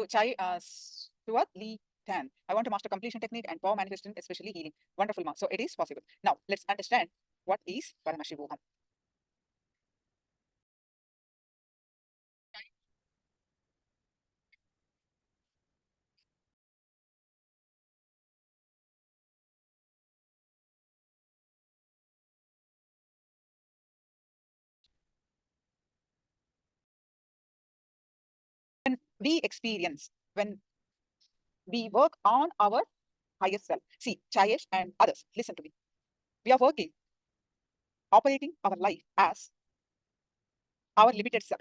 So, Stuart Lee Tan. I want to master completion technique and power manifestation, especially healing. Wonderful, ma. So, it is possible. Now, let's understand what is Paramashivoham. When we experience, when we work on our higher self. See, Chayesh and others, listen to me. We are working, operating our life as our limited self.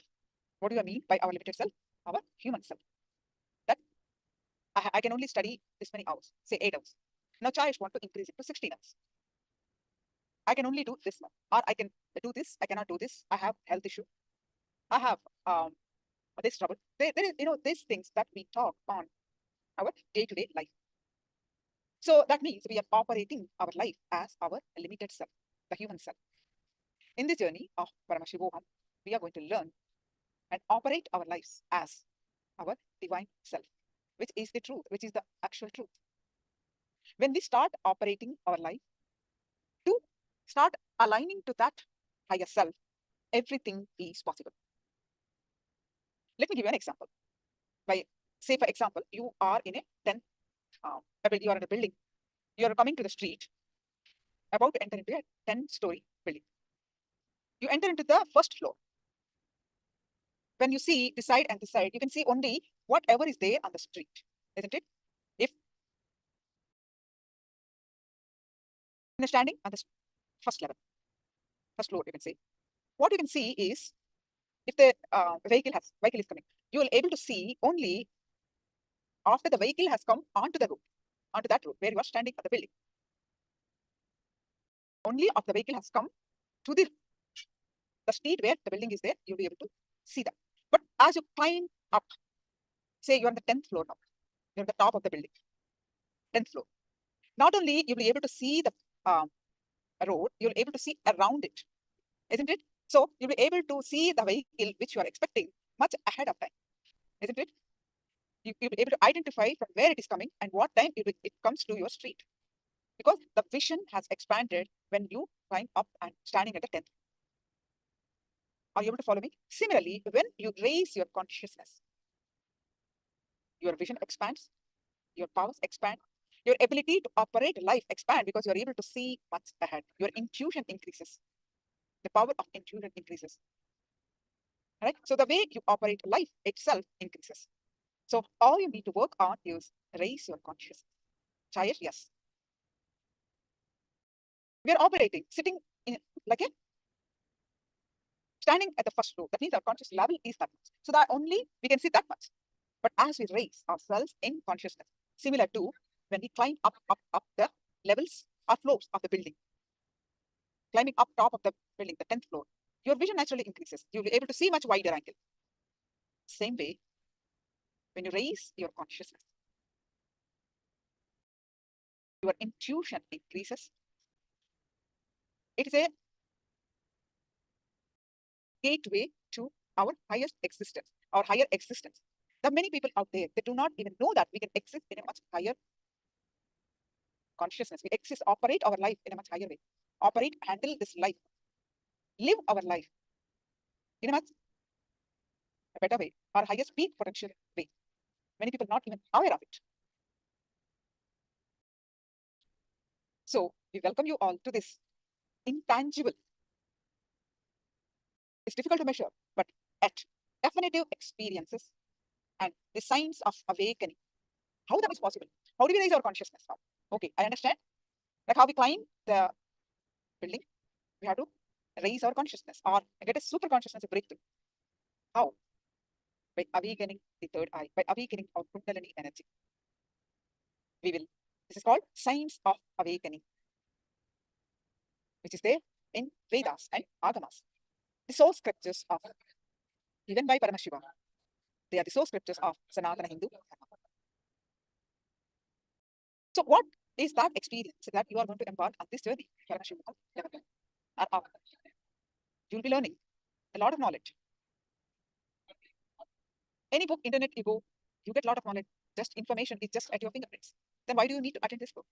What do I mean by our limited self? Our human self. That I can only study this many hours, say 8 hours. Now, Chayesh want to increase it to 16 hours. I can only do this one, or I can do this. I cannot do this. I have health issue. I have this trouble. There is, these things that we talk on our day-to-day life. So that means we are operating our life as our limited self, the human self. In this journey of Paramashivoham, we are going to learn and operate our lives as our divine self, which is the truth, which is the actual truth. When we start operating our life to start aligning to that higher self, everything is possible. Let me give you an example. Say, for example, you are in a 10, you are in a building. You are coming to the street, about to enter into a 10-story building. You enter into the first floor. When you see the side and the side, you can see only whatever is there on the street, isn't it? If you're standing on the first level, first floor, you can say, what you can see is, if the vehicle is coming, you will able to see only after the vehicle has come onto that road where you are standing at the building. Only after the vehicle has come to the street where the building is there, you'll be able to see that. But as you climb up, say you're on the 10th floor now, you're at the top of the building, 10th floor. Not only you'll be able to see the road, you'll be able to see around it, isn't it? So you'll be able to see the vehicle which you are expecting much ahead of time, isn't it? You'll be able to identify from where it is coming and what time it comes to your street. Because the vision has expanded when you climb up and standing at the 10th. Are you able to follow me? Similarly, when you raise your consciousness, your vision expands, your powers expand, your ability to operate life expand because you're able to see much ahead. Your intuition increases. The power of intuition increases. Right? So the way you operate life itself increases. So all you need to work on is raise your consciousness. Chayesh, yes. We are operating, sitting in like a standing at the first floor. That means our conscious level is that much. So that only we can see that much. But as we raise ourselves in consciousness, similar to when we climb up the levels or floors of the building, climbing up top of the building, the 10th floor, your vision naturally increases. You'll be able to see much wider angle. Same way, when you raise your consciousness, your intuition increases. It is a gateway to our highest existence, our higher existence. There are many people out there, they do not even know that we can exist in a much higher consciousness. We exist, operate our life in a much higher way. Operate, handle this life, live our life in a much better way, our highest peak potential way. Many people not even aware of it. So we welcome you all to this intangible. It's difficult to measure, but at definitive experiences and the signs of awakening. How that is possible? How do we raise our consciousness now? Okay, I understand. Like how we climb the building, we have to raise our consciousness or get a super consciousness breakthrough. How? By awakening the third eye, by awakening our Kundalini energy. This is called signs of awakening, which is there in Vedas and Agamas. The source scriptures of, even by Paramashivoham, they are the source scriptures of Sanatana Hindu Dharma. So what is that experience that you are going to embark on this journey? You'll be learning a lot of knowledge. Any book, internet you go, You get a lot of knowledge. Just information is just at your fingerprints. Then why do you need to attend this book?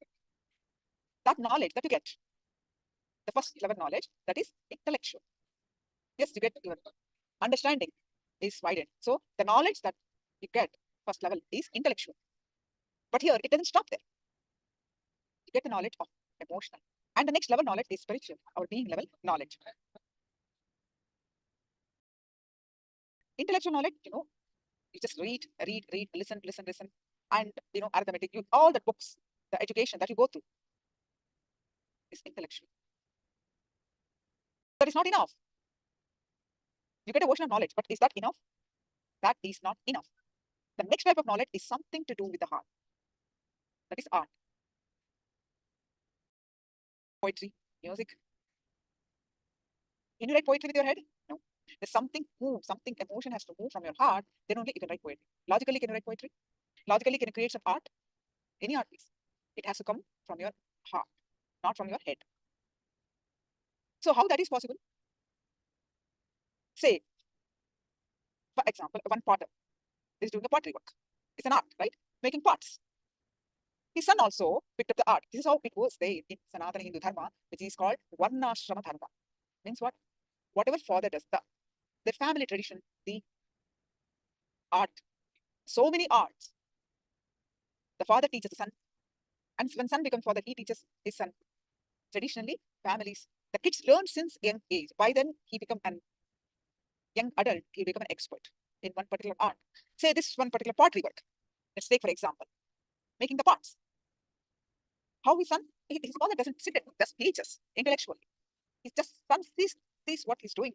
That knowledge that you get, the first level knowledge, that is intellectual. Yes, you get your understanding is widened. So the knowledge that you get first level is intellectual. But here it doesn't stop there. You get the knowledge of emotional. And the next level knowledge is spiritual, our being level knowledge. Intellectual knowledge, you just read, listen. And arithmetic, all the books, the education that you go through is intellectual. That is not enough. You get a version of knowledge, but is that enough? That is not enough. The next type of knowledge is something to do with the heart. That is art, poetry, music. Can you write poetry with your head? No. There's something emotion has to move from your heart, then only you can write poetry. Logically, can you write poetry? Logically, can you create some art? Any art piece. It has to come from your heart, not from your head. So how that is possible? Say, for example, one potter is doing a pottery work. It's an art, right? Making pots. His son also picked up the art. This is how it was there in Sanatana Hindu Dharma, which is called Varnashrama Dharma. Means what? Whatever father does, the family tradition, the art, so many arts. The father teaches the son, and when son becomes father, he teaches his son. Traditionally, families, the kids learn since young age. By then, he become an young adult, he become an expert in one particular art. Say this one particular pottery work. Let's take, for example, making the pots. How his son, his father doesn't sit and just teaches intellectually. He's just, son sees what he's doing,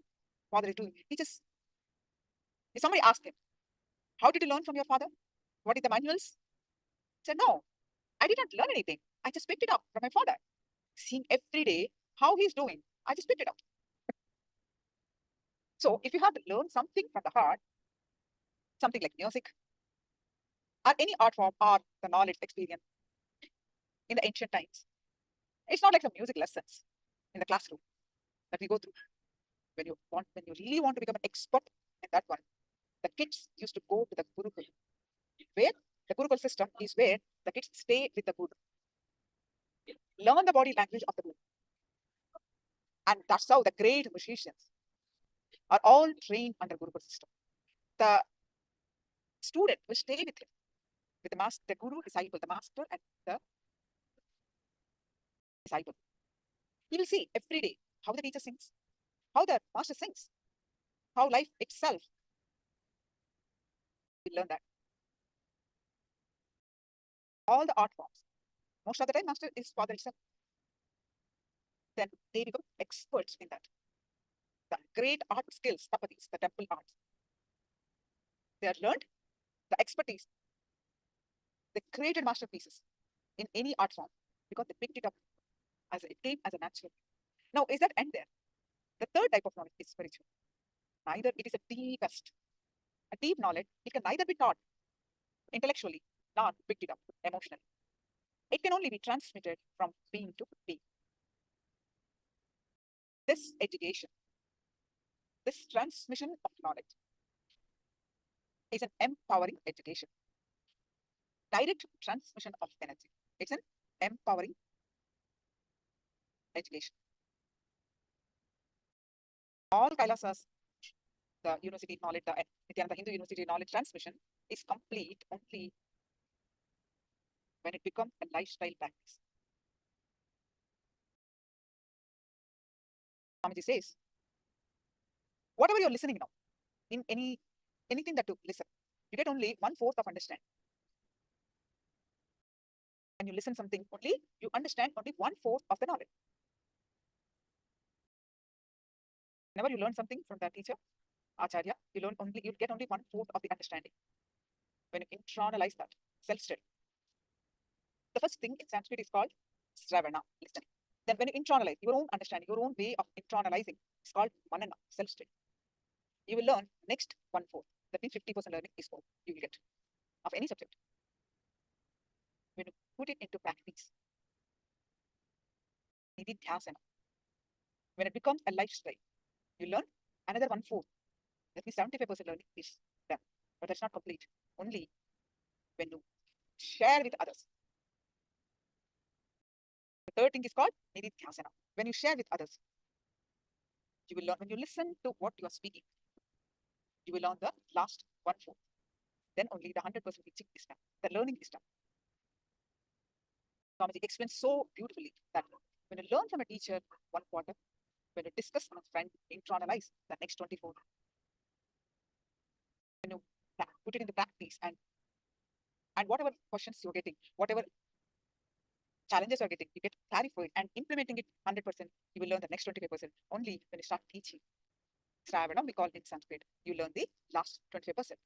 father is doing. If somebody asked him, how did you learn from your father? What are the manuals? He said, no, I did not learn anything. I just picked it up from my father. Seeing every day how he's doing, I just picked it up. So if you have to learn something from the heart, something like music, or any art form, or the knowledge experience in the ancient times, it's not like some music lessons in the classroom that we go through. When you really want to become an expert in that one, the kids used to go to the Gurukul, where the Gurukul system is where the kids stay with the Guru, learn the body language of the Guru. And that's how the great musicians are all trained under Gurukul system. The student will stay with him, with the master, the Guru, disciple, the master, and the disciple. He will see every day how the teacher sings, how the master sings, how life itself will learn that. All the art forms. Most of the time, master is father itself. Then they become experts in that. The great art skills, tapatis, the temple arts. They are learned, the expertise. They created masterpieces in any art form because they picked it up as it came as a natural. Now, is that end there? The third type of knowledge is spiritual. Neither it is a deepest. A deep knowledge, it can neither be taught intellectually nor picked it up emotionally. It can only be transmitted from being to being. This education, this transmission of knowledge is an empowering education. Direct transmission of energy. It's an empowering education. All Kailasas, the university knowledge, the Nithyananda Hindu University knowledge transmission is complete only when it becomes a lifestyle practice. Swamiji says, whatever you're listening now, in anything that you listen, you get only 1/4 of understanding. When you listen something only, you understand only 1/4 of the knowledge. Whenever you learn something from the teacher, Acharya, you get only 1/4 of the understanding. When you internalize that, self-study. The first thing in Sanskrit is called Sravana, listening. Then when you internalize your own understanding, your own way of internalizing, it's called Manana, self-study. You will learn next 1/4. That means 50% learning is what you will get of any subject. When you put it into practice, Nididhyasana, when it becomes a lifestyle, you learn another 1/4. That means 75% learning is done. But that's not complete. Only when you share with others. The third thing is called Nithyananda. When you share with others, you will learn. When you listen to what you are speaking, you will learn the last 1/4. Then only the 100% teaching is done. The learning is done. Swamiji explains so beautifully that when you learn from a teacher 1/4, when you discuss from a friend, internalize the next 24. When you put it in the practice, and whatever questions you're getting, whatever challenges you're getting, you get clarified and implementing it 100%, you will learn the next 25% only when you start teaching. Shravanam, we call in Sanskrit, you learn the last 25%.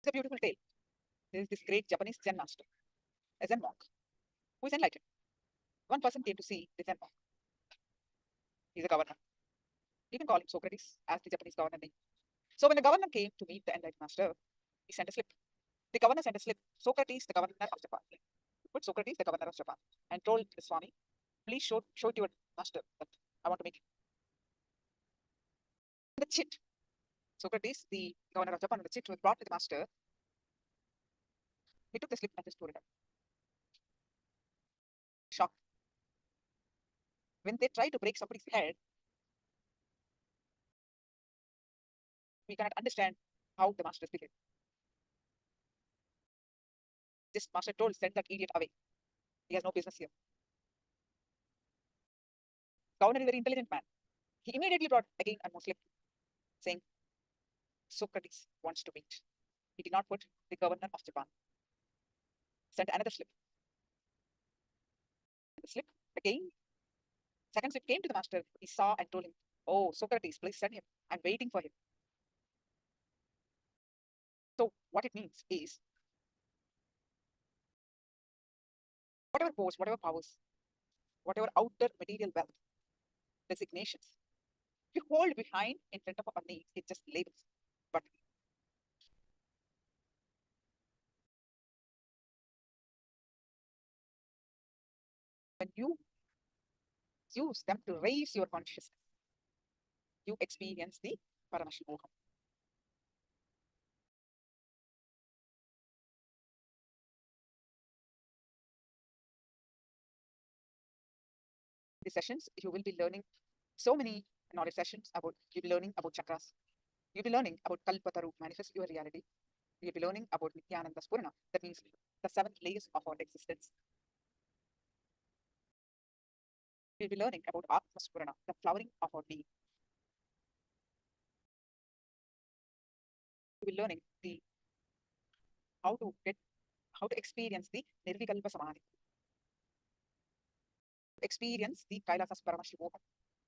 It's a beautiful tale. There is this great Japanese Zen master, a Zen monk, who is enlightened. One person came to see the Zen monk. He's a governor. You can call him Socrates as the Japanese governor name. So when the governor came to meet the enlightened master, he sent a slip. The governor sent a slip, Socrates, the governor of Japan. Put Socrates, the governor of Japan, and told the Swami, please show it to your master that I want to make the chit. Socrates, the governor of Japan, the chit was brought to the master. He took the slip and just tore it up. Shocked. When they try to break somebody's head, we cannot understand how the master is behaved. This master told, send that idiot away. He has no business here. Governor is a very intelligent man. He immediately brought again a more slip, saying, Socrates wants to meet. He did not put the governor of Japan. Sent another slip. The slip again. Second slip came to the master. He saw and told him, oh, Socrates, please send him. I'm waiting for him. So what it means is, whatever posts, whatever powers, whatever outer material wealth, designations, we hold behind in front of our needs, it's just labels. But when you use them to raise your consciousness, you experience the Paramashivoham. The sessions, you will be learning so many knowledge sessions about, you'll be learning about chakras. You'll be learning about Kalpataru, manifest your reality. You'll be learning about Nithyananda Spurana, that means the 7 layers of our existence. We'll be learning about Atma Spurana, the flowering of our being. We'll be learning how to experience the Nirvikalpa Samadhi. Experience the Kailasa Paramashivoham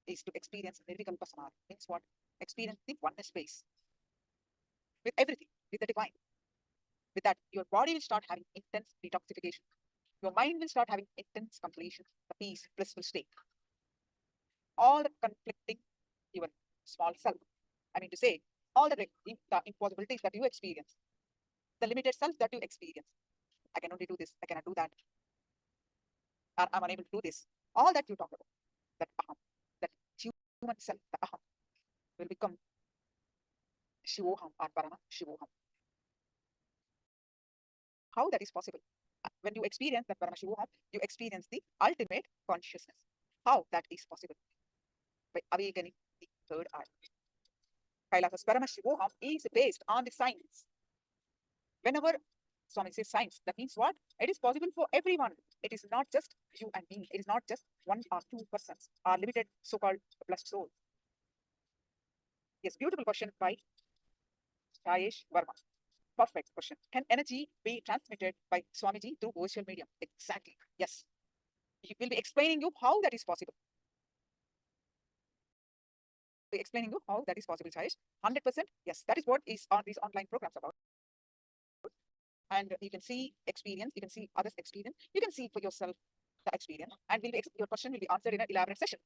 is to experience Nirvikalpa Samadhi. Means what? Experience the oneness space with everything, with the divine. With that, your body will start having intense detoxification. Your mind will start having intense completion, the peace, blissful state. All the conflicting, even small self. I mean to say, all the impossibilities that you experience, the limited self that you experience. I can only do this, I cannot do that. Or I'm unable to do this. All that you talk about, that aham, that human self, the aham, will become Shivoham or Paramashivoham. How that is possible? When you experience that Paramashivoham, you experience the ultimate consciousness. How that is possible? By awakening the third eye. Kailasa's Paramashivoham is based on the science. Whenever Swami says science, that means what? It is possible for everyone. It is not just you and me. It is not just 1 or 2 persons, or limited so-called blessed souls. Yes, beautiful question by Rajesh Verma. Perfect question. Can energy be transmitted by Swamiji through virtual medium? Exactly. Yes. He will be explaining you how that is possible. Explaining you how that is possible, Rajesh. 100%. Yes, that is what is on these online programs about. And you can see experience, you can see others' experience, you can see for yourself the experience, and your question will be answered in an elaborate session.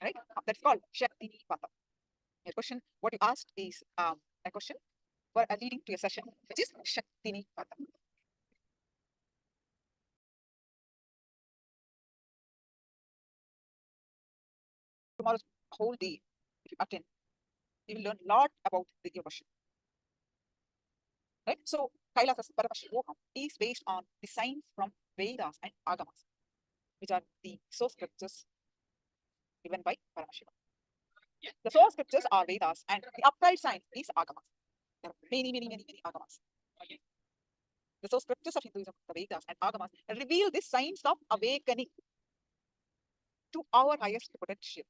Right? That's called Shakti Pata. Your question, what you asked is a question for leading to a session, which is Shakti Pata. tomorrow's whole day, if you attend, you will learn a lot about the evolution. Right? So Kailasa's Paramashivoham is based on the science from Vedas and Agamas, which are the source scriptures given by Paramashiva. The source scriptures are Vedas and the applied science is Agamas. There are many Agamas. The source scriptures of Hinduism, the Vedas and Agamas, reveal this science of awakening to our highest potential,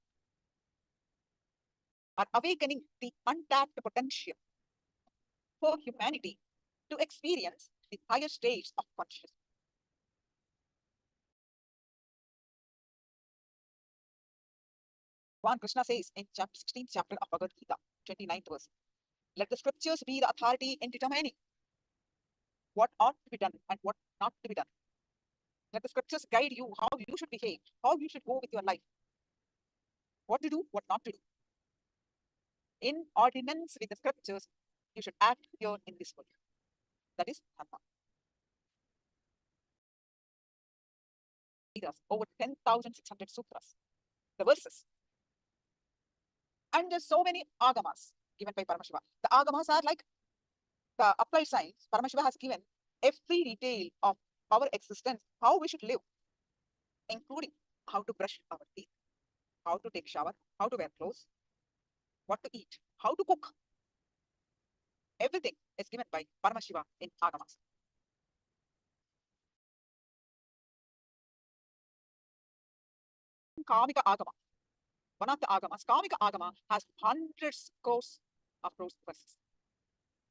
or awakening the untapped potential for humanity to experience the higher stage of consciousness. One Krishna says in chapter 16th chapter of Bhagavad Gita, 29th verse, let the scriptures be the authority in determining what ought to be done and what not to be done. Let the scriptures guide you how you should behave, how you should go with your life, what to do, what not to do. In ordinance with the scriptures, you should act here in this world. That is Dharma. Vedas, over 10,600 sutras, the verses. And there's so many agamas given by Paramashiva. The agamas are like the applied science. Paramashiva has given every detail of our existence, how we should live, including how to brush our teeth, how to take shower, how to wear clothes, what to eat, how to cook. Everything is given by Paramashiva in agamas. Kamika agama. One of the agamas, Kamika agama, has hundreds crores of verses.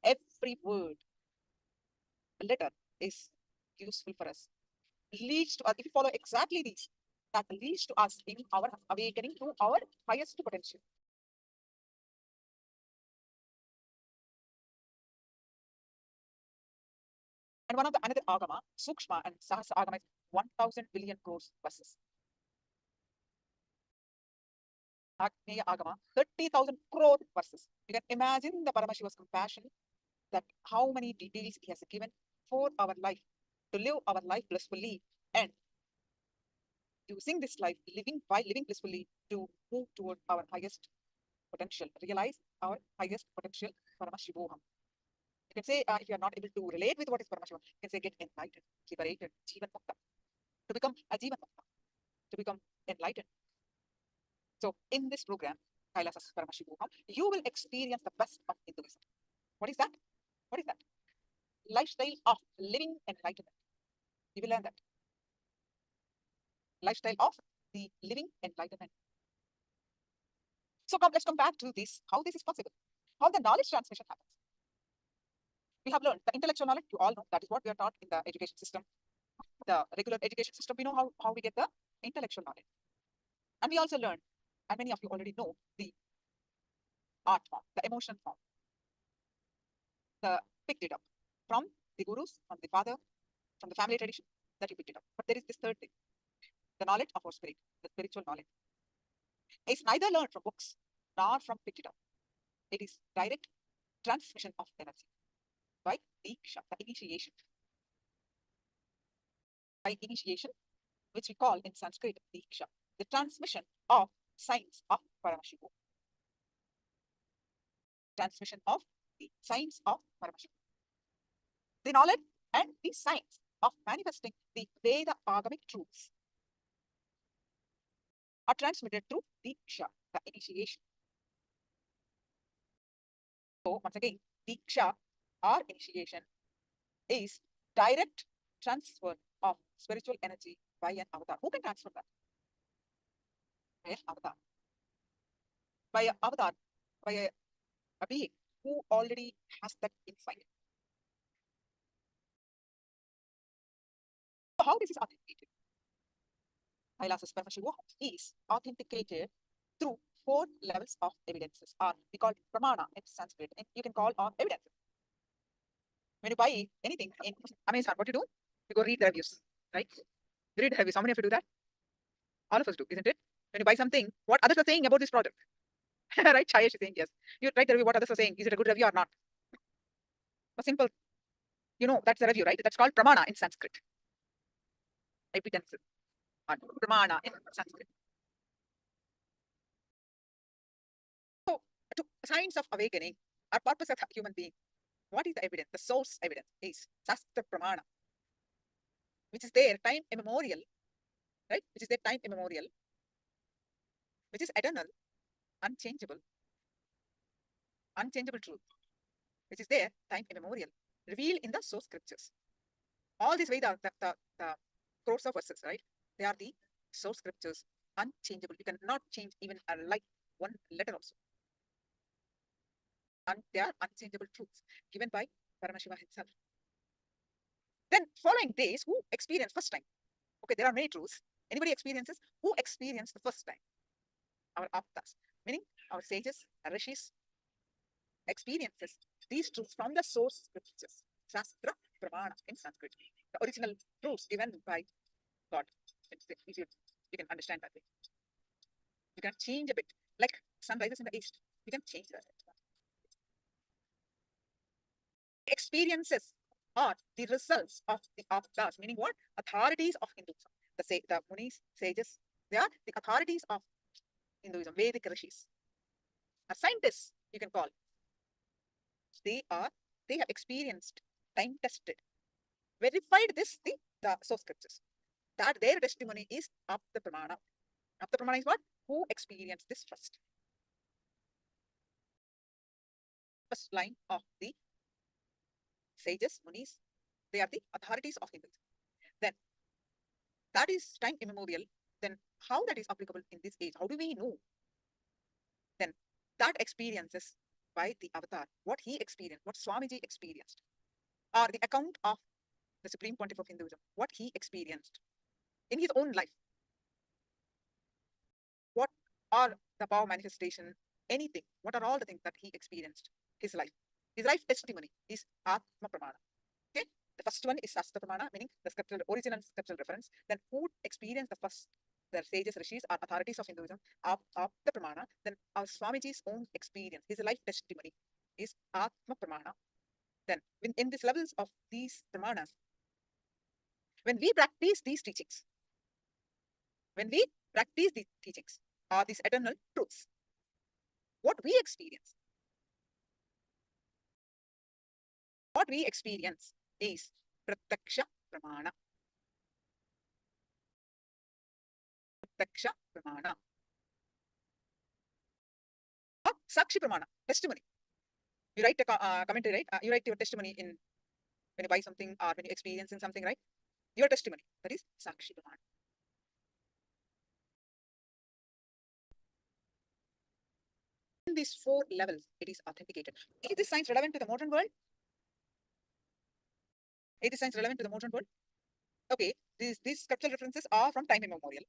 Every word, letter is useful for us. Leads to us, if we follow exactly these, that leads to us in our awakening to our highest potential. And one of the another agama, Sukshma and Sahasra agama, is 1,000 billion crores verses. Agneya agama, 30,000 crore verses. You can imagine the Paramashiva's compassion, that how many details he has given for our life, to live our life blissfully, and using this life, while living blissfully, to move toward our highest potential, realize our highest potential, Paramashivoham. You can say, if you are not able to relate with what is Paramashiva, you can say get enlightened, liberated, Jivan Mukta, to become a Jivan Mukta, to become enlightened. So in this program, Kailasa's Paramashivoham, you will experience the best of Hinduism. What is that? What is that? Lifestyle of living enlightenment. You will learn that. Lifestyle of the living enlightenment. So let's come back to this, how this is possible, how the knowledge transmission happens. We have learned the intellectual knowledge, you all know, that is what we are taught in the education system. The regular education system, we know how we get the intellectual knowledge. And we also learn, and many of you already know, the art form, the emotion form, the picked it up from the gurus, from the father, from the family tradition, that you picked it up. But there is this third thing, the knowledge of our spirit, the spiritual knowledge. It's neither learned from books nor from picked it up. It is direct transmission of energy by diksha, the initiation. By initiation, which we call in Sanskrit diksha, the transmission of science of Paramashiva. Transmission of the science of Paramashiva. The knowledge and the science of manifesting the Veda agamic truths are transmitted through diksha, the initiation. So once again, diksha or initiation is direct transfer of spiritual energy by an avatar. Who can transfer that? By an avatar. By an avatar, by a being who already has that insight. So how this is authenticated? Kailasa's Paramashivoham is authenticated through 4 levels of evidences, or we call pramana in Sanskrit, and you can call on evidences. When you buy anything in Amazon, what you do? You go read the reviews, right? You read the reviews. How many of you do that? All of us do, isn't it? When you buy something, what others are saying about this product, right? Chayesh is saying yes. You write the review, what others are saying. Is it a good review or not? A simple, that's a review, right? That's called pramana in Sanskrit. Evidences. Pramana in Sanskrit. signs of awakening or purpose of a human being. What is the evidence? The source evidence is Shastra Pramana, which is there time immemorial, right? Which is there time immemorial, which is eternal, unchangeable, unchangeable truth, which is there time immemorial, revealed in the source scriptures. All these Vedas, the crores of verses, right? They are the source scriptures, unchangeable. You cannot change even a light, one letter also. And they are unchangeable truths given by Paramashiva himself. Then following this, who experienced first time? Okay, there are many truths. Anybody experiences? Who experienced the first time? Our aptas, meaning our sages, our rishis, experiences these truths from the source scriptures, Shastra Pramana in Sanskrit, the original truths given by God. If you can understand that way, you can change a bit, like sun rises in the east. You can change that. Experiences are the results of the aptas, meaning what? Authorities of Hinduism. The munis, sages, they are the authorities of Hinduism, Vedic rishis. Are scientists, you can call. They have experienced, time tested, verified this, the source scriptures. That their testimony is Apta Pramana. Apta Pramana is what? Who experienced this first? First line of the sages, munis, they are the authorities of Hinduism. Then that is time immemorial. Then how that is applicable in this age? How do we know? Then that experiences by the avatar, what he experienced, what Swamiji experienced, or the account of the Supreme Pontiff of Hinduism, what he experienced in his own life. What are the power manifestation, anything, what are all the things that he experienced, his life testimony is Atma Pramana. Okay, the first one is Shastra Pramana, meaning the scriptural, original scriptural reference. Then who experienced the first, the sages, rishis, are authorities of Hinduism, Apta Pramana. Then our Swamiji's own experience, his life testimony is Atma Pramana. Then in these levels of these pramanas, when we practice these teachings, are these eternal truths, what we experience is Pratyaksha Pramana. Pratyaksha Pramana. Or Sakshi Pramana, testimony. You write a commentary, right? You write your testimony in when you buy something or when you experience in something, right? Your testimony, that is Sakshi Pramana. In these four levels, it is authenticated. Is this science relevant to the modern world? Is this science relevant to the modern world? Okay, these scriptural references are from time immemorial.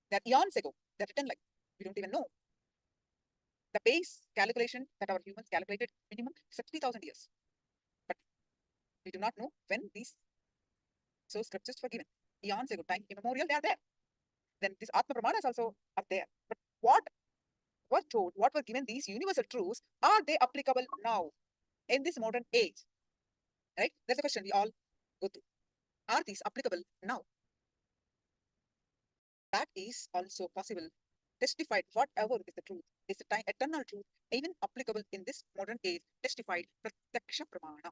They're eons ago. They're written like we don't even know. The base calculation that our humans calculated minimum 60,000 years. But we do not know when these source scriptures were given. Eons ago, time immemorial, they are there. Then these Atma Pramanas also are there. But what were told, what were given, these universal truths, are they applicable now in this modern age? Right? That's the question we all go through. Are these applicable now? That is also possible. Testified, whatever is the truth, is the time, eternal truth, even applicable in this modern age, testified Pratyaksha Pramana.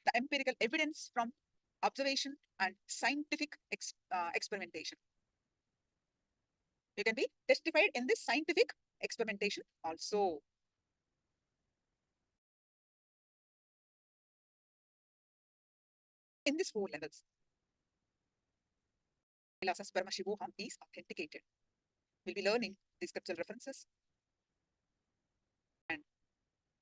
The empirical evidence from observation and scientific experimentation. It can be testified in this scientific experimentation also. In these four levels, Kailasa's Paramashivoham is authenticated. We'll be learning the scriptural references and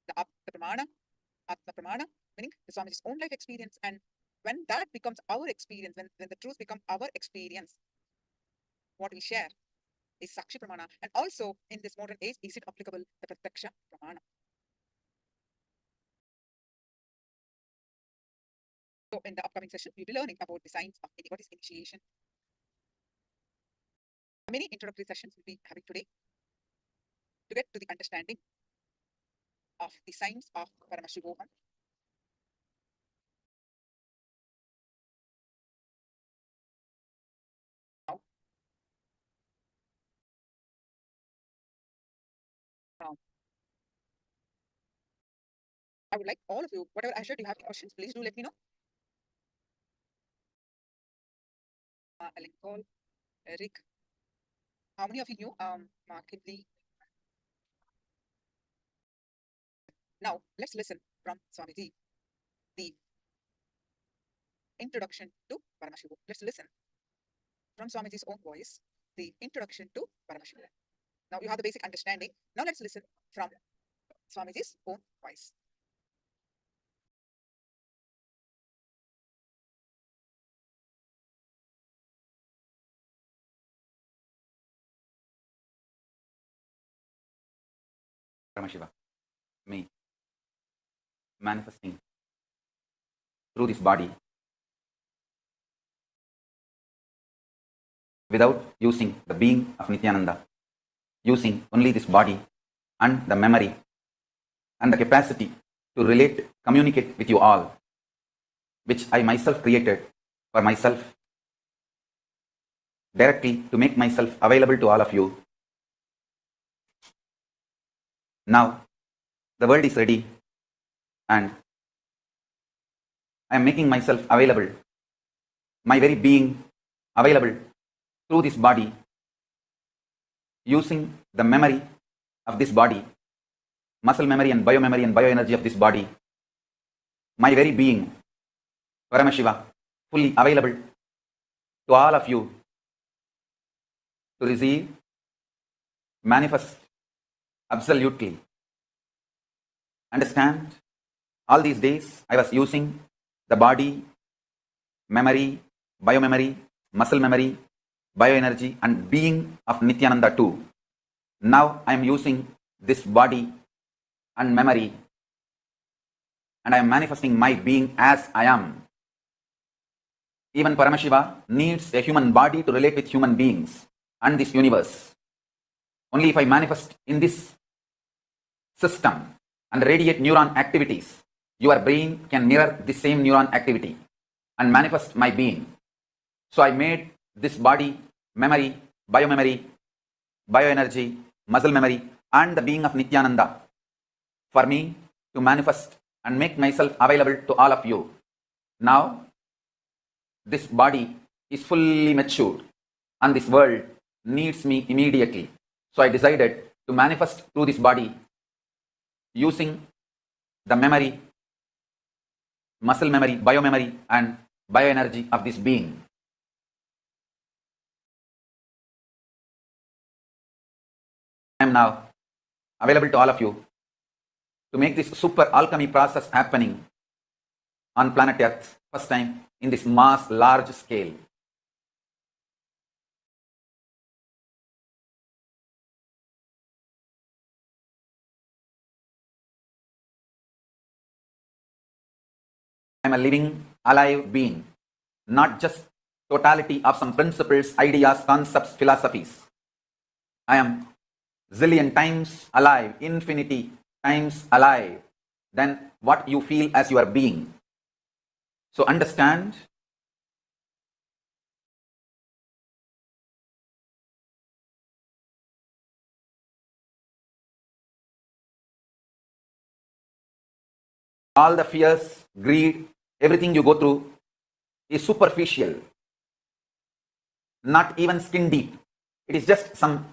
the Atma Pramana, meaning the Swamiji's own life experience. And when that becomes our experience, when the truth becomes our experience, what we share is Sakshi Pramana. And also in this modern age, is it applicable, the Pratyaksha Pramana? So in the upcoming session, we'll be learning about the science of what is initiation. Many introductory sessions we'll be having today to get to the understanding of the science of Paramashivoham. Now, I would like all of you, whatever I shared, you have any questions, please do let me know. I'll call Eric. How many of you knew markedly? Now, let's listen from Swamiji, the introduction to Paramashivoham. Let's listen from Swamiji's own voice, the introduction to Paramashivoham. Now, you have the basic understanding. Now, let's listen from Swamiji's own voice. Paramashiva, me, manifesting through this body without using the being of Nithyananda, using only this body and the memory and the capacity to relate, communicate with you all, which I myself created for myself, directly to make myself available to all of you. Now, the world is ready and I am making myself available, my very being available through this body, using the memory of this body, muscle memory and bioenergy of this body, my very being, Paramashiva, fully available to all of you to receive, manifest, absolutely. Understand, all these days I was using the body, memory, biomemory, muscle memory, bioenergy and being of Nithyananda too. Now I am using this body and memory and I am manifesting my being as I am. Even Paramashiva needs a human body to relate with human beings and this universe. Only if I manifest in this system and radiate neuron activities, your brain can mirror the same neuron activity and manifest my being. So I made this body, memory, bioenergy, muscle memory and the being of Nithyananda for me to manifest and make myself available to all of you. Now, this body is fully matured and this world needs me immediately. So I decided to manifest through this body using the memory, muscle memory, biomemory and bioenergy of this being. I am now available to all of you to make this super alchemy process happening on planet Earth, first time in this mass, large scale. I am a living, alive being, not just totality of some principles, ideas, concepts, philosophies. I am zillion times alive, infinity times alive than what you feel as your being. So understand, all the fears, greed, everything you go through is superficial, not even skin deep. It is just some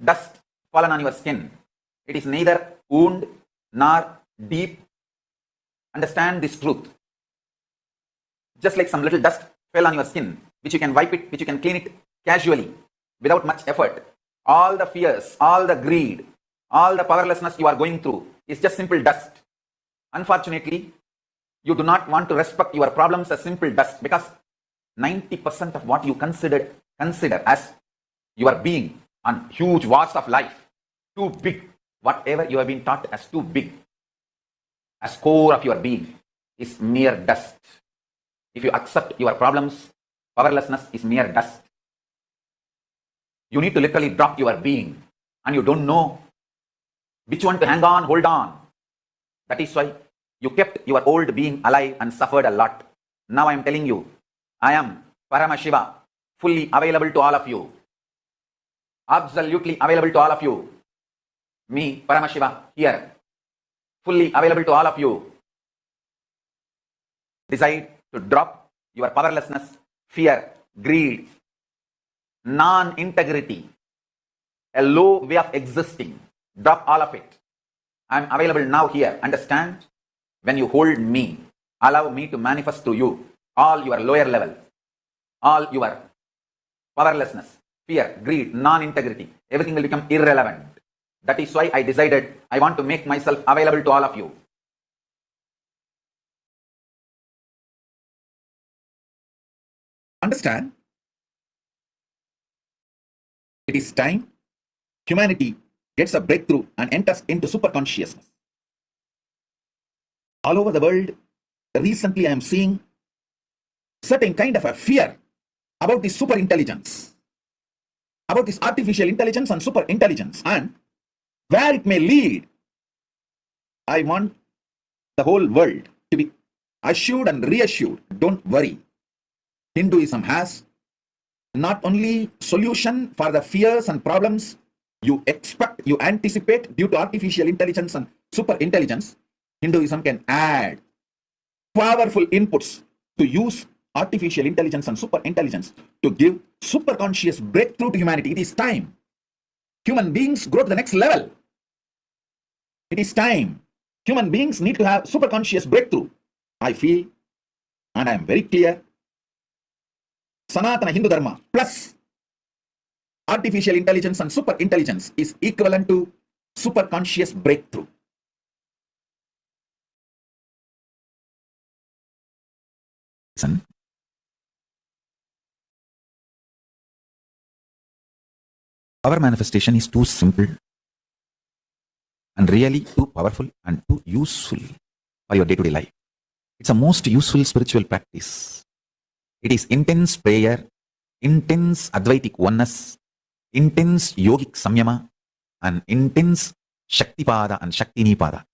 dust fallen on your skin. It is neither wound nor deep. Understand this truth. Just like some little dust fell on your skin, which you can wipe it, which you can clean it casually, without much effort. All the fears, all the greed, all the powerlessness you are going through is just simple dust. Unfortunately, you do not want to respect your problems as simple dust because 90% of what you consider as your being on huge vast of life, too big, whatever you have been taught as too big, as core of your being, is mere dust. If you accept your problems, powerlessness is mere dust. You need to literally drop your being and you don't know which one to hang on, hold on. That is why you kept your old being alive and suffered a lot. Now I am telling you, I am Paramashiva, fully available to all of you. Absolutely available to all of you. Me, Paramashiva, here, fully available to all of you. decide to drop your powerlessness, fear, greed, non-integrity, a low way of existing. Drop all of it. I'm available now here. Understand? When you hold me, allow me to manifest to you all your lower level, all your powerlessness, fear, greed, non-integrity. Everything will become irrelevant. That is why I decided I want to make myself available to all of you. Understand? It is time humanity gets a breakthrough and enters into superconsciousness. All over the world, recently I am seeing certain kind of a fear about this superintelligence, about this artificial intelligence and superintelligence, and where it may lead. I want the whole world to be assured and reassured. Don't worry. Hinduism has not only solution for the fears and problems you expect, you anticipate due to artificial intelligence and superintelligence. Hinduism can add powerful inputs to use artificial intelligence and superintelligence to give superconscious breakthrough to humanity. It is time human beings grow to the next level. It is time human beings need to have superconscious breakthrough. I feel, and I am very clear, Sanatana Hindu Dharma plus artificial intelligence and superintelligence is equivalent to superconscious breakthrough. Listen. Our manifestation is too simple and really too powerful and too useful for your day-to-day life. It's a most useful spiritual practice. It is intense prayer, intense Advaitic oneness, intense yogic samyama, and intense Shaktipada and Shaktinipada.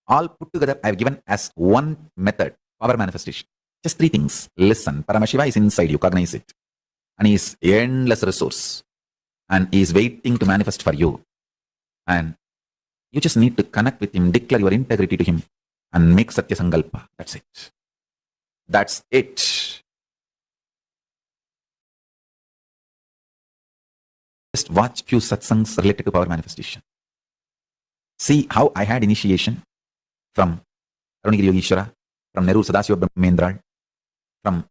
All put together I have given as one method, power manifestation. Just three things. Listen, Paramashiva is inside you, cognize it. And he is endless resource. And he is waiting to manifest for you. And you just need to connect with him, declare your integrity to him, and make Satya Sankalpa. That's it. That's it. Just watch few satsangs related to power manifestation. See how I had initiation from Arunagiri Yogeshwara, from Nehru Sadasiva Brahmendra, from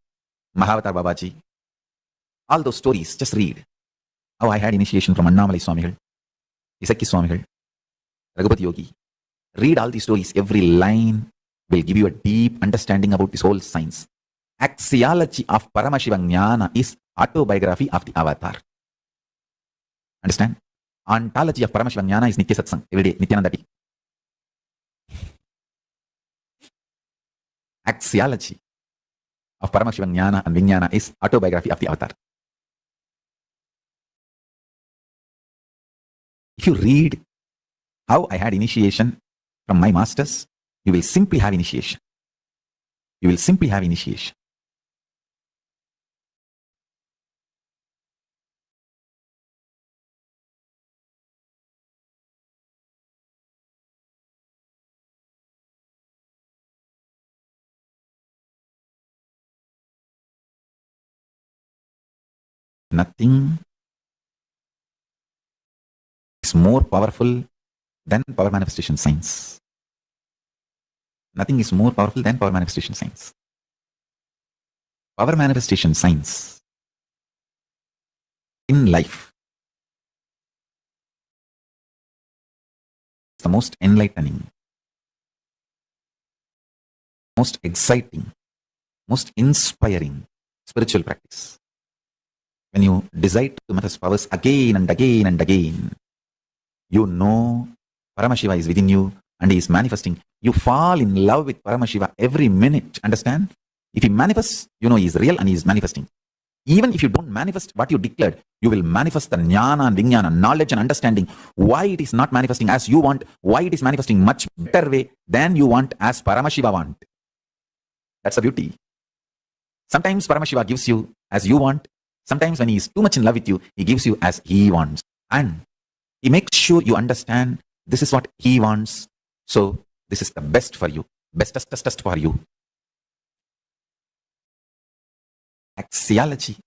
Mahavatar Babaji. All those stories, just read. How I had initiation from Annamalai Swamigal, Isaki Swamigal, Raghupati Yogi. Read all these stories. Every line will give you a deep understanding about this whole science. Axiology of Paramashivoham is autobiography of the avatar. Understand? Ontology of Paramashivoham is Nitya Satsang. Every day, Nithyananda tea. Axiology of Paramashivoham and Vijnana is autobiography of the avatar. If you read how I had initiation from my masters, you will simply have initiation. You will simply have initiation. Nothing is more powerful than power manifestation science. Nothing is more powerful than power manifestation science. Power manifestation science in life is the most enlightening, most exciting, most inspiring spiritual practice. When you decide to manifest powers again and again and again, you know Paramashiva is within you and he is manifesting. You fall in love with Paramashiva every minute. Understand? If he manifests, you know he is real and he is manifesting. Even if you don't manifest what you declared, you will manifest the jnana and vijnana, knowledge and understanding. Why it is not manifesting as you want, why it is manifesting much better way than you want, as Paramashiva want. That's the beauty. Sometimes Paramashiva gives you as you want. Sometimes when he is too much in love with you, he gives you as he wants. And he makes sure you understand this is what he wants. So this is the best for you, bestest for you. Axiology,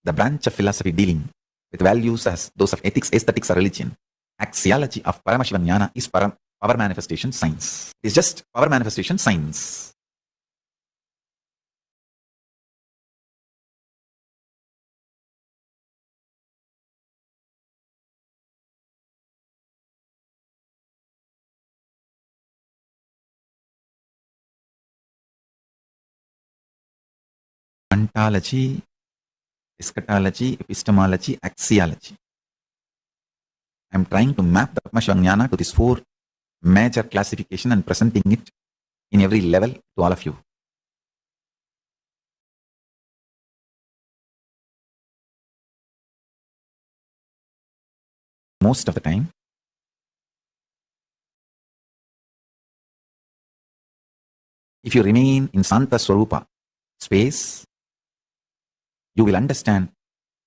the branch of philosophy dealing with values as those of ethics, aesthetics, or religion. Axiology of Paramashiva Jnana is power manifestation science. It's just power manifestation science. Ontology, eschatology, epistemology, axiology. I'm trying to map the Paramashiva Jnana to these four major classification and presenting it in every level to all of you. Most of the time, if you remain in Santa Swarupa space, you will understand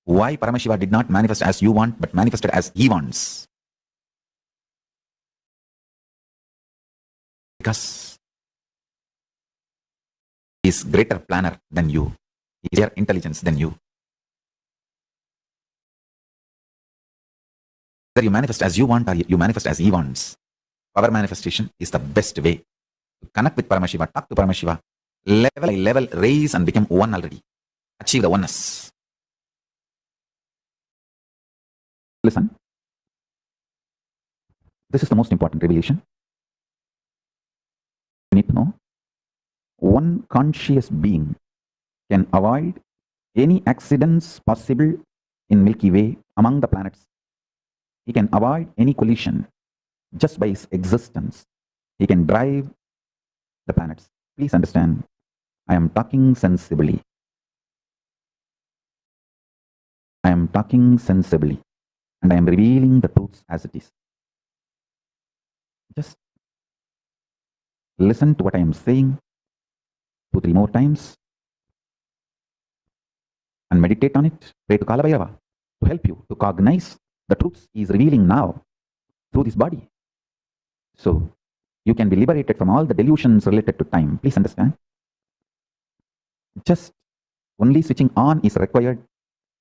why Paramashiva did not manifest as you want, but manifested as he wants. Because he is greater planner than you. He is greater intelligence than you. Whether you manifest as you want or you manifest as he wants, power manifestation is the best way to connect with Paramashiva, talk to Paramashiva, level by level, raise and become one already. Achieve the oneness. Listen. This is the most important revelation. You need to know. One conscious being can avoid any accidents possible in Milky Way among the planets. He can avoid any collision just by his existence. He can drive the planets. Please understand, I am talking sensibly. I am talking sensibly, and I am revealing the truths as it is. Just listen to what I am saying 2-3 more times and meditate on it. Pray to Kalabhairava to help you to cognize the truths he is revealing now through this body. So you can be liberated from all the delusions related to time. Please understand. Just only switching on is required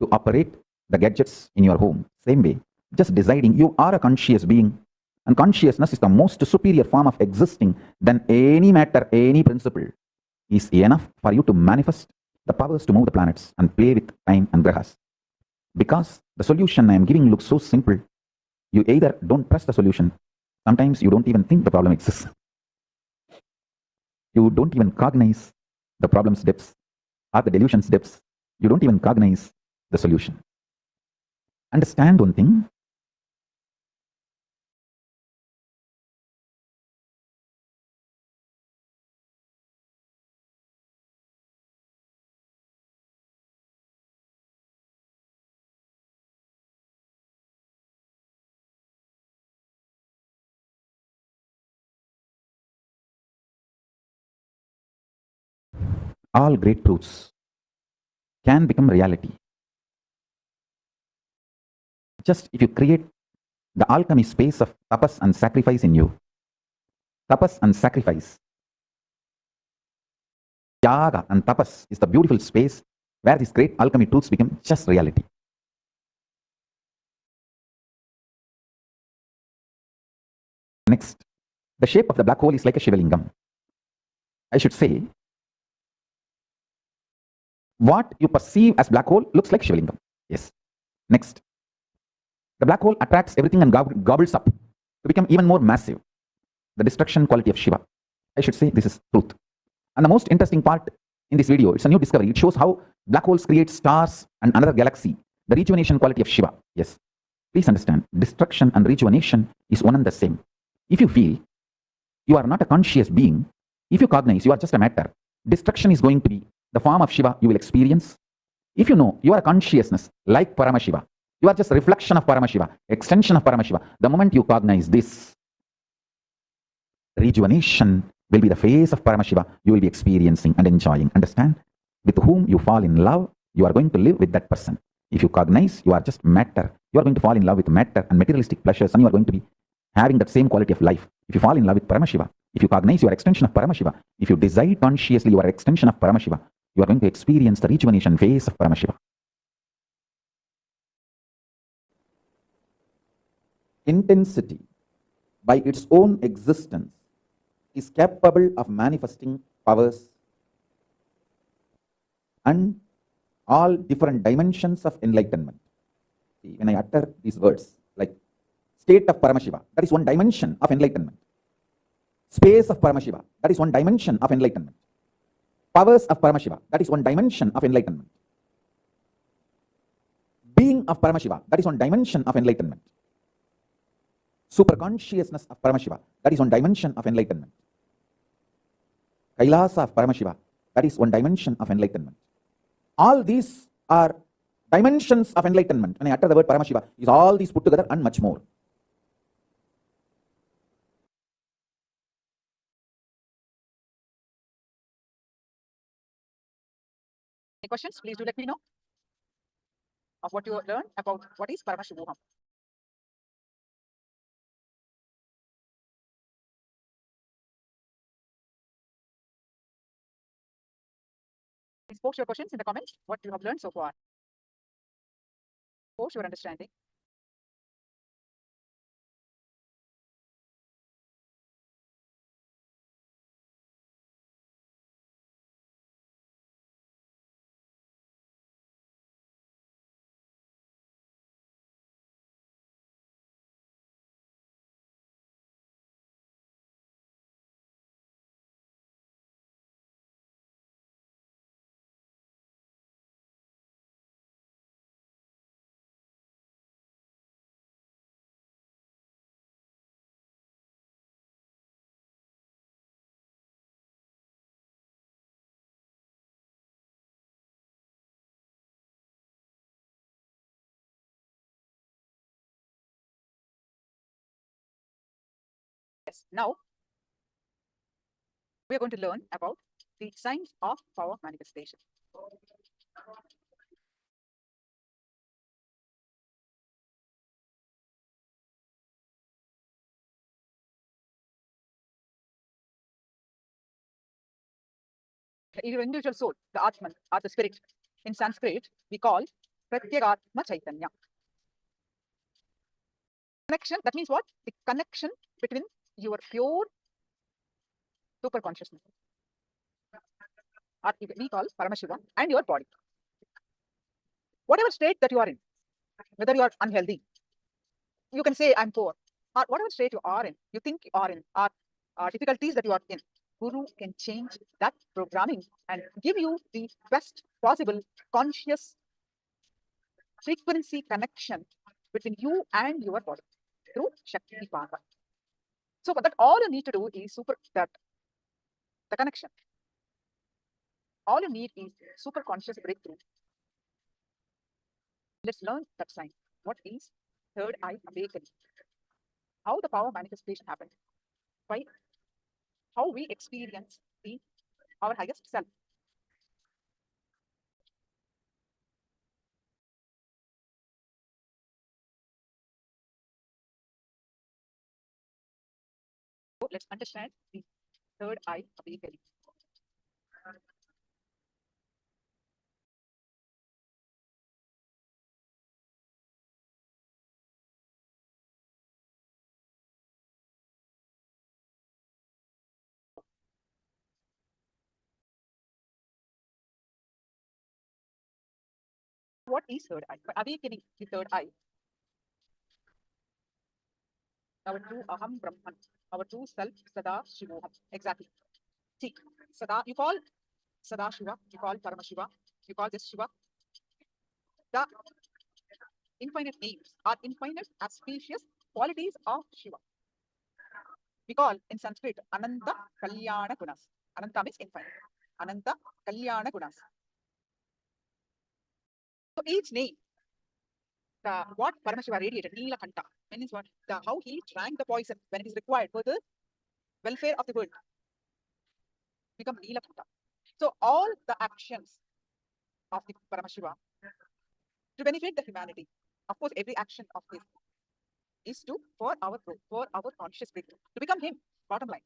to operate the gadgets in your home. Same way, just deciding you are a conscious being, and consciousness is the most superior form of existing than any matter, any principle, is enough for you to manifest the powers to move the planets and play with time and grahas. Because the solution I am giving looks so simple, you either don't trust the solution, sometimes you don't even think the problem exists. You don't even cognize the problem's depths or the delusion's depths. You don't even cognize the solution. Understand one thing. All great truths can become reality just if you create the alchemy space of tapas and sacrifice in you. Tapas and sacrifice. Yaga and tapas is the beautiful space where these great alchemy truths become just reality. Next, the shape of the black hole is like a Shivalingam. I should say, what you perceive as black hole looks like Shivalingam. Yes. Next, the black hole attracts everything and gobbles up to become even more massive. The destruction quality of Shiva. I should say this is truth. And the most interesting part in this video, it's a new discovery. It shows how black holes create stars and another galaxy. The rejuvenation quality of Shiva. Yes. Please understand, destruction and rejuvenation is one and the same. If you feel you are not a conscious being, if you cognize you are just a matter, destruction is going to be the form of Shiva you will experience. If you know you are a consciousness like Paramashiva, you are just a reflection of Paramashiva, extension of Paramashiva. The moment you cognize this, rejuvenation will be the face of Paramashiva you will be experiencing and enjoying. Understand? With whom you fall in love, you are going to live with that person. If you cognize you are just matter, you are going to fall in love with matter and materialistic pleasures, and you are going to be having that same quality of life. If you fall in love with Paramashiva, if you cognize you are extension of Paramashiva, if you decide consciously you are extension of Paramashiva, You are going to experience the rejuvenation phase of Paramashiva. Intensity, by its own existence, is capable of manifesting powers and all different dimensions of enlightenment. See, when I utter these words, like state of Paramashiva, that is one dimension of enlightenment. Space of Paramashiva, that is one dimension of enlightenment. Powers of Paramashiva, that is one dimension of enlightenment. Being of Paramashiva, that is one dimension of enlightenment. Superconsciousness of Paramashiva, that is one dimension of enlightenment. Kailasa of Paramashiva, that is one dimension of enlightenment. All these are dimensions of enlightenment. When I utter the word Paramashiva, is all these put together and much more. Any questions? Please do let me know of what you learned about what is Paramashivoham. Please post your questions in the comments, what you have learned so far. Post your understanding. Yes. Now, we are going to learn about the signs of power manifestation. Your individual soul, the Atman, or the spirit, in Sanskrit, we call Pratyagatma Chaitanya. Connection, that means what? The connection between your pure super consciousness, or we call Paramashiva, and your body. Whatever state that you are in, whether you are unhealthy, you can say I'm poor, or whatever state you are in, you think you are in, or difficulties that you are in, Guru can change that programming and give you the best possible conscious frequency connection between you and your body through Shakti Pata. So, but that all you need to do is the connection. All you need is super conscious breakthrough. Let's learn that sign. What is third eye awakening? How the power manifestation happens? By how we experience our highest self. So let's understand the third eye awakening. What is third eye? By awakening the third eye, our true Aham Brahman, our true self, Sada Shivoham. Exactly. See, Sada, you call Sada Shiva, you call Paramashiva, you call this Shiva. The infinite names are infinite auspicious qualities of Shiva. We call in Sanskrit Ananta Kalyana Gunas. Ananta means infinite. Ananta Kalyana Gunas. So each name, what Paramashiva radiated, Neelakanta, means what? How he drank the poison when it is required for the welfare of the world, become Neelakanta. So all the actions of the Paramashiva to benefit the humanity. Of course, every action of this is for our growth, for our conscious breakthrough, to become him. Bottom line.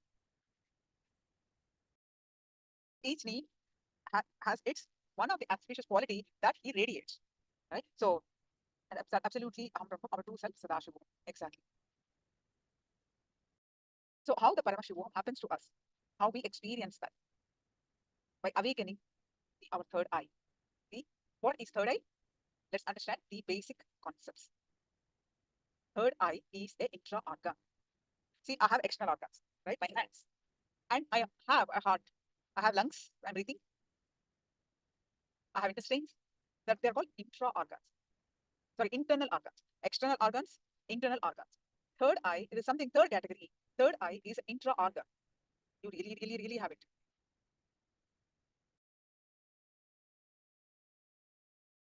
Each need has its one of the auspicious quality that he radiates, right? So, and absolutely, our true self, Sadashiva, exactly. So, how the Paramashivoham happens to us, how we experience that by awakening our third eye. See, what is third eye? Let's understand the basic concepts. Third eye is a intra organ. See, I have external organs, right? My hands, and I have a heart. I have lungs. I'm breathing. I have intestines. That they're called intra organs. Sorry, internal organs. External organs, internal organs. Third eye is something third category. Third eye is intra organ. You really have it.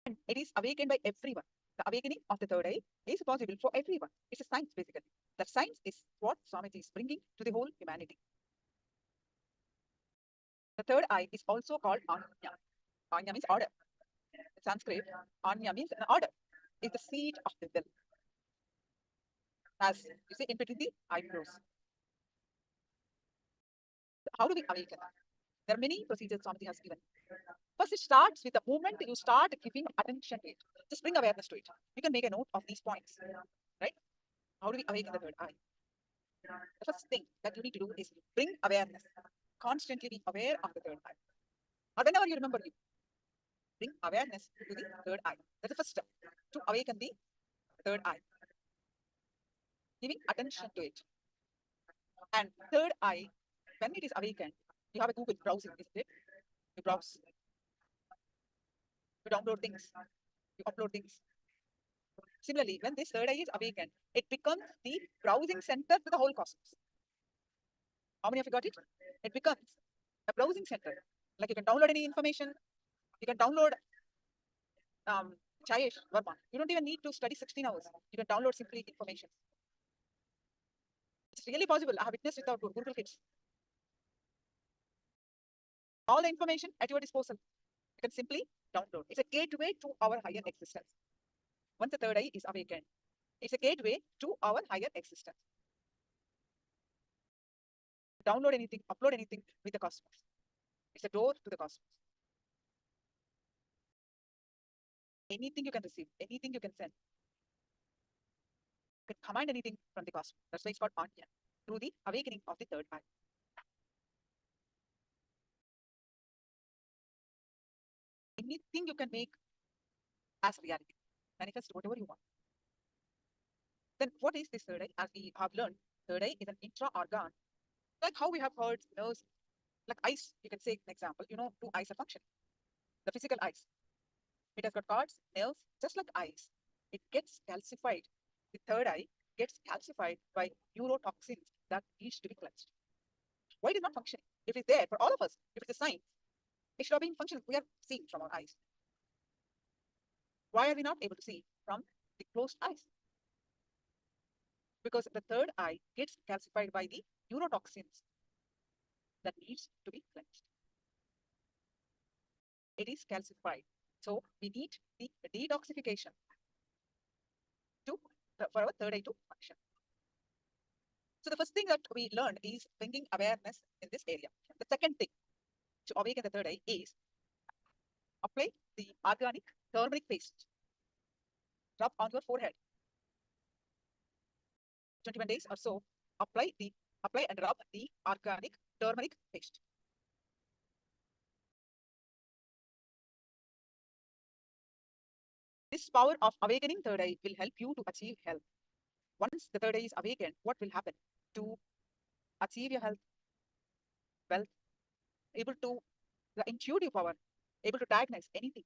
And it is awakened by everyone. The awakening of the third eye is possible for everyone. It's a science, basically. That science is what Swamiji is bringing to the whole humanity. The third eye is also called Anya. Anya means order. In Sanskrit, Anya means an order. It's the seat of the will. As you see in between the eyebrows. How do we awaken? There are many procedures Swamiji has given. First, it starts with the moment you start giving attention to it. Just bring awareness to it. You can make a note of these points, right? How do we awaken the third eye? The first thing that you need to do is bring awareness. Constantly be aware of the third eye. Or whenever you remember, you bring awareness to the third eye. That's the first step to awaken the third eye. Giving attention to it. And third eye, when it is awakened, you have a Google browsing, isn't it? You browse, you download things, you upload things. Similarly, when this third eye is awakened, it becomes the browsing center to the whole cosmos. How many of you got it? It becomes a browsing center. Like you can download any information, you can download Chayesh Verma. You don't even need to study 16 hours. You can download simply information. It's really possible. I have witnessed with our Google Kids. All the information at your disposal. You can simply download. It's a gateway to our higher existence. Once the third eye is awakened, it's a gateway to our higher existence. Download anything, upload anything with the cosmos. It's a door to the cosmos. Anything you can receive, anything you can send. You can command anything from the cosmos. That's why it's called Anya, through the awakening of the third eye. Anything you can make as reality. Manifest whatever you want. Then what is this third eye? As we have learned, third eye is an intra-organ. Like how we have heard nerves, like eyes, you can say an example, two eyes are functioning. The physical eyes. It has got cords, nerves, just like eyes. It gets calcified. The third eye gets calcified by neurotoxins that needs to be cleansed. Why it is not functioning? If it's there for all of us, if it's a sign, it should have been functioning. We are seeing from our eyes. Why are we not able to see from the closed eyes? Because the third eye gets calcified by the neurotoxins that needs to be cleansed. It is calcified. So we need the detoxification for our third eye to function. So the first thing that we learned is bringing awareness in this area. The second thing to awaken the third eye is apply the organic turmeric paste. Rub on your forehead. 21 days or so, apply and rub the organic turmeric paste. This power of awakening third eye will help you to achieve health. Once the third eye is awakened, what will happen? To achieve your health, wealth, able to, the intuitive power, able to diagnose anything.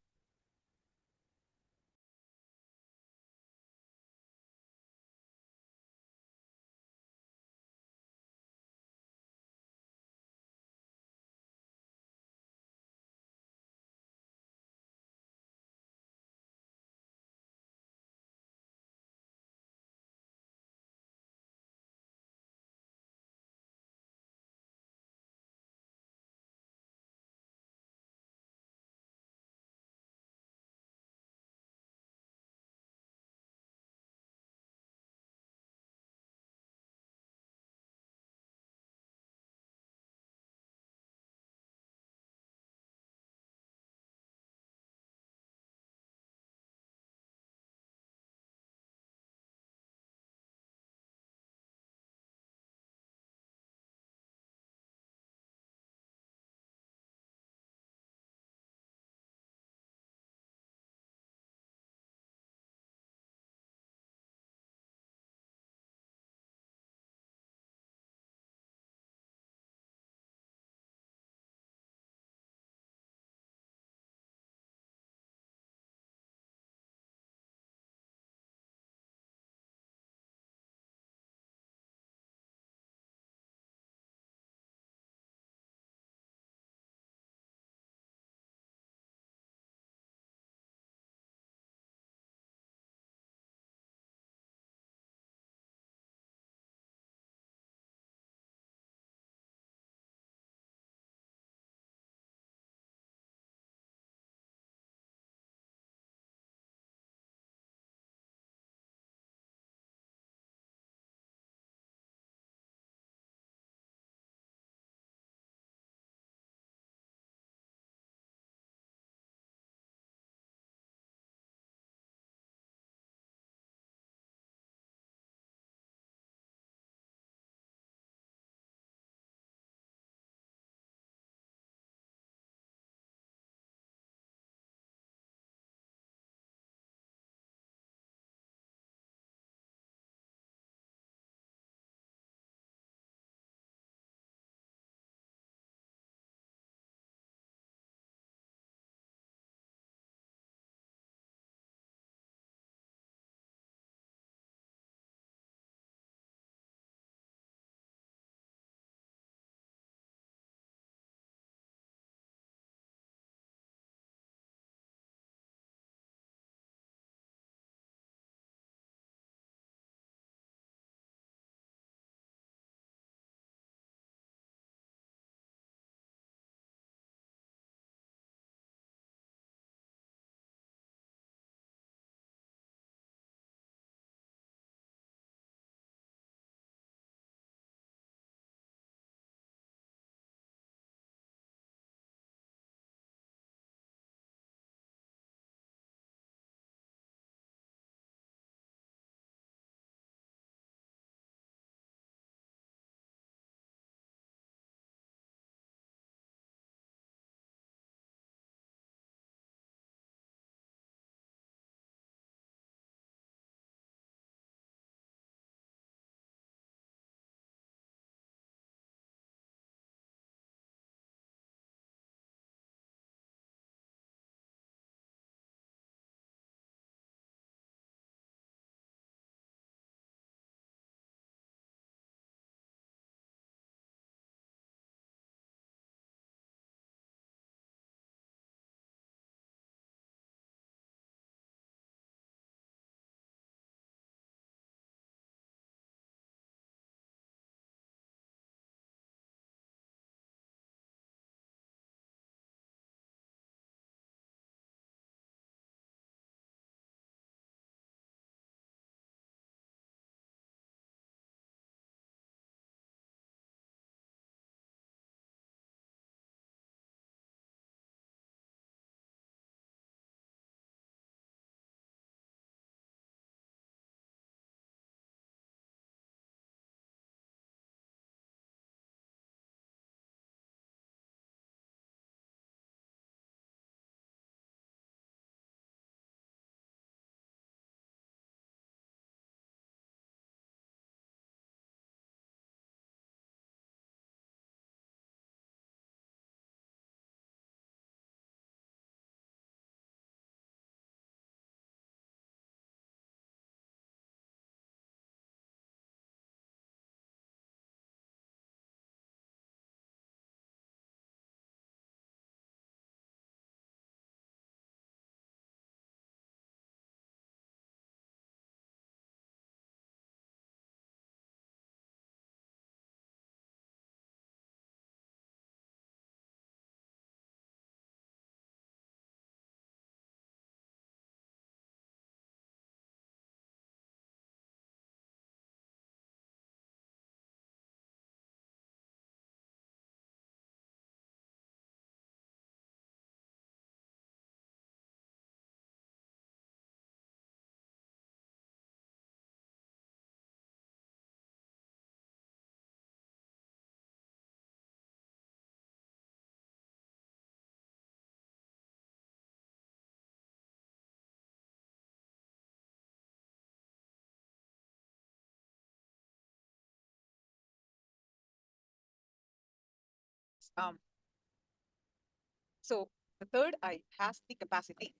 So the third eye has the capacity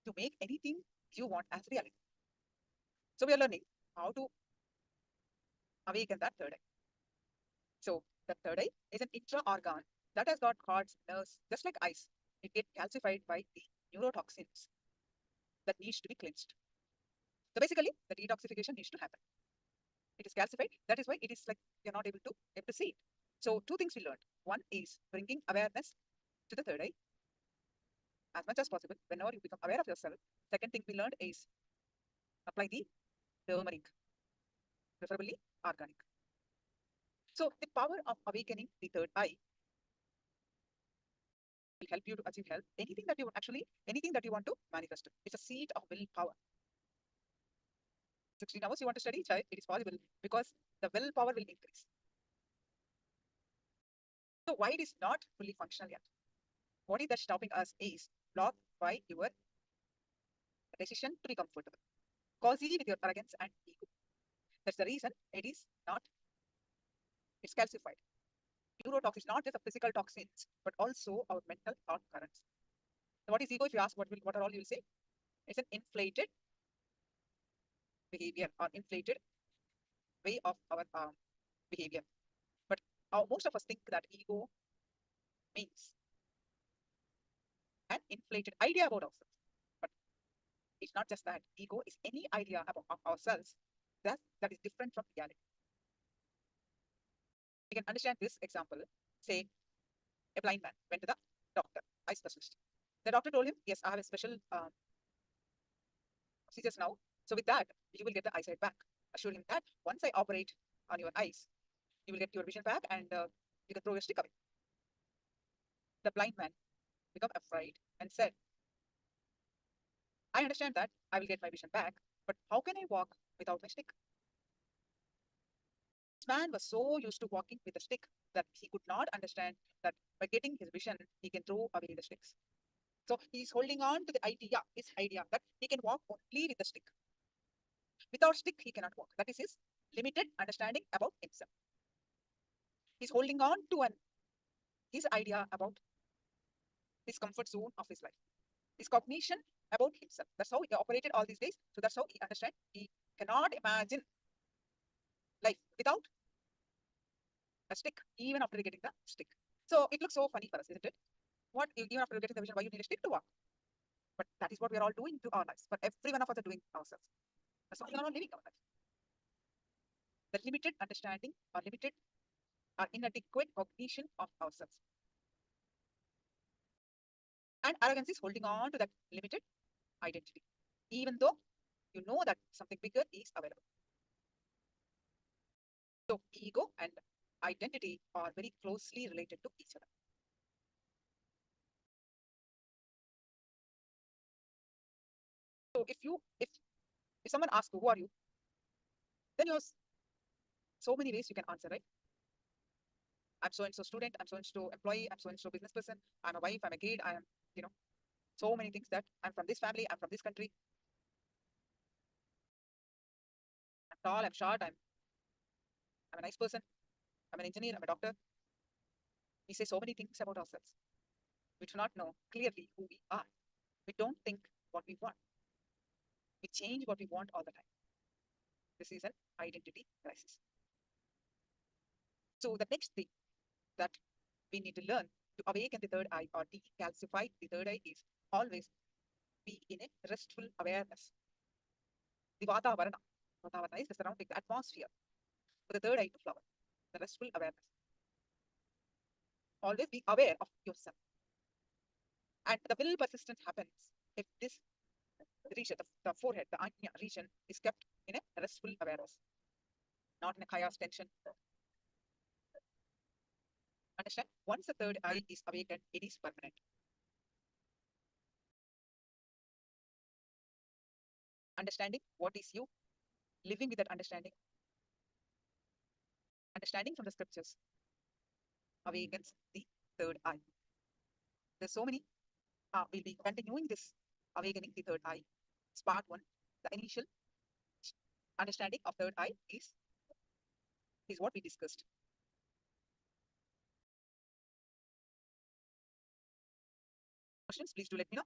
to make anything you want as reality. So we are learning how to awaken that third eye. So the third eye is an intra-organ that has got hearts, nerves, just like eyes. It gets calcified by the neurotoxins that needs to be cleansed. So basically, the detoxification needs to happen. It is calcified. That is why it is like you're not able to see it. So two things we learned. One is bringing awareness to the third eye as much as possible whenever you become aware of yourself. Second thing we learned is apply the turmeric, preferably organic. So the power of awakening the third eye will help you to achieve health. Anything that you anything that you want to manifest. It's a seat of willpower. 16 hours you want to study, child, it is possible because the willpower will increase. So why it is not fully functional yet? What is that stopping us is blocked by your decision to be comfortable. Cozy with your arrogance and ego. That's the reason it is not, it's calcified. Neurotoxins, not just the physical toxins, but also our mental thought currents. So what is ego? If you ask what are all, you will say it's an inflated behavior or inflated way of our behavior. But most of us think that ego means an inflated idea about ourselves. But it's not just that. Ego is any idea about ourselves that is different from reality. You can understand this example. Say a blind man went to the doctor, eye specialist. The doctor told him, yes, I have a special procedures now. So with that, you will get the eyesight back. Assure him that once I operate on your eyes, you will get your vision back and you can throw your stick away. The blind man became afraid and said, I understand that I will get my vision back, but how can I walk without my stick? This man was so used to walking with a stick that he could not understand that by getting his vision, he can throw away the sticks. So he's holding on to the idea, his idea that he can walk only with the stick. Without stick, he cannot walk. That is his limited understanding about himself. He's holding on to his idea about his comfort zone of his life, his cognition about himself. That's how he operated all these days. So that's how he understands. He cannot imagine life without a stick, even after getting the stick. So it looks so funny for us, isn't it? What, even after getting the vision, why you need a stick to walk? But that is what we are all doing to our lives. But every one of us are doing ourselves. That's why we are all living our life. The limited understanding or limited or inadequate cognition of ourselves. And arrogance is holding on to that limited identity, even though you know that something bigger is available. So ego and identity are very closely related to each other. So if someone asks you, who are you? Then you have so many ways you can answer, right? I'm so and so student, I'm so and so employee, I'm so and so business person, I'm a wife, I'm a kid, I am, so many things that I'm from this family, I'm from this country, I'm tall, I'm short, I'm a nice person, I'm an engineer, I'm a doctor. We say so many things about ourselves. We do not know clearly who we are. We don't think what we want. We change what we want all the time. This is an identity crisis. So the next thing that we need to learn to awaken the third eye or decalcify the third eye is always be in a restful awareness. The Vatavarana. Vatavarana is the surrounding, the atmosphere for the third eye to flower. The restful awareness. Always be aware of yourself. And the will persistence happens if this region, the forehead, the Ajna region is kept in a restful awareness, not in a chaos tension. Understand? Once the third eye is awakened, it is permanent. Understanding what is you, living with that understanding from the scriptures awakens the third eye. There's so many. We'll be continuing this awakening the third eye. It's part one. The initial understanding of third eye is what we discussed. questions, please do let me know.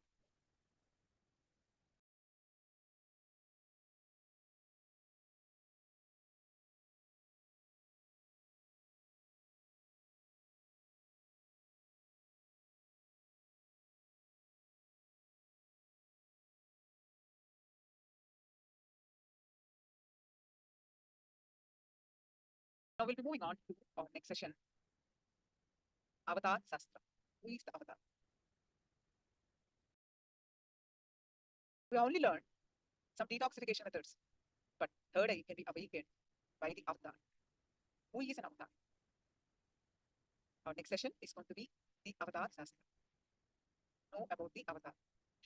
Now we'll be moving on to our next session. Avatar Sastra. Who is the avatar? We only learned some detoxification methods, but third eye can be awakened by the avatar. Who is an avatar? Our next session is going to be the Avatar Sastra. Know about the avatar.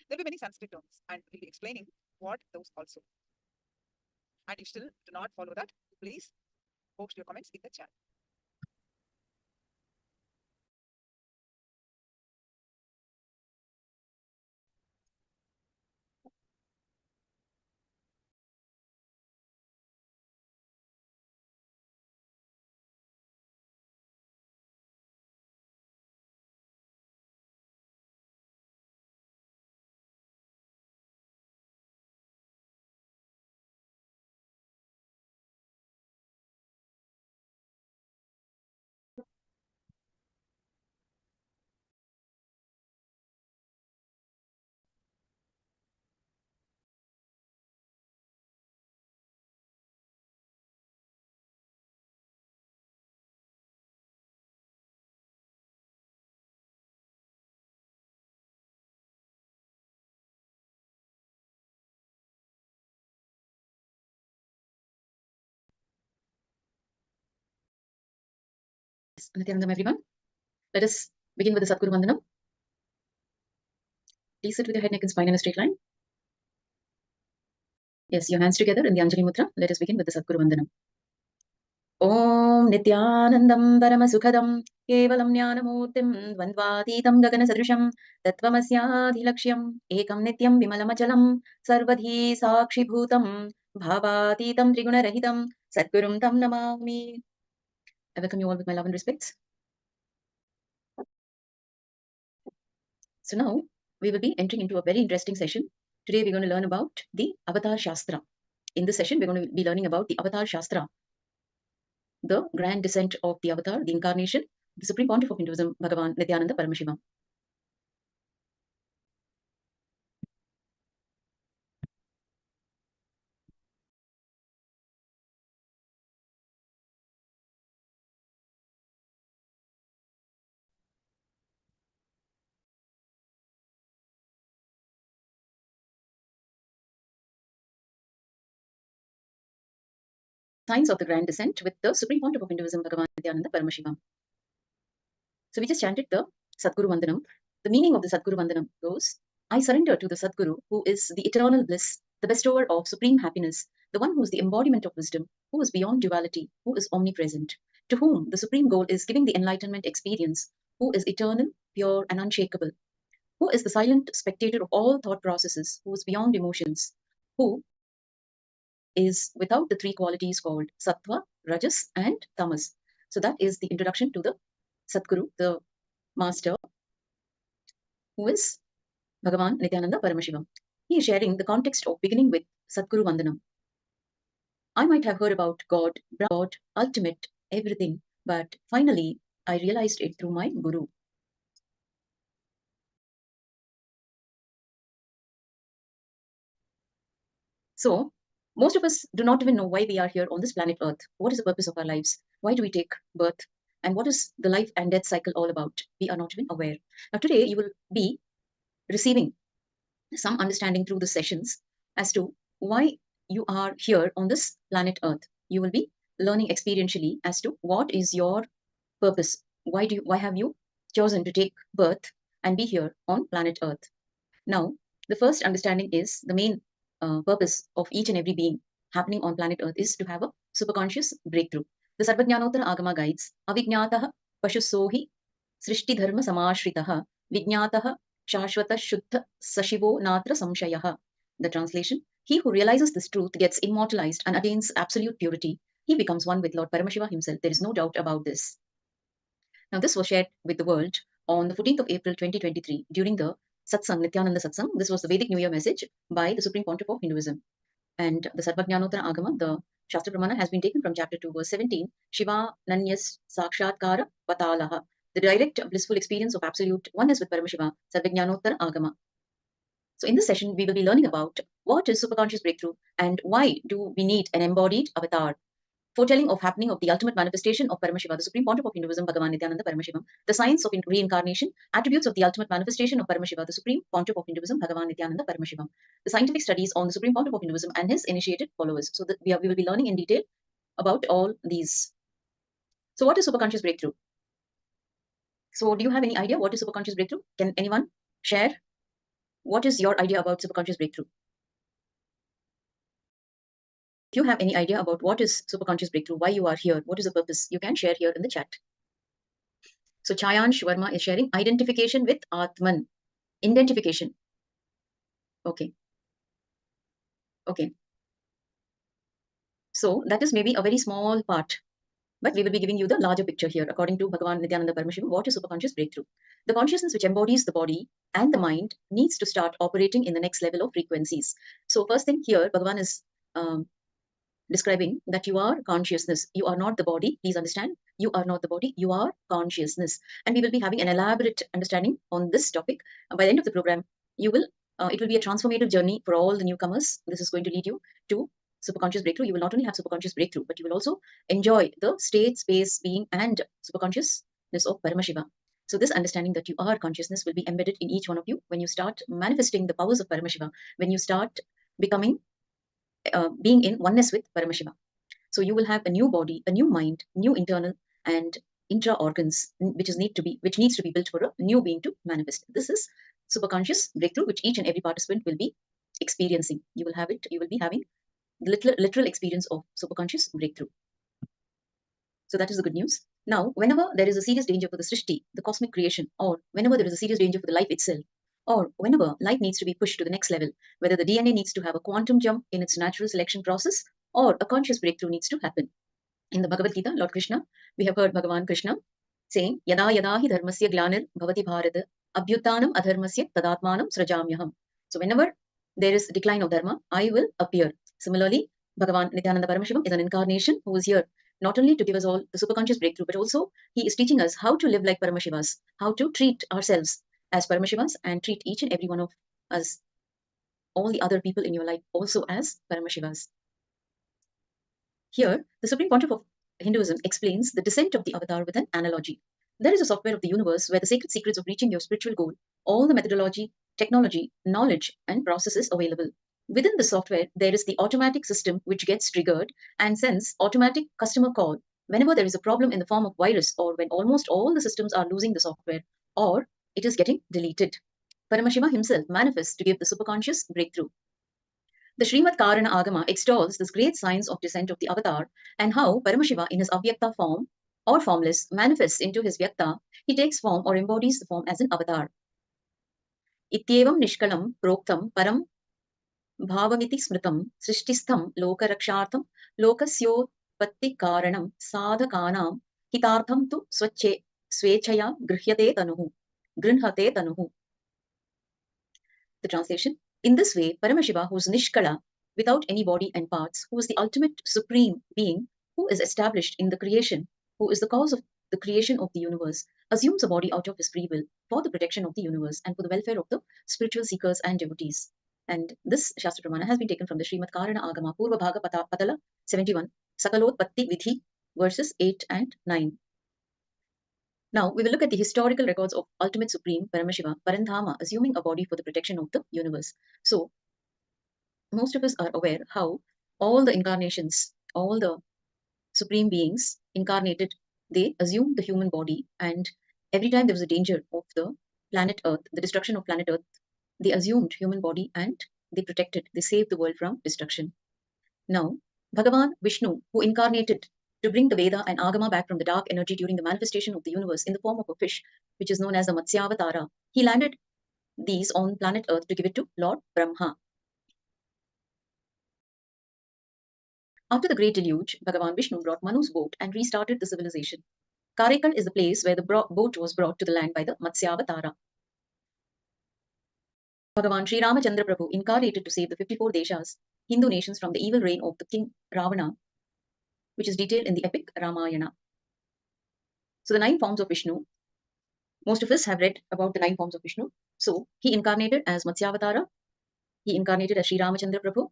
There will be many Sanskrit terms, and we'll be explaining what those also. And if still do not follow that, please post your comments in the chat. Nithyananda, everyone. Let us begin with the Sadguru Vandanam. Please sit with your head, neck, and spine in a straight line. Yes, your hands together in the Anjali Mudra. Let us begin with the Sadguru Vandanam. Om Nithyanandam Paramasukhadam Kevalam Jnanamurtim Dvandvatitam Gaganasadrisham Tattvamasyaadhilaksham Ekam Nityam Vimalamachalam Sarvadhi Sakshibhutam Bhavatitam Trigunarahitam Sadgurum Tam Namami. I welcome you all with my love and respects. So now we will be entering into a very interesting session. Today we're going to learn about the Avatar Shastra. In this session, we're going to be learning about the Avatar Shastra, the grand descent of the Avatar, the incarnation, the Supreme Pontiff of Hinduism, Bhagavan Nithyananda Paramashivoham. Signs of the grand descent with the Supreme Pontiff of Hinduism, Bhagavan Nithyananda Paramashivoham. So we just chanted the Sadguru Vandanam. The meaning of the Sadguru Vandanam goes, I surrender to the Sadguru, who is the eternal bliss, the bestower of supreme happiness, the one who is the embodiment of wisdom, who is beyond duality, who is omnipresent, to whom the supreme goal is giving the enlightenment experience, who is eternal, pure, and unshakable, who is the silent spectator of all thought processes, who is beyond emotions, who is without the three qualities called sattva, rajas, and tamas. So that is the introduction to the Sadguru, the master, who is Bhagavan Nithyananda Paramashivoham. He is sharing the context of beginning with Sadguru Vandanam. I might have heard about God, ultimate, everything, but finally I realized it through my Guru. So, most of us do not even know why we are here on this planet Earth. What is the purpose of our lives? Why do we take birth? And what is the life and death cycle all about? We are not even aware. Now, today you will be receiving some understanding through the sessions as to why you are here on this planet Earth. You will be learning experientially as to what is your purpose. Why have you chosen to take birth and be here on planet Earth? Now, the first understanding is the main purpose of each and every being happening on planet Earth is to have a superconscious breakthrough. The Sarvajnanottara Agama guides, Avijnataha Pashusohi Srishti Dharma Samashritaha Vijnataha Shashvata Shuddha Sashivo Natra Samshayaha. The translation, he who realizes this truth gets immortalized and attains absolute purity. He becomes one with Lord Paramashiva himself. There is no doubt about this. Now, this was shared with the world on the 14th of April 2023 during the Satsang, Nithyananda Satsang. This was the Vedic New Year message by the Supreme Pontiff of Hinduism. And the Sarvajnanottara Agama, the Shastra Pramana, has been taken from chapter 2, verse 17. Shiva Nanyas Sakshatkara Patalaha. The direct blissful experience of absolute oneness with Paramashiva, Sarvajnanottara Agama. So in this session, we will be learning about what is superconscious breakthrough and why do we need an embodied avatar. Foretelling of happening of the ultimate manifestation of Paramashiva, the Supreme Pontiff of Hinduism, Bhagavan Nithyananda Paramashivam. The science of reincarnation, attributes of the ultimate manifestation of Paramashiva, the Supreme Pontiff of Hinduism, Bhagavan Nithyananda Paramashivam. The scientific studies on the Supreme Pontiff of Hinduism and his initiated followers. So that we will be learning in detail about all these. So what is superconscious breakthrough? So do you have any idea what is superconscious breakthrough? Can anyone share? What is your idea about superconscious breakthrough? If you have any idea about what is superconscious breakthrough, why you are here, what is the purpose, you can share here in the chat. So Chayansh Verma is sharing identification with Atman. Identification. Okay. Okay. So that is maybe a very small part, but we will be giving you the larger picture here. According to Bhagavan Nithyananda Paramashivam, what is superconscious breakthrough? The consciousness which embodies the body and the mind needs to start operating in the next level of frequencies. So first thing here, Bhagavan is describing that you are consciousness. You are not the body. Please understand, you are not the body. You are consciousness. And we will be having an elaborate understanding on this topic. By the end of the program, you will it will be a transformative journey for all the newcomers. This is going to lead you to superconscious breakthrough. You will not only have superconscious breakthrough, but you will also enjoy the state, space, being, and superconsciousness of Paramashiva. So this understanding that you are consciousness will be embedded in each one of you when you start manifesting the powers of Paramashiva, when you start becoming being in oneness with Paramashiva. So you will have a new body, a new mind, new internal and intra organs, which needs to be built for a new being to manifest. This is superconscious breakthrough, which each and every participant will be experiencing. You will have it. You will be having the literal experience of superconscious breakthrough. So that is the good news. Now, whenever there is a serious danger for the Srishti, the cosmic creation, or whenever there is a serious danger for the life itself, or whenever life needs to be pushed to the next level, whether the DNA needs to have a quantum jump in its natural selection process, or a conscious breakthrough needs to happen. In the Bhagavad Gita, Lord Krishna, we have heard Bhagavan Krishna saying, Yada yada hi dharmasya glanir bhavati bharata abhyutanam adharmasya tadatmanam srajamyaham. So whenever there is decline of dharma, I will appear. Similarly, Bhagavan Nithyananda Paramashivam is an incarnation who is here not only to give us all the superconscious breakthrough, but also he is teaching us how to live like Paramashivas, how to treat ourselves as Paramashivas and treat each and every one of us, all the other people in your life also as Paramashivas. Here, the Supreme Pontiff of Hinduism explains the descent of the avatar with an analogy. There is a software of the universe where the sacred secrets of reaching your spiritual goal, all the methodology, technology, knowledge, and processes available. Within the software, there is the automatic system which gets triggered and sends automatic customer call whenever there is a problem in the form of virus or when almost all the systems are losing the software or it is getting deleted. Paramashiva himself manifests to give the superconscious breakthrough. The Srimad Karana Agama extols this great science of descent of the avatar and how Paramashiva in his avyakta form or formless manifests into his vyakta. He takes form or embodies the form as an avatar. Ityevam nishkalam proktam param bhavamiti smritam srishtistham lokarakshartham lokasyotpatti karanam sadhakanam hitartham tu swechaya grihyate tanuhu. Grinhate tanuhu. The translation. In this way, Paramashiva, who is Nishkala, without any body and parts, who is the ultimate supreme being, who is established in the creation, who is the cause of the creation of the universe, assumes a body out of his free will for the protection of the universe and for the welfare of the spiritual seekers and devotees. And this Shastra Pramana has been taken from the Srimad Karana Agama, Purva Bhaga Patala 71, Sakalot Patti Vidhi, verses 8 and 9. Now, we will look at the historical records of Ultimate Supreme Paramashiva, Parandhama, assuming a body for the protection of the universe. So, most of us are aware how all the incarnations, all the supreme beings incarnated, they assume the human body, and every time there was a danger of the planet Earth, the destruction of planet Earth, they assumed human body and they protected, they saved the world from destruction. Now, Bhagavan Vishnu, who incarnated to bring the Veda and Agama back from the dark energy during the manifestation of the universe in the form of a fish, which is known as the Matsyavatara, he landed these on planet Earth to give it to Lord Brahma. After the great deluge, Bhagavan Vishnu brought Manu's boat and restarted the civilization. Karaikal is the place where the boat was brought to the land by the Matsyavatara. Bhagavan Sri Ramachandra Prabhu incarnated to save the 54 deshas, Hindu nations, from the evil reign of the king Ravana, which is detailed in the epic Ramayana. So the 9 forms of Vishnu, most of us have read about the 9 forms of Vishnu. So he incarnated as Matsyavatara, he incarnated as Sri Ramachandra Prabhu,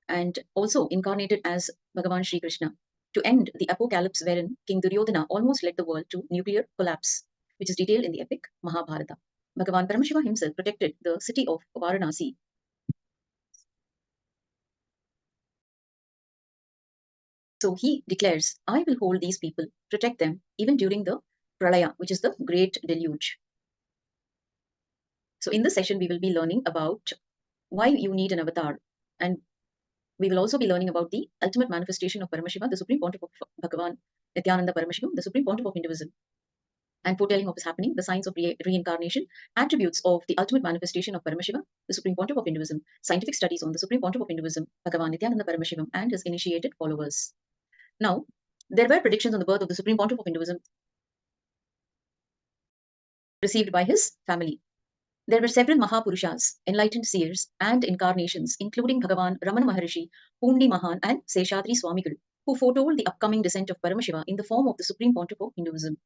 and also incarnated as Bhagavan Sri Krishna to end the apocalypse wherein King Duryodhana almost led the world to nuclear collapse, which is detailed in the epic Mahabharata. Bhagavan Paramashiva himself protected the city of Varanasi. So he declares, I will hold these people, protect them, even during the Pralaya, which is the great deluge. So in this session, we will be learning about why you need an avatar. And we will also be learning about the ultimate manifestation of Paramashiva, the Supreme Pontiff of Bhagavan Nithyananda Paramashivam, the Supreme Pontiff of Hinduism, and foretelling of his happening, the signs of reincarnation, attributes of the ultimate manifestation of Paramashiva, the Supreme Pontiff of Hinduism, scientific studies on the Supreme Pontiff of Hinduism, Bhagavan Nithyananda Paramashivam, and his initiated followers. Now, there were predictions on the birth of the Supreme Pontiff of Hinduism received by his family. There were several Mahapurushas, enlightened seers, and incarnations, including Bhagavan Ramana Maharishi, Pundi Mahan, and Seshadri Swamigal, who foretold the upcoming descent of Paramashiva in the form of the Supreme Pontiff of Hinduism.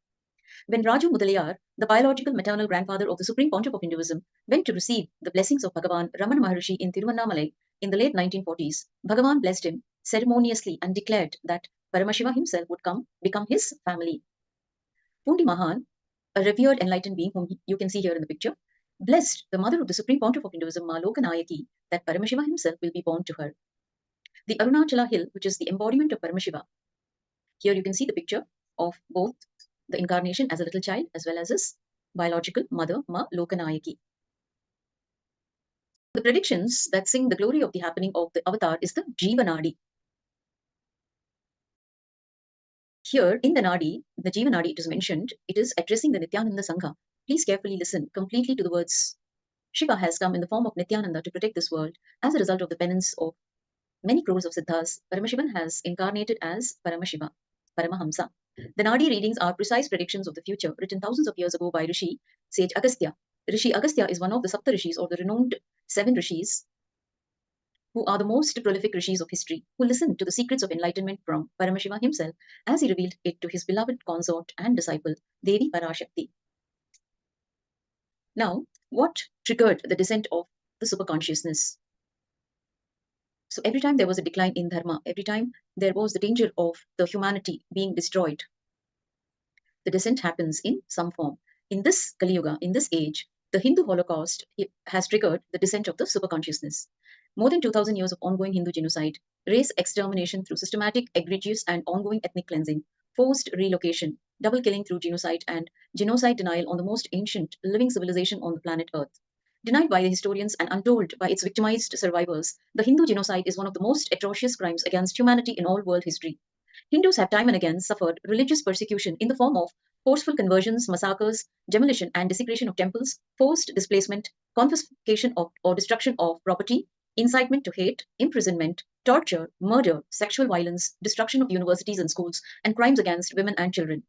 When Raju Mudalayar, the biological maternal grandfather of the Supreme Pontiff of Hinduism, went to receive the blessings of Bhagavan Ramana Maharishi in Tiruvannamalai in the late 1940s, Bhagavan blessed him ceremoniously and declared that Paramashiva himself would become his family. Pundi Mahan, a revered enlightened being whom you can see here in the picture, blessed the mother of the Supreme Pontiff of Hinduism, Ma Lokanayaki, that Paramashiva himself will be born to her. The Arunachala hill, which is the embodiment of Paramashiva, here you can see the picture of both the incarnation as a little child as well as his biological mother, Ma Lokanayaki. The predictions that sing the glory of the happening of the avatar is the Jivanadi. Here in the Nadi, the Jivanadi, it is mentioned, it is addressing the Nithyananda Sangha. Please carefully listen completely to the words. Shiva has come in the form of Nithyananda to protect this world. As a result of the penance of many crores of siddhas, Paramashivan has incarnated as Paramashiva, Paramahamsa. The Nadi readings are precise predictions of the future, written thousands of years ago by Rishi sage Agastya. Rishi Agastya is one of the Sapta Rishis, or the renowned 7 Rishis, who are the most prolific Rishis of history, who listened to the secrets of enlightenment from Paramashiva himself as he revealed it to his beloved consort and disciple, Devi Parashakti. Now, what triggered the descent of the superconsciousness? So every time there was a decline in dharma, every time there was the danger of the humanity being destroyed, the descent happens in some form. In this Kali Yuga, in this age, the Hindu Holocaust has triggered the descent of the superconsciousness. More than 2,000 years of ongoing Hindu genocide, race extermination through systematic, egregious, and ongoing ethnic cleansing, forced relocation, double killing through genocide, and genocide denial on the most ancient living civilization on the planet Earth. Denied by the historians and untold by its victimized survivors, the Hindu genocide is one of the most atrocious crimes against humanity in all world history. Hindus have time and again suffered religious persecution in the form of forceful conversions, massacres, demolition and desecration of temples, forced displacement, confiscation of or destruction of property, incitement to hate, imprisonment, torture, murder, sexual violence, destruction of universities and schools, and crimes against women and children.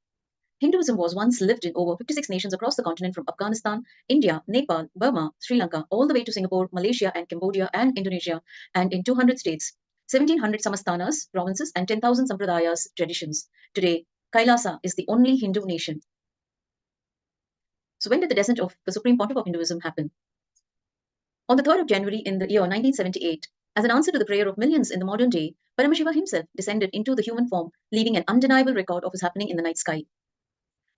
Hinduism was once lived in over 56 nations across the continent, from Afghanistan, India, Nepal, Burma, Sri Lanka, all the way to Singapore, Malaysia, and Cambodia, and Indonesia, and in 200 states, 1,700 samasthanas, provinces, and 10,000 sampradayas, traditions. Today, Kailasa is the only Hindu nation. So when did the descent of the Supreme Pontiff of Hinduism happen? On the 3rd of January in the year 1978, as an answer to the prayer of millions in the modern day, Paramashiva himself descended into the human form, leaving an undeniable record of his happening in the night sky.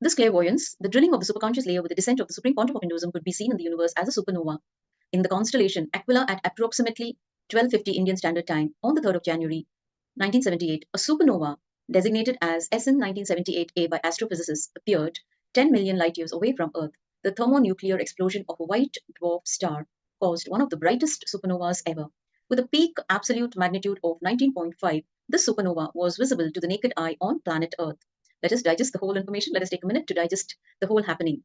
This clairvoyance, the drilling of the superconscious layer with the descent of the Supreme Pontiff of Hinduism, could be seen in the universe as a supernova. In the constellation Aquila at approximately 12:50 Indian Standard Time on the 3rd of January 1978, a supernova designated as SN 1978A by astrophysicists appeared 10 million light years away from Earth. The thermonuclear explosion of a white dwarf star caused one of the brightest supernovas ever. With a peak absolute magnitude of 19.5, this supernova was visible to the naked eye on planet Earth. Let us digest the whole information. Let us take a minute to digest the whole happening.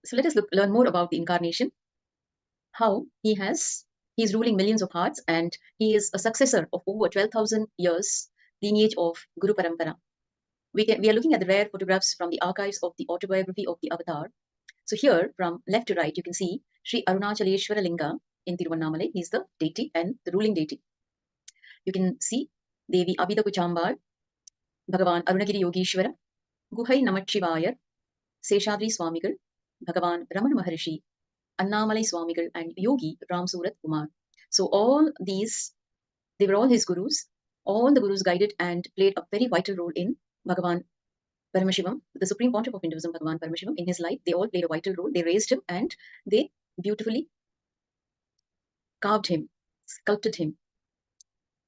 So let us learn more about the incarnation, how he's ruling millions of hearts, and he is a successor of over 12,000 years lineage of Guru Parampara. We are looking at the rare photographs from the archives of the autobiography of the avatar. So here, from left to right, you can see Sri Arunachaleshwara Linga in Tiruvannamalai. He's the deity and the ruling deity. You can see Devi Abhida Kuchambal, Bhagavan Arunagiri Yogeshwara, Guhai Namachivayar, Seshadri Swamigal, Bhagavan Ramana Maharishi, Annamalai Swamigal, and Yogi Ram Surat Kumar. So all these, they were all his gurus. All the gurus guided and played a very vital role in Bhagavan Paramashivoham, the Supreme Pontiff of Hinduism, Bhagavan Paramashivoham. In his life, they all played a vital role. They raised him and they beautifully carved him, sculpted him.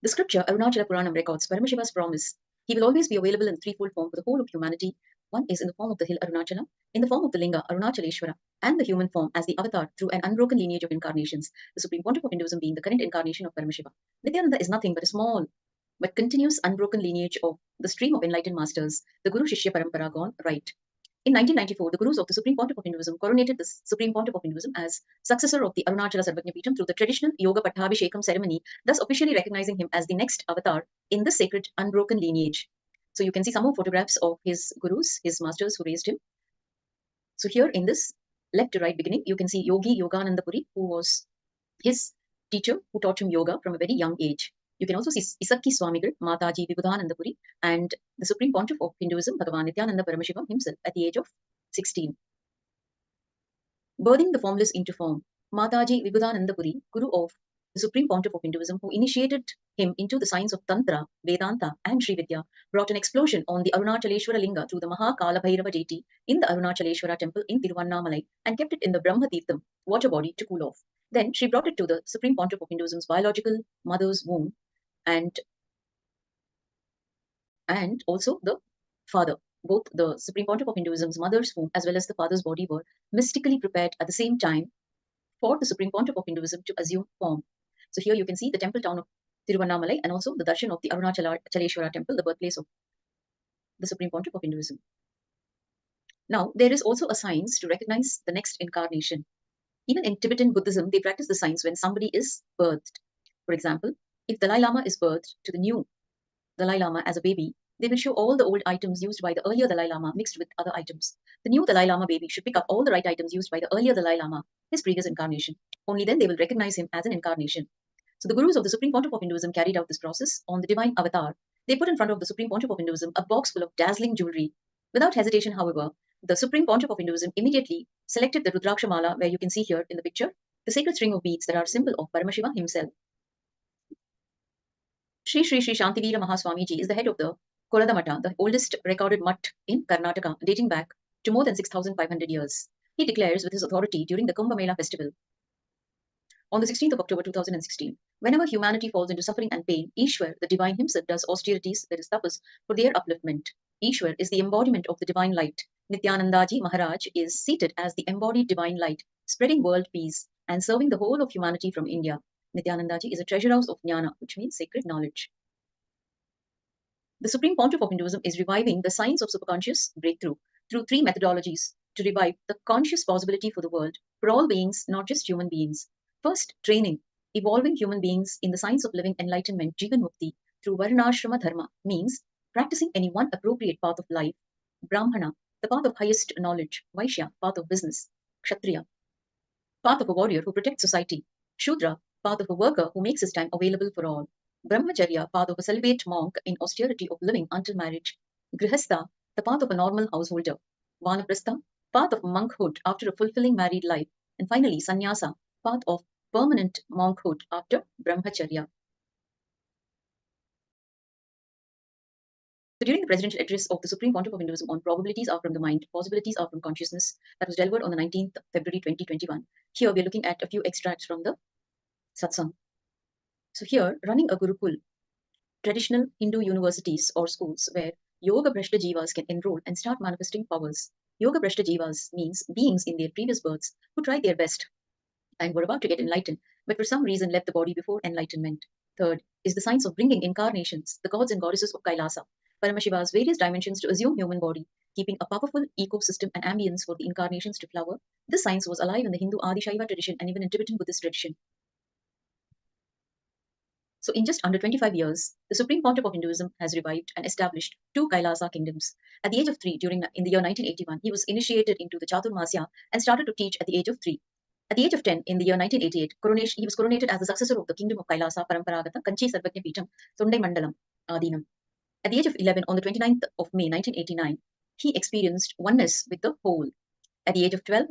The scripture Arunachala Puranam records Paramashiva's promise. He will always be available in threefold form for the whole of humanity. One is in the form of the hill Arunachala, in the form of the Linga Arunachaleshwara, and the human form as the avatar through an unbroken lineage of incarnations, the Supreme Pontiff of Hinduism being the current incarnation of Paramashiva. Nithyananda is nothing but a small but continuous unbroken lineage of the stream of enlightened masters, the Guru Shishya Parampara gone right. In 1994, the Gurus of the Supreme Pontiff of Hinduism coronated the Supreme Pontiff of Hinduism as successor of the Arunachala Sarvajna Peetham through the traditional Yoga Pattabhishekam ceremony, thus officially recognizing him as the next avatar in the sacred unbroken lineage. So you can see some more photographs of his gurus, his masters who raised him. So here in this left to right beginning, you can see Yogi Yogananda Puri, who was his teacher who taught him yoga from a very young age. You can also see Isakki Swamigal, Mataji Vibhudananda Puri, and the Supreme Pontiff of Hinduism, Bhagavan Nithyananda Paramashivam himself at the age of 16. Birthing the formless into form, Mataji Vibhudananda Puri, Guru of the Supreme Pontiff of Hinduism, who initiated him into the science of Tantra, Vedanta, and Sri Vidya, brought an explosion on the Arunachaleshwara Linga through the Mahakala Bhairava deity in the Arunachaleshwara temple in Tiruvannamalai and kept it in the Brahma Tirtham water body to cool off. Then she brought it to the Supreme Pontiff of Hinduism's biological mother's womb and also the father. Both the Supreme Pontiff of Hinduism's mother's womb as well as the father's body were mystically prepared at the same time for the Supreme Pontiff of Hinduism to assume form. So here you can see the temple town of Tiruvannamalai and also the darshan of the Arunachaleshwara temple, the birthplace of the Supreme Pontiff of Hinduism. Now, there is also a science to recognize the next incarnation. Even in Tibetan Buddhism, they practice the science when somebody is birthed. For example, if Dalai Lama is birthed to the new Dalai Lama as a baby, they will show all the old items used by the earlier Dalai Lama mixed with other items. The new Dalai Lama baby should pick up all the right items used by the earlier Dalai Lama, his previous incarnation. Only then they will recognize him as an incarnation. So the Gurus of the Supreme Pontiff of Hinduism carried out this process on the divine avatar. They put in front of the Supreme Pontiff of Hinduism a box full of dazzling jewelry. Without hesitation, however, the Supreme Pontiff of Hinduism immediately selected the Rudraksha Mala, where you can see here in the picture, the sacred string of beads that are symbol of Paramashiva himself. Sri Shantivira Mahaswamiji is the head of the Kolada Mata, the oldest recorded mutt in Karnataka, dating back to more than 6,500 years. He declares with his authority during the Kumbh Mela festival on the 16th of October 2016, whenever humanity falls into suffering and pain, Ishwar, the divine himself, does austerities, that is tapas, for their upliftment. Ishwar is the embodiment of the divine light. Nithyanandaji Maharaj is seated as the embodied divine light, spreading world peace and serving the whole of humanity from India. Nithyanandaji is a treasure house of jnana, which means sacred knowledge. The Supreme Pontiff of Hinduism is reviving the science of superconscious breakthrough through three methodologies to revive the conscious possibility for the world, for all beings, not just human beings. First, training, evolving human beings in the science of living enlightenment, Jivan Mukti, through Varnashrama Dharma, means practicing any one appropriate path of life. Brahmana, the path of highest knowledge. Vaishya, path of business. Kshatriya, path of a warrior who protects society. Shudra, path of a worker who makes his time available for all. Brahmacharya, path of a celibate monk in austerity of living until marriage. Grihastha, the path of a normal householder. Vanaprastha, path of monkhood after a fulfilling married life. And finally, Sannyasa, path of permanent monkhood after Brahmacharya. So during the presidential address of the Supreme Pontiff of Hinduism on probabilities are from the mind, possibilities are from consciousness, that was delivered on the 19th February 2021. Here we're looking at a few extracts from the satsang. So here, running a Gurukul, traditional Hindu universities or schools where Yoga Brashta Jivas can enroll and start manifesting powers. Yoga Brashta Jivas means beings in their previous births who tried their best and were about to get enlightened, but for some reason left the body before enlightenment. Third is the science of bringing incarnations, the gods and goddesses of Kailasa. Paramashiva's various dimensions to assume human body, keeping a powerful ecosystem and ambience for the incarnations to flower. This science was alive in the Hindu Adi-Shaiva tradition and even in Tibetan Buddhist tradition. So in just under 25 years, the Supreme Pontiff of Hinduism has revived and established two Kailasa kingdoms. At the age of 3, in the year 1981, he was initiated into the Chaturmasya and started to teach at the age of 3. At the age of 10, in the year 1988, he was coronated as the successor of the kingdom of Kailasa, Paramparagata, Kanchi Sarvajna Peetham, Sondai Mandalam, Adinam. At the age of 11, on the 29th of May 1989, he experienced oneness with the whole. At the age of 12,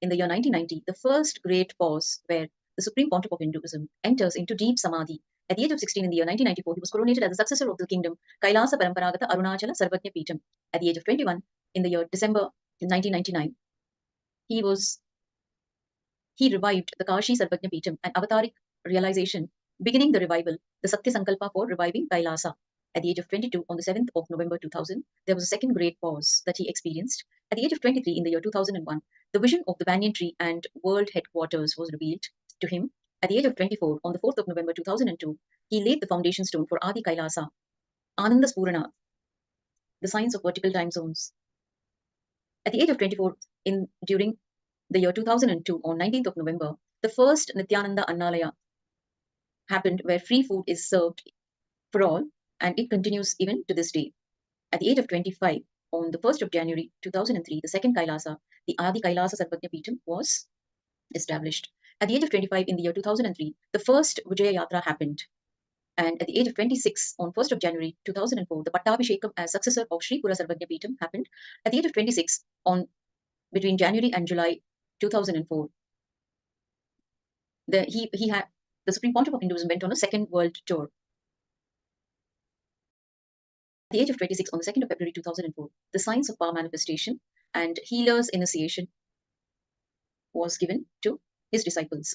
in the year 1990, the first great pause where the Supreme Pontiff of Hinduism enters into deep samadhi. At the age of 16, in the year 1994, he was coronated as the successor of the kingdom, Kailasa Paramparagata Arunachala Sarvajna Peetham. At the age of 21, in the year December 1999, he revived the Kashi Sarvajna Peetham, an avataric realization, beginning the revival, the Satya Sankalpa for reviving Kailasa. At the age of 22, on the 7th of November 2000, there was a second great pause that he experienced. At the age of 23, in the year 2001, the vision of the banyan tree and world headquarters was revealed to him. At the age of 24, on the 4th of November 2002, he laid the foundation stone for Adi Kailasa, Ananda Spurana, the science of vertical time zones. At the age of 24, during the year 2002, on 19th of November, the first Nithyananda Annalaya happened where free food is served for all, and it continues even to this day. At the age of 25, on the 1st of January 2003, the second Kailasa, the Adi Kailasa Sarvajna Peetham, was established. At the age of 25, in the year 2003, the first Vijaya Yatra happened. And at the age of 26, on 1st of January 2004, the Pattabhishekam as successor of Sri Pura Sarvajna Peetham happened. At the age of 26, between January and July 2004, the Supreme Pontiff of Hinduism went on a second world tour. At the age of 26, on the 2nd of February 2004, the science of power manifestation and healer's initiation was given to his disciples.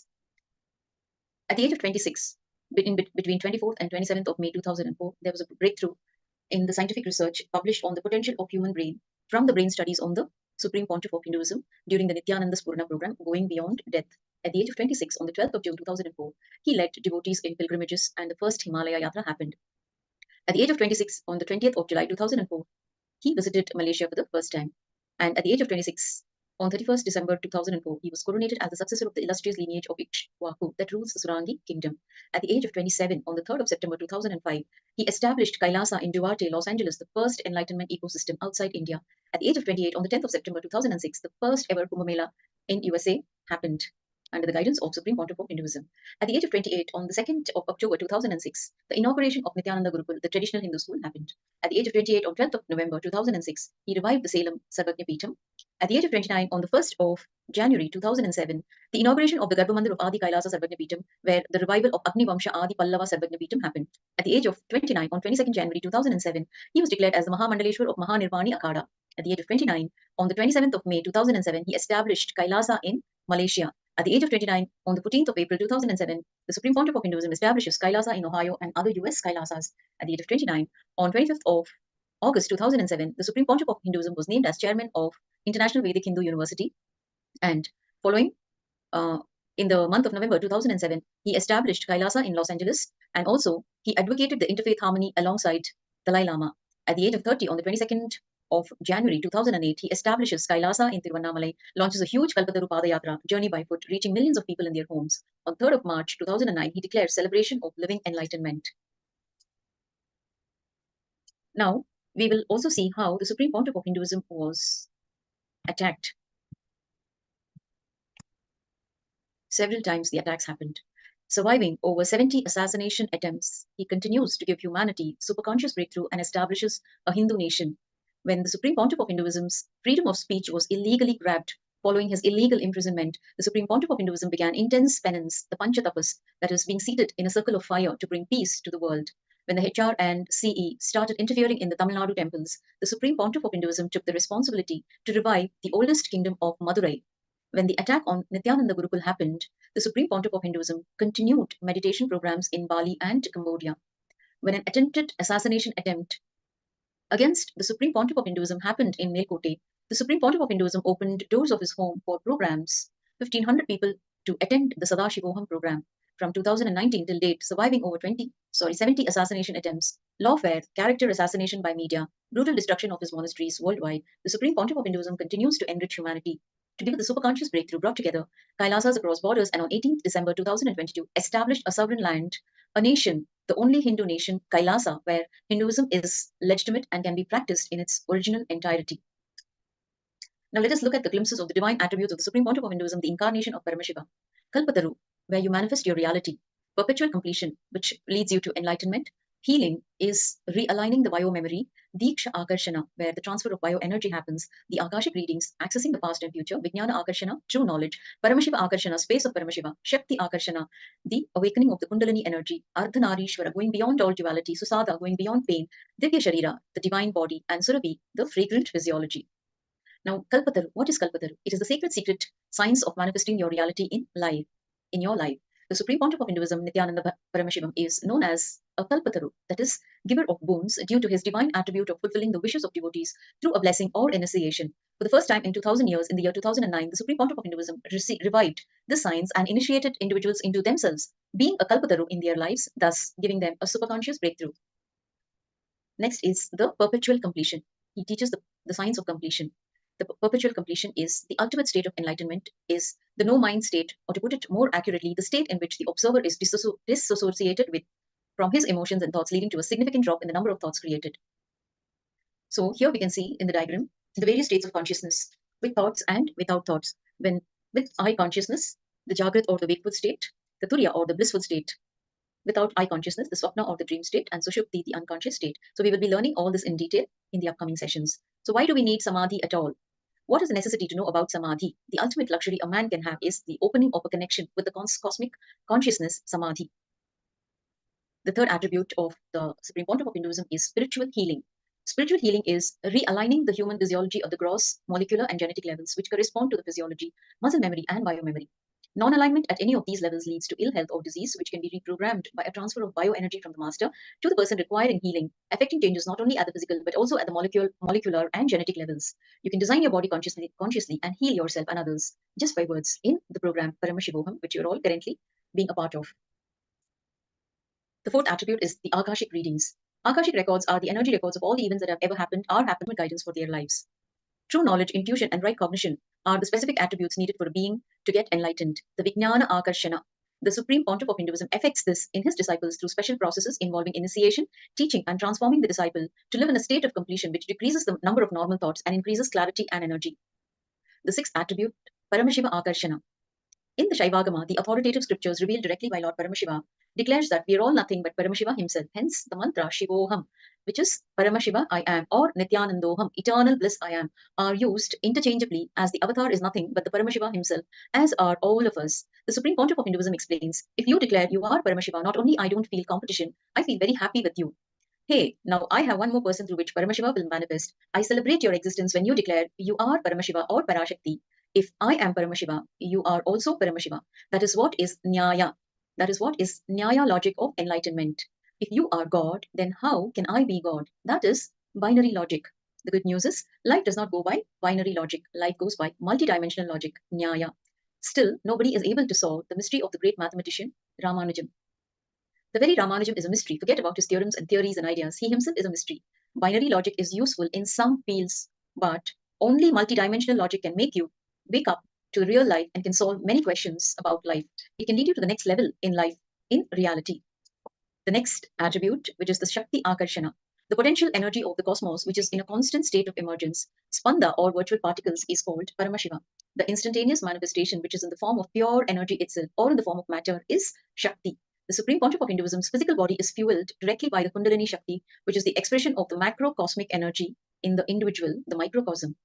At the age of 26, between 24th and 27th of May 2004, there was a breakthrough in the scientific research published on the potential of human brain from the brain studies on the Supreme Pontiff of Hinduism during the Nithyananda Spurana program, Going Beyond Death. At the age of 26, on the 12th of June 2004, he led devotees in pilgrimages and the first Himalaya Yatra happened. At the age of 26, on the 20th of July 2004, he visited Malaysia for the first time. And at the age of 26, on 31st December 2004, he was coronated as the successor of the illustrious lineage of Ikshwaku that rules the Surangi kingdom. At the age of 27, on the 3rd of September 2005, he established Kailasa in Duarte, Los Angeles, the first Enlightenment ecosystem outside India. At the age of 28, on the 10th of September 2006, the first ever Kumbh Mela in USA happened under the guidance of Supreme Pontiff of Hinduism. At the age of 28, on the 2nd of October 2006, the inauguration of Nithyananda Gurukul, the traditional Hindu school, happened. At the age of 28, on 12th of November 2006, he revived the Salem Sarvajna Peetham. At the age of 29, on the 1st of January 2007, the inauguration of the Garbhamandir of Adi Kailasa Sarvajna Peetham, where the revival of Agni Vamsha Adi Pallava Sarvajna Peetham happened. At the age of 29, on 22nd January 2007, he was declared as the Mahamandaleshwar of Mahanirvani Akhada. At the age of 29, on the 27th of May 2007, he established Kailasa in Malaysia. At the age of 29, on the 14th of April 2007, the Supreme Pontiff of Hinduism establishes Kailasa in Ohio and other US Kailasas. At the age of 29, on 25th of August 2007, the Supreme Pontiff of Hinduism was named as chairman of International Vedic Hindu University. And following, in the month of November 2007, he established Kailasa in Los Angeles, and also he advocated the interfaith harmony alongside Dalai Lama. At the age of 30, on the 22nd of January 2008, he establishes Kailasa in Tiruvannamalai, launches a huge Kalpataru Padayatra journey by foot, reaching millions of people in their homes. On 3rd of March 2009, he declares celebration of living enlightenment. Now, we will also see how the Supreme Pontiff of Hinduism was attacked. Several times the attacks happened. Surviving over 70 assassination attempts, he continues to give humanity superconscious breakthrough and establishes a Hindu nation. When the Supreme Pontiff of Hinduism's freedom of speech was illegally grabbed following his illegal imprisonment, the Supreme Pontiff of Hinduism began intense penance, the Panchatapas, that is, being seated in a circle of fire to bring peace to the world. When the HR and CE started interfering in the Tamil Nadu temples, the Supreme Pontiff of Hinduism took the responsibility to revive the oldest kingdom of Madurai. When the attack on Nithyananda Gurukul happened, the Supreme Pontiff of Hinduism continued meditation programs in Bali and Cambodia. When an attempted assassination attempt against the Supreme Pontiff of Hinduism happened in Melkote, the Supreme Pontiff of Hinduism opened doors of his home for programs, 1,500 people to attend the Paramashivoham program. From 2019 till date, surviving over 70 assassination attempts, lawfare, character assassination by media, brutal destruction of his monasteries worldwide, the Supreme Pontiff of Hinduism continues to enrich humanity. Together, the superconscious breakthrough brought together Kailasas across borders and on 18th December 2022 established a sovereign land, a nation, the only Hindu nation, Kailasa, where Hinduism is legitimate and can be practiced in its original entirety. Now let us look at the glimpses of the divine attributes of the Supreme Pontiff of Hinduism, the incarnation of Paramashiva. Kalpataru, where you manifest your reality. Perpetual completion, which leads you to enlightenment. Healing is realigning the bio-memory. Diksha Akarshana, where the transfer of bioenergy happens. The Akashic readings, accessing the past and future. Vijnana Akarshana, true knowledge. Paramashiva Akarshana, space of Paramashiva. Shakti Akarshana, the awakening of the Kundalini energy. Ardhanarishwara, going beyond all duality. Susada, going beyond pain. Divya Sharira, the divine body. And Surabhi, the fragrant physiology. Now, Kalpataru, what is Kalpataru? It is the sacred secret science of manifesting your reality in life, in your life. The Supreme Pontiff of Hinduism, Nithyananda Paramashivoham, is known as a Kalpataru, that is, giver of boons, due to his divine attribute of fulfilling the wishes of devotees through a blessing or initiation. For the first time in 2000 years, in the year 2009, the Supreme Pontiff of Hinduism revived this science and initiated individuals into themselves, being a Kalpataru in their lives, thus giving them a superconscious breakthrough. Next is the perpetual completion. He teaches the science of completion. The perpetual completion is the ultimate state of enlightenment, is the no-mind state, or to put it more accurately, the state in which the observer is disassociated from his emotions and thoughts, leading to a significant drop in the number of thoughts created. So here we can see in the diagram the various states of consciousness, with thoughts and without thoughts. When with eye consciousness, the Jagrat or the wakeful state, the Turiya or the blissful state. Without eye consciousness, the Swapna or the dream state, and Sushupti, the unconscious state. So we will be learning all this in detail in the upcoming sessions. So why do we need Samadhi at all? What is the necessity to know about Samadhi? The ultimate luxury a man can have is the opening of a connection with the cosmic consciousness, Samadhi. The third attribute of the Supreme Pontiff of Hinduism is spiritual healing. Spiritual healing is realigning the human physiology of the gross, molecular, and genetic levels, which correspond to the physiology, muscle memory, and biomemory. Non-alignment at any of these levels leads to ill health or disease, which can be reprogrammed by a transfer of bioenergy from the master to the person requiring healing, affecting changes not only at the physical but also at the molecular and genetic levels. You can design your body consciously and heal yourself and others just by words in the program Paramashivoham, which you're all currently being a part of. The fourth attribute is the Akashic readings. Akashic records are the energy records of all the events that have ever happened or happened with guidance for their lives. True knowledge, intuition, and right cognition are the specific attributes needed for a being to get enlightened. The Vijnana Akarshana, the Supreme Pontiff of Hinduism, affects this in his disciples through special processes involving initiation, teaching, and transforming the disciple to live in a state of completion which decreases the number of normal thoughts and increases clarity and energy. The sixth attribute, Paramashiva Akarshana. In the Shaivagama, the authoritative scriptures revealed directly by Lord Paramashiva declares that we are all nothing but Paramashiva himself. Hence, the mantra Shivoham, which is Paramashiva I am, or Nithyanandoham, eternal bliss I am, are used interchangeably, as the avatar is nothing but the Paramashiva himself, as are all of us. The Supreme Pontiff of Hinduism explains, if you declare you are Paramashiva, not only I don't feel competition, I feel very happy with you. Hey, now I have one more person through which Paramashiva will manifest. I celebrate your existence when you declare you are Paramashiva or Parashakti. If I am Paramashiva, you are also Paramashiva. That is what is Nyaya. That is what is Nyaya logic of enlightenment. If you are God, then how can I be God? That is binary logic. The good news is life does not go by binary logic. Life goes by multidimensional logic, Nyaya. Still, nobody is able to solve the mystery of the great mathematician, Ramanujam. The very Ramanujam is a mystery. Forget about his theorems and theories and ideas. He himself is a mystery. Binary logic is useful in some fields, but only multidimensional logic can make you wake up to real life and can solve many questions about life. It can lead you to the next level in life, in reality. The next attribute, which is the Shakti Akarshana, the potential energy of the cosmos, which is in a constant state of emergence, Spanda or virtual particles, is called Paramashiva. The instantaneous manifestation, which is in the form of pure energy itself or in the form of matter, is Shakti. The Supreme Pontiff of Hinduism's physical body is fueled directly by the Kundalini Shakti, which is the expression of the macrocosmic energy in the individual, the microcosm.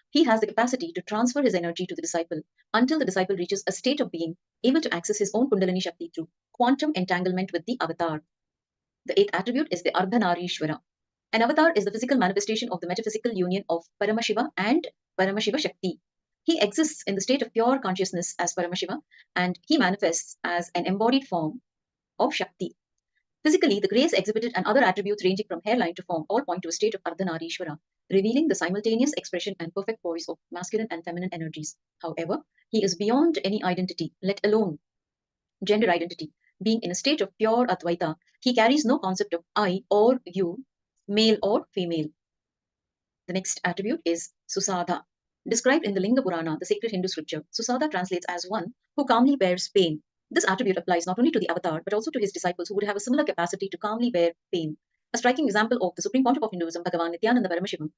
He has the capacity to transfer his energy to the disciple until the disciple reaches a state of being able to access his own Kundalini Shakti through quantum entanglement with the avatar. The eighth attribute is the Ardhanarishwara. An avatar is the physical manifestation of the metaphysical union of Paramashiva and Paramashiva Shakti. He exists in the state of pure consciousness as Paramashiva, and he manifests as an embodied form of Shakti. Physically, the grace exhibited and other attributes ranging from hairline to form all point to a state of Ardhanarishwara, revealing the simultaneous expression and perfect poise of masculine and feminine energies. However, he is beyond any identity, let alone gender identity, being in a state of pure Advaita, He carries no concept of I or you, male or female. The next attribute is Susada. Described in the Linga Purana, the sacred Hindu scripture, Susada translates as one who calmly bears pain. This attribute applies not only to the avatar, but also to his disciples who would have a similar capacity to calmly bear pain. A striking example of the Supreme Pontiff of Hinduism, Bhagavan Nithyananda Paramashivoham,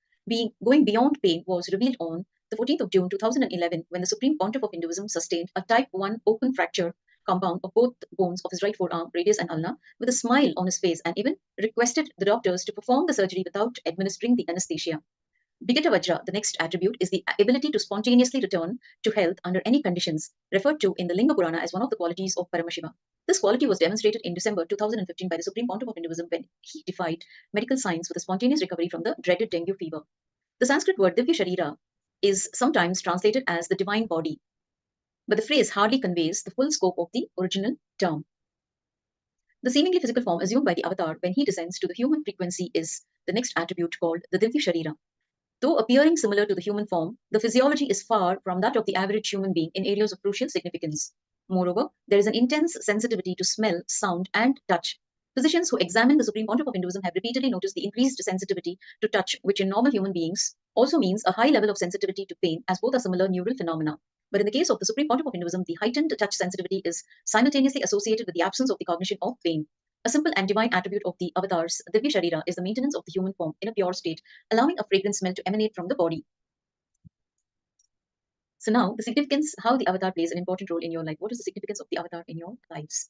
going beyond pain was revealed on the 14th of June 2011 when the Supreme Pontiff of Hinduism sustained a type 1 open fracture compound of both bones of his right forearm, radius and ulna, with a smile on his face, and even requested the doctors to perform the surgery without administering the anesthesia. Bigata Vajra, the next attribute, is the ability to spontaneously return to health under any conditions, referred to in the Linga Purana as one of the qualities of Paramashiva. This quality was demonstrated in December 2015 by the Supreme Pontiff of Hinduism when he defied medical science with a spontaneous recovery from the dreaded dengue fever. The Sanskrit word Divya Sharira is sometimes translated as the divine body, but the phrase hardly conveys the full scope of the original term. The seemingly physical form assumed by the avatar when he descends to the human frequency is the next attribute called the Divya Sharira. Though appearing similar to the human form, the physiology is far from that of the average human being in areas of crucial significance. Moreover, there is an intense sensitivity to smell, sound, and touch. Physicians who examine the Supreme Pontiff of Hinduism have repeatedly noticed the increased sensitivity to touch, which in normal human beings also means a high level of sensitivity to pain, as both are similar neural phenomena. But in the case of the Supreme Pontiff of Hinduism, the heightened touch sensitivity is simultaneously associated with the absence of the cognition of pain. A simple and divine attribute of the avatars, Divya Sharira, is the maintenance of the human form in a pure state, allowing a fragrant smell to emanate from the body. So now, the significance, how the avatar plays an important role in your life. What is the significance of the avatar in your lives?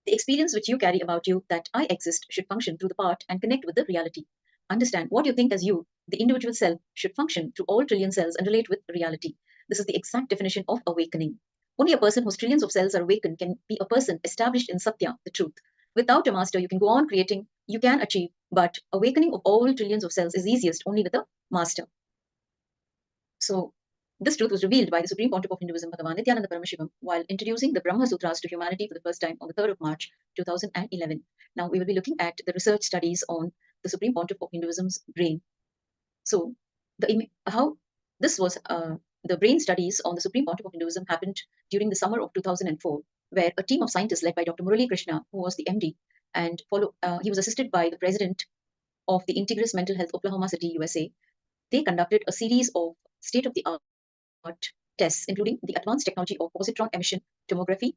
The experience which you carry about you, that I exist, should function through the part and connect with the reality. Understand what you think as you, the individual self, should function through all trillion cells and relate with reality. This is the exact definition of awakening. Only a person whose trillions of cells are awakened can be a person established in Satya, the truth. Without a master, you can go on creating, you can achieve, but awakening of all trillions of cells is easiest only with a master. So, this truth was revealed by the Supreme Pontiff of Hinduism, Bhagavan Nithyananda Paramashivoham, while introducing the Brahma Sutras to humanity for the first time on the 3rd of March 2011. Now, we will be looking at the research studies on the Supreme Pontiff of Hinduism's brain. So, how this was the brain studies on the Supreme Pontiff of Hinduism happened during the summer of 2004, where a team of scientists led by Dr. Murali Krishna, who was the MD, and he was assisted by the president of the Integris Mental Health, Oklahoma City, USA. They conducted a series of state-of-the-art tests, including the advanced technology of positron emission tomography,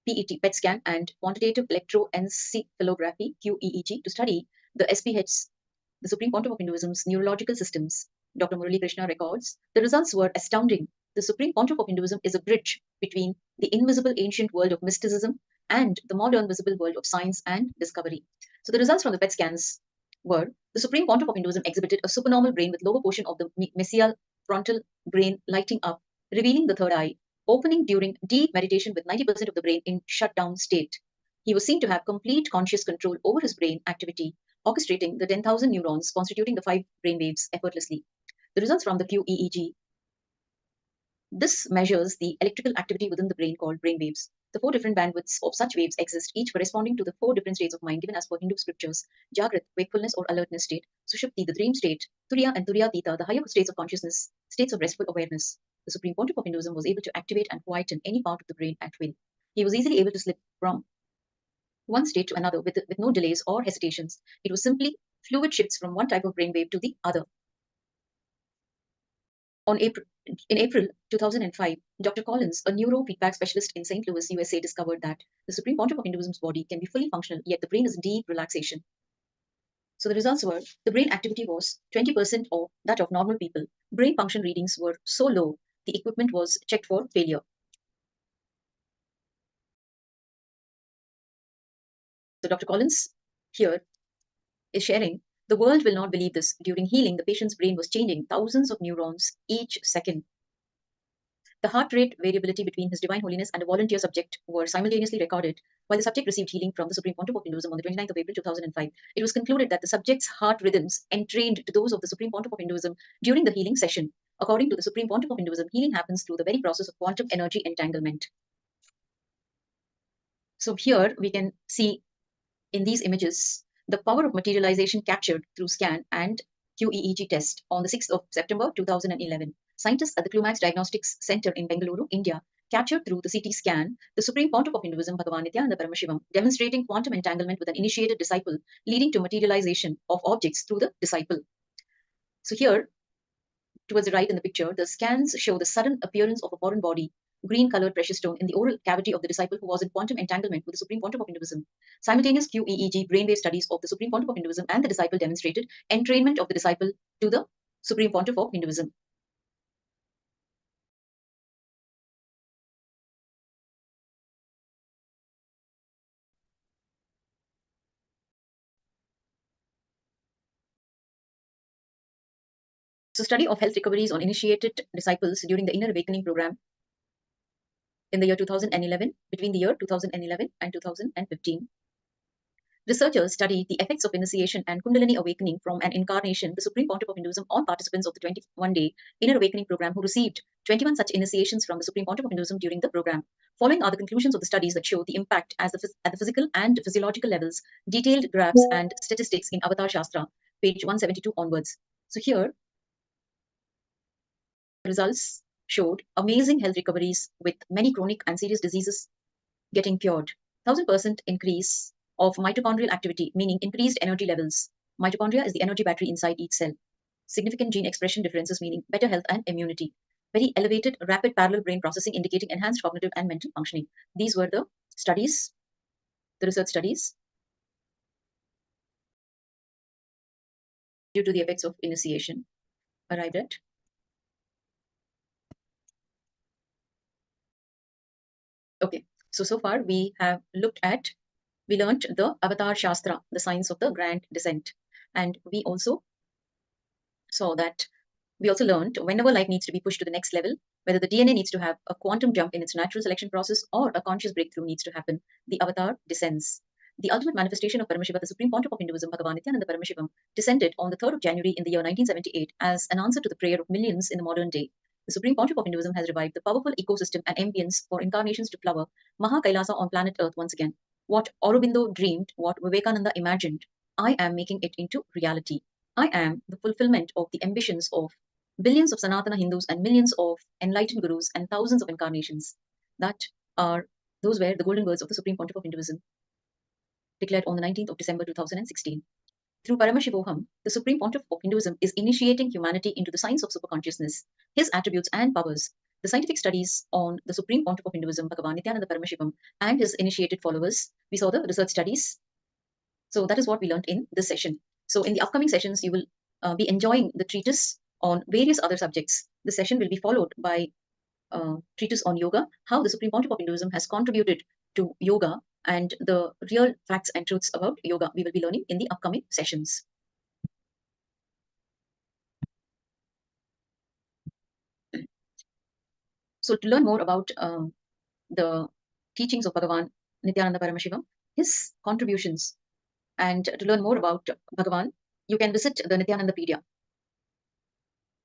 PET scan, and quantitative electroencephalography, QEEG, to study the SPHs, the Supreme Pontiff of Hinduism's neurological systems. Dr. Murali Krishna records, the results were astounding. The Supreme Pontiff of Hinduism is a bridge between the invisible ancient world of mysticism and the modern visible world of science and discovery. So the results from the PET scans were, the Supreme Pontiff of Hinduism exhibited a supernormal brain with lower portion of the mesial frontal brain lighting up, revealing the third eye, opening during deep meditation with 90% of the brain in shutdown state. He was seen to have complete conscious control over his brain activity, orchestrating the 10,000 neurons constituting the 5 brain waves effortlessly. The results from the QEEG, this measures the electrical activity within the brain called brain waves. The 4 different bandwidths of such waves exist, each corresponding to the 4 different states of mind given as per Hindu scriptures: Jagrat, wakefulness or alertness state; Sushupti, the dream state; Turiya and Turiyatita, the higher states of consciousness, states of restful awareness. The Supreme Pontiff of Hinduism was able to activate and quieten any part of the brain at will. He was easily able to slip from one state to another with no delays or hesitations. It was simply fluid shifts from one type of brainwave to the other. In April 2005, Dr. Collins, a neurofeedback specialist in St. Louis, USA, discovered that the Supreme Pontiff of Hinduism's body can be fully functional, yet the brain is in deep relaxation. So the results were, the brain activity was 20% of that of normal people. Brain function readings were so low, the equipment was checked for failure. So Dr. Collins here is sharing, the world will not believe this. During healing, the patient's brain was changing thousands of neurons each second. The heart rate variability between His Divine Holiness and a volunteer subject were simultaneously recorded while the subject received healing from the Supreme Pontiff of Hinduism on the 29th of April 2005. It was concluded that the subject's heart rhythms entrained to those of the Supreme Pontiff of Hinduism during the healing session. According to the Supreme Pontiff of Hinduism, healing happens through the very process of quantum energy entanglement. So here we can see in these images the power of materialization captured through scan and QEEG test on the 6th of September 2011. Scientists at the Clumax Diagnostics Center in Bengaluru, India, captured through the CT scan the Supreme Pontiff of Hinduism, Bhagavan Nithyananda Paramashivoham, demonstrating quantum entanglement with an initiated disciple, leading to materialization of objects through the disciple. So here, towards the right in the picture, the scans show the sudden appearance of a foreign body, green-colored precious stone, in the oral cavity of the disciple who was in quantum entanglement with the Supreme Pontiff of Hinduism. Simultaneous QEEG brainwave studies of the Supreme Pontiff of Hinduism and the disciple demonstrated entrainment of the disciple to the Supreme Pontiff of Hinduism. So study of health recoveries on initiated disciples during the Inner Awakening program in the year 2011, between the year 2011 and 2015. Researchers studied the effects of initiation and Kundalini awakening from an incarnation, the Supreme Pontiff of Hinduism, on participants of the 21-day Inner Awakening program who received 21 such initiations from the Supreme Pontiff of Hinduism during the program. Following are the conclusions of the studies that show the impact at the physical and physiological levels, detailed graphs and statistics in Avatar Shastra, page 172 onwards. So here, results showed amazing health recoveries with many chronic and serious diseases getting cured. 1000% increase of mitochondrial activity, meaning increased energy levels. Mitochondria is the energy battery inside each cell. Significant gene expression differences, meaning better health and immunity. Very elevated rapid parallel brain processing, indicating enhanced cognitive and mental functioning. These were the studies, the research studies, due to the effects of initiation arrived at. Okay, so far we have looked at, we learned the Avatar Shastra, the science of the grand descent. And we also saw that, we also learned whenever life needs to be pushed to the next level, whether the DNA needs to have a quantum jump in its natural selection process or a conscious breakthrough needs to happen, the avatar descends. The ultimate manifestation of Paramashiva, the Supreme Pontiff of Hinduism, Bhagavan Nithyananda Paramashivam, descended on the 3rd of January in the year 1978 as an answer to the prayer of millions in the modern day. The Supreme Pontiff of Hinduism has revived the powerful ecosystem and ambience for incarnations to flower Maha Kailasa on planet Earth once again. What Aurobindo dreamed, what Vivekananda imagined, I am making it into reality. I am the fulfillment of the ambitions of billions of Sanatana Hindus and millions of enlightened gurus and thousands of incarnations. Those were the golden words of the Supreme Pontiff of Hinduism, declared on the 19th of December 2016. Through Paramashivoham, the Supreme Pontiff of Hinduism is initiating humanity into the science of superconsciousness, his attributes and powers. The scientific studies on the Supreme Pontiff of Hinduism, Bhagavan Nithyananda Paramashivam, and his initiated followers. We saw the research studies. So that is what we learned in this session. So in the upcoming sessions, you will be enjoying the treatise on various other subjects. The session will be followed by treatise on yoga, how the Supreme Pontiff of Hinduism has contributed to yoga, and the real facts and truths about yoga we will be learning in the upcoming sessions. So to learn more about the teachings of Bhagavan Nithyananda Paramashivam, his contributions, and to learn more about Bhagavan, you can visit the Nithyanandapedia.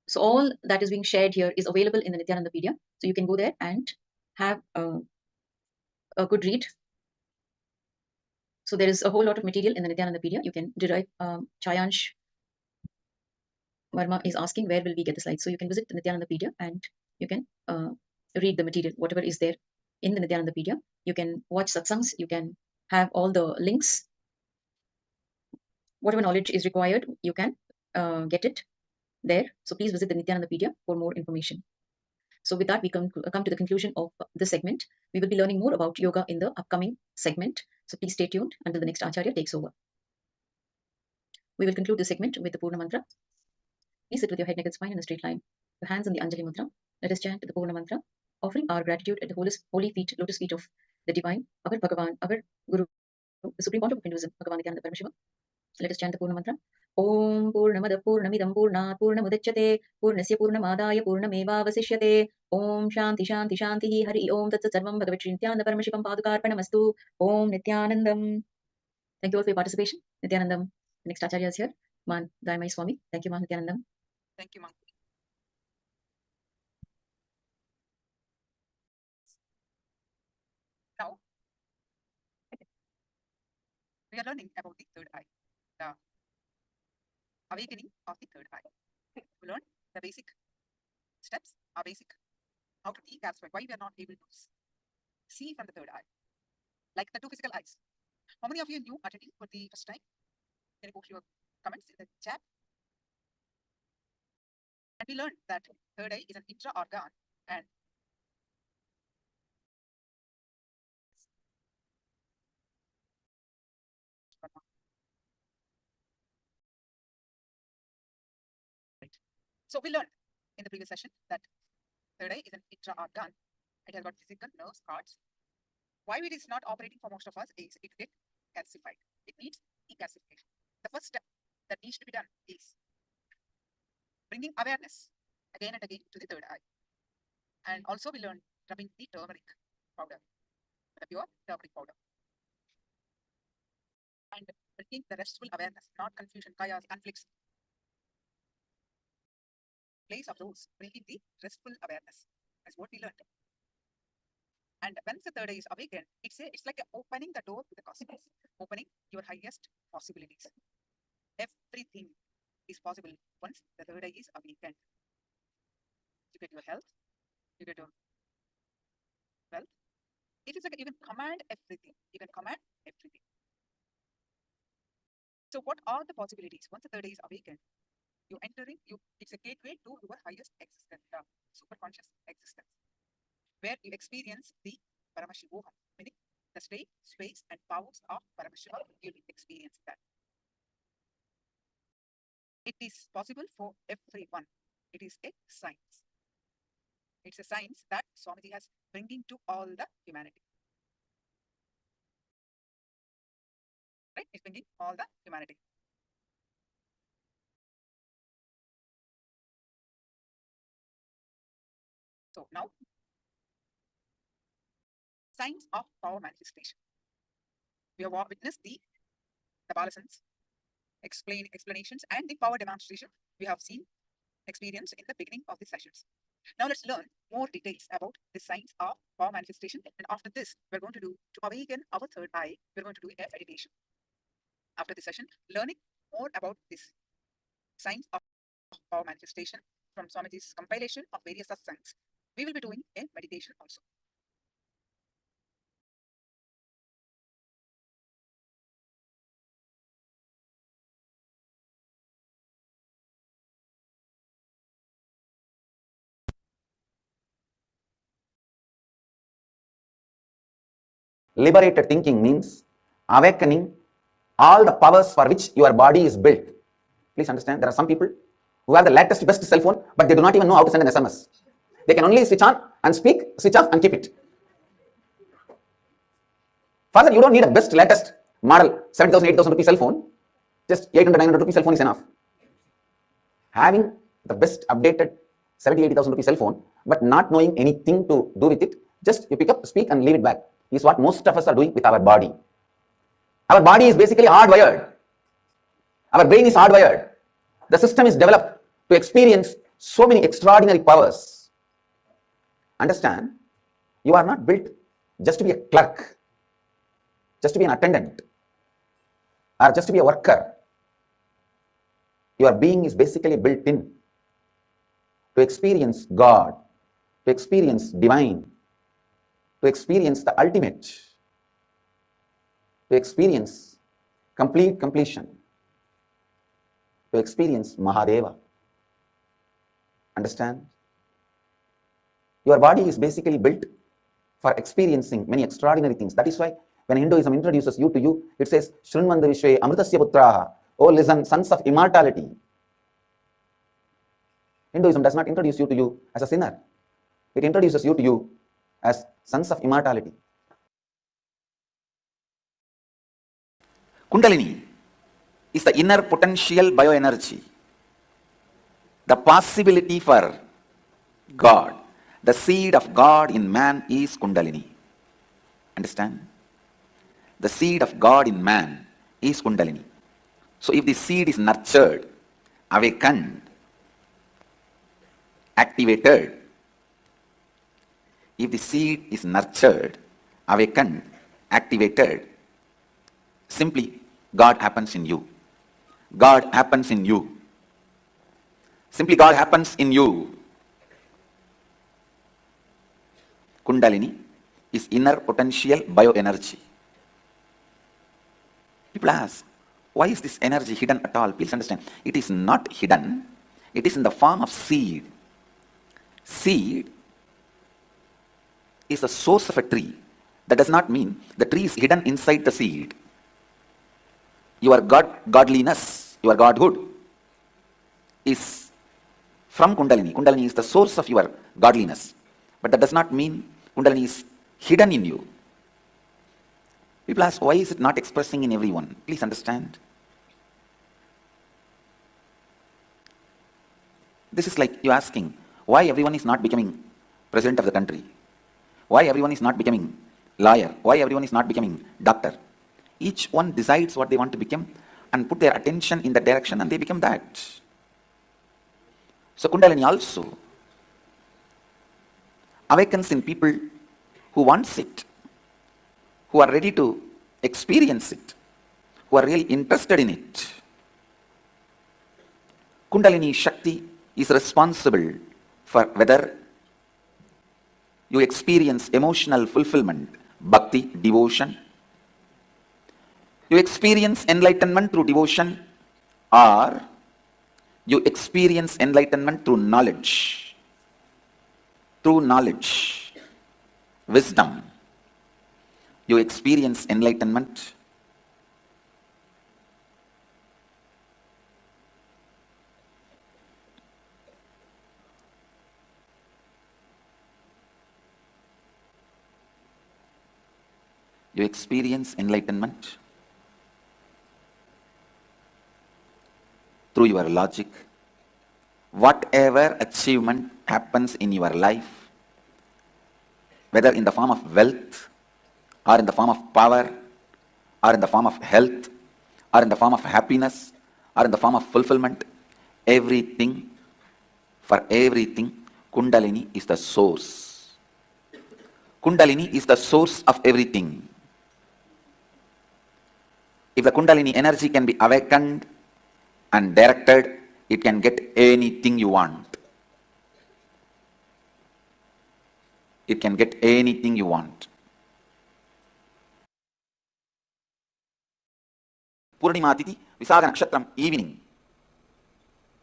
So all that is being shared here is available in the Nithyanandapedia. So you can go there and have a good read. So there is a whole lot of material in the Nithyanandapedia. You can derive. Chayansh Verma is asking, where will we get the slides? So you can visit the Nithyanandapedia and you can read the material, whatever is there in the Nithyanandapedia. You can watch satsangs. You can have all the links. Whatever knowledge is required, you can get it there. So please visit the Nithyanandapedia for more information. So with that, we come to the conclusion of this segment. We will be learning more about yoga in the upcoming segment. So please stay tuned until the next Acharya takes over. We will conclude this segment with the Purna Mantra. Please sit with your head, neck, and spine in a straight line. Your hands in the Anjali Mudra. Let us chant the Purna Mantra, offering our gratitude at the holy feet, lotus feet of the Divine, our Bhagavan, our Guru, the Supreme Pontiff of Hinduism, Bhagavan Nithyananda Paramashiva. Let us chant the Purna Mantra. Om Purnamada Purnamidam Purnat Purnamudachyate Purnasya Purnamadaya Purnamevavasishyate Om Shanti Shanti Shanti Hari Om Tat Sat Sarvam Bhagavad Shri Nithyananda Paramashivam Padukarpanamastu Om Nithyanandam. Thank you all for your participation. Nithyanandam. The next Acharya is here. Man Daimai Swami. Thank you, Man Nithyanandam. Thank you, Monk. Now, we are learning about the third eye, the awakening of the third eye. We learned the basic steps, our basic how to decalcify, why we are not able to see from the third eye, like the two physical eyes. How many of you new attending for the first time? Can you post your comments in the chat? And we learned that third eye is an intra-organ and right. So we learned in the previous session that third eye is an intra-organ. It has got physical nerves, hearts. Why it is not operating for most of us is it gets calcified. It needs decalcification. The first step that needs to be done is bringing awareness again and again to the third eye. And also we learned rubbing the turmeric powder, the pure turmeric powder. And bringing the restful awareness, not confusion, chaos, conflicts. Place of those, bringing the restful awareness. That's what we learned. And once the third eye is awakened, it's like opening the door to the cosmos, opening your highest possibilities. Everything is possible once the third eye is awakened. You get your health, you get your wealth. It is like you can command everything. You can command everything. So what are the possibilities once the third eye is awakened? You entering, it's a gateway to your highest existence, superconscious existence, where you experience the Paramashivoham, meaning the state, space, and powers of Paramashiva. You will experience that. It is possible for everyone. It is a science. It's a science that Swamiji has bringing to all the humanity. Right? It's bringing all the humanity. So now, science of power manifestation. We have witnessed the Balasans explanations and the power demonstration we have seen, experienced in the beginning of the sessions. Now let's learn more details about the science of power manifestation. And after this, we're going to awaken our third eye, we're going to do a meditation. After this session, learning more about this science of power manifestation from Swamiji's compilation of various satsangs, we will be doing a meditation also. Liberated thinking means awakening all the powers for which your body is built. Please understand, there are some people who have the latest, best cell phone, but they do not even know how to send an SMS. They can only switch on and speak, switch off and keep it. Father, you don't need a best, latest model, 70,000, 80,000 rupee cell phone. Just 800, 900 rupee cell phone is enough. Having the best updated 70, 80,000 rupee cell phone, but not knowing anything to do with it, just you pick up, speak and leave it back, is what most of us are doing with our body. Our body is basically hardwired. Our brain is hardwired. The system is developed to experience so many extraordinary powers. Understand, you are not built just to be a clerk, just to be an attendant, or just to be a worker. Your being is basically built in to experience God, to experience divine, to experience the ultimate, to experience complete completion, to experience Mahadeva. Understand? Your body is basically built for experiencing many extraordinary things. That is why when Hinduism introduces you to you, it says, Shrinvanda Vishwe Amritasya Putraha. Oh, listen, sons of immortality. Hinduism does not introduce you to you as a sinner. It introduces you to you as sons of immortality. Kundalini is the inner potential bioenergy, the possibility for God. The seed of God in man is Kundalini. Understand? The seed of God in man is Kundalini. So if the seed is nurtured, awakened, activated, if the seed is nurtured, awakened, activated, simply God happens in you. God happens in you. Simply God happens in you. Kundalini is inner potential bioenergy. People ask, why is this energy hidden at all? Please understand, it is not hidden. It is in the form of seed. Seed is the source of a tree. That does not mean the tree is hidden inside the seed. Your godliness, your godhood is from Kundalini. Kundalini is the source of your godliness. But that does not mean Kundalini is hidden in you. People ask, why is it not expressing in everyone? Please understand. This is like you asking, why everyone is not becoming president of the country? Why everyone is not becoming lawyer? Why everyone is not becoming doctor? Each one decides what they want to become and put their attention in that direction and they become that. So Kundalini also awakens in people who wants it, who are ready to experience it, who are really interested in it. Kundalini Shakti is responsible for whether you experience emotional fulfillment, bhakti, devotion, you experience enlightenment through devotion, or you experience enlightenment through knowledge, wisdom. You experience enlightenment through your logic. Whatever achievement happens in your life, whether in the form of wealth, or in the form of power, or in the form of health, or in the form of happiness, or in the form of fulfillment, everything, Kundalini is the source. Kundalini is the source of everything. If the Kundalini energy can be awakened and directed, it can get anything you want. It can get anything you want. Purnima Tithi, Visaga Nakshatram, evening.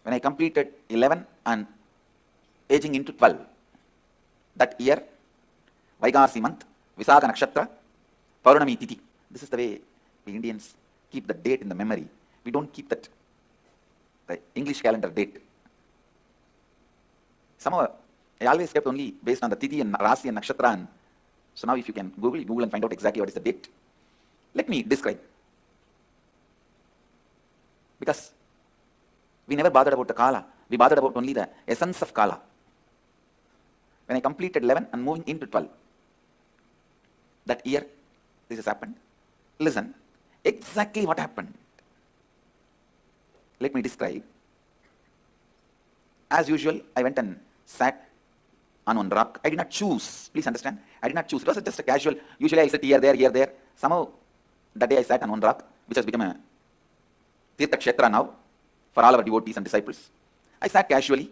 When I completed 11 and aging into 12, that year, Vaigasi month, Visaga Nakshatra, Purnami Tithi. This is the way we Indians keep the date in the memory. We don't keep that, the English calendar date. Somehow, I always kept only based on the Tithi and Rasi and Nakshatra. And so now if you can Google and find out exactly what is the date. Let me describe. Because we never bothered about the Kala. We bothered about only the essence of Kala. When I completed 11 and moving into 12, that year, this has happened. Listen, exactly what happened. Let me describe. As usual, I went and sat on one rock. I did not choose. Please understand. I did not choose. It was just a casual. Usually I sit here, there. Somehow, that day I sat on one rock, which has become a Tirtha Kshetra now for all our devotees and disciples. I sat casually.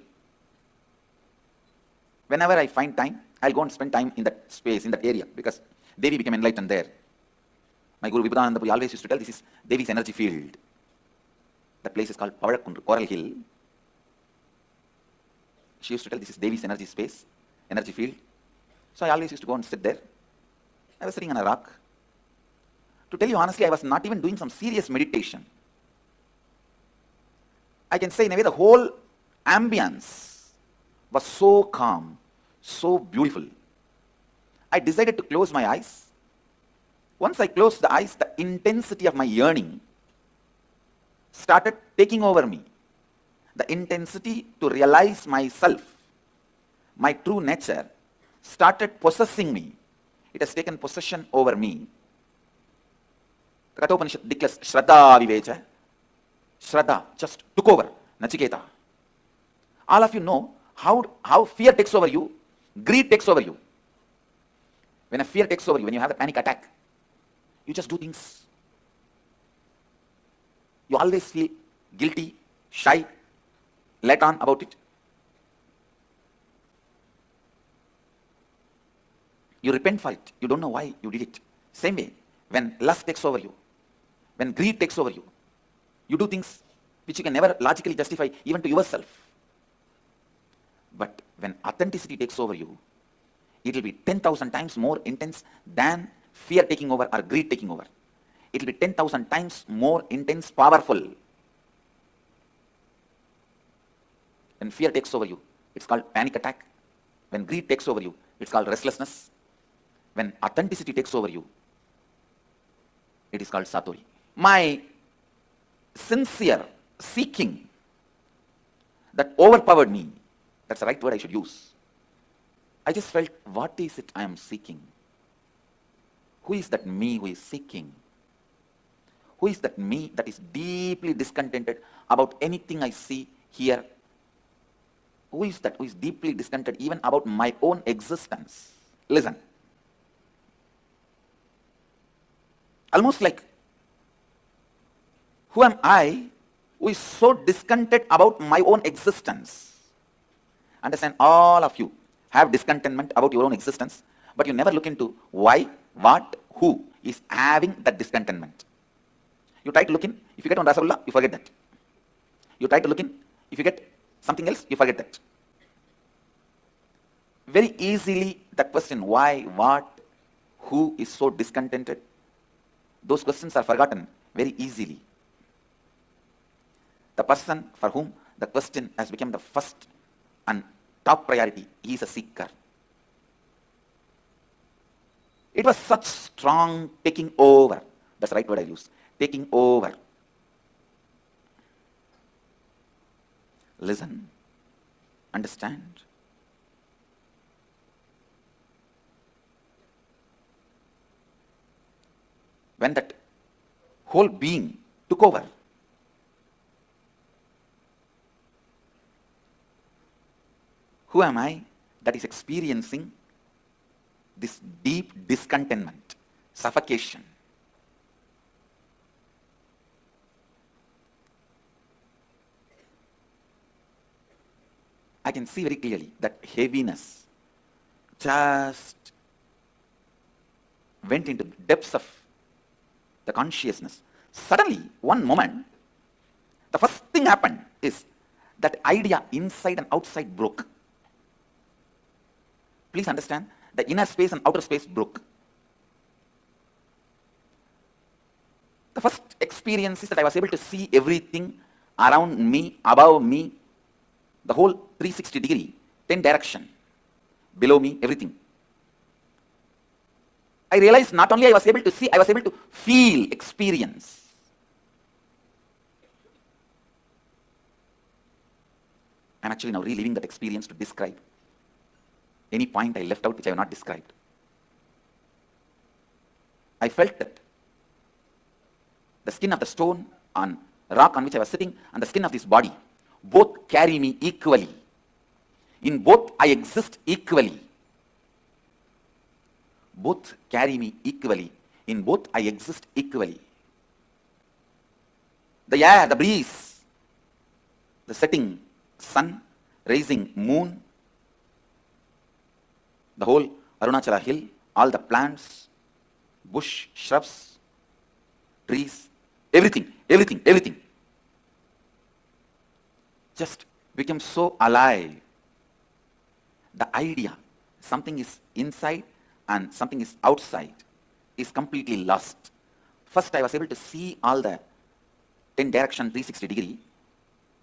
Whenever I find time, I'll go and spend time in that space, in that area, because Devi became enlightened there. My Guru Vibhudananda Puri always used to tell, this is Devi's energy field. That place is called Pavalakundu, Coral Hill. She used to tell, this is Devi's energy space, energy field. So I always used to go and sit there. I was sitting on a rock. To tell you honestly, I was not even doing some serious meditation. I can say in a way the whole ambience was so calm, so beautiful. I decided to close my eyes. Once I closed the eyes, the intensity of my yearning started taking over me. The intensity to realize myself, my true nature, started possessing me. It has taken possession over me. The Kathopanishad declares, Shraddha Vivecha. Shraddha just took over, Nachiketa. All of you know how fear takes over you, greed takes over you. When a fear takes over you, when you have a panic attack, you just do things. You always feel guilty, shy, let on about it. You repent for it. You don't know why you did it. Same way, when lust takes over you, when greed takes over you, you do things which you can never logically justify even to yourself. But when authenticity takes over you, it will be 10,000 times more intense than fear taking over or greed taking over. It will be 10,000 times more intense, powerful. When fear takes over you, it's called panic attack. When greed takes over you, it's called restlessness. When authenticity takes over you, it is called satori. My sincere seeking that overpowered me, that's the right word I should use. I just felt, what is it I am seeking? Who is that me who is seeking? Who is that me that is deeply discontented about anything I see, hear? Who is that who is deeply discontented even about my own existence? Listen. Almost like, who am I who is so discontented about my own existence? Understand, all of you have discontentment about your own existence, but you never look into why, what, who is having that discontentment. You try to look in, if you get one Rasagulla, you forget that. You try to look in, if you get something else, you forget that. Very easily, that question, why, what, who is so discontented, those questions are forgotten very easily. The person for whom the question has become the first and top priority, he is a seeker. It was such strong taking over. That's the right word I use. Taking over. Listen. Understand. When that whole being took over, who am I that is experiencing this deep discontentment, suffocation? I can see very clearly that heaviness just went into the depths of the consciousness. Suddenly, one moment, the first thing happened is that idea inside and outside broke. Please understand, the inner space and outer space broke. The first experience is that I was able to see everything around me, above me, the whole 360 degree, 10 direction, below me, everything. I realized not only I was able to see, I was able to feel, experience. I'm actually now reliving that experience to describe any point I left out which I have not described. I felt that the skin of the stone on rock on which I was sitting and the skin of this body both carry me equally. In both I exist equally. Both carry me equally. In both I exist equally. The air, the breeze, the setting sun, rising moon, the whole Arunachala hill, all the plants, bush, shrubs, trees, everything, everything, everything just became so alive. The idea, something is inside and something is outside, is completely lost. First, I was able to see all the 10 direction 360 degree.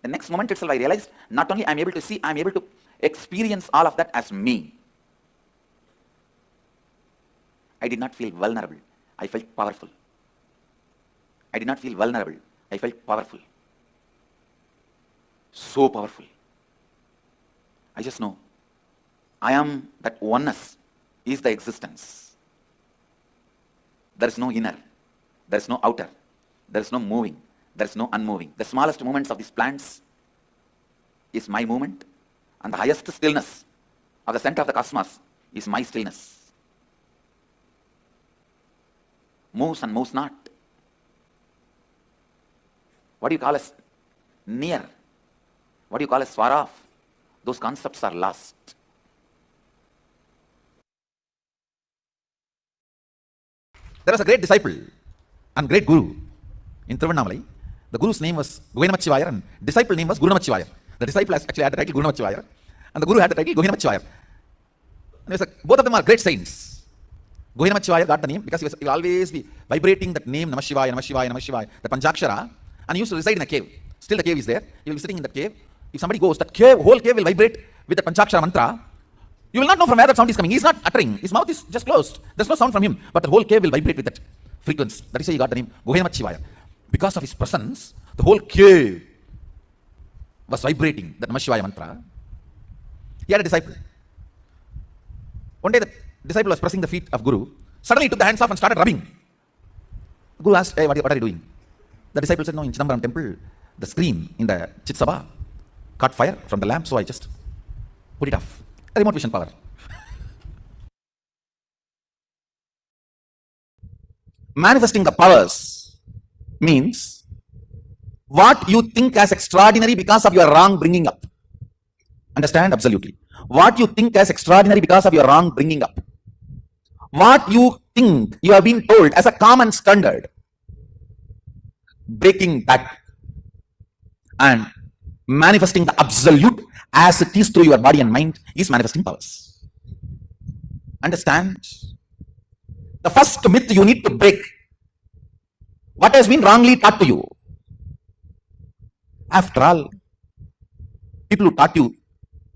The next moment itself, I realized not only I'm able to see, I'm able to experience all of that as me. I did not feel vulnerable. I felt powerful. I did not feel vulnerable. I felt powerful. So powerful. I just know I am that oneness is the existence. There is no inner. There is no outer. There is no moving. There is no unmoving. The smallest movements of these plants is my movement, and the highest stillness of the center of the cosmos is my stillness. Moves and moves not. What do you call as near? What do you call as far off? Those concepts are lost. There was a great disciple and great guru in Thiruvannamalai. The guru's name was Govinamachivayar and disciple name was Guru Namachivayar. The disciple actually had the title Guru Namachivayar and the guru had the title Govinamachivayar. Both of them are great saints. Govinamachivayar got the name because he will always be vibrating that name Namashivaya, Namashivaya, Namashivaya, the Panchakshara, and he used to reside in a cave. Still the cave is there. He will be sitting in that cave. If somebody goes, that whole cave will vibrate with the Panchakshara mantra. You will not know from where that sound is coming. He is not uttering. His mouth is just closed. There's no sound from him. But the whole cave will vibrate with that frequency. That is why he got the name Govinamachivaya. Because of his presence, the whole cave was vibrating that Namashivaya mantra. He had a disciple. One day the disciple was pressing the feet of Guru. Suddenly he took the hands off and started rubbing. The Guru asked, hey, what are you doing? The disciple said, no, in Chidambaram temple, the screen in the Chitsabha caught fire from the lamp, so I just put it off. A remote vision power. Manifesting the powers means what you think as extraordinary because of your wrong bringing up. Understand? Absolutely. What you think as extraordinary because of your wrong bringing up. What you think you have been told as a common standard. Breaking that and manifesting the absolute as it is through your body and mind is manifesting powers. Understand? The first myth you need to break. What has been wrongly taught to you? After all, people who taught you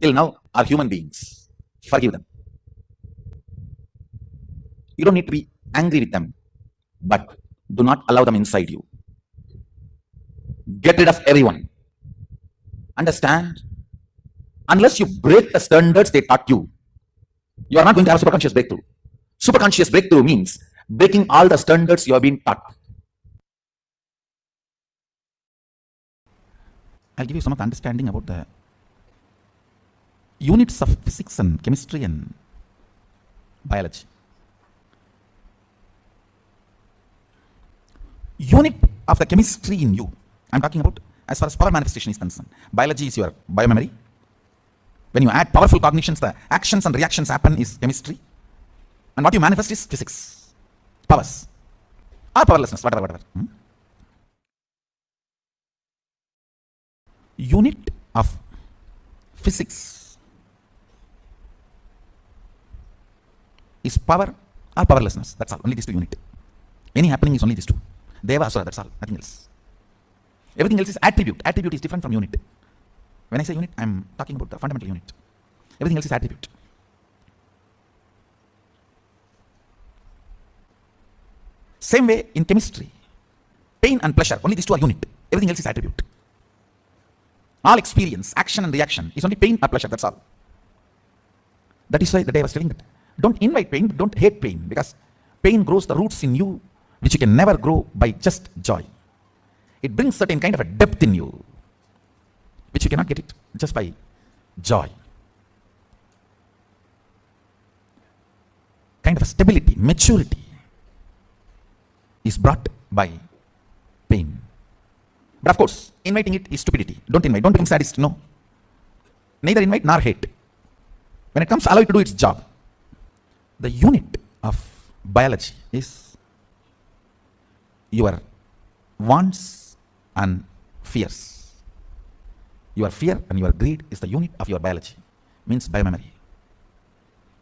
till now are human beings. Forgive them. You don't need to be angry with them, but do not allow them inside you. Get rid of everyone. Understand? Unless you break the standards they taught you, you are not going to have superconscious breakthrough. Superconscious breakthrough means breaking all the standards you have been taught. I'll give you some of the understanding about the units of physics and chemistry and biology. Unit of the chemistry in you, I'm talking about as far as power manifestation is concerned. Biology is your biomemory. When you add powerful cognitions, the actions and reactions happen is chemistry. And what you manifest is physics. Powers. Or powerlessness, whatever. Unit of physics is power or powerlessness. That's all. Only these two unit. Any happening is only these two. Deva, Asura, that's all. Nothing else. Everything else is attribute. Attribute is different from unit. When I say unit, I'm talking about the fundamental unit. Everything else is attribute. Same way in chemistry. Pain and pleasure, only these two are unit. Everything else is attribute. All experience, action and reaction is only pain or pleasure, that's all. That is why the day I was telling that. Don't invite pain, don't hate pain, because pain grows the roots in you, which you can never grow by just joy. It brings certain kind of a depth in you, which you cannot get it just by joy. Kind of a stability, maturity is brought by pain. But of course, inviting it is stupidity. Don't invite, don't become sadist, no. Neither invite nor hate. When it comes, allow it to do its job. The unit of biology is your wants and fears. Your fear and your greed is the unit of your biology, means biomemory.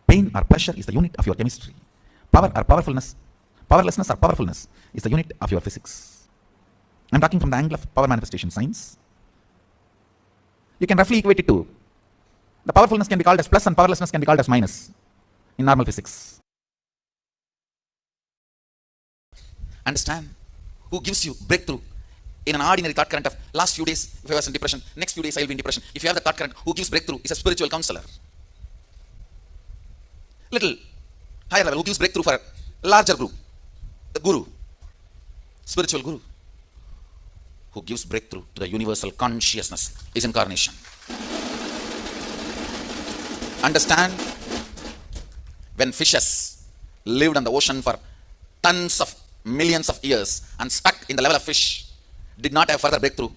Pain or pleasure is the unit of your chemistry. Power or powerfulness, powerlessness or powerfulness is the unit of your physics. I'm talking from the angle of power manifestation science. You can roughly equate it to the powerfulness can be called as plus and powerlessness can be called as minus in normal physics. Understand? Who gives you breakthrough in an ordinary thought current of last few days, if I was in depression, next few days I will be in depression. If you have the thought current, who gives breakthrough is a spiritual counselor. Little higher level, who gives breakthrough for a larger group, the guru, spiritual guru. Who gives breakthrough to the universal consciousness is incarnation. Understand? When fishes lived on the ocean for tons of millions of years and stuck in the level of fish, did not have further breakthrough.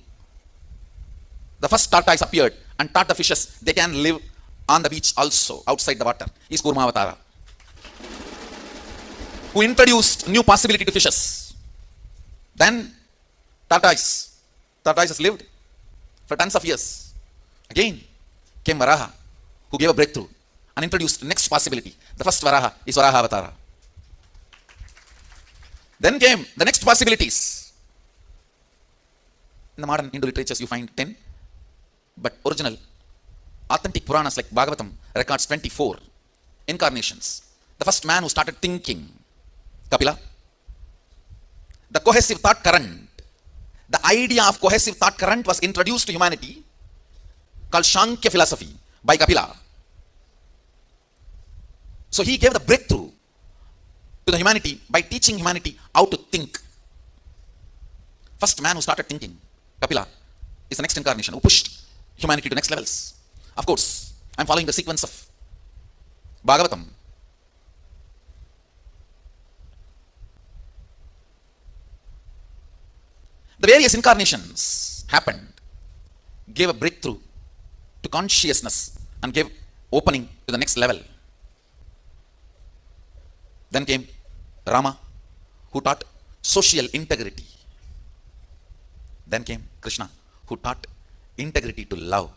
The first tortoise appeared and taught the fishes they can live on the beach also, outside the water, is Kurmavatara. who introduced new possibility to fishes. Then tortoise. Tortoises lived for tons of years. Again came Varaha, who gave a breakthrough and introduced next possibility. The first Varaha is Varaha Avatara. Then came the next possibilities. In the modern Hindu literatures you find 10, but original, authentic Puranas like Bhagavatam records 24 incarnations. The first man who started thinking, Kapila. The cohesive thought current. The idea of cohesive thought current was introduced to humanity, called Shankya philosophy, by Kapila. So he gave the breakthrough to the humanity by teaching humanity how to think. First man who started thinking, Kapila, is the next incarnation who pushed humanity to next levels. Of course, I'm following the sequence of Bhagavatam. The various incarnations happened, gave a breakthrough to consciousness and gave opening to the next level. Then came Rama, who taught social integrity. Then came Krishna, who taught integrity to love.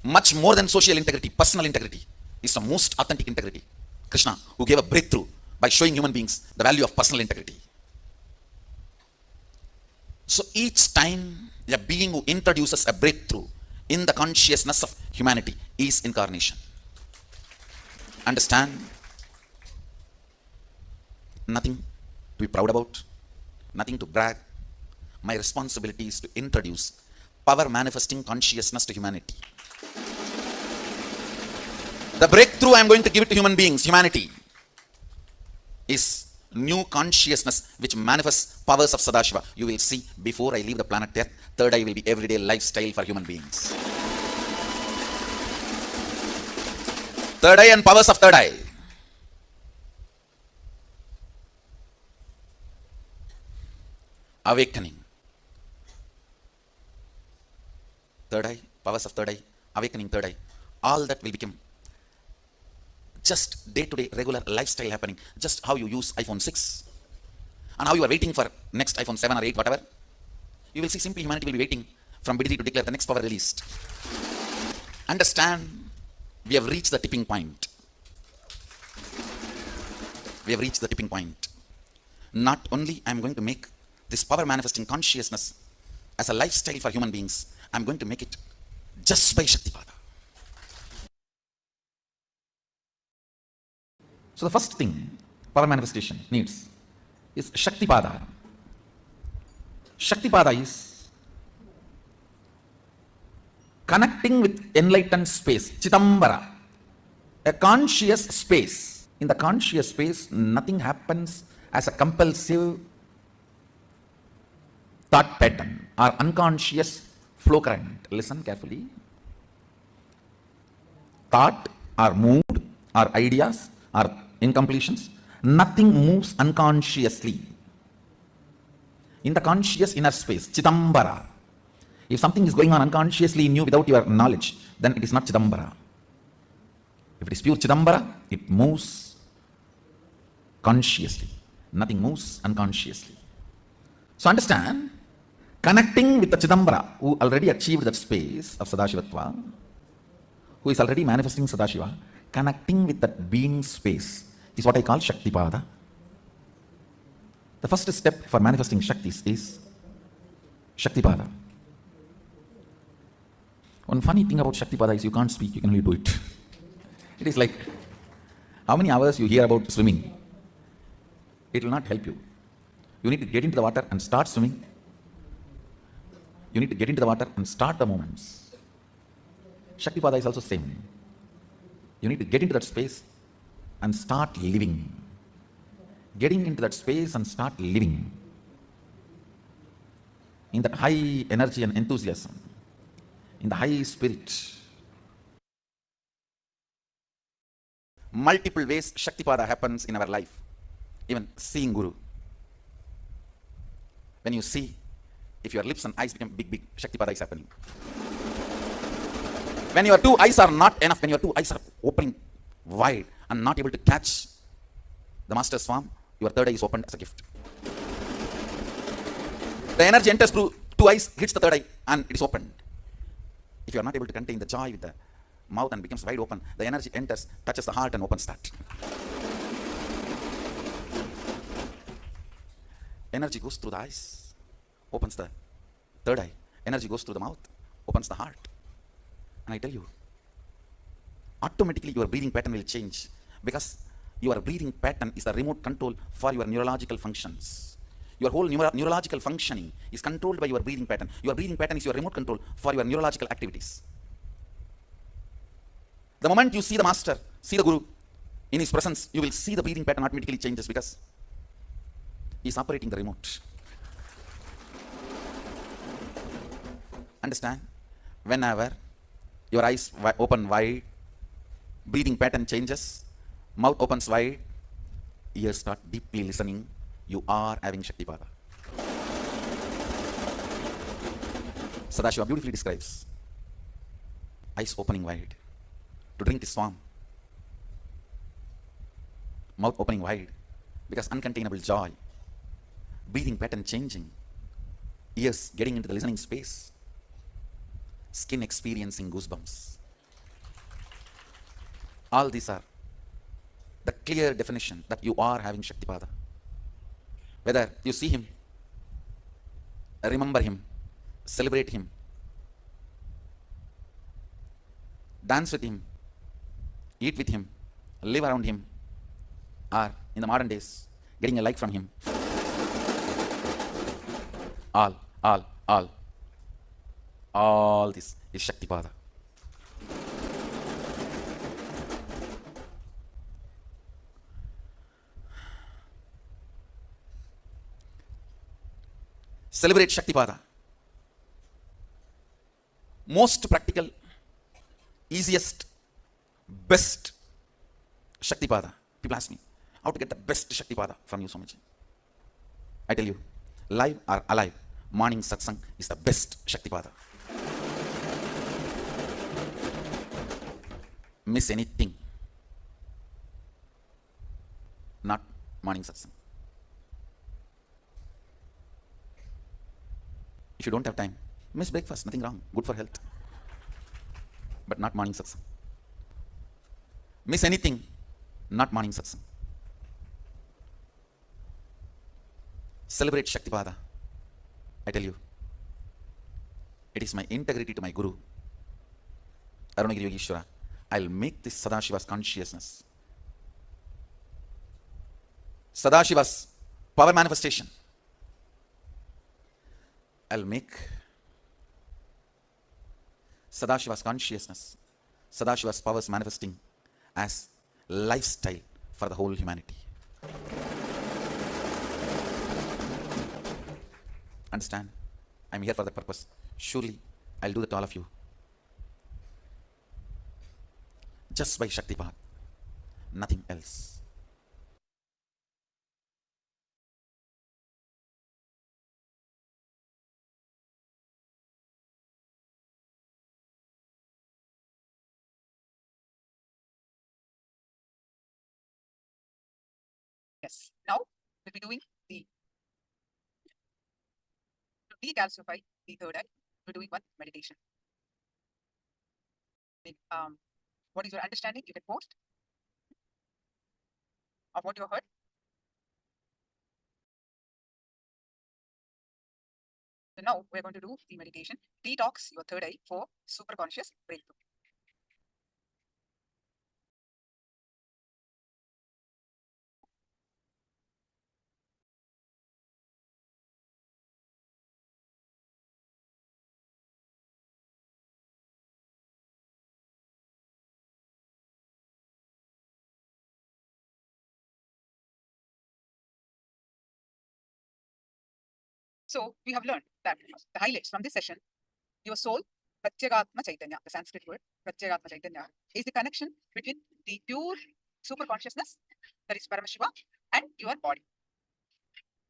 Much more than social integrity, personal integrity is the most authentic integrity. Krishna, who gave a breakthrough by showing human beings the value of personal integrity. So each time a being who introduces a breakthrough in the consciousness of humanity is incarnation. Understand? Nothing to be proud about, nothing to brag. My responsibility is to introduce power manifesting consciousness to humanity. The breakthrough I am going to give it to human beings, humanity, is new consciousness which manifests powers of Sadashiva. You will see before I leave the planet Earth, third eye will be everyday lifestyle for human beings. Third eye and powers of third eye. Awakening. Third eye, powers of third eye, awakening third eye. All that will become just day-to-day regular lifestyle happening. Just how you use iPhone 6 and how you are waiting for next iPhone 7 or 8, whatever. You will see simply humanity will be waiting from BDT to declare the next power released. Understand, we have reached the tipping point. We have reached the tipping point. Not only I am going to make this power manifesting consciousness as a lifestyle for human beings, I am going to make it just by Shaktipada. So the first thing power manifestation needs is Shaktipada. Shaktipada is connecting with enlightened space, Chitambara, a conscious space. In the conscious space, nothing happens as a compulsive thought pattern or unconscious flow current. Listen carefully. Thought or mood or ideas or incompletions, nothing moves unconsciously. In the conscious inner space, Chitambara. If something is going on unconsciously in you without your knowledge, then it is not Chidambara. If it is pure Chidambara, it moves consciously. Nothing moves unconsciously. So understand, connecting with the Chidambara, who already achieved that space of Sadashivatva, who is already manifesting Sadashiva, connecting with that being space is what I call Shaktipada. The first step for manifesting Shaktis is Shaktipada. One funny thing about Shaktipada is you can't speak, you can only do it. It is like, how many hours you hear about swimming? It will not help you. You need to get into the water and start swimming. You need to get into the water and start the movements. Shaktipada is also same. You need to get into that space and start living. Getting into that space and start living in that high energy and enthusiasm, in the high spirit. Multiple ways Shaktipada happens in our life. Even seeing Guru. When you see, if your lips and eyes become big, Shaktipada is happening. When your two eyes are not enough, when your two eyes are opening wide and not able to catch the master's form, your third eye is opened as a gift. The energy enters through two eyes, hits the third eye, and it is opened. If you are not able to contain the joy with the mouth and becomes wide open, the energy enters, touches the heart, and opens that. Energy goes through the eyes, opens the third eye. Energy goes through the mouth, opens the heart. And I tell you, automatically your breathing pattern will change, because your breathing pattern is the remote control for your neurological functions. Your whole neurological functioning is controlled by your breathing pattern. Your breathing pattern is your remote control for your neurological activities. The moment you see the master, see the guru in his presence, you will see the breathing pattern automatically changes, because he is operating the remote. Understand? Whenever your eyes open wide, breathing pattern changes, mouth opens wide, ears start deeply listening, you are having Shaktipada. Sadashiva beautifully describes eyes opening wide to drink his form, mouth opening wide because uncontainable joy, breathing pattern changing, ears getting into the listening space, skin experiencing goosebumps. All these are the clear definition that you are having Shaktipada. Whether you see him, remember him, celebrate him, dance with him, eat with him, live around him, or in the modern days, getting a like from him. All this is Shaktipada. Celebrate Shaktipada. Most practical, easiest, best Shaktipada. People ask me, how to get the best Shaktipada from you, Swamiji? I tell you, live or alive, morning satsang is the best Shaktipada. Miss anything, not morning satsang. If you don't have time, miss breakfast, nothing wrong, good for health. But not morning satsang. Miss anything, not morning satsang. Celebrate Shaktipada. I tell you, it is my integrity to my Guru, Arunagiri Yogeshwara. I'll make this Sadashiva's consciousness, Sadashiva's power manifestation. I'll make Sadashiva's consciousness, Sadashiva's powers manifesting as lifestyle for the whole humanity. Understand? I'm here for that purpose. Surely, I'll do that to all of you. Just by Shaktipat, nothing else. Yes. Now we'll be doing the to decalcify the third eye. We're doing one meditation. What is your understanding? You can post of what you heard. So now we're going to do the meditation. Detox your third eye for superconscious breakthrough. So we have learned that the highlights from this session, your soul, Pratyagatma Chaitanya, the Sanskrit word, Pratyagatma Chaitanya, is the connection between the pure super consciousness, that is Paramashiva, and your body.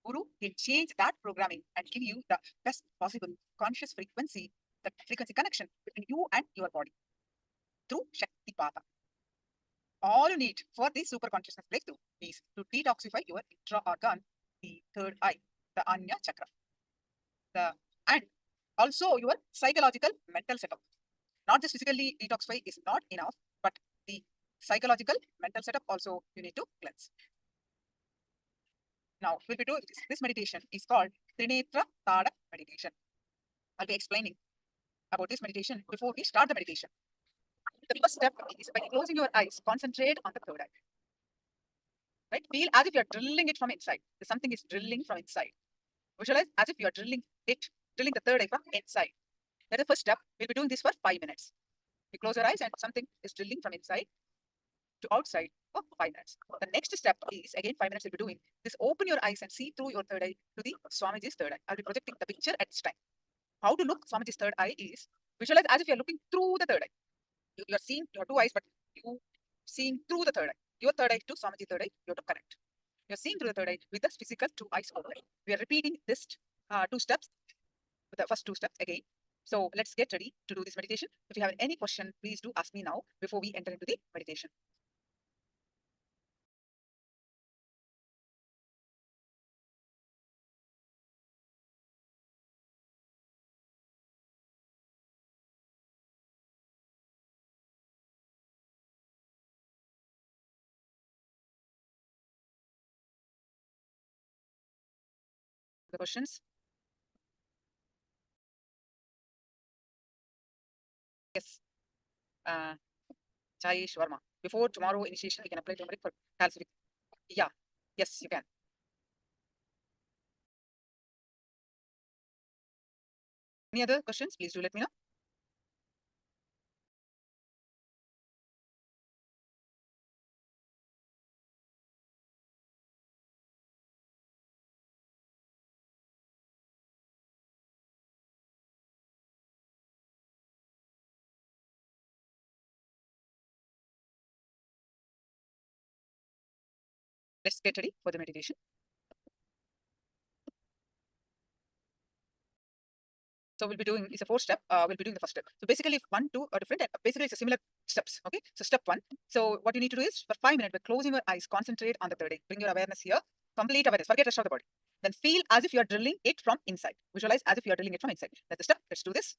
Guru will change that programming and give you the best possible conscious frequency, the frequency connection between you and your body through Shaktipada. all you need for the super consciousness breakthrough is to detoxify your intra organ, the third eye, the Anya chakra, and also your psychological mental setup. Not just physically detoxify is not enough, but the psychological mental setup also you need to cleanse. Now we'll be doing this meditation is called Trinetra Tadak Meditation. I'll be explaining about this meditation before we start the meditation. The first step is by closing your eyes, concentrate on the third eye. Right? Feel as if you're drilling it from inside. Something is drilling from inside. Visualize as if you're drilling the third eye from inside. That's the first step. We'll be doing this for 5 minutes. You close your eyes and something is drilling from inside to outside for 5 minutes. The next step is, again, 5 minutes we'll be doing this. Open your eyes and see through your third eye to the Swamiji's third eye. I'll be projecting the picture at this time. How to look Swamiji's third eye is visualize as if you're looking through the third eye. You're seeing your two eyes, but you seeing through the third eye. Your third eye to Swamiji's third eye, you have to connect. You're seeing through the third eye with the physical two eyes open. We are repeating this 2 steps, the first 2 steps again. So let's get ready to do this meditation. If you have any question, please do ask me now before we enter into the meditation. The questions? Yes. Chayesh Verma. Before tomorrow initiation, we can apply turmeric for calcific. Yeah. Yes, you can. Any other questions? Please do let me know. Let's get ready for the meditation. So we'll be doing, it's a 4 step. We'll be doing the first step. So basically 1, 2 are different. Basically it's a similar steps. Okay. So step 1. So what you need to do is for 5 minutes, by closing your eyes, concentrate on the third eye. Bring your awareness here. Complete awareness. Forget the rest of the body. Then feel as if you are drilling it from inside. Visualize as if you are drilling it from inside. That's the step. Let's do this.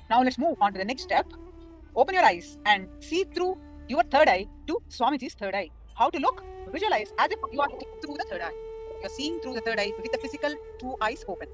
Now let's move on to the next step. Open your eyes and see through your third eye to Swamiji's third eye. How to look? Visualize as if you are looking through the third eye. You are seeing through the third eye with the physical two eyes open.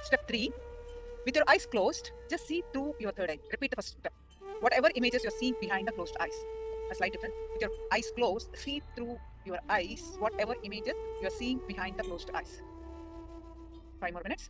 Step 3, with your eyes closed, just see through your third eye. Repeat the first step. Whatever images you're seeing behind the closed eyes. A slight difference. With your eyes closed, see through your eyes whatever images you're seeing behind the closed eyes. 5 more minutes.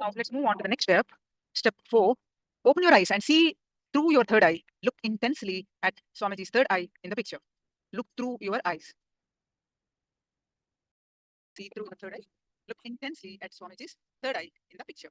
Now let's move on to the next step. Step 4. Open your eyes and see through your third eye. Look intensely at Swamiji's third eye in the picture. Look through your eyes. See through the third eye. Look intensely at Swamiji's third eye in the picture.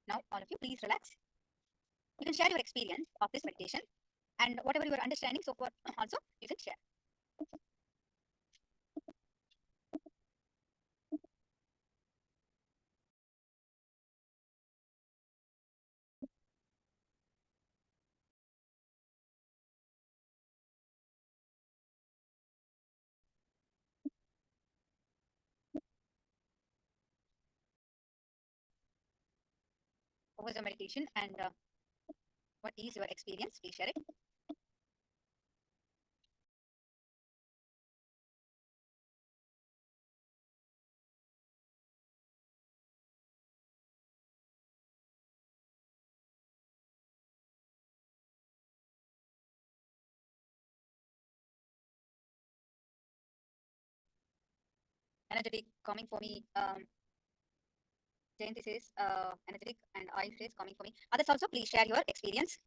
Now, all of you, please relax. You can share your experience of this meditation and whatever you are understanding so far also you can share. What was the meditation and what is your experience? Please share it. Energetic coming for me. Jayanti says energetic and I says coming for me. Others also, please share your experience.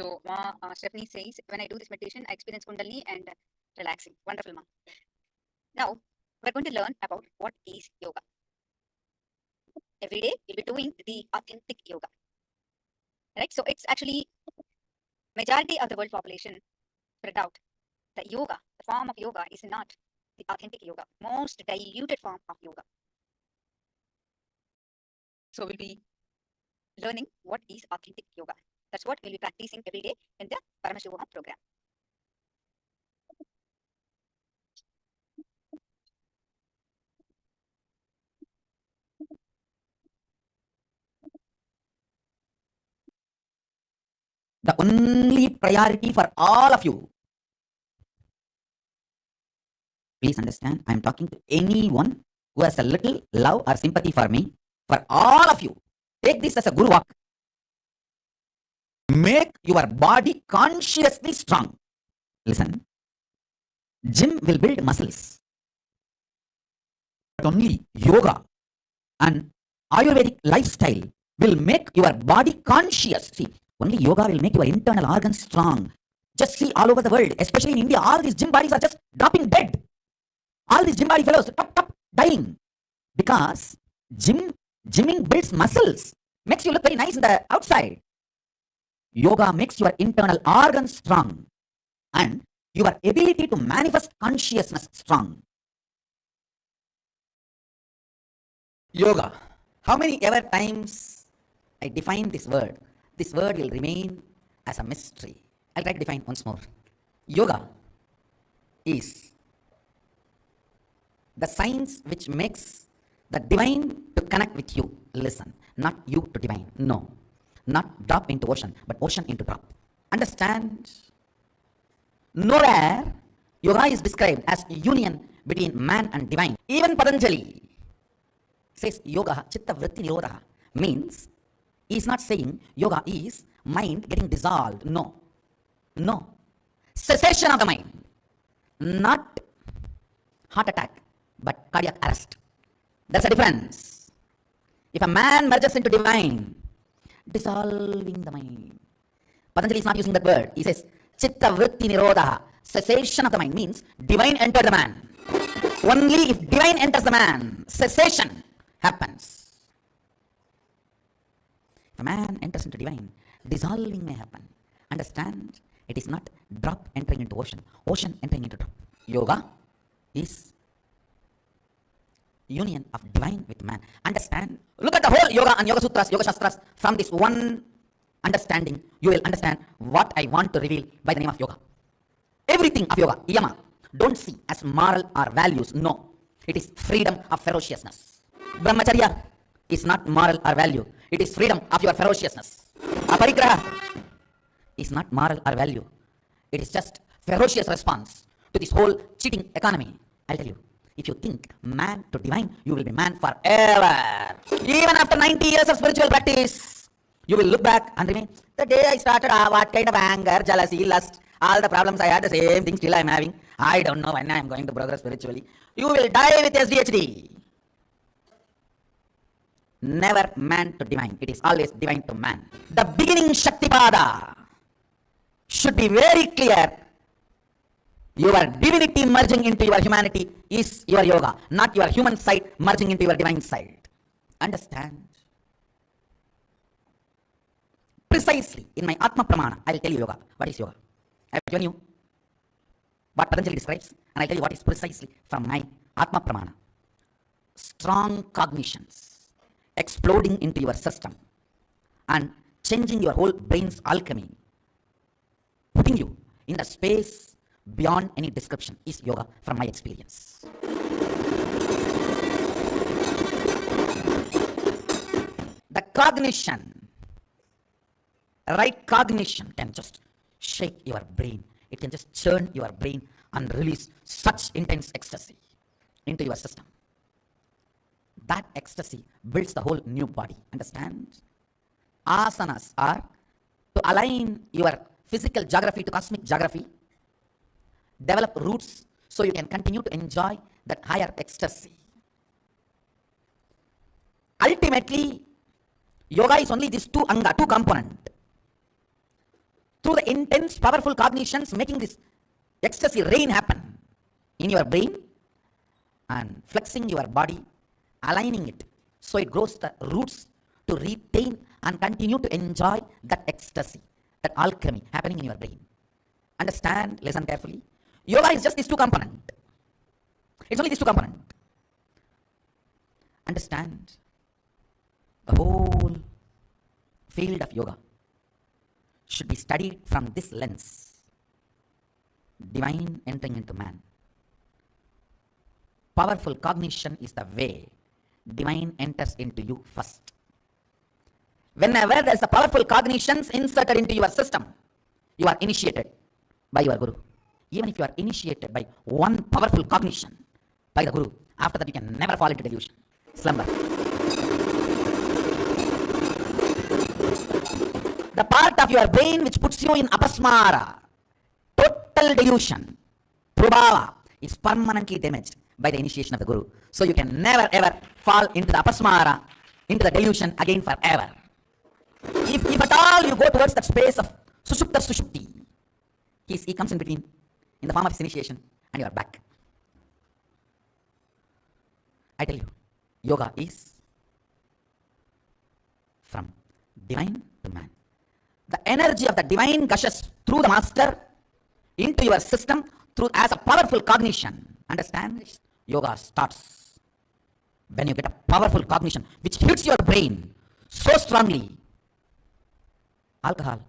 So, Stephanie says, when I do this meditation, I experience Kundalini and relaxing. Wonderful, Ma. Now, we're going to learn about what is yoga. Every day, we'll be doing the authentic yoga. Right? So, it's actually majority of the world population spread out. The yoga, the form of yoga is not the authentic yoga, most diluted form of yoga. So we'll be Learning what is authentic yoga. That's what we'll be practicing every day in the Paramashivoham program. The only priority for all of you, please understand, I am talking to anyone who has a little love or sympathy for me. For all of you, take this as a guru walk. Make your body consciously strong. Listen, gym will build muscles, but only yoga and Ayurvedic lifestyle will make your body conscious. See, only yoga will make your internal organs strong. Just see all over the world, especially in India, all these gym bodies are just dropping dead. All these gym body fellows, dying. Because gymming builds muscles, makes you look very nice in the outside. Yoga makes your internal organs strong and your ability to manifest consciousness strong. Yoga. How many ever times I define this word will remain as a mystery. I'll try to define once more. Yoga is the science which makes the divine to connect with you. Listen, not you to divine. No. Not drop into ocean, but ocean into drop. Understand? Nowhere yoga is described as union between man and divine. Even Patanjali says yoga chitta vritti nirodha means he is not saying yoga is mind getting dissolved. No. Cessation of the mind. Not heart attack, but cardiac arrest. There's a difference. If a man merges into divine, dissolving the mind. Patanjali is not using that word. He says chitta vritti nirodha. Cessation of the mind means divine entered the man. Only if divine enters the man, cessation happens. If a man enters into divine, dissolving may happen. Understand? It is not drop entering into ocean, ocean entering into drop. Yoga is union of divine with man. Understand? Look at the whole yoga and yoga sutras, yoga shastras. From this one understanding, you will understand what I want to reveal by the name of yoga. Everything of yoga, yama, don't see as moral or values. No, it is freedom of ferociousness. Brahmacharya is not moral or value. It is freedom of your ferociousness. Aparigraha is not moral or value. It is just ferocious response to this whole cheating economy. I'll tell you, if you think man to divine, you will be man forever. Even after 90 years of spiritual practice, you will look back and remain, the day I started, what kind of anger, jealousy, lust, all the problems I had, the same thing still I am having. I don't know when I am going to progress spiritually. You will die with SDHD. Never man to divine. It is always divine to man. The beginning Shaktipada should be very clear. Your divinity merging into your humanity is your yoga, not your human side merging into your divine side. Understand? Precisely in my Atma Pramana, I will tell you yoga. What is yoga? I have given you what Patanjali describes, and I will tell you what is precisely from my Atma Pramana. Strong cognitions exploding into your system and changing your whole brain's alchemy, putting you in the space beyond any description is yoga from my experience. The cognition, right cognition can just shake your brain. It can just churn your brain and release such intense ecstasy into your system. That ecstasy builds the whole new body. Understand? Asanas are to align your physical geography to cosmic geography, develop roots so you can continue to enjoy that higher ecstasy. Ultimately, yoga is only this two anga, two component. Through the intense, powerful cognitions, making this ecstasy rain happen in your brain and flexing your body, aligning it so it grows the roots to retain and continue to enjoy that ecstasy, that alchemy happening in your brain. Understand? Listen carefully. Yoga is just these two component. It's only these two component. Understand? The whole field of yoga should be studied from this lens. Divine entering into man. Powerful cognition is the way divine enters into you first. Whenever there is a powerful cognitions inserted into your system, you are initiated by your guru. Even if you are initiated by one powerful cognition by the guru, after that you can never fall into delusion, slumber. The part of your brain which puts you in apasmara, total delusion, prabhava, is permanently damaged by the initiation of the Guru. So you can never ever fall into the apasmara, into the delusion again forever. If at all you go towards that space of sushupta sushupti, he comes in between in the form of his initiation and you are back. I tell you, yoga is from divine to man. The energy of the divine gushes through the master into your system through as a powerful cognition. Understand? Yoga starts when you get a powerful cognition which hits your brain so strongly. Alcohol,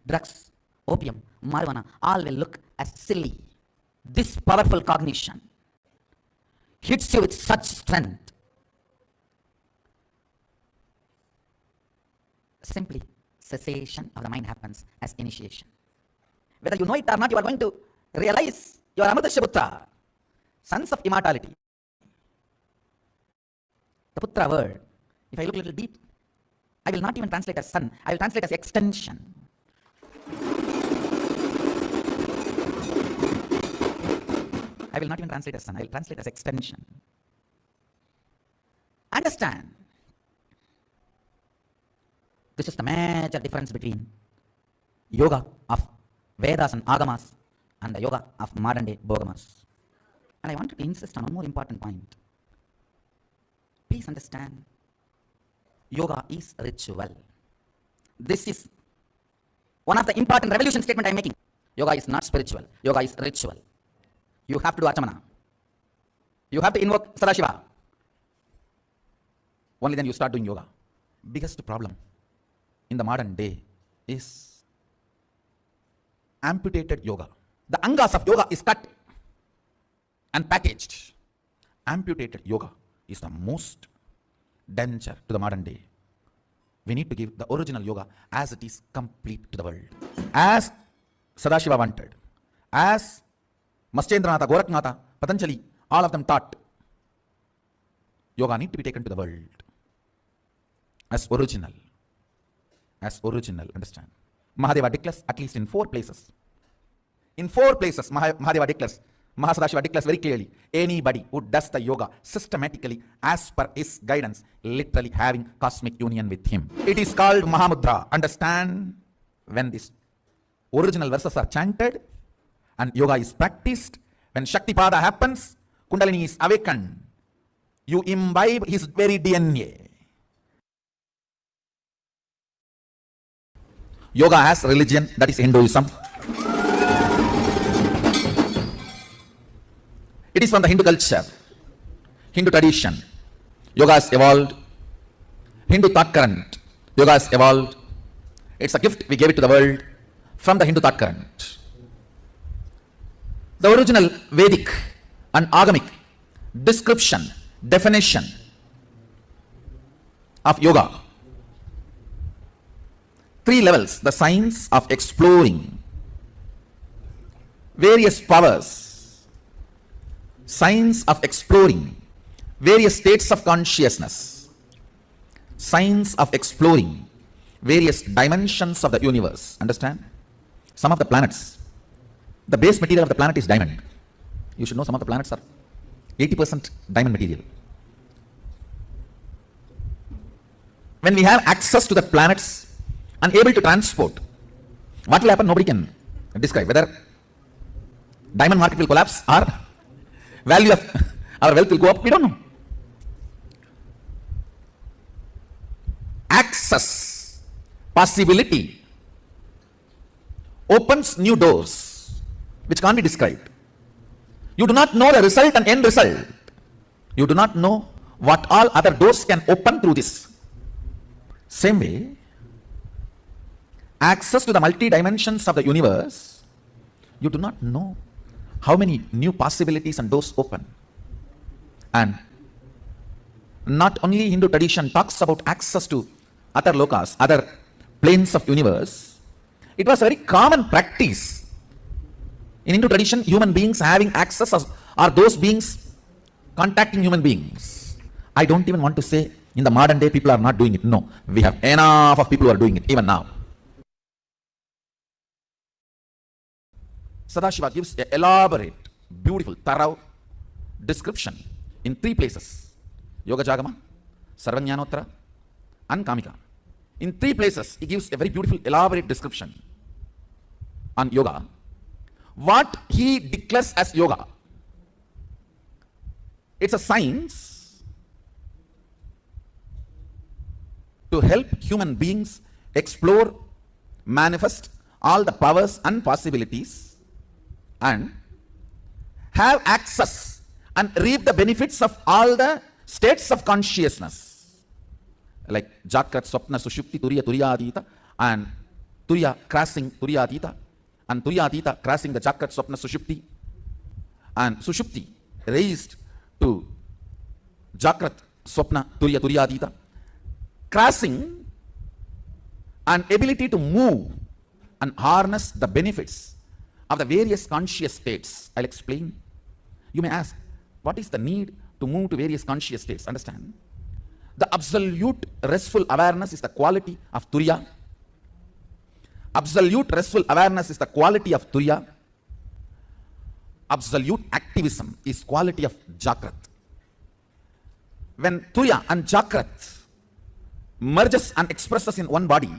drugs, opium, marijuana, all will look as silly. This powerful cognition hits you with such strength. Simply, cessation of the mind happens as initiation. Whether you know it or not, you are going to realize you are Amritashaputra, sons of immortality. The Putra word, if I look a little deep, I will not even translate as son, I will translate as extension. I will not even translate as son, I will translate as extension. Understand? This is the major difference between yoga of Vedas and Agamas and the yoga of modern day Bogamas. And I want to insist on one more important point. Please understand, yoga is ritual. This is one of the important revolution statement I am making. Yoga is not spiritual, yoga is ritual. You have to do Achamana. You have to invoke Sadashiva. Only then you start doing yoga. Biggest problem in the modern day is amputated yoga. The angas of yoga is cut and packaged. Amputated yoga is the most danger to the modern day. We need to give the original yoga as it is complete to the world. As Sadashiva wanted, as Maschendranatha, Gorakhnatha, Patanjali, all of them taught, yoga need to be taken to the world as original. As original, understand? Mahadeva declares at least in 4 places. In 4 places, Mahadeva declares, Mahasadashiva declares very clearly, anybody who does the yoga systematically as per his guidance, literally having cosmic union with him. It is called Mahamudra. Understand? When these original verses are chanted and yoga is practiced, when Shaktipada happens, Kundalini is awakened. You imbibe his very DNA. Yoga as religion, that is Hinduism. It is from the Hindu culture, Hindu tradition. Yoga has evolved. Hindu thought current. Yoga has evolved. It's a gift we gave it to the world from the Hindu thought current. The original Vedic and Agamic description, definition of yoga. 3 levels, the science of exploring various powers, science of exploring various states of consciousness, science of exploring various dimensions of the universe. Understand? Some of the planets, the base material of the planet is diamond. You should know some of the planets are 80% diamond material. When we have access to the planets, unable to transport, what will happen? Nobody can describe. Whether diamond market will collapse or value of our wealth will go up, we don't know. Access, possibility, opens new doors which can't be described. You do not know the result and end result. You do not know what all other doors can open through this. Same way, access to the multi-dimensions of the universe, you do not know how many new possibilities and doors open. And not only Hindu tradition talks about access to other lokas, other planes of universe, it was a very common practice. In Hindu tradition, human beings having access are those beings contacting human beings. I don't even want to say in the modern day people are not doing it. No, we have enough of people who are doing it even now. Sadashiva gives an elaborate, beautiful, thorough description in 3 places. Yoga Jagama, Sarvajnanottara, and Kamika. In 3 places, he gives a very beautiful, elaborate description on yoga. What he declares as yoga, it's a science to help human beings explore, manifest all the powers and possibilities, and have access and reap the benefits of all the states of consciousness, like Jakrat, Swapna, Sushupti, Turiya, Turiyadita, and Turiya crossing Turiyadita, and Turiyadita crossing the Jakrat, Swapna, Sushupti, and Sushupti raised to Jakrat, Swapna, Turiya, Turiyadita, crossing an ability to move and harness the benefits of the various conscious states. I'll explain. You may ask, what is the need to move to various conscious states? Understand? The absolute restful awareness is the quality of Turiya. Absolute restful awareness is the quality of Turiya. Absolute activism is quality of Jakrat. When Turiya and Jakrat merges and expresses in one body,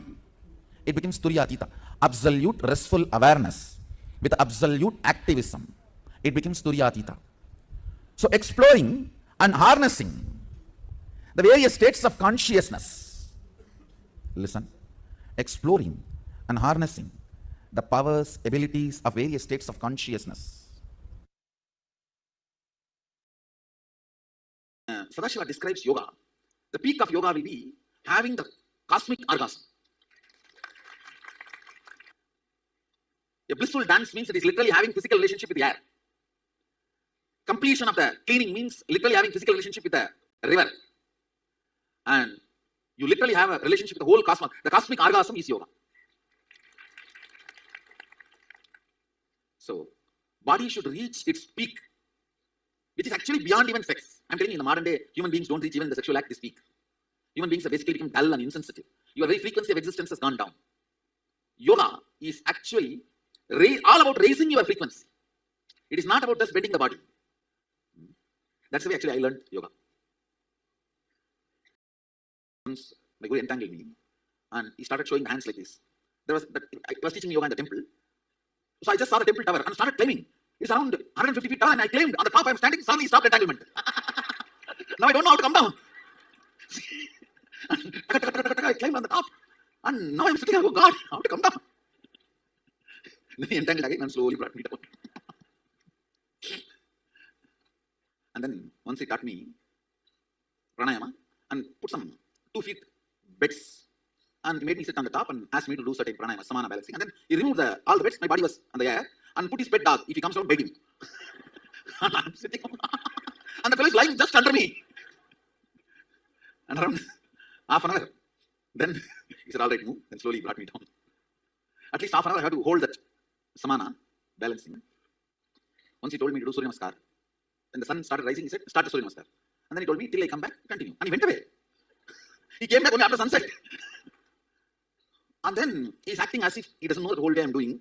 it becomes Turiyatita. Absolute restful awareness with absolute activism, it becomes Turiyatita. So exploring and harnessing the various states of consciousness, listen, exploring and harnessing the powers, abilities of various states of consciousness. Sadashiva describes yoga. The peak of yoga will be having the cosmic orgasm. A blissful dance means it is literally having physical relationship with the air. Completion of the cleaning means literally having physical relationship with the river. And you literally have a relationship with the whole cosmos. The cosmic orgasm is yoga. So, body should reach its peak, which is actually beyond even sex. I'm telling you, in the modern day, human beings don't reach even the sexual act this peak. Human beings have basically become dull and insensitive. Your very frequency of existence has gone down. Yoga is actually all about raising your frequency. It is not about just bending the body. That's the way actually I learned yoga. Once my guru entangled me and he started showing the hands like this. I was teaching yoga in the temple. So I just saw the temple tower and started climbing. It's around 150 feet tall and I climbed. On the top I'm standing, suddenly stopped entanglement. Now I don't know how to come down. I climbed on the top and now I'm sitting there, oh God, how to come down? Then he entangled again and slowly brought me down. And then once he taught me pranayama and put some 2 feet beds and he made me sit on the top and asked me to do certain pranayama, samana balancing. And then he removed all the beds, my body was on the air, and put his pet dog. If he comes down, bite him. And I'm sitting and the fellow is lying just under me. And around half an hour, then he said, all right, move. Then slowly he brought me down. At least half an hour I had to hold that samana balancing. Once he told me to do Surya Namaskar. When the sun started rising, he said, start the Surya Namaskar. And then he told me, till I come back, continue. And he went away. He came back only after sunset. And then he's acting as if he doesn't know the whole day I'm doing.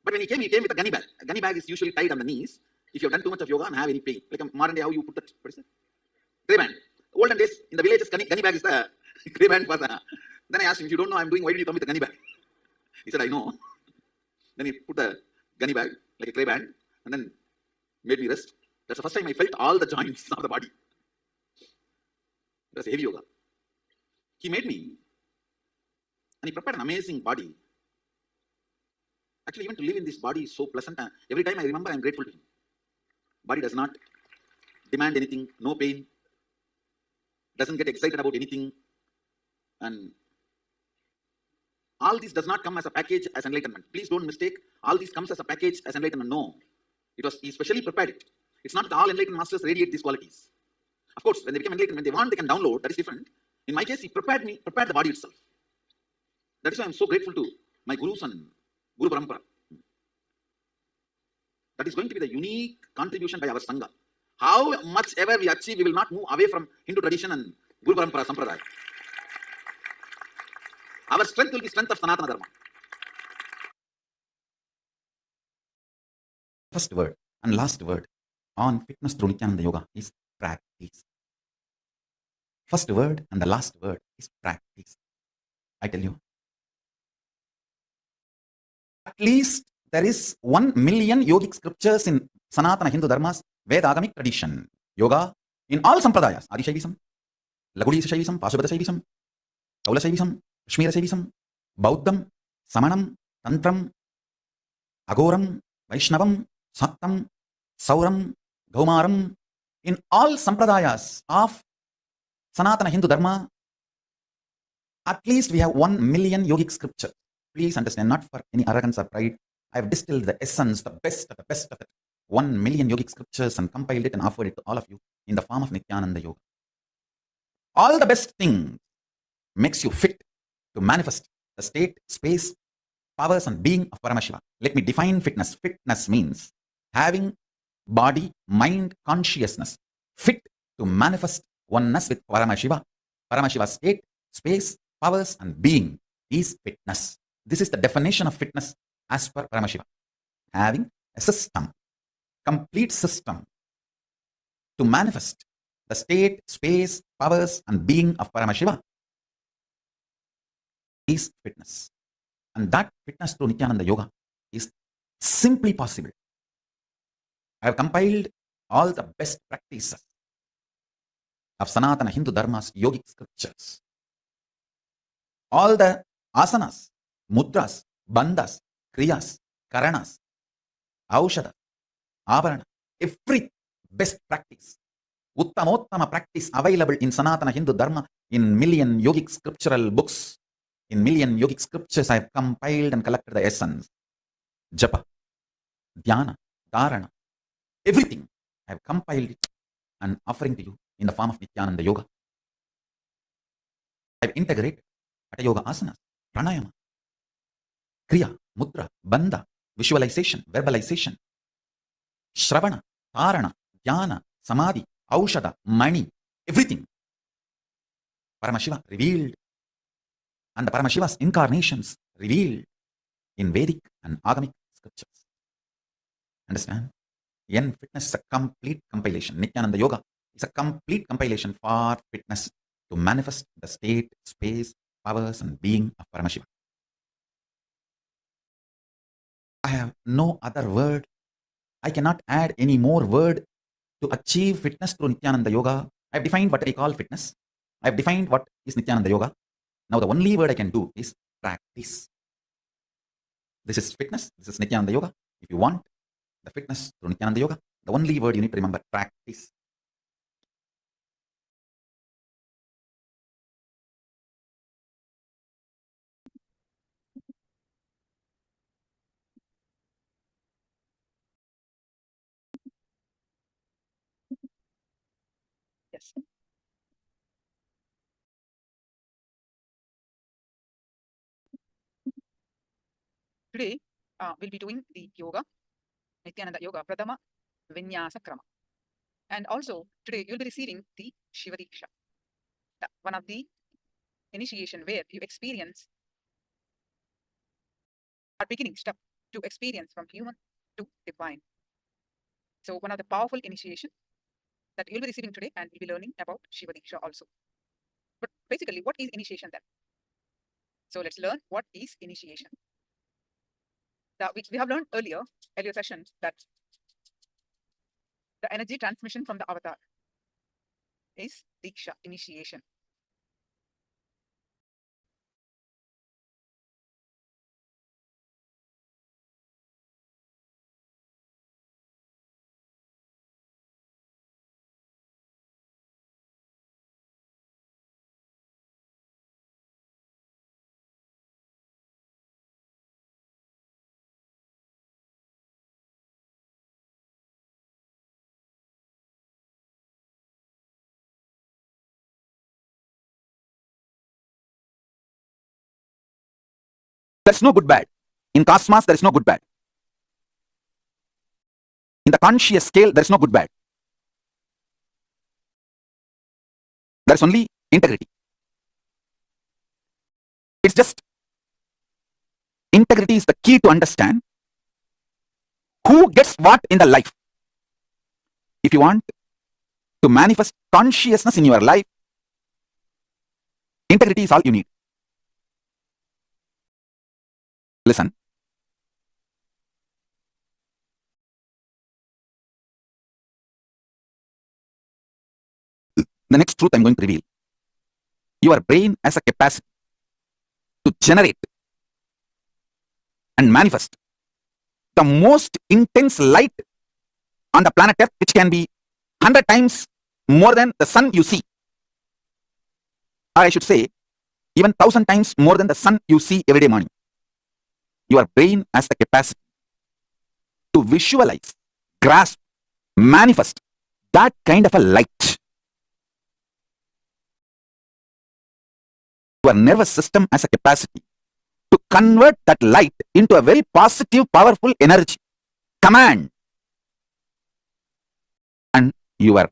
But when he came with a gunny bag. A gunny bag is usually tied on the knees. If you have done too much of yoga and have any pain, like a modern day, how you put that, what is it? Grey band. Olden days, in the villages, gunny bag is the grey band for the... Then I asked him, if you don't know I'm doing, why did you come with a gunny bag? He said, I know. Then he put the gunny bag, like a grey band, and then made me rest. That's the first time I felt all the joints of the body. That's heavy yoga. He made me, and he prepared an amazing body. Actually, even to live in this body is so pleasant. Every time I remember, I'm grateful to him. Body does not demand anything, no pain, doesn't get excited about anything. And all this does not come as a package as enlightenment. Please don't mistake. All this comes as a package as enlightenment. No. He specially prepared it. It's not that all enlightened masters radiate these qualities. Of course, when they become enlightened, when they want, they can download. That is different. In my case, he prepared the body itself. That is why I'm so grateful to my gurus and Guru Parampara. That is going to be the unique contribution by our Sangha. How much ever we achieve, we will not move away from Hindu tradition and Guru Parampara Sampradaya. Our strength will be strength of Sanatana Dharma. First word and last word on fitness through Nithyananda Yoga is practice. First word and the last word is practice. I tell you, at least there is 1 million yogic scriptures in Sanatana Hindu Dharma's Vedagamic tradition. Yoga in all sampradayas, Adi Shaivism, Lagudi Shaivism, Pasubhata Shaivism, Kaula Shaivism, Kashmira Shaivism, Bauddham, Samanam, Tantram, Agoram, Vaishnavam, Sattam, Sauram, Gaumaram. In all sampradayas of Sanatana Hindu Dharma, at least we have 1 million yogic scriptures. Please understand, not for any arrogance or pride. I have distilled the essence, the best of it. 1 million yogic scriptures and compiled it and offered it to all of you in the form of Nithyananda Yoga. All the best things makes you fit to manifest the state, space, powers and being of Paramashiva. Let me define fitness. Fitness means having body, mind, consciousness fit to manifest oneness with Paramashiva. Paramashiva's state, space, powers and being is fitness. This is the definition of fitness as per Paramashiva. Having a system, complete system to manifest the state, space, powers and being of Paramashiva is fitness. And that fitness through Nithyananda Yoga is simply possible. I have compiled all the best practices of Sanatana Hindu Dharma's yogic scriptures. All the asanas, mudras, bandhas, kriyas, karanas, aushada, avarana, every best practice, uttamottama practice available in Sanatana Hindu Dharma in million yogic scriptural books. In million yogic scriptures, I have compiled and collected the essence. Japa, dhyana, dharana, everything. I have compiled it and offering to you in the form of Nithyananda Yoga. I have integrated Hatha Yoga asanas, pranayama, kriya, mudra, bandha, visualization, verbalization, shravana, dharana, dhyana, samadhi, aushada, mani, everything. Paramashiva revealed, and the Paramashiva's incarnations revealed in Vedic and Agamic scriptures. Understand? Yen fitness is a complete compilation. Nithyananda Yoga is a complete compilation for fitness to manifest the state, space, powers and being of Paramashiva. I have no other word. I cannot add any more word to achieve fitness through Nithyananda Yoga. I have defined what I call fitness. I have defined what is Nithyananda Yoga. Now the only word I can do is practice. This is fitness. This is Nithyananda Yoga. If you want the fitness through Nithyananda Yoga, the only word you need to remember, practice. Yes. Today, we'll be doing the yoga, Nithyananda Yoga, Pradama Vinyasa Krama. And also, today you'll be receiving the Shiva Diksha, one of the initiation where you experience our beginning step to experience from human to divine. So one of the powerful initiation that you'll be receiving today, and we'll be learning about Shiva Diksha also. But basically, what is initiation then? So let's learn what is initiation. We have learned earlier sessions that the energy transmission from the avatar is Diksha, initiation. There's no good bad. In cosmos, there is no good bad. In the conscious scale, there is no good bad. There's only integrity. It's just integrity is the key to understand who gets what in the life. If you want to manifest consciousness in your life, integrity is all you need. Listen. The next truth I'm going to reveal. Your brain has a capacity to generate and manifest the most intense light on the planet Earth, which can be 100 times more than the sun you see. Or I should say, even 1,000 times more than the sun you see every day morning. Your brain has the capacity to visualize, grasp, manifest that kind of a light. Your nervous system has a capacity to convert that light into a very positive, powerful energy, command. And your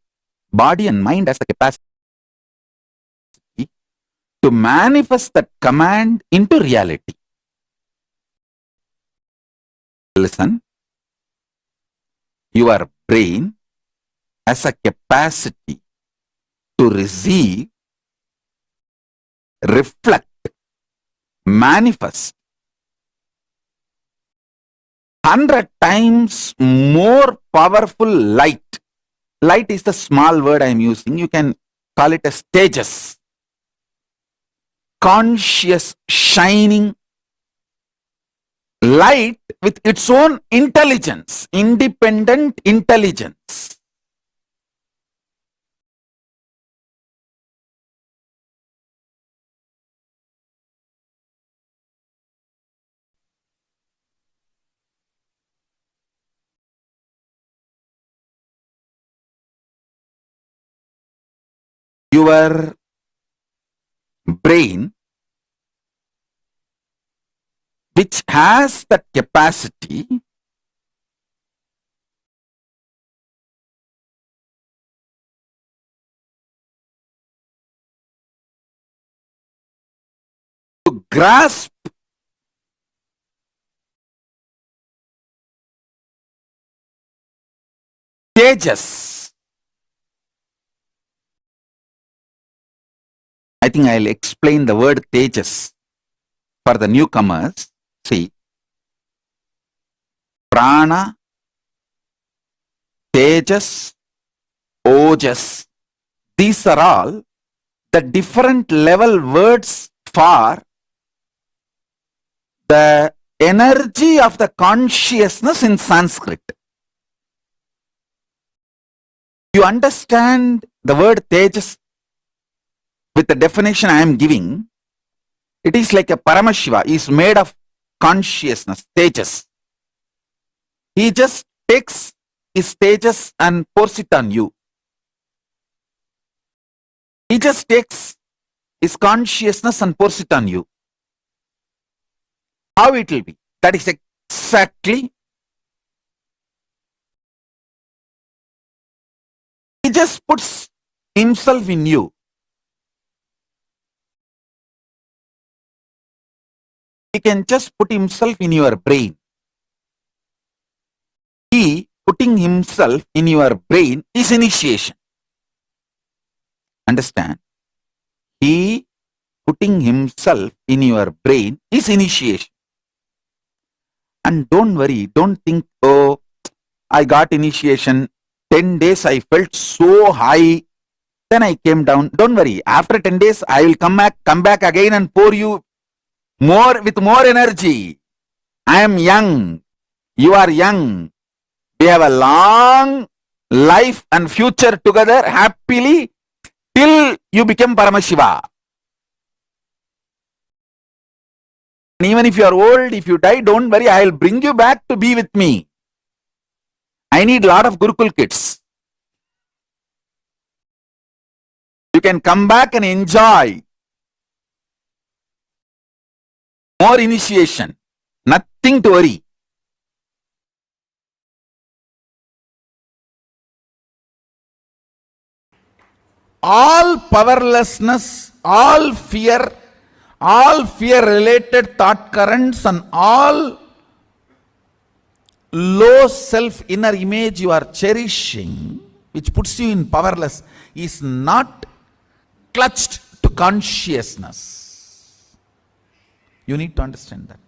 body and mind has the capacity to manifest that command into reality. Listen, your brain has a capacity to receive, reflect, manifest 100 times more powerful light. Light is the small word I am using. You can call it as tejas. Conscious, shining light with its own intelligence, independent intelligence. Your brain, which has that capacity to grasp tejas. I think I'll explain the word tejas for the newcomers. See, prana, tejas, ojas, these are all the different level words for the energy of the consciousness in Sanskrit. You understand the word tejas with the definition I am giving. It is like a Paramashiva. He is made of consciousness, tejas. He just takes his tejas and pours it on you. He just takes his consciousness and pours it on you. How it will be? That is exactly. He just puts himself in you. He can just put himself in your brain. He putting himself in your brain is initiation. Understand? He putting himself in your brain is initiation. And don't worry, don't think, oh, I got initiation, 10 days I felt so high, then I came down. Don't worry, after 10 days I will come back again and pour you more with more energy. I am young, you are young. We have a long life and future together happily till you become Paramashiva. And even if you are old, if you die, don't worry, I will bring you back to be with me. I need a lot of Gurukul kids. You can come back and enjoy more initiation. Nothing to worry. All powerlessness, all fear related thought currents and all low self inner image you are cherishing, which puts you in powerless, is not clutched to consciousness. You need to understand that.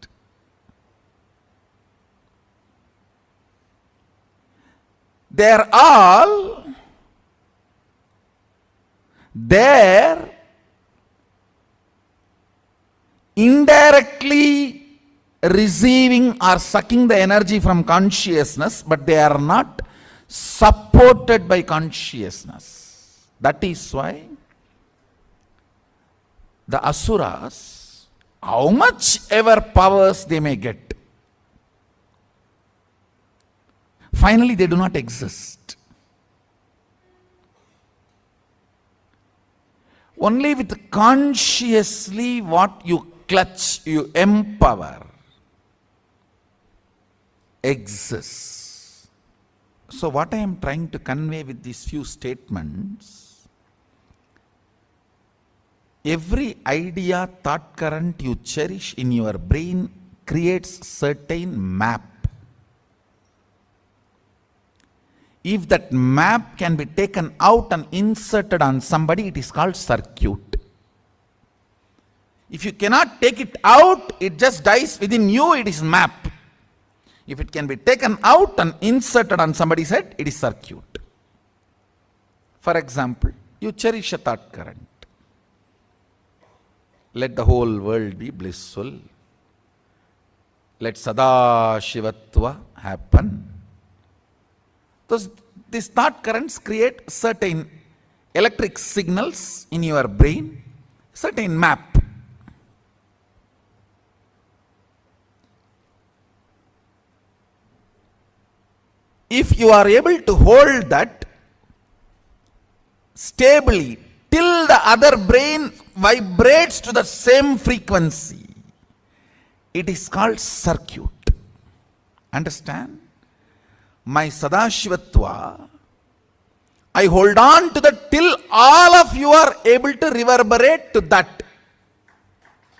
They are all there indirectly receiving or sucking the energy from consciousness, but they are not supported by consciousness. That is why the asuras, how much ever powers they may get, finally they do not exist. Only with consciously what you clutch, you empower, exists. So what I am trying to convey with these few statements, every idea, thought current you cherish in your brain creates certain map. If that map can be taken out and inserted on somebody, it is called circuit. If you cannot take it out, it just dies within you, it is map. If it can be taken out and inserted on somebody's head, it is circuit. For example, you cherish a thought current. Let the whole world be blissful. Let Sadashivatva happen. These thought currents create certain electric signals in your brain, certain map. If you are able to hold that stably till the other brain vibrates to the same frequency, it is called circuit. Understand? My Sadashivatva, I hold on to that till all of you are able to reverberate to that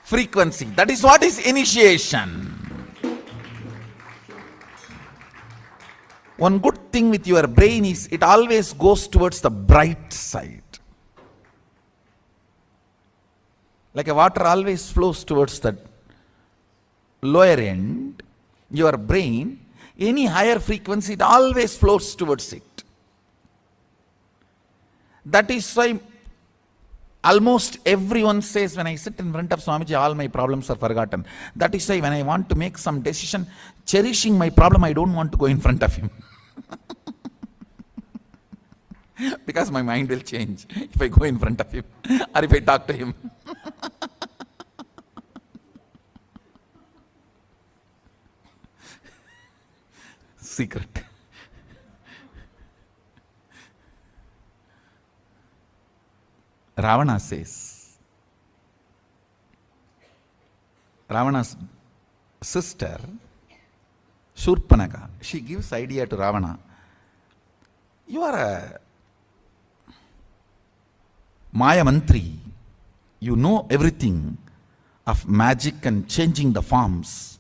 frequency. That is what is initiation. One good thing with your brain is it always goes towards the bright side. Like a water always flows towards the lower end, your brain, any higher frequency, it always flows towards it. That is why almost everyone says, when I sit in front of Swamiji, all my problems are forgotten. That is why when I want to make some decision, cherishing my problem, I don't want to go in front of him. Because my mind will change if I go in front of him or if I talk to him. Secret. Ravana says, Ravana's sister, Shurpanaka, she gives idea to Ravana. You are a Maya Mantri. You know everything of magic and changing the forms.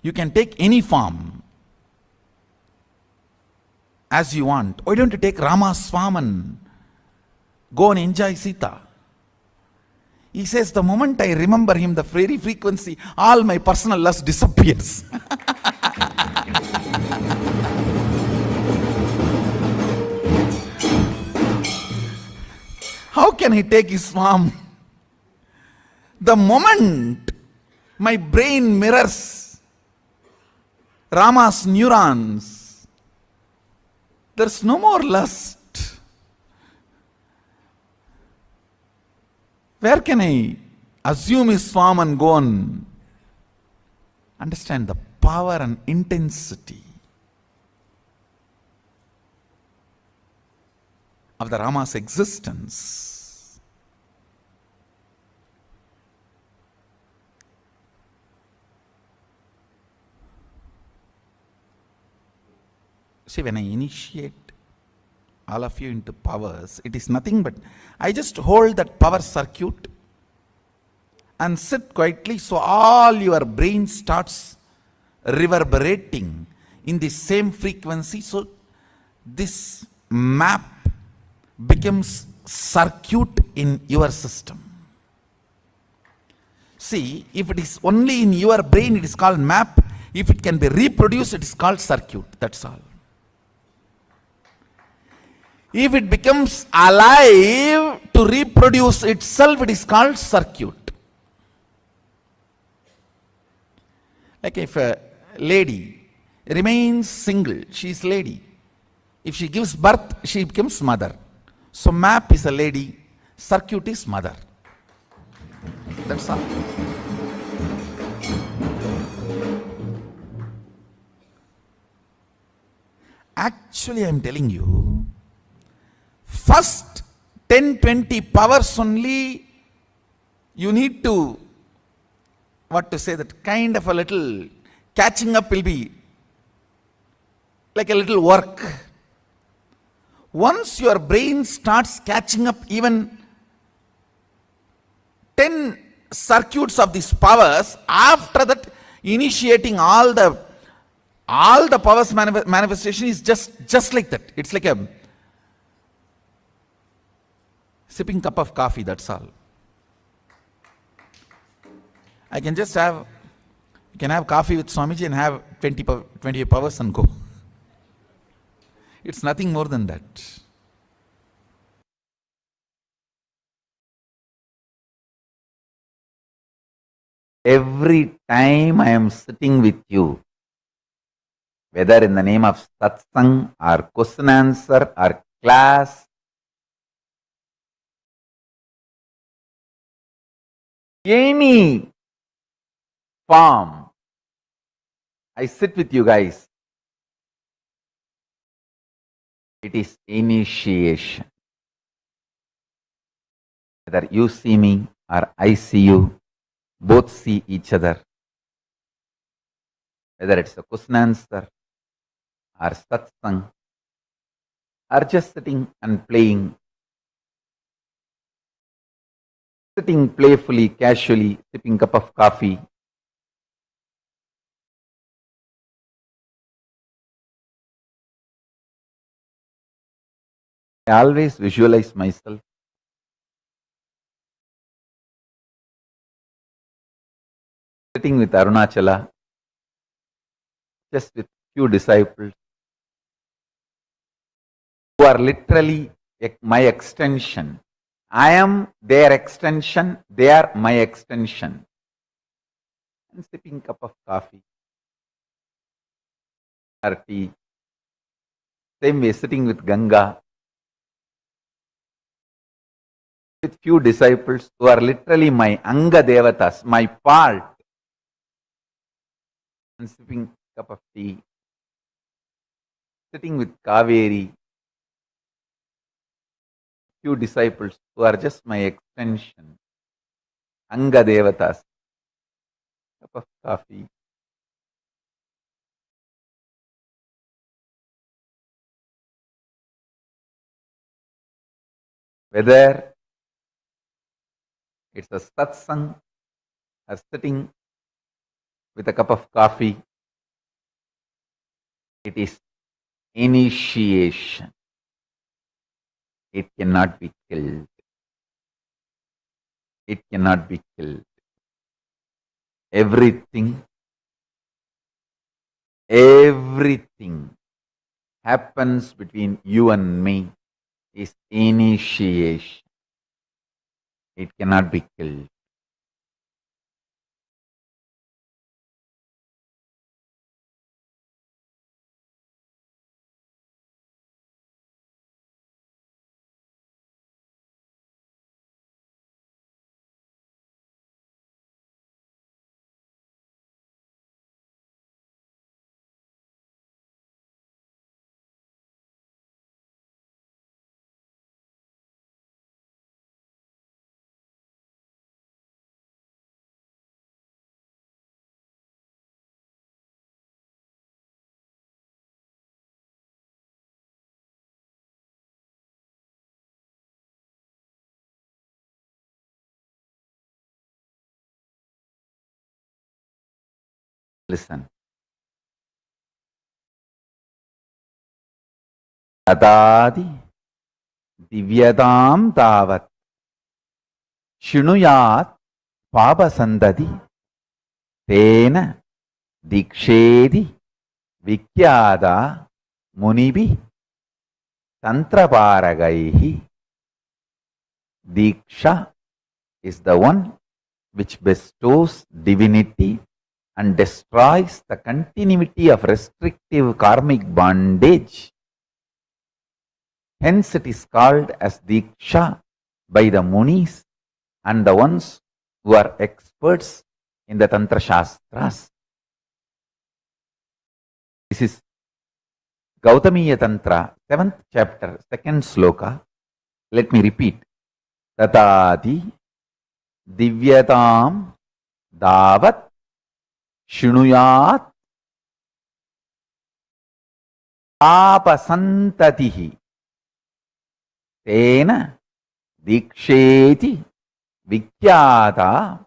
You can take any form as you want. Why don't you take Rama's form and go and enjoy Sita? He says, the moment I remember him, the very frequency, all my personal lust disappears. How can he take his form? The moment my brain mirrors Rama's neurons, there's no more lust. Where can I assume his form and go on? Understand the power and intensity of the Rama's existence. See, when I initiate all of you into powers, it is nothing but I just hold that power circuit and sit quietly, so all your brain starts reverberating in the same frequency, so this map becomes circuit in your system. See, if it is only in your brain, it is called map. If it can be reproduced, it is called circuit. That's all. If it becomes alive to reproduce itself, it is called circuit. Like if a lady remains single, she is lady. If she gives birth, she becomes mother. So map is a lady, circuit is mother. That's all. Actually, I am telling you, first 10-20 powers only, you need to, what to say, that kind of a little catching up will be like a little work. Once your brain starts catching up even 10 circuits of these powers, after that initiating all the powers manifestation is just like that. It's like a sipping cup of coffee, that's all. I can just have, you can have coffee with Swamiji and have 20 powers and go. It's nothing more than that. Every time I am sitting with you, whether in the name of satsang or question answer or class, any form, I sit with you guys. It is initiation. Whether you see me or I see you, both see each other. Whether it's a question answer or satsang or just sitting and playing, sitting playfully, casually, sipping a cup of coffee. I always visualize myself sitting with Arunachala, just with few disciples who are literally my extension. I am their extension, they are my extension. And sipping a cup of coffee or tea. Same way, sitting with Ganga, with few disciples who are literally my Anga Devatas, my part. And sipping a cup of tea. Sitting with Kaveri, few disciples who are just my extension, Anga Devatas, cup of coffee. Whether it's a satsang or sitting with a cup of coffee, it is initiation. It cannot be killed. It cannot be killed. Everything happens between you and me is initiation. It cannot be killed. Listen. Tadadi divyadam tavat shinuyat papasandadi tena dikshedi vikyada munibi tantraparagaihi. Diksha is the one which bestows divinity and destroys the continuity of restrictive karmic bondage. Hence it is called as Diksha by the Munis and the ones who are experts in the Tantra Shastras. This is Gautamiya Tantra, 7th chapter, 2nd sloka. Let me repeat. Tatati divyatam davat shinuyat papasantatihi tena diksheti vikyata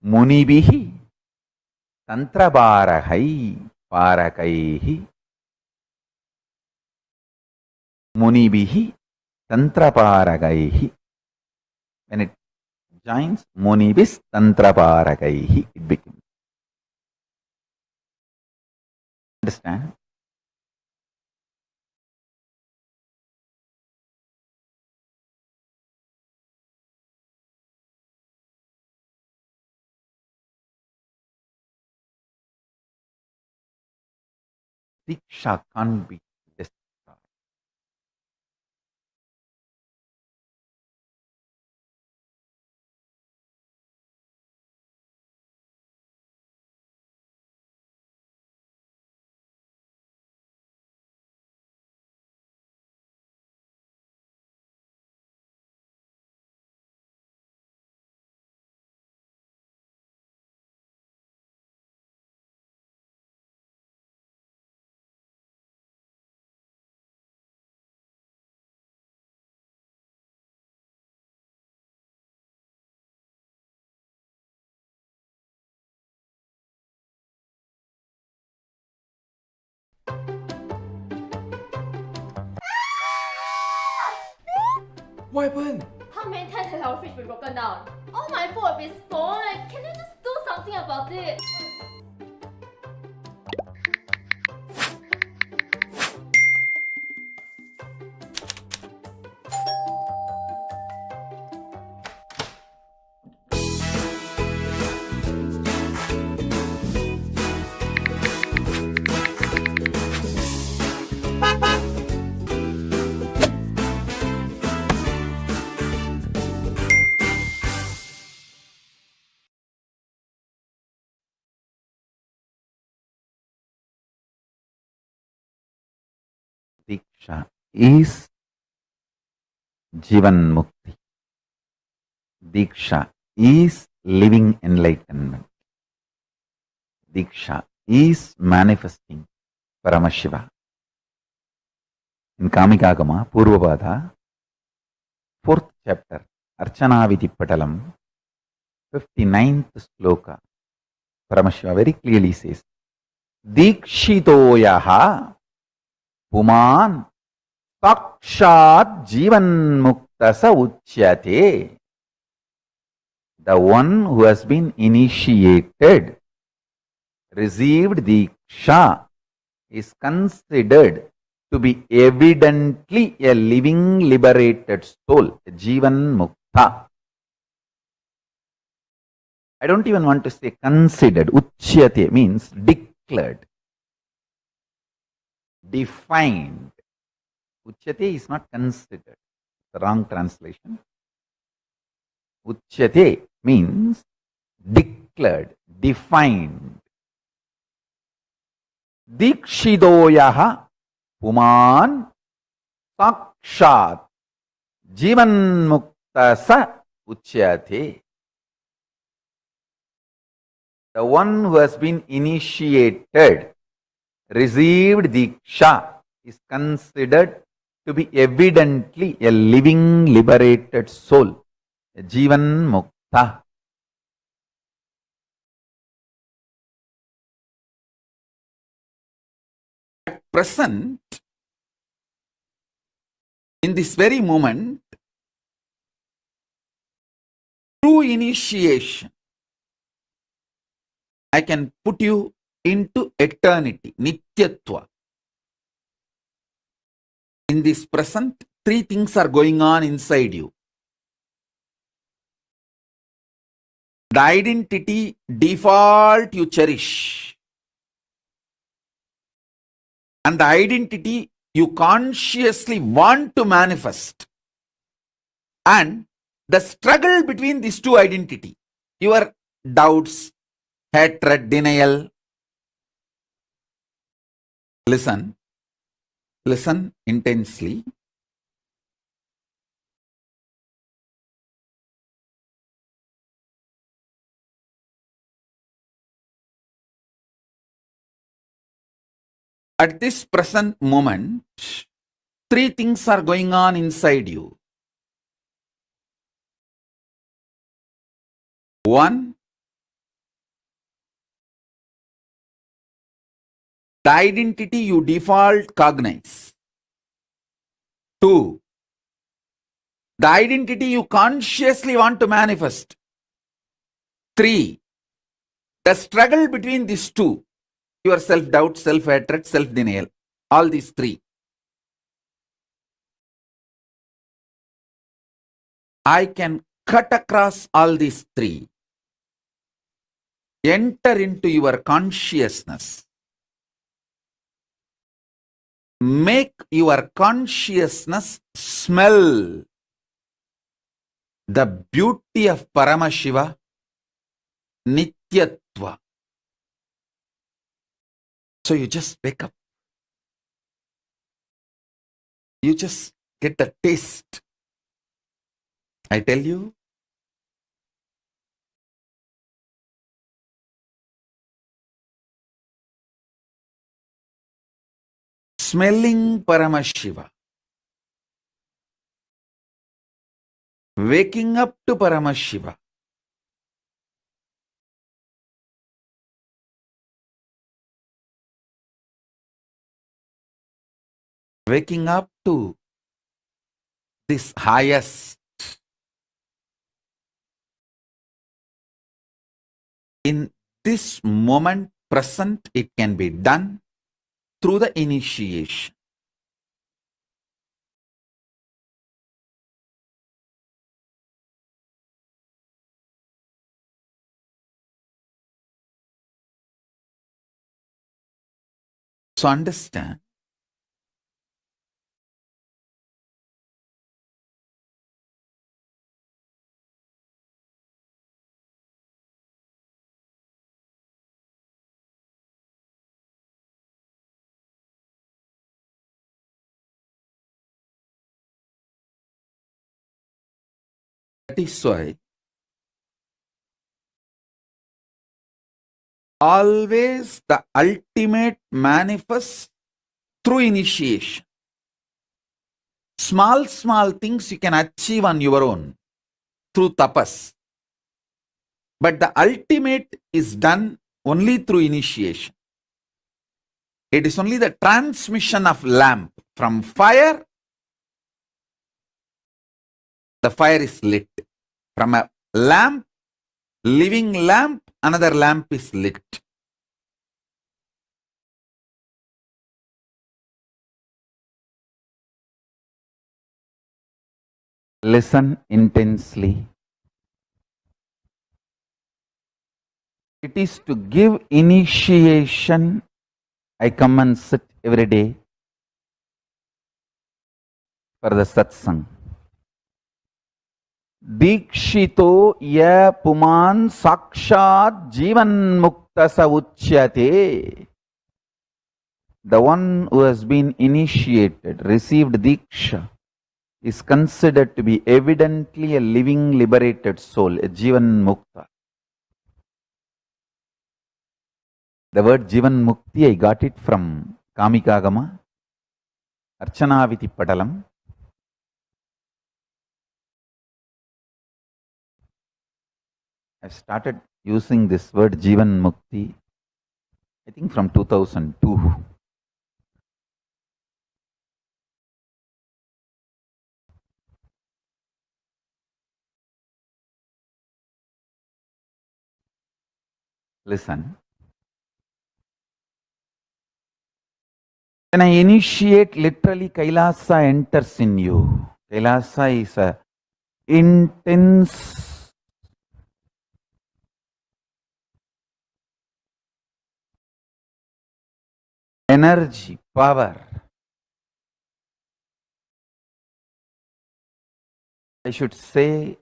munibihi tantrabarahai parakaihi. Munibihi tantraparagaihi. When it joins munibis tantraparagaihi, it becomes. Understand? Diksha can't be destroyed. What happened? How many times has our fridge been broken down? All my food have been spoiled. Can you just do something about it? Diksha is Jivan Mukti. Diksha is living enlightenment. Diksha is manifesting Paramashiva. In Kamikagama, Purvapada, 4th chapter, Archana Viti Patalam, 59th sloka, Paramashiva very clearly says, Dikshitoyaha Puman Sakshat Jivan Muktasa Uchyate. The one who has been initiated, received Diksha, is considered to be evidently a living liberated soul, a Jivan Mukta. I don't even want to say considered. Uchyate means declared, defined. Uchyate is not considered. The wrong translation. Uchyate means declared, defined. Dikshidoyaha Puman Sakshat Jivan Muktasa Uchyate. The one who has been initiated, received Diksha, is considered to be evidently a living liberated soul, a Jivan Mukta. At present, In this very moment, through initiation, I can put you into eternity, Nityatva. In this present, three things are going on inside you. The identity default you cherish, and the identity you consciously want to manifest, and the struggle between these two identity, your doubts, hatred, denial. Listen intensely. At this present moment, three things are going on inside you. One, the identity you default cognize. Two, the identity you consciously want to manifest. Three, the struggle between these two, your self-doubt, self-hatred, self-denial, all these three. I can cut across all these three, enter into your consciousness, make your consciousness smell the beauty of Paramashiva, Nityatva. So you just wake up. You just get the taste. I tell you, smelling Paramashiva, waking up to Paramashiva, waking up to this highest. In this moment present, it can be done through the initiation. So understand, that is why always the ultimate manifests through initiation. Small things you can achieve on your own through tapas. But the ultimate is done only through initiation. It is only the transmission of lamp from fire. The fire is lit. From a lamp, living lamp, another lamp is lit. Listen intensely. It is to give initiation. I come and sit every day for the satsang. Dikshito ya puman sakshat jivan mukta sa uchyate. The one who has been initiated, received diksha, is considered to be evidently a living liberated soul, a jivan mukta. The word jivan mukti, I got it from Kamikagama, Archanaviti Patalam. I started using this word jivan mukti, I think from 2002. Listen. When I initiate, literally Kailasa enters in you. Kailasa is a intense energy, power. I should say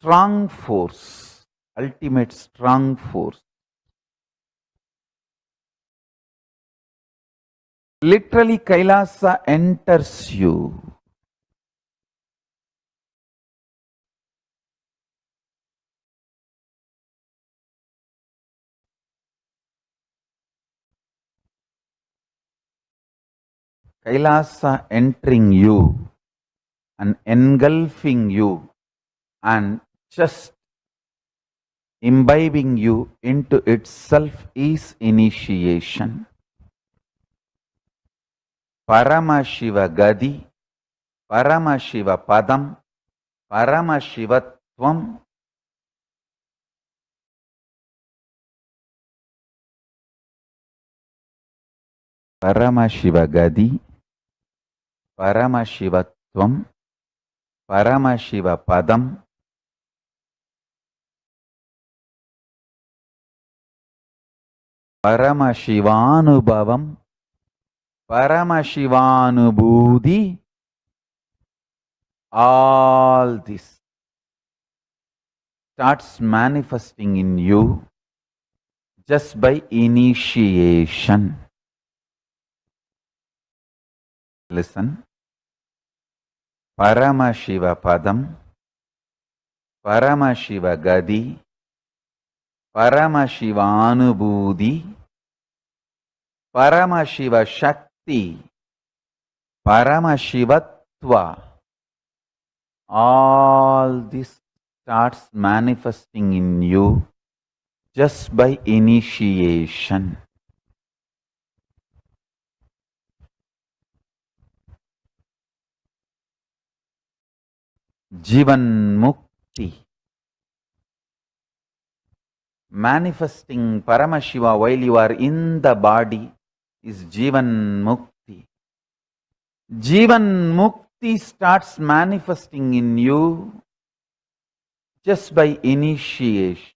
strong force, ultimate strong force. Literally Kailasa enters you. Kailasa entering you and engulfing you and just imbibing you into itself is initiation. Paramashiva Gadi, Paramashiva Padam, Paramashivatvam, Paramashiva Gadi, Paramashivatvam, Paramashiva Padam, Paramashivanubhavam, Paramashivanubhudi, all this starts manifesting in you just by initiation. Listen. Paramashiva Padam, Paramashiva Gadi, Paramashivanubhudi, Paramashiva Shakti, Paramashivatva, all this starts manifesting in you just by initiation. Jivan Mukti. Manifesting Paramashiva while you are in the body is Jivan Mukti. Jivan Mukti starts manifesting in you just by initiation.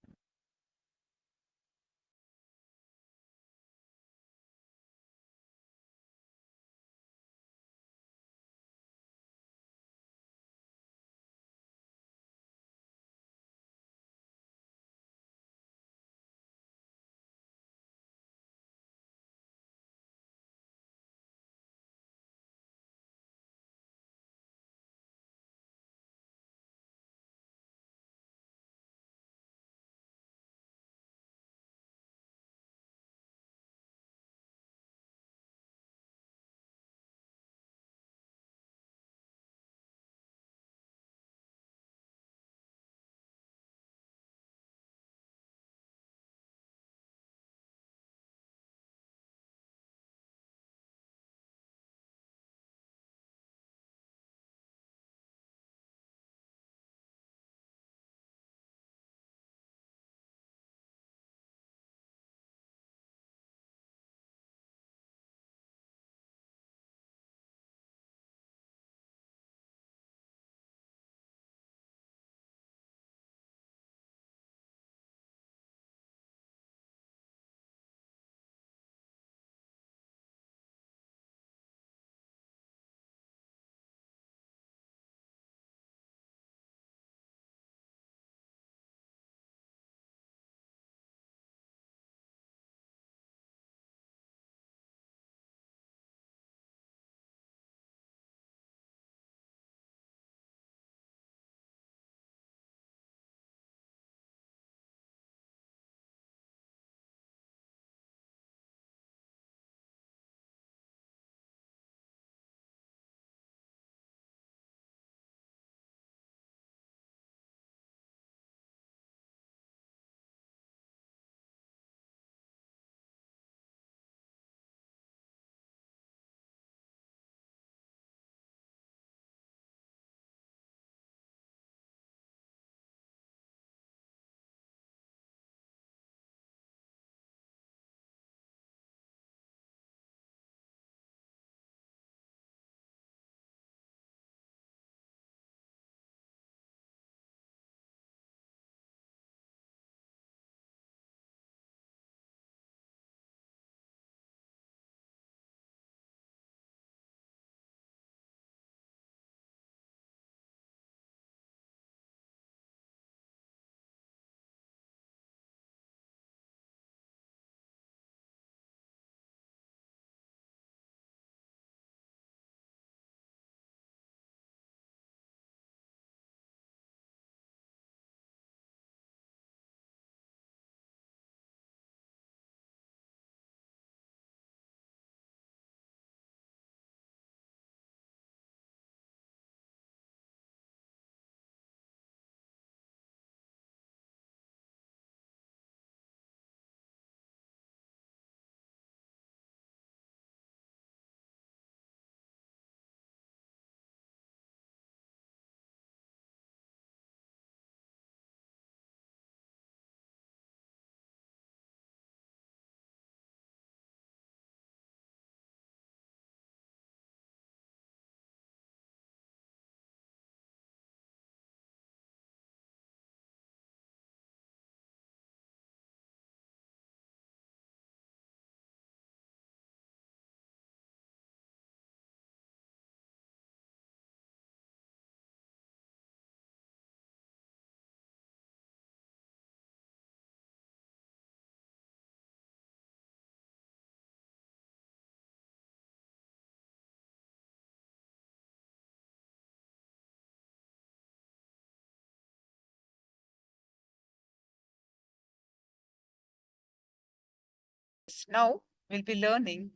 Now we'll be learning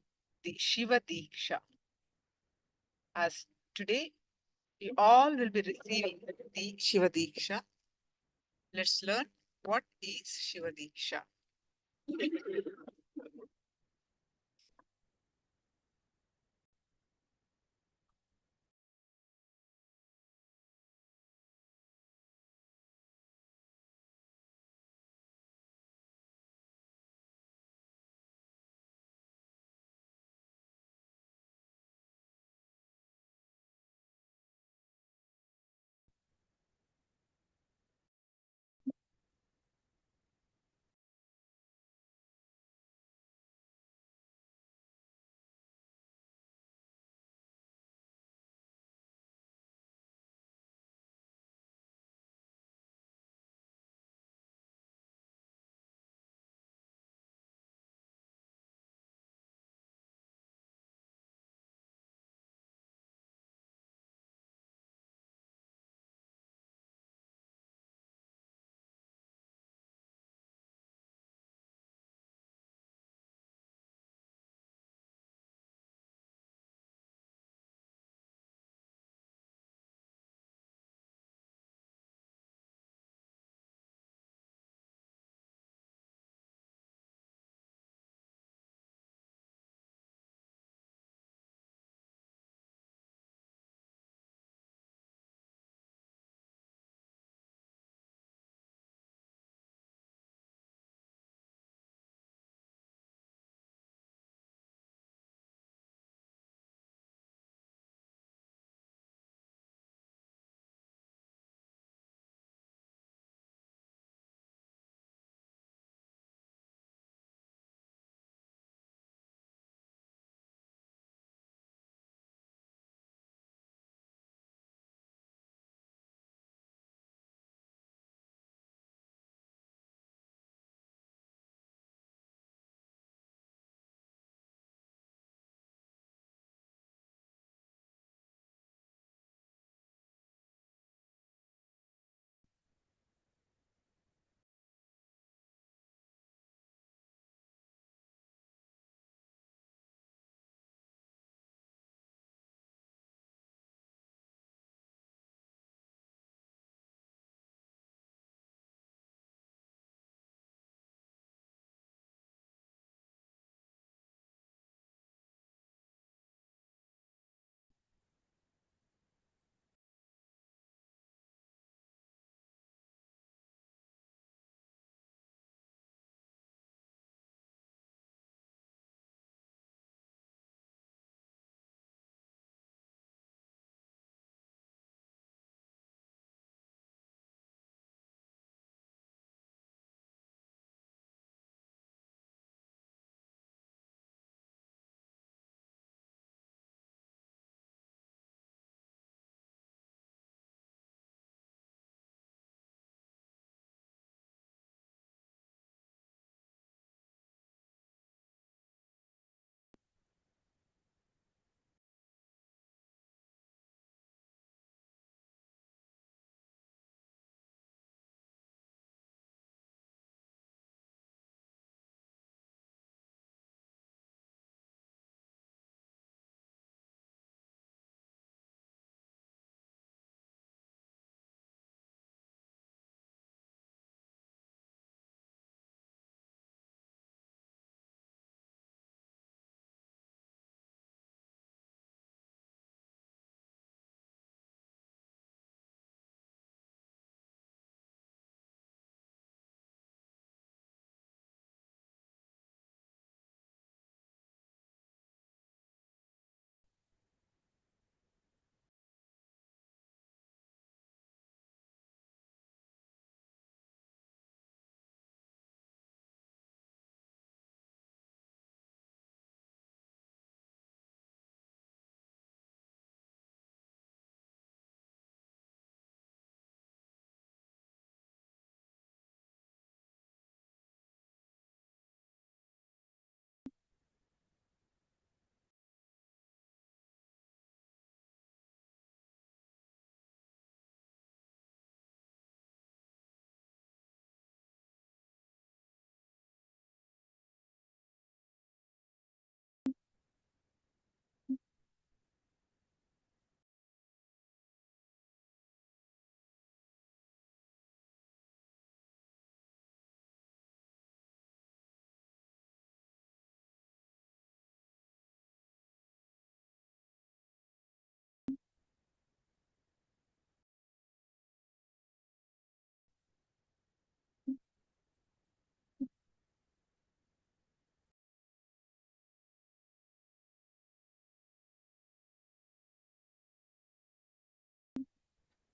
the Shiva Diksha. As today, you all will be receiving the Shiva Diksha. Let's learn what is Shiva Diksha.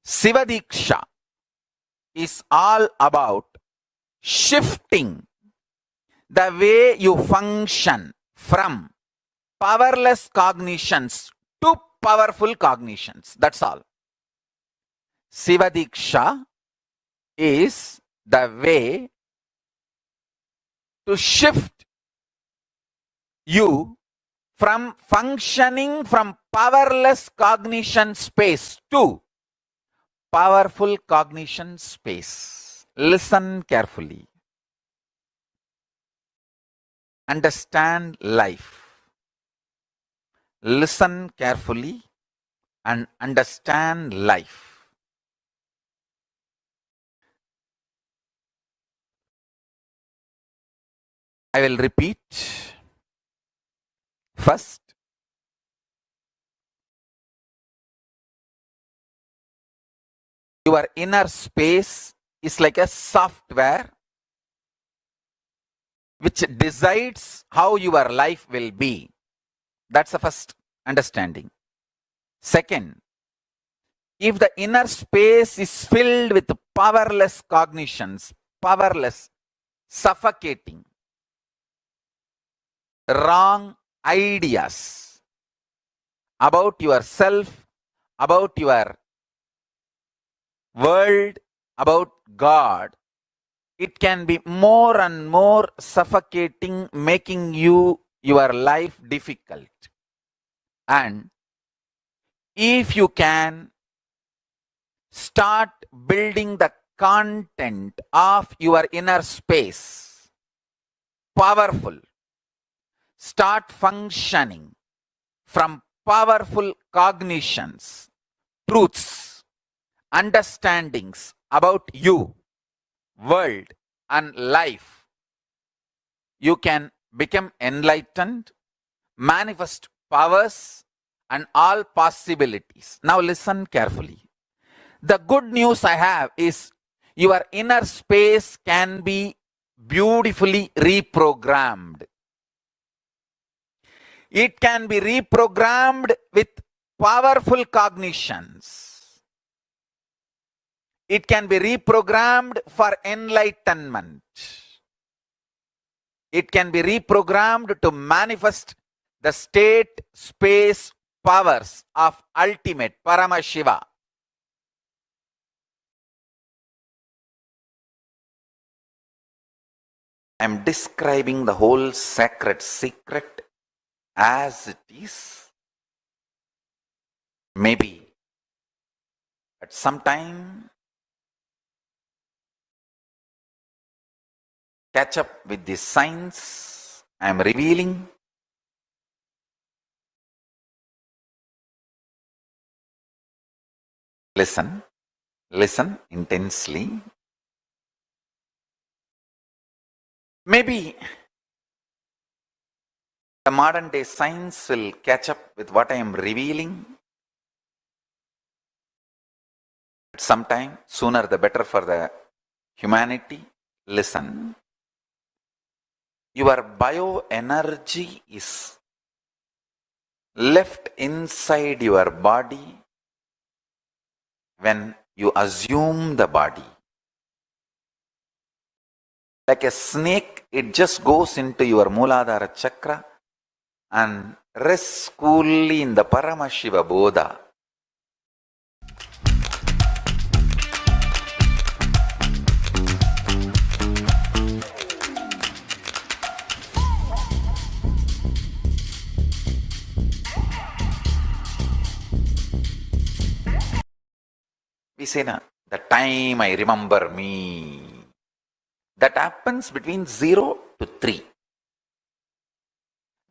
Sivadiksha is all about shifting the way you function from powerless cognitions to powerful cognitions. That's all. Sivadiksha is the way to shift you from functioning from powerless cognition space to powerful cognition space. Listen carefully. Understand life. Listen carefully and understand life. I will repeat. First, your inner space is like a software which decides how your life will be. That's the first understanding. Second, if the inner space is filled with powerless cognitions, powerless, suffocating, wrong ideas about yourself, about your world, about God, it can be more and more suffocating, making your life difficult. And if you can start building the content of your inner space, powerful, start functioning from powerful cognitions, truths, understandings about you, world, and life, you can become enlightened, manifest powers and all possibilities. Now listen carefully. The good news I have is your inner space can be beautifully reprogrammed. It can be reprogrammed with powerful cognitions. It can be reprogrammed for enlightenment. It can be reprogrammed to manifest the state, space, powers of ultimate Paramashiva. I am describing the whole sacred secret as it is. Maybe at some time catch up with the signs I am revealing. Listen, listen intensely. Maybe the modern day science will catch up with what I am revealing. At some time, sooner the better for the humanity. Listen. Your bioenergy is left inside your body when you assume the body. Like a snake, it just goes into your Mooladhara chakra and rests coolly in the Paramashiva Bodha. We say, na, the time I remember me. That happens between 0 to 3.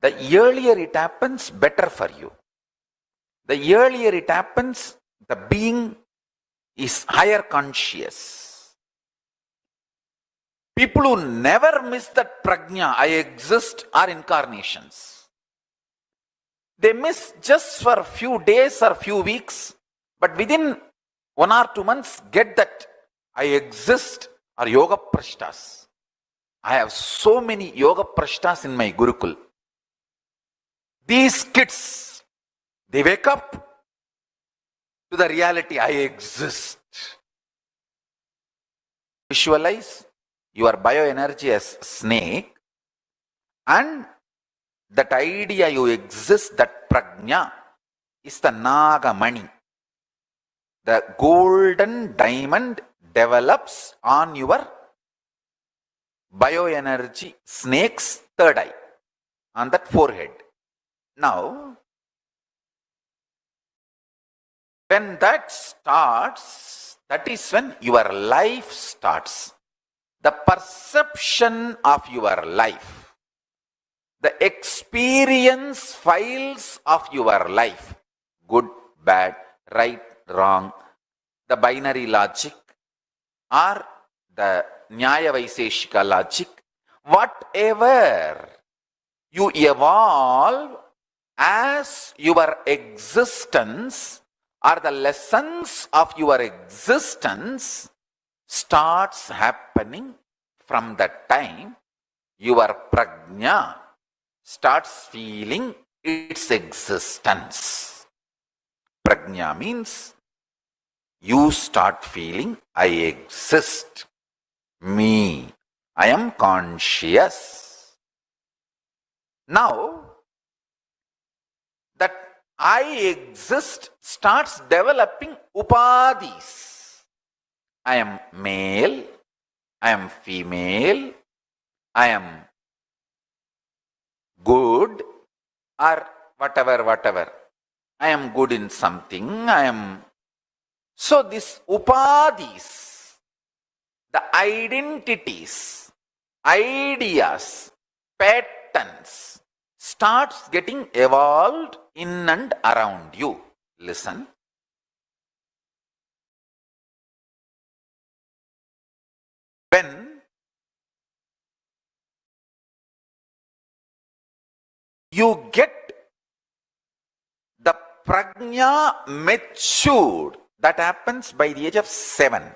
The earlier it happens, better for you. The earlier it happens, the being is higher conscious. People who never miss that prajna, I exist, are incarnations. They miss just for a few days or few weeks, but within 1 or 2 months, get that I exist, are yoga prashtas. I have so many yoga prashtas in my Gurukul. These kids, they wake up to the reality I exist. Visualize your bioenergy as snake, and that idea you exist, that prajna, is the Nagamani. The golden diamond develops on your bioenergy snake's third eye, on that forehead. Now, when that starts, that is when your life starts. The perception of your life, the experience files of your life, good, bad, right, wrong, the binary logic or the Nyaya Vaiseshika logic, whatever you evolve as your existence or the lessons of your existence starts happening from that time your prajna starts feeling its existence. Prajna means you start feeling I exist, me, I am conscious. Now, that I exist starts developing upadhis. I am male, I am female, I am good, or whatever. I am good in something, I am. So this upadhis, the identities, ideas, patterns starts getting evolved in and around you. Listen. When you get the prajna matured, that happens by the age of 7.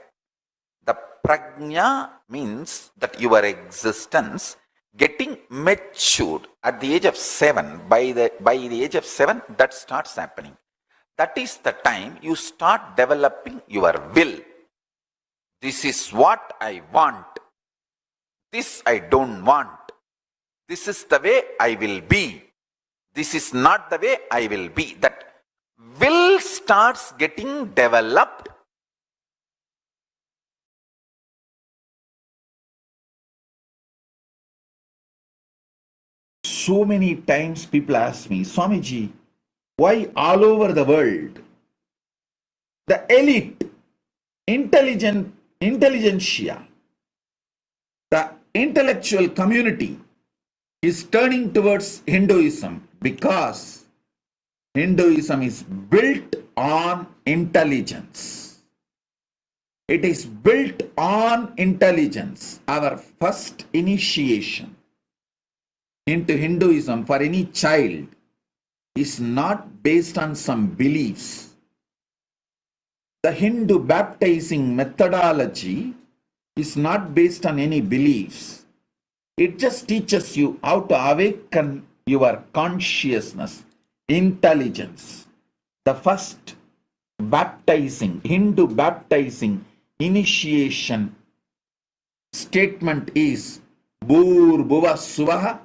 The prajna means that your existence getting matured at the age of 7. By the age of 7, that starts happening. That is the time you start developing your will. This is what I want. This I don't want. This is the way I will be. This is not the way I will be. That will starts getting developed. So many times people ask me, Swamiji, why all over the world the elite, intelligentsia, the intellectual community is turning towards Hinduism? Because Hinduism is built on intelligence. It is built on intelligence. Our first initiation into Hinduism for any child is not based on some beliefs. The Hindu baptizing methodology is not based on any beliefs. It just teaches you how to awaken your consciousness, intelligence. The first baptizing, Hindu baptizing initiation statement is Bhur Bhuva Suvaha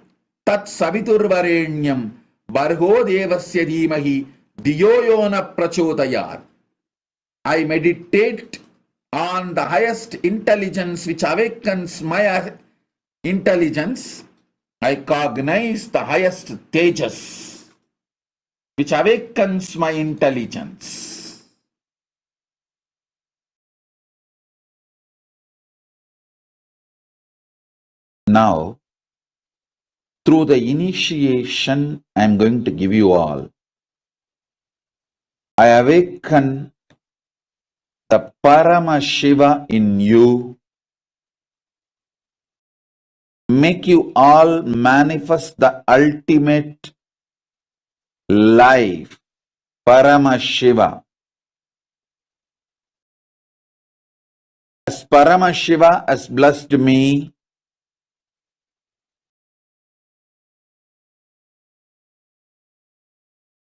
Tat Saviturvarenyam Barho Devasya Dhimahi Diyoyona Prachodayat. I meditate on the highest intelligence which awakens my intelligence. I cognize the highest tejas which awakens my intelligence. Now, through the initiation I am going to give you all, I awaken the Paramashiva in you, make you all manifest the ultimate life, Paramashiva. As Paramashiva has blessed me,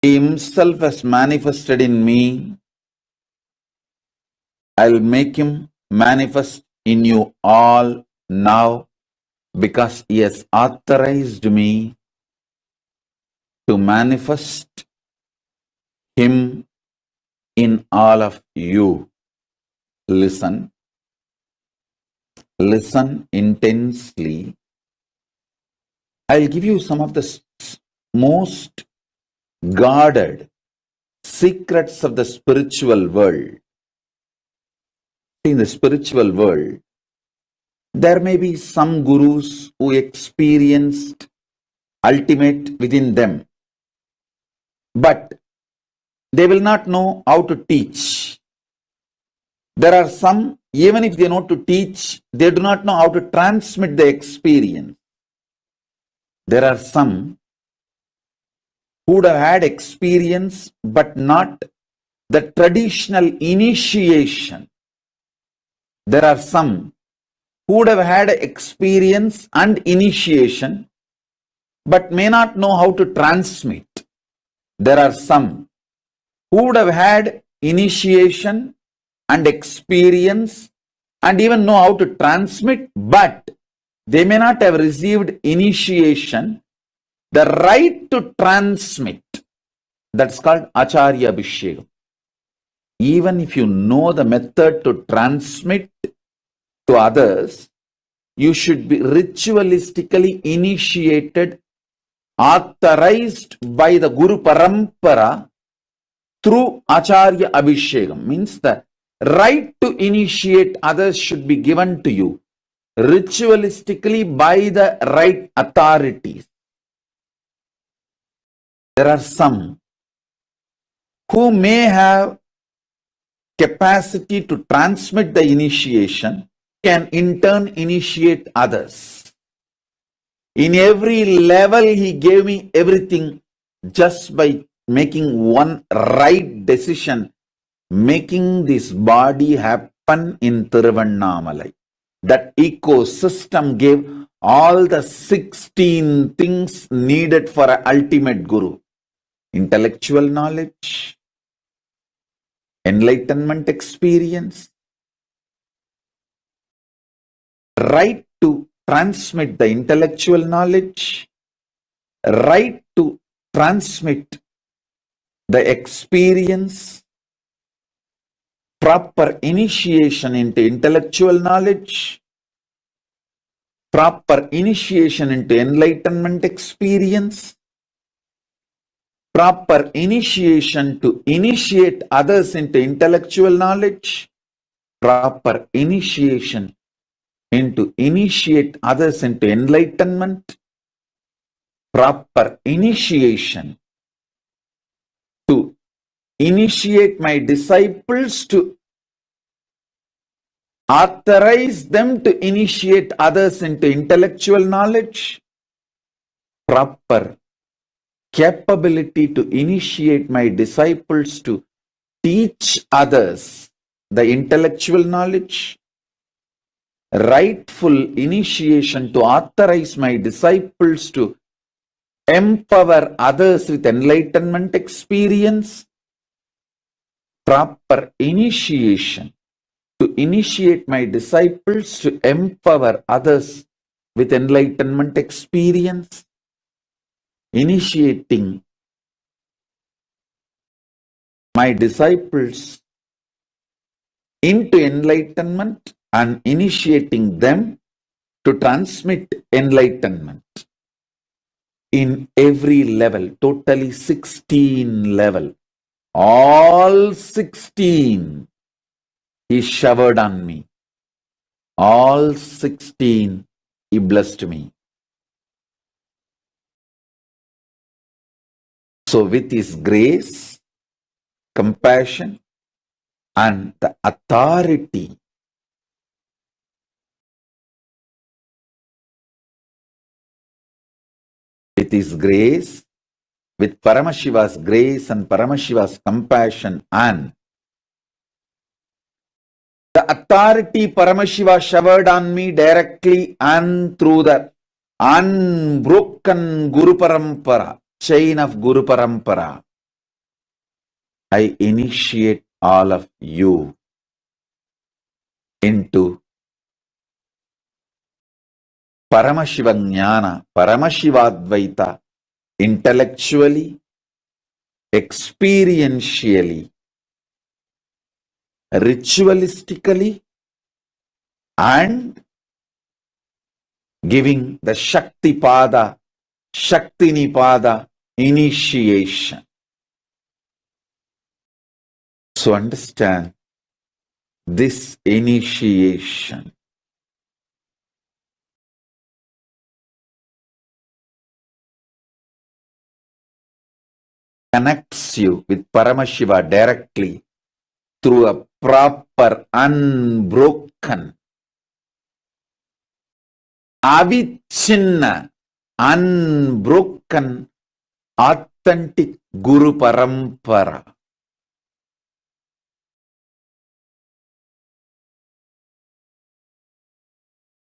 He Himself has manifested in me, I'll make him manifest in you all now because he has authorized me to manifest him in all of you. Listen intensely. I'll give you some of the most guarded secrets of the spiritual world. In the spiritual world, there may be some gurus who experienced ultimate within them, but they will not know how to teach. There are some, even if they know to teach, they do not know how to transmit the experience. There are some who would have had experience, but not the traditional initiation. There are some who would have had experience and initiation, but may not know how to transmit. There are some who would have had initiation and experience and even know how to transmit, but they may not have received initiation, the right to transmit. That's called Acharya Abhishekam. Even if you know the method to transmit to others, you should be ritualistically initiated, authorized by the Guru Parampara through Acharya Abhishekam. Means the right to initiate others should be given to you ritualistically by the right authorities. There are some who may have capacity to transmit the initiation, can in turn initiate others. In every level, he gave me everything just by making one right decision, making this body happen in Tiruvannamalai. That ecosystem gave all the 16 things needed for an ultimate guru. Intellectual knowledge, enlightenment experience, right to transmit the intellectual knowledge, right to transmit the experience, proper initiation into intellectual knowledge, proper initiation into enlightenment experience, proper initiation to initiate others into intellectual knowledge, proper initiation into initiate others into enlightenment, proper initiation to initiate my disciples, to authorize them to initiate others into intellectual knowledge, proper capability to initiate my disciples to teach others the intellectual knowledge, rightful initiation to authorize my disciples to empower others with enlightenment experience, proper initiation to initiate my disciples to empower others with enlightenment experience, initiating my disciples into enlightenment and initiating them to transmit enlightenment in every level, totally 16 level. All 16 he showered on me. All 16 he blessed me. So with his grace, compassion, and the authority, with his grace, with Paramashiva's grace and Paramashiva's compassion, and the authority Paramashiva showered on me directly and through the unbroken Guru Parampara, chain of Guru Parampara, I initiate all of you into Paramashiva Jnana, Paramashivadvaita, intellectually, experientially, ritualistically, and giving the Shakti Pada, Shakti Nipada initiation. So understand this initiation connects you with Paramashiva directly through a proper, unbroken, avichinna, unbroken, authentic Guru Parampara.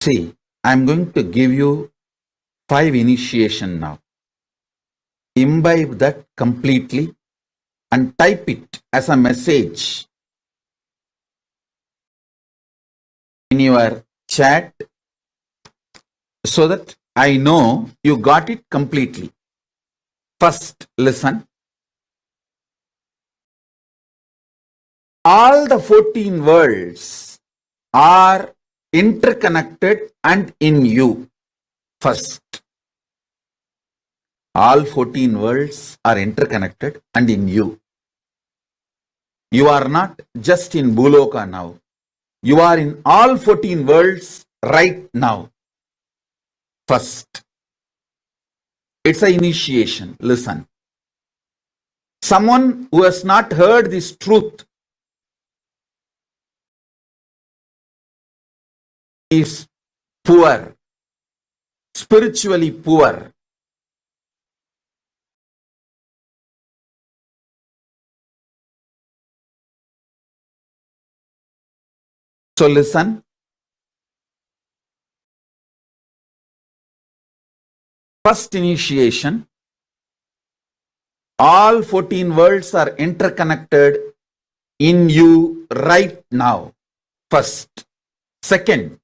See, I'm going to give you 5 initiation now. Imbibe that completely and type it as a message in your chat so that I know you got it completely. First, listen. All the 14 worlds are interconnected and in you. First, all 14 worlds are interconnected and in you. You are not just in Bhuloka now. You are in all 14 worlds right now. First, it's an initiation. Listen. Someone who has not heard this truth is poor, spiritually poor. So listen. First initiation. All 14 worlds are interconnected in you right now. First. Second,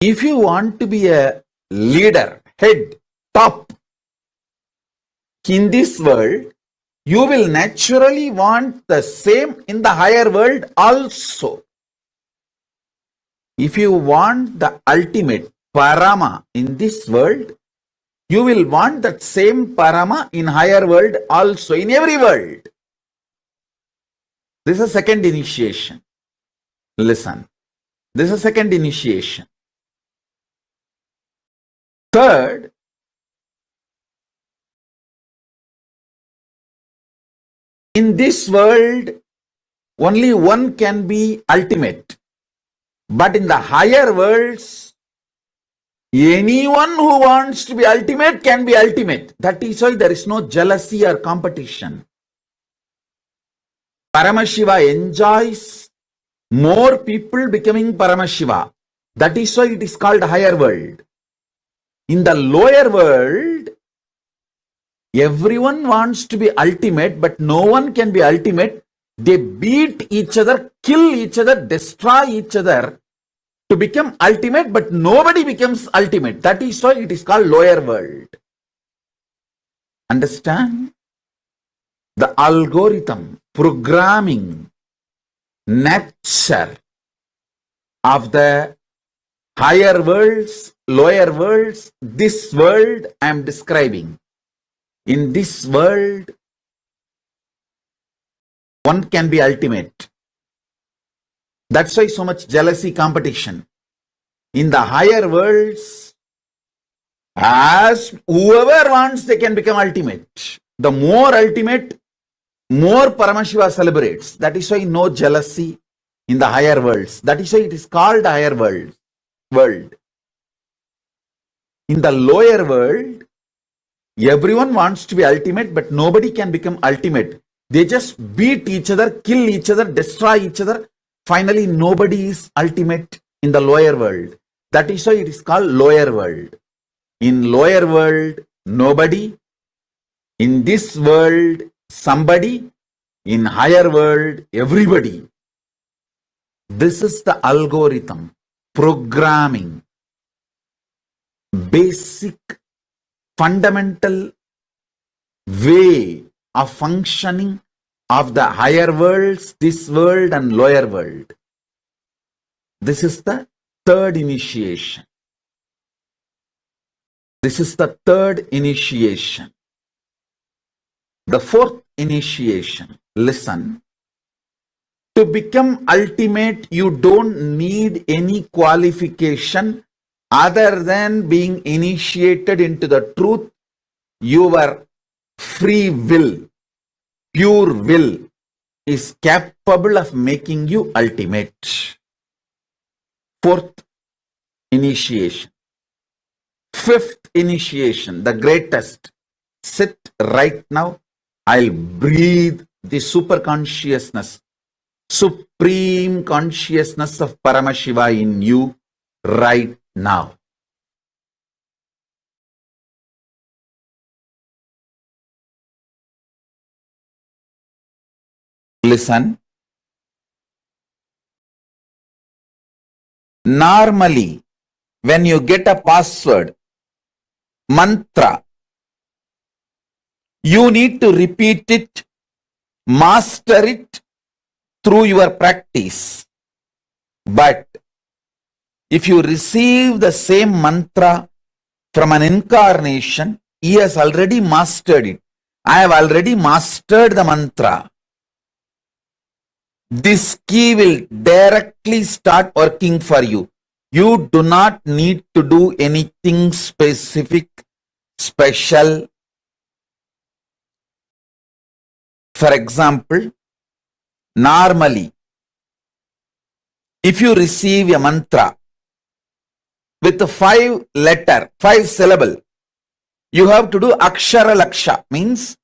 if you want to be a leader, head, top in this world, you will naturally want the same in the higher world also. If you want the ultimate Parama in this world, you will want that same Parama in higher world also, in every world. This is second initiation. Listen. This is second initiation. Third, in this world, only one can be ultimate. But in the higher worlds, anyone who wants to be ultimate can be ultimate. That is why there is no jealousy or competition. Paramashiva enjoys more people becoming Paramashiva. That is why it is called higher world. In the lower world, everyone wants to be ultimate, but no one can be ultimate. They beat each other, kill each other, destroy each other to become ultimate, but nobody becomes ultimate. That is why it is called lower world. Understand? The algorithm, programming, nature of the higher worlds, lower worlds, this world I am describing. In this world, one can be ultimate. That's why so much jealousy, competition. In the higher worlds, as whoever wants, they can become ultimate. The more ultimate, more Paramashiva celebrates. That is why no jealousy in the higher worlds. That is why it is called higher world. In the lower world, everyone wants to be ultimate, but nobody can become ultimate. They just beat each other, kill each other, destroy each other. Finally, nobody is ultimate in the lower world. That is why it is called lower world. In lower world, nobody. In this world, somebody. in higher world, everybody. This is the algorithm, programming, basic, fundamental way of functioning of the higher worlds, this world and lower world. This is the third initiation. This is the third initiation. The fourth initiation, listen. To become ultimate, you don't need any qualification other than being initiated into the truth. Your free will, pure will, is capable of making you ultimate. Fourth initiation. Fifth initiation, the greatest. Sit right now. I'll breathe the superconsciousness, supreme consciousness of Paramashiva in you right now. Listen. Normally, when you get a password, mantra, you need to repeat it, master it through your practice. But if you receive the same mantra from an incarnation, he has already mastered it. I have already mastered the mantra. This key will directly start working for you. You do not need to do anything specific, special. For example, normally, if you receive a mantra with a 5 syllable, you have to do akshara laksha, means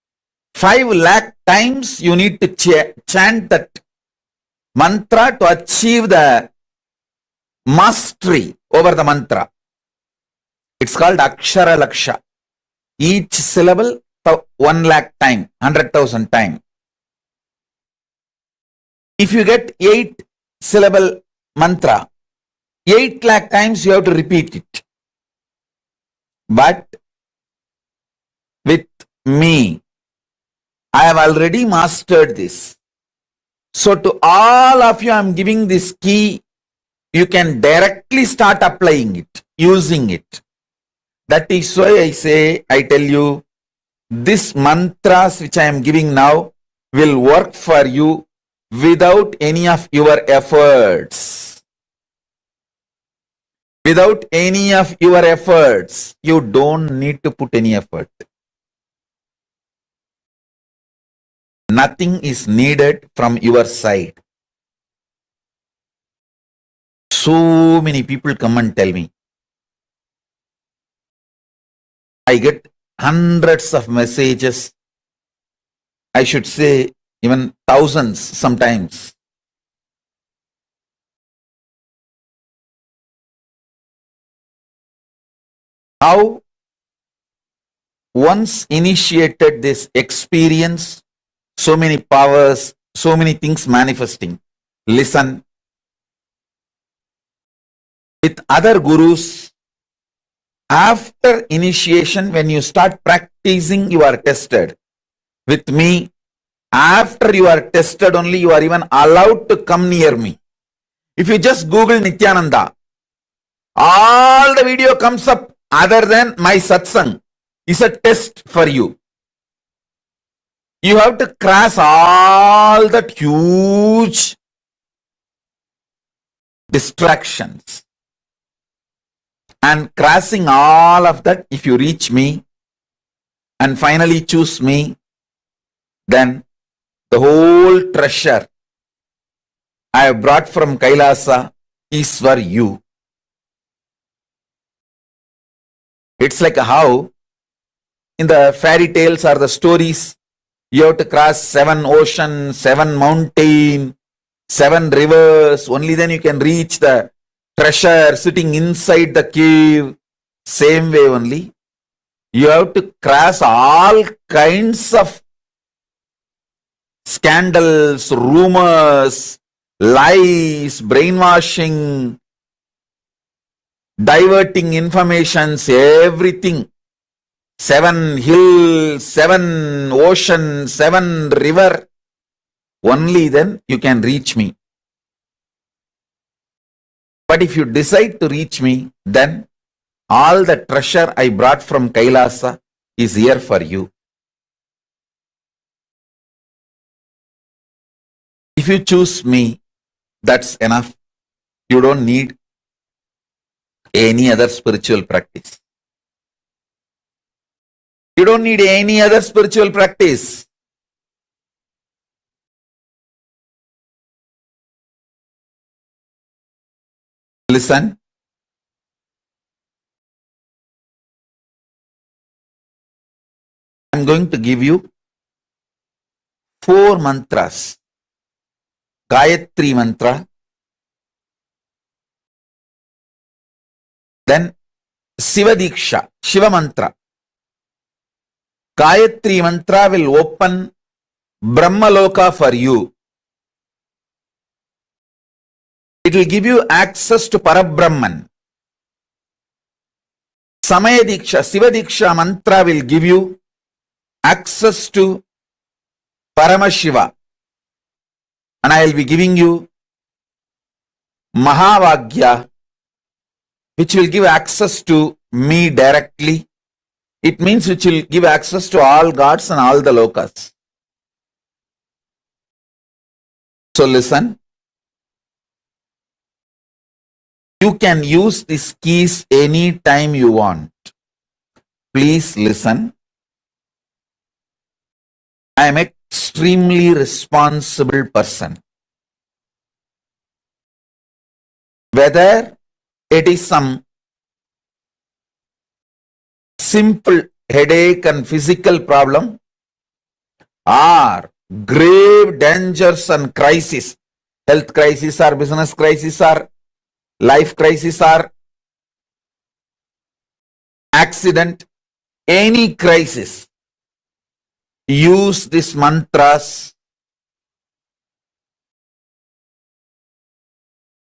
5 lakh times you need to chant that mantra to achieve the mastery over the mantra. It's called akshara laksha. Each syllable 1 lakh time, 100,000 time. If you get 8 syllable mantra, 8 lakh times you have to repeat it. But with me, I have already mastered this. So to all of you, I am giving this key. You can directly start applying it, using it. That is why I tell you, this mantras which I am giving now will work for you without any of your efforts. Without any of your efforts, you don't need to put any effort. Nothing is needed from your side. So many people come and tell me. I get hundreds of messages. I should say even thousands sometimes. How once initiated this experience, so many powers, so many things manifesting. Listen. With other gurus, after initiation, when you start practicing, you are tested. With me, after you are tested only, you are even allowed to come near me. If you just Google Nithyananda, all the video comes up other than my satsang is a test for you. You have to cross all that huge distractions. And crossing all of that, if you reach me and finally choose me, then the whole treasure I have brought from Kailasa is for you. It's like how in the fairy tales or the stories, you have to cross 7 oceans, 7 mountains, 7 rivers. Only then you can reach the treasure sitting inside the cave. Same way only. You have to cross all kinds of scandals, rumors, lies, brainwashing, diverting informations, everything. 7 hills, 7 oceans, 7 river. Only then you can reach me. But if you decide to reach me, then all the treasure I brought from Kailasa is here for you. If you choose me, that's enough. You don't need any other spiritual practice. You don't need any other spiritual practice. Listen. I'm going to give you 4 mantras. Gayatri mantra, then Shiva Diksha, Shiva mantra. Gayatri mantra will open Brahmaloka for you. It will give you access to Parabrahman. Samaya Diksha, Shiva Diksha mantra will give you access to Paramashiva. And I will be giving you Mahavagya, which will give access to me directly. It means which will give access to all gods and all the lokas. So listen. You can use these keys anytime you want. Please listen. I am an extremely responsible person. Whether it is some simple headache and physical problem, or grave dangers and crisis, health crisis or business crisis or life crisis or accident, any crisis, use these mantras.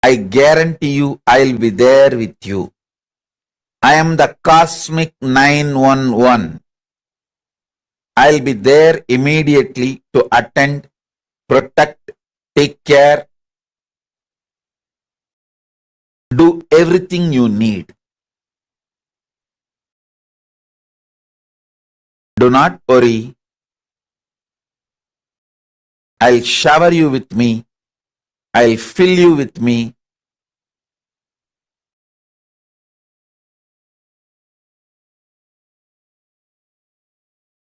I guarantee you I'll be there with you. I am the cosmic 911. I'll be there immediately to attend, protect, take care, do everything you need. Do not worry. I'll shower you with me. I'll fill you with me.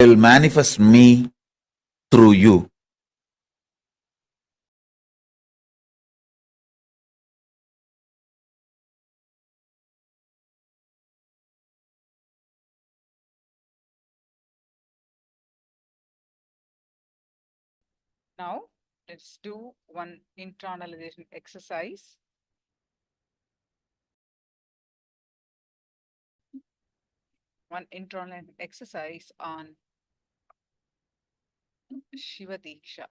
I'll manifest me through you. Now, let's do one internalization exercise. One internal exercise on Shiva Diksha.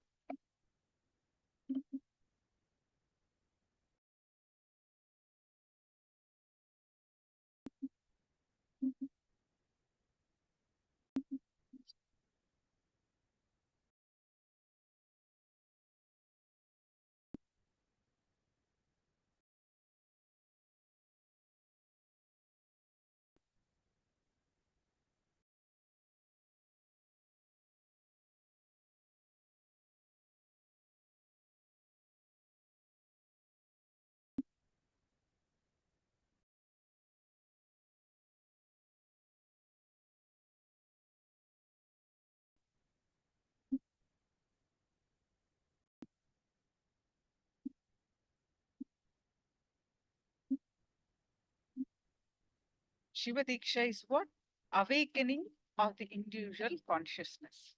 Shiva Diksha is what? Awakening of the individual consciousness.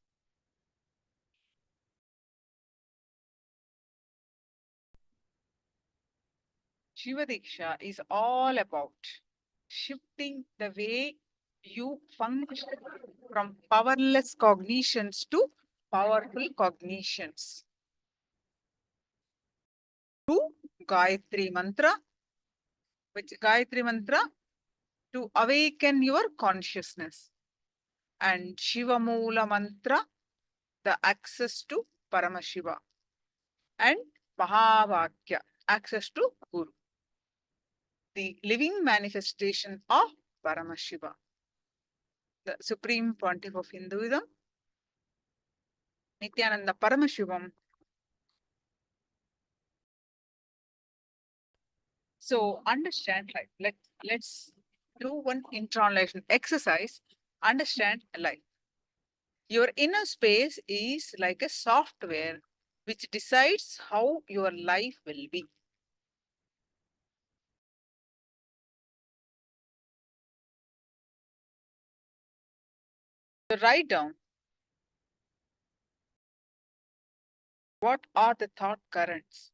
Shiva Diksha is all about shifting the way you function from powerless cognitions to powerful cognitions. To Gayatri Mantra, which Gayatri Mantra to awaken your consciousness. And Shiva Moola Mantra, the access to Paramashiva. And Mahavakya, access to Guru, the living manifestation of Paramashiva, the supreme pontiff of Hinduism, Nithyananda Paramashivam. So understand life. Let's do one internalization exercise. Understand life. Your inner space is like a software which decides how your life will be. So write down what are the thought currents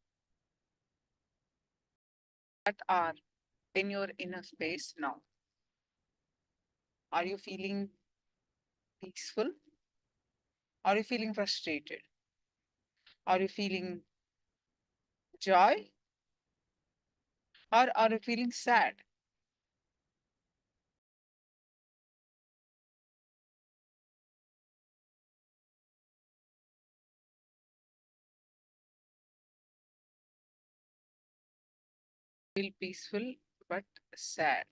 that are in your inner space now. Are you feeling peaceful? Are you feeling frustrated? Are you feeling joy? Or are you feeling sad? Feel peaceful but sad.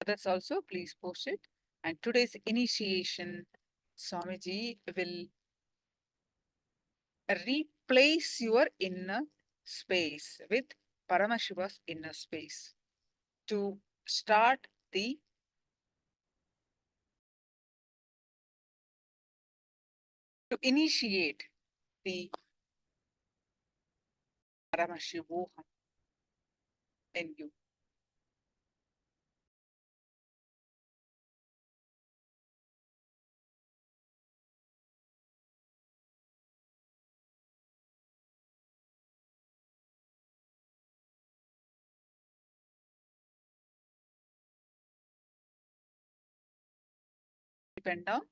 Others also, please post it. And today's initiation, Swamiji will replace your inner space with Paramashiva's inner space to start the to initiate the Paramashivoham in you. Depend on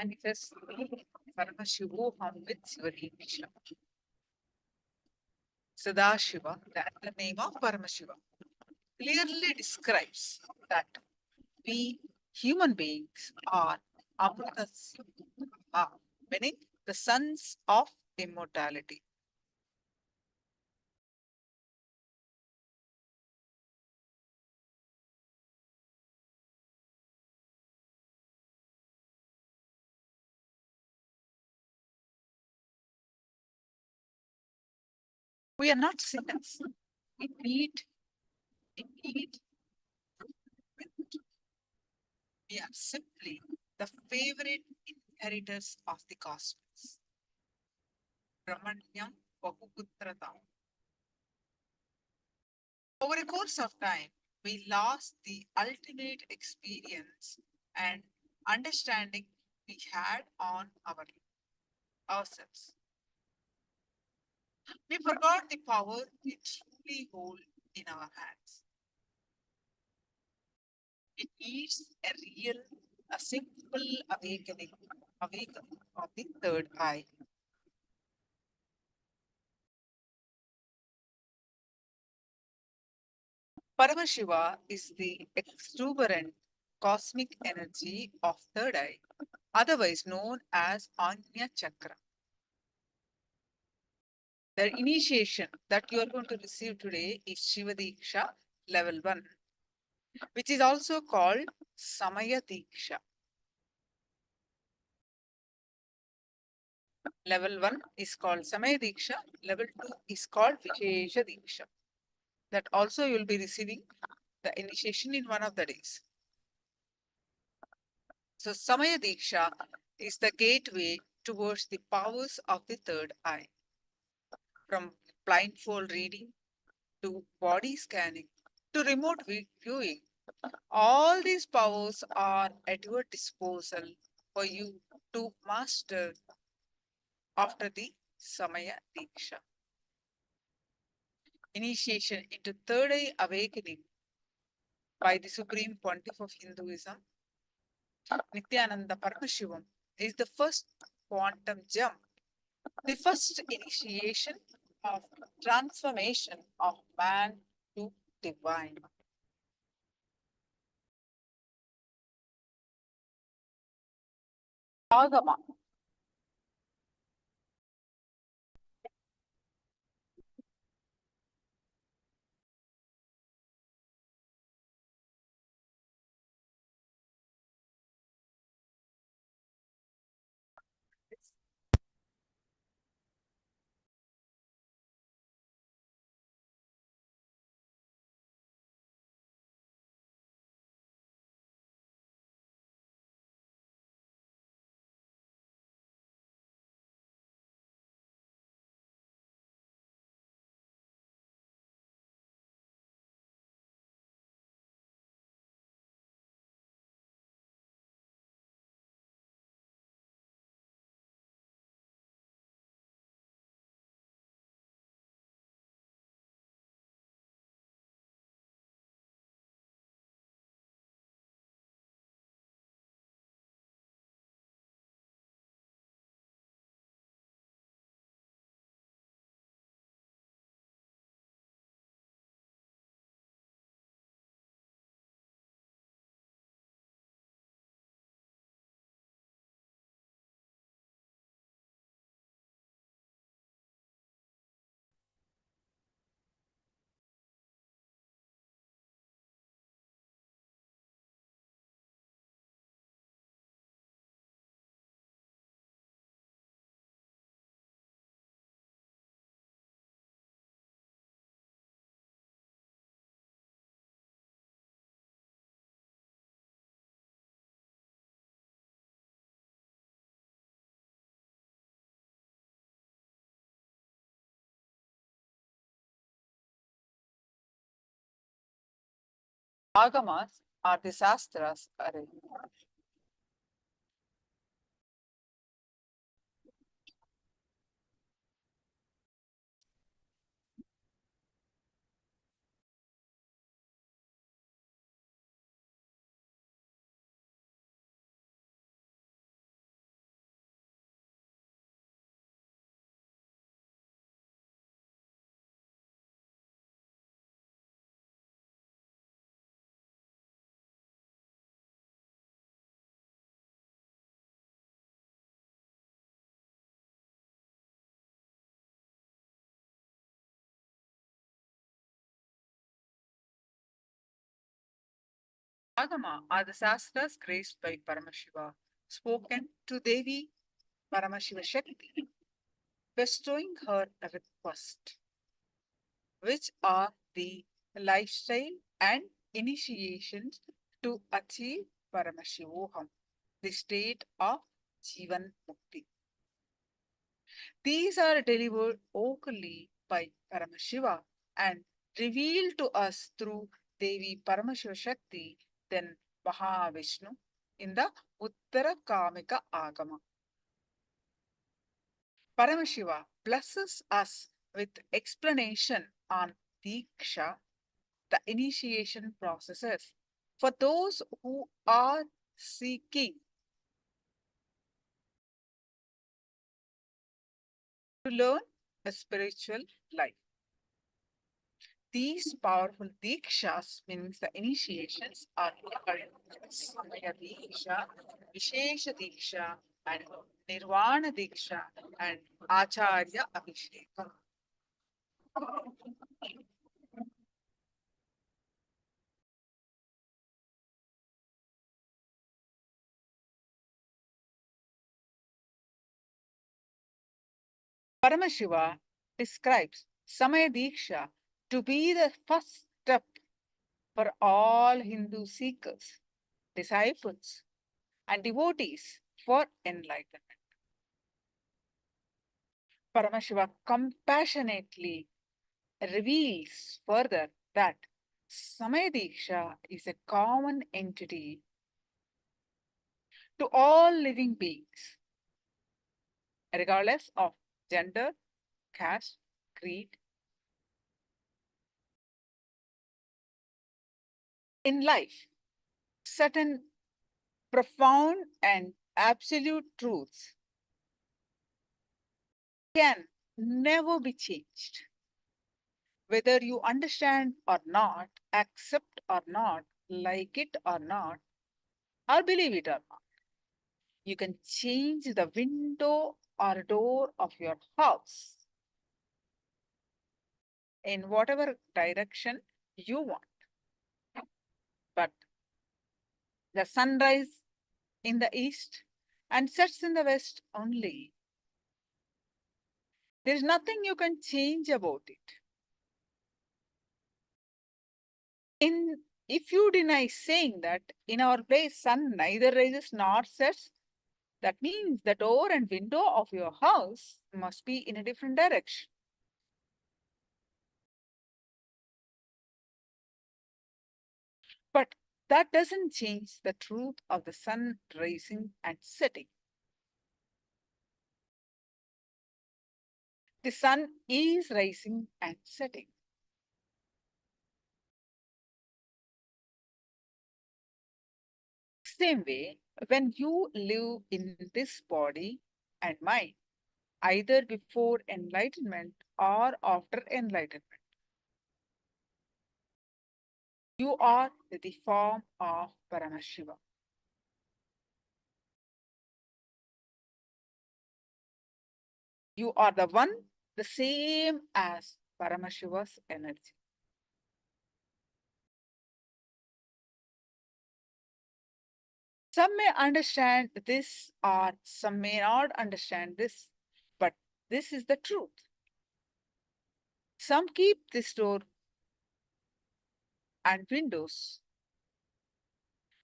manifest the Paramashivoham with your intention. Sadashiva, that the name of Paramashiva, clearly describes that we human beings are Amritas, meaning the sons of immortality. We are not sinners. We need, indeed, we are simply the favorite inheritors of the cosmos. Brahmanyam Bahuputratam. Over a course of time, we lost the ultimate experience and understanding we had on ourselves. We forgot the power we truly hold in our hands. It needs a simple awakening of the third eye. Paramashiva is the exuberant cosmic energy of third eye, otherwise known as Anya Chakra. The initiation that you are going to receive today is Shiva Diksha level 1, which is also called Samaya Diksha. Level 1 is called Samaya Diksha, level 2 is called Vishesha Diksha. That also you will be receiving the initiation in one of the days. So Samaya Diksha is the gateway towards the powers of the third eye. From blindfold reading to body scanning to remote viewing, all these powers are at your disposal for you to master after the Samaya Diksha. Initiation into third eye awakening by the Supreme Pontiff of Hinduism, Nithyananda Paramashivoham, is the first quantum jump, the first initiation of transformation of man to divine. Agama. Agamas are the Shastras. Agama are the Shastras graced by Paramashiva, spoken to Devi Paramashiva Shakti, bestowing her a request, which are the lifestyle and initiations to achieve Paramashivoham, the state of Jivan Mukti. These are delivered vocally by Paramashiva and revealed to us through Devi Paramashiva Shakti, then Mahavishnu, in the Uttara Kamika Agama. Paramashiva blesses us with explanation on Diksha, the initiation processes, for those who are seeking to learn a spiritual life. These powerful Dikshas, means the initiations, are Samaya Diksha, Vishesha Diksha, and Nirvana Diksha, and Acharya Abhishekam. Paramashiva describes Samaya Diksha to be the first step for all Hindu seekers, disciples, and devotees for enlightenment. Paramashiva compassionately reveals further that Samaya Diksha is a common entity to all living beings, regardless of gender, caste, creed. In life, certain profound and absolute truths can never be changed. Whether you understand or not, accept or not, like it or not, or believe it or not, you can change the window or door of your house in whatever direction you want. But the sunrise in the east and sets in the west only. There is nothing you can change about it. If you deny saying that in our place sun neither rises nor sets, that means the door and window of your house must be in a different direction. But that doesn't change the truth of the sun rising and setting. The sun is rising and setting. Same way, when you live in this body and mind, either before enlightenment or after enlightenment, you are the form of Paramashiva. You are the one, the same as Paramashiva's energy. Some may understand this or some may not understand this, but this is the truth. Some keep this door and windows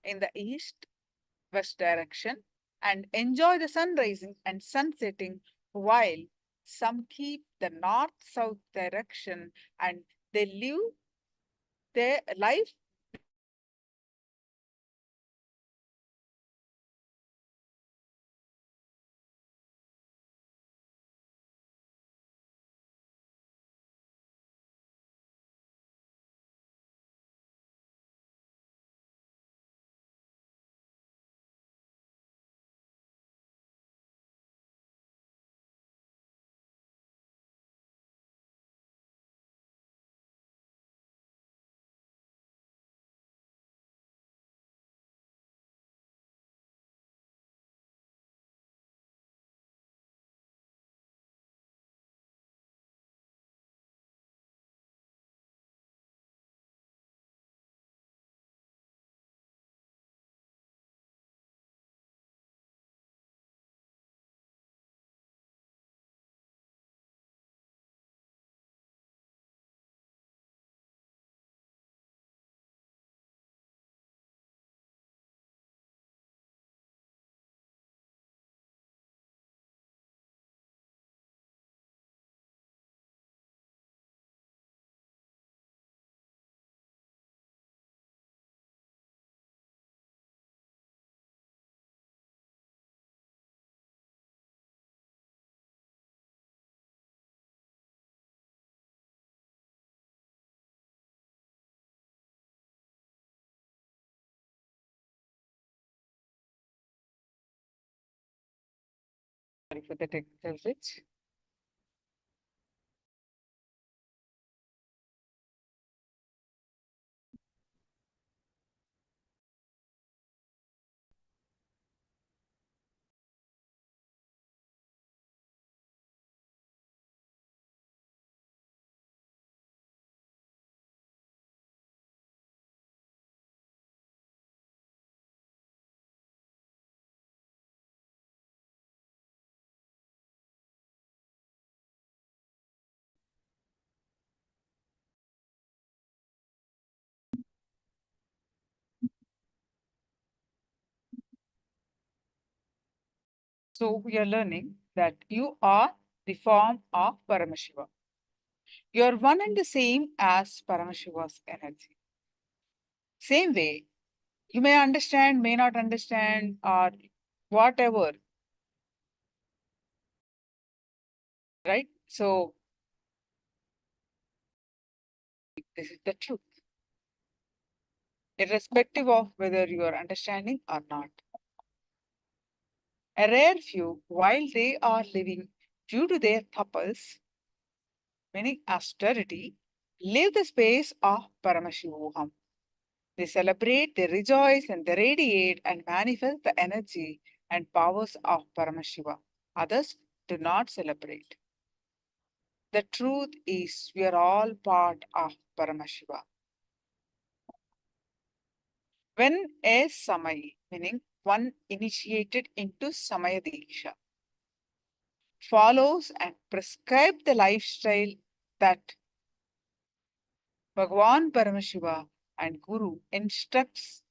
in the east-west direction and enjoy the sun rising and sun setting, while some keep the north-south direction and they live their life for the technical glitch. So we are learning that you are the form of Paramashiva. You are one and the same as Paramashiva's energy. Same way, you may understand, may not understand, or whatever. Right? So this is the truth, irrespective of whether you are understanding or not. A rare few, while they are living due to their tapas, meaning austerity, live the space of Paramashivoham. They celebrate, they rejoice, and they radiate and manifest the energy and powers of Paramashiva. Others do not celebrate. The truth is, we are all part of Paramashiva. When a Samai, meaning one initiated into Samaya Diksha, follows and prescribes the lifestyle that Bhagavan Paramashiva and Guru instructs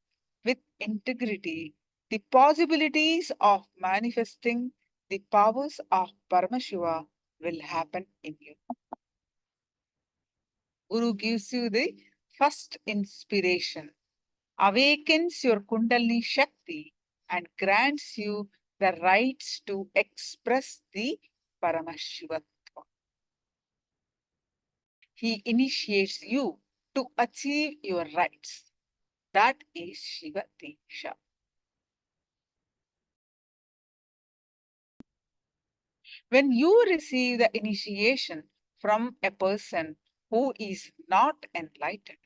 with integrity, the possibilities of manifesting the powers of Paramashiva will happen in you. Guru gives you the first inspiration, awakens your Kundalini Shakti, and grants you the rights to express the Paramashivatva. He initiates you to achieve your rights. That is Shiva Diksha. When you receive the initiation from a person who is not enlightened,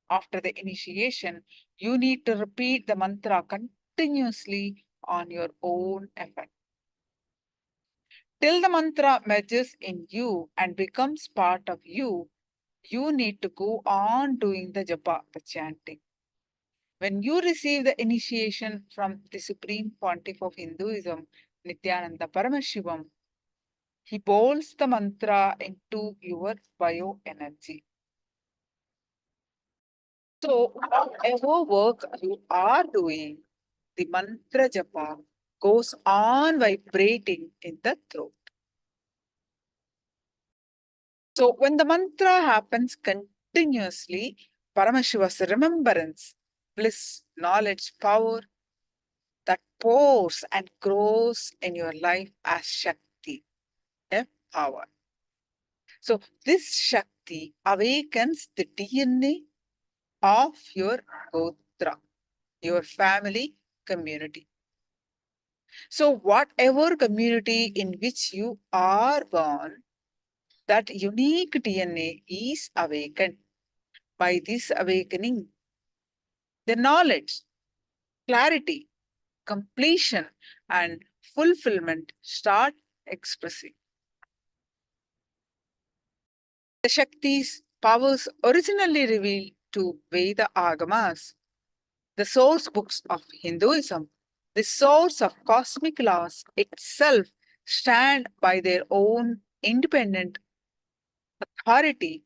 after the initiation, you need to repeat the mantra continuously on your own effort. Till the mantra merges in you and becomes part of you, you need to go on doing the japa, the chanting. When you receive the initiation from the Supreme Pontiff of Hinduism, Nithyananda Paramashivam, he bowls the mantra into your bioenergy. So, whatever work you are doing, the mantra japa goes on vibrating in the throat. So, when the mantra happens continuously, Paramashiva's remembrance, bliss, knowledge, power, that pours and grows in your life as Shakti, a power. So, this Shakti awakens the DNA of your Gotra, your family community. So, whatever community in which you are born, that unique DNA is awakened. By this awakening, the knowledge, clarity, completion, and fulfillment start expressing. The Shakti's powers originally revealed to Veda Agamas, the source books of Hinduism, the source of cosmic laws itself, stand by their own independent authority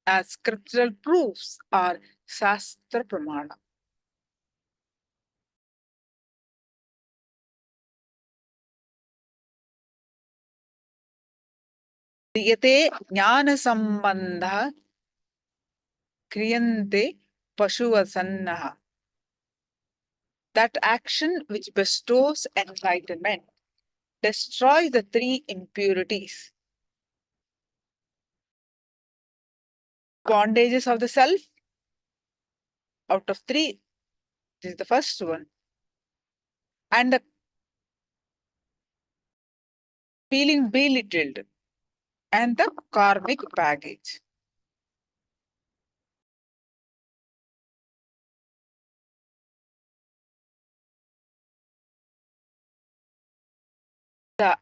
as scriptural proofs or Shastra Pramana. Diyate jnana sambandha kriyante pashuvasannaha. That action which bestows enlightenment destroys the three impurities. Bondages of the self, out of three, this is the first one. And the feeling belittled, and the karmic baggage.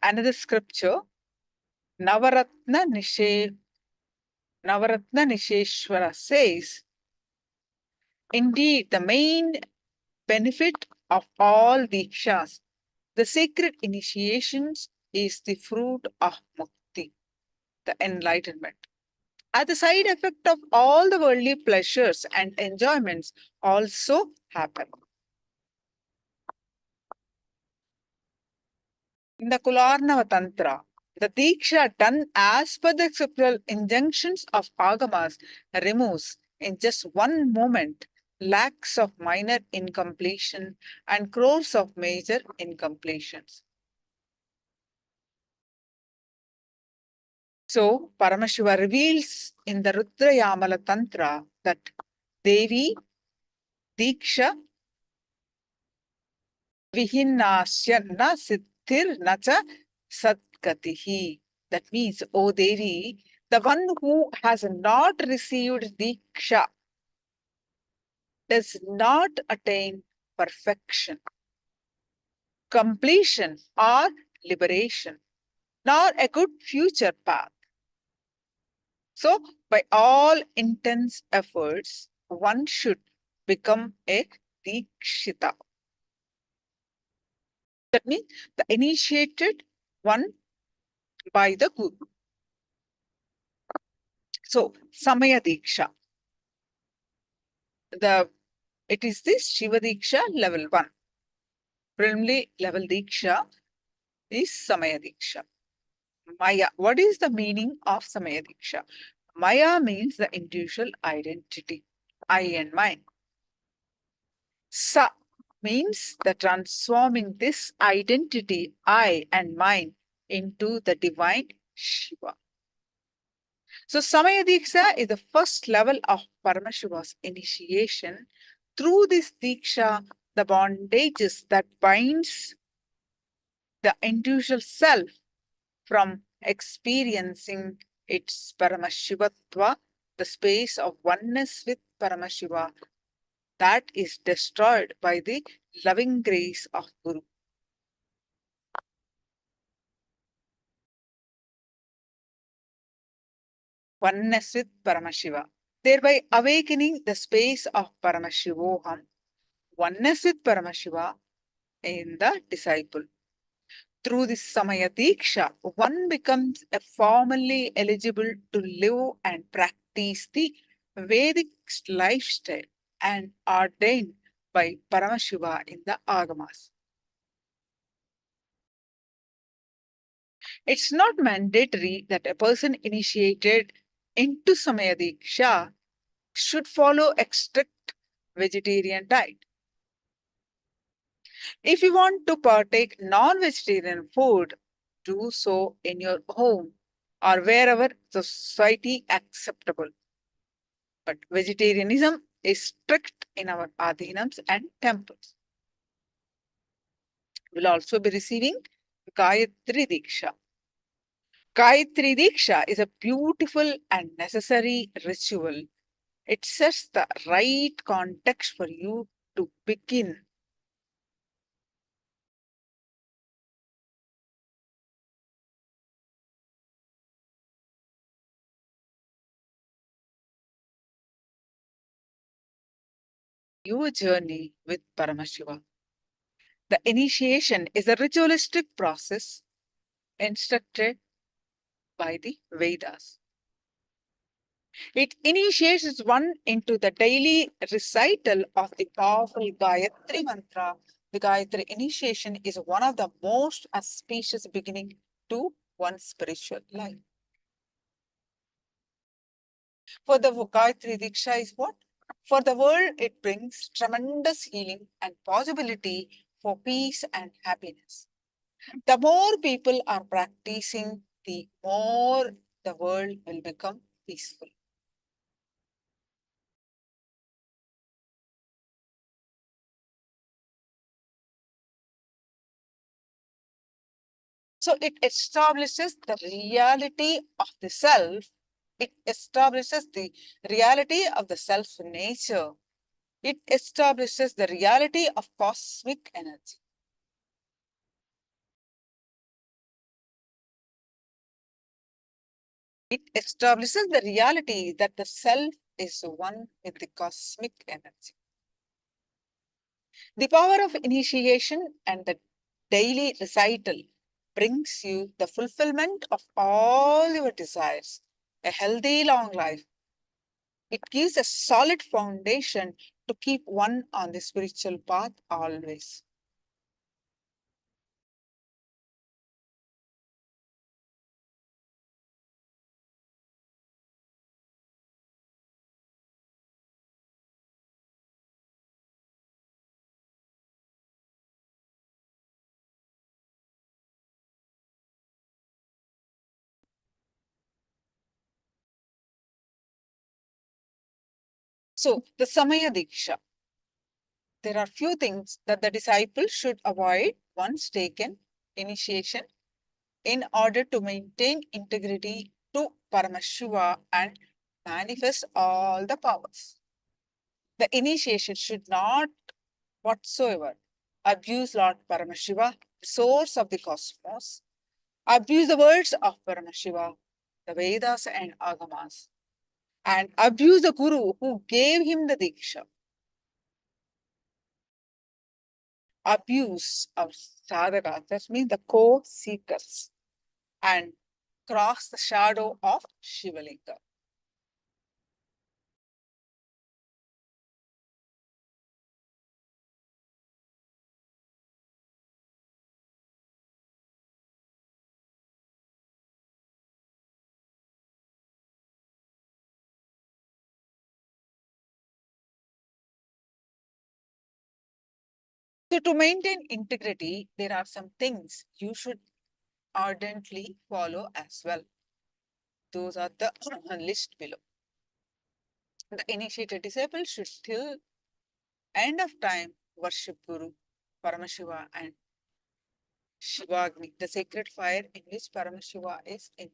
Another scripture, Navaratna Nisheshwara says, indeed, the main benefit of all Dikshas, the sacred initiations, is the fruit of mukti, the enlightenment. As the side effect of all the worldly pleasures and enjoyments also happen. In the Kularnava Tantra, the Diksha done as per the scriptural injunctions of Agamas removes in just one moment lakhs of minor incompletion and crores of major incompletions. So, Paramashiva reveals in the Rudra Yamala Tantra that Devi Diksha Vihinnasya na siddhir na cha sadgatihi. That means, O Devi, the one who has not received Diksha does not attain perfection, completion, or liberation, nor a good future path. So, by all intense efforts, one should become a Dikshita. That means the initiated one by the Guru. So, Samaya Diksha. It is this Shiva Diksha level 1. Preliminary level Diksha is Samaya Diksha. Maya. What is the meaning of Samaya Diksha? Maya means the individual identity, I and mine. Sa means the transforming this identity, I and mine, into the divine Shiva. So Samaya Diksha is the first level of Paramashiva's initiation. Through this Diksha, the bondages that binds the individual self from experiencing its Paramashivatva, the space of oneness with Paramashiva, that is destroyed by the loving grace of Guru. Oneness with Paramashiva, thereby awakening the space of Paramashivoham, oneness with Paramashiva in the disciple. Through this Samaya Diksha, one becomes formally eligible to live and practice the Vedic lifestyle and ordained by Paramashiva in the Agamas. It's not mandatory that a person initiated into Samaya Diksha should follow a strict vegetarian diet. If you want to partake non-vegetarian food, do so in your home or wherever the society acceptable. But vegetarianism is strict in our adhinams and temples. We'll also be receiving Gayatri Diksha. Gayatri Diksha is a beautiful and necessary ritual. It sets the right context for you to begin. Your journey with Paramashiva. The initiation is a ritualistic process instructed by the Vedas. It initiates one into the daily recital of the powerful Gayatri mantra. The Gayatri initiation is one of the most auspicious beginning to one's spiritual life. For the Gayatri Diksha is what? For the world, it brings tremendous healing and possibility for peace and happiness. The more people are practicing, the more the world will become peaceful. So it establishes the reality of the self. It establishes the reality of the self nature. It establishes the reality of cosmic energy. It establishes the reality that the self is one with the cosmic energy. The power of initiation and the daily recital brings you the fulfillment of all your desires, a healthy long life. It gives a solid foundation to keep one on the spiritual path always. So, the Samaya Diksha. There are few things that the disciple should avoid once taken initiation in order to maintain integrity to Paramashiva and manifest all the powers. The initiation should not whatsoever abuse Lord Paramashiva, the source of the cosmos, abuse the words of Paramashiva, the Vedas and Agamas, and abuse the Guru who gave him the Diksha. Abuse of sadhakas, that means the co-seekers, and cross the shadow of Shivalinga. So to maintain integrity, there are some things you should ardently follow as well. Those are the list below. The initiated disciple should till end of time worship Guru, Paramashiva and Shivagni, the sacred fire in which Paramashiva is in.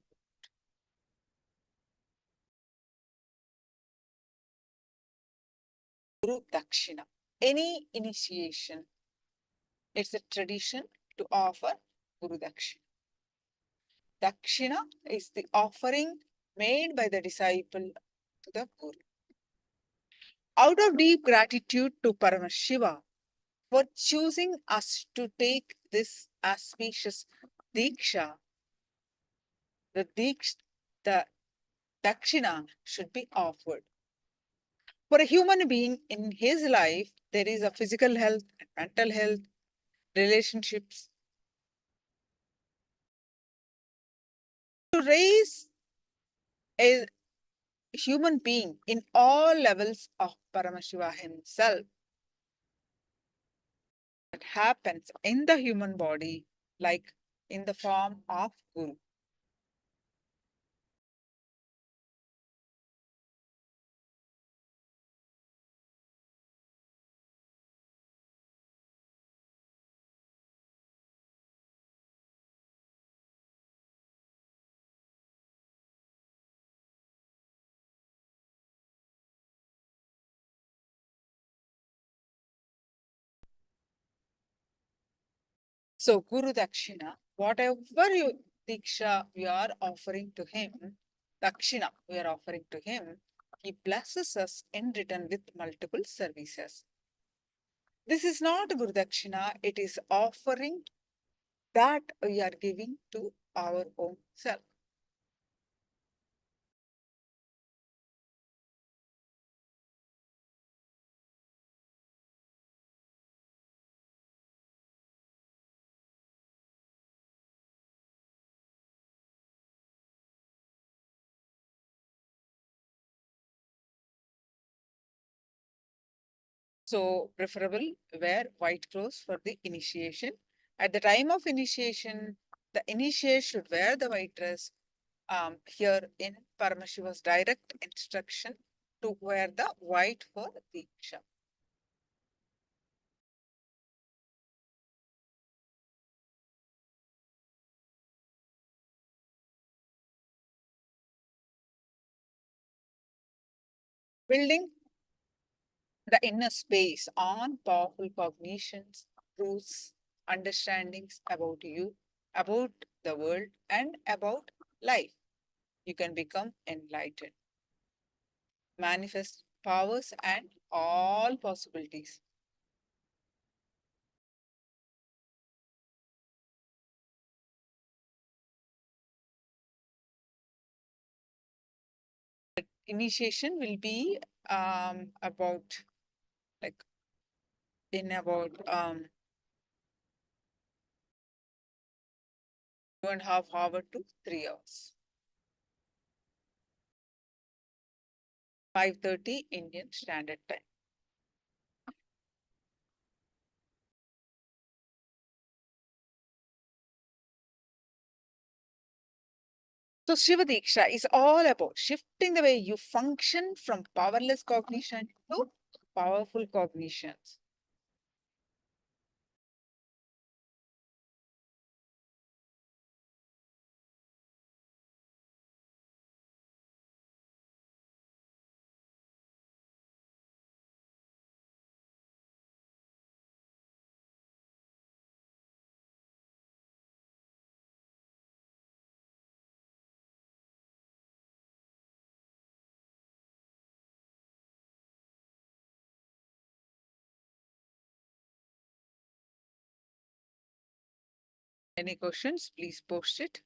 Guru Dakshina. Any initiation, it's a tradition to offer Guru Dakshina. Dakshina is the offering made by the disciple to the Guru. Out of deep gratitude to Paramashiva for choosing us to take this auspicious Diksha, the Dakshina should be offered. For a human being in his life, there is a physical health, mental health, relationships. To raise a human being in all levels of Paramashiva himself, that happens in the human body, like in the form of Guru. So Guru Dakshina, whatever Diksha we are offering to him, Dakshina we are offering to him, he blesses us in return with multiple services. This is not Guru Dakshina, it is offering that we are giving to our own self. So preferable wear white clothes for the initiation. At the time of initiation, the initiate should wear the white dress. Here in Paramashiva's direct instruction to wear the white for Diksha. building the inner space on powerful cognitions, truths, understandings about you, about the world, and about life. You can become enlightened, manifest powers and all possibilities. Initiation will be about like in about 2.5 hours to 3 hours. 5:30 Indian Standard Time. So Shiva Diksha is all about shifting the way you function from powerless cognition to powerful cognitions. Any questions, please post it.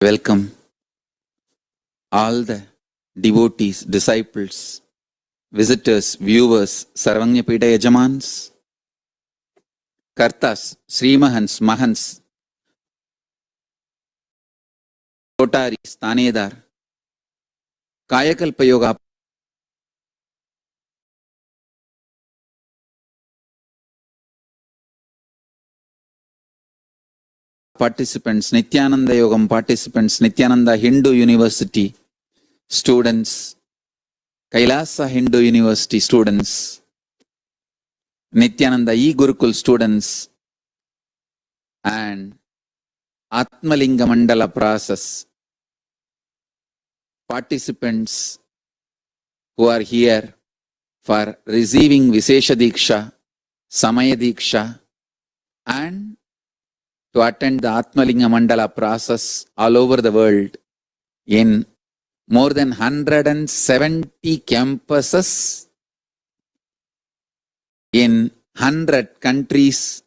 Welcome all the devotees, disciples, visitors, viewers, Sarvanyapita Yajamans, Kartas, Srimahans, Mahans, Rotaris, Tanedar, Kayakalpa Yoga participants, Nithyananda Yogam participants, Nithyananda Hindu University students, Kailasa Hindu University students, Nithyananda E-Gurukul students, and Atmalinga Mandala process participants who are here for receiving Vishesha Diksha, Samaya Diksha, and to attend the Atmalinga Mandala process all over the world in more than 170 campuses in 100 countries,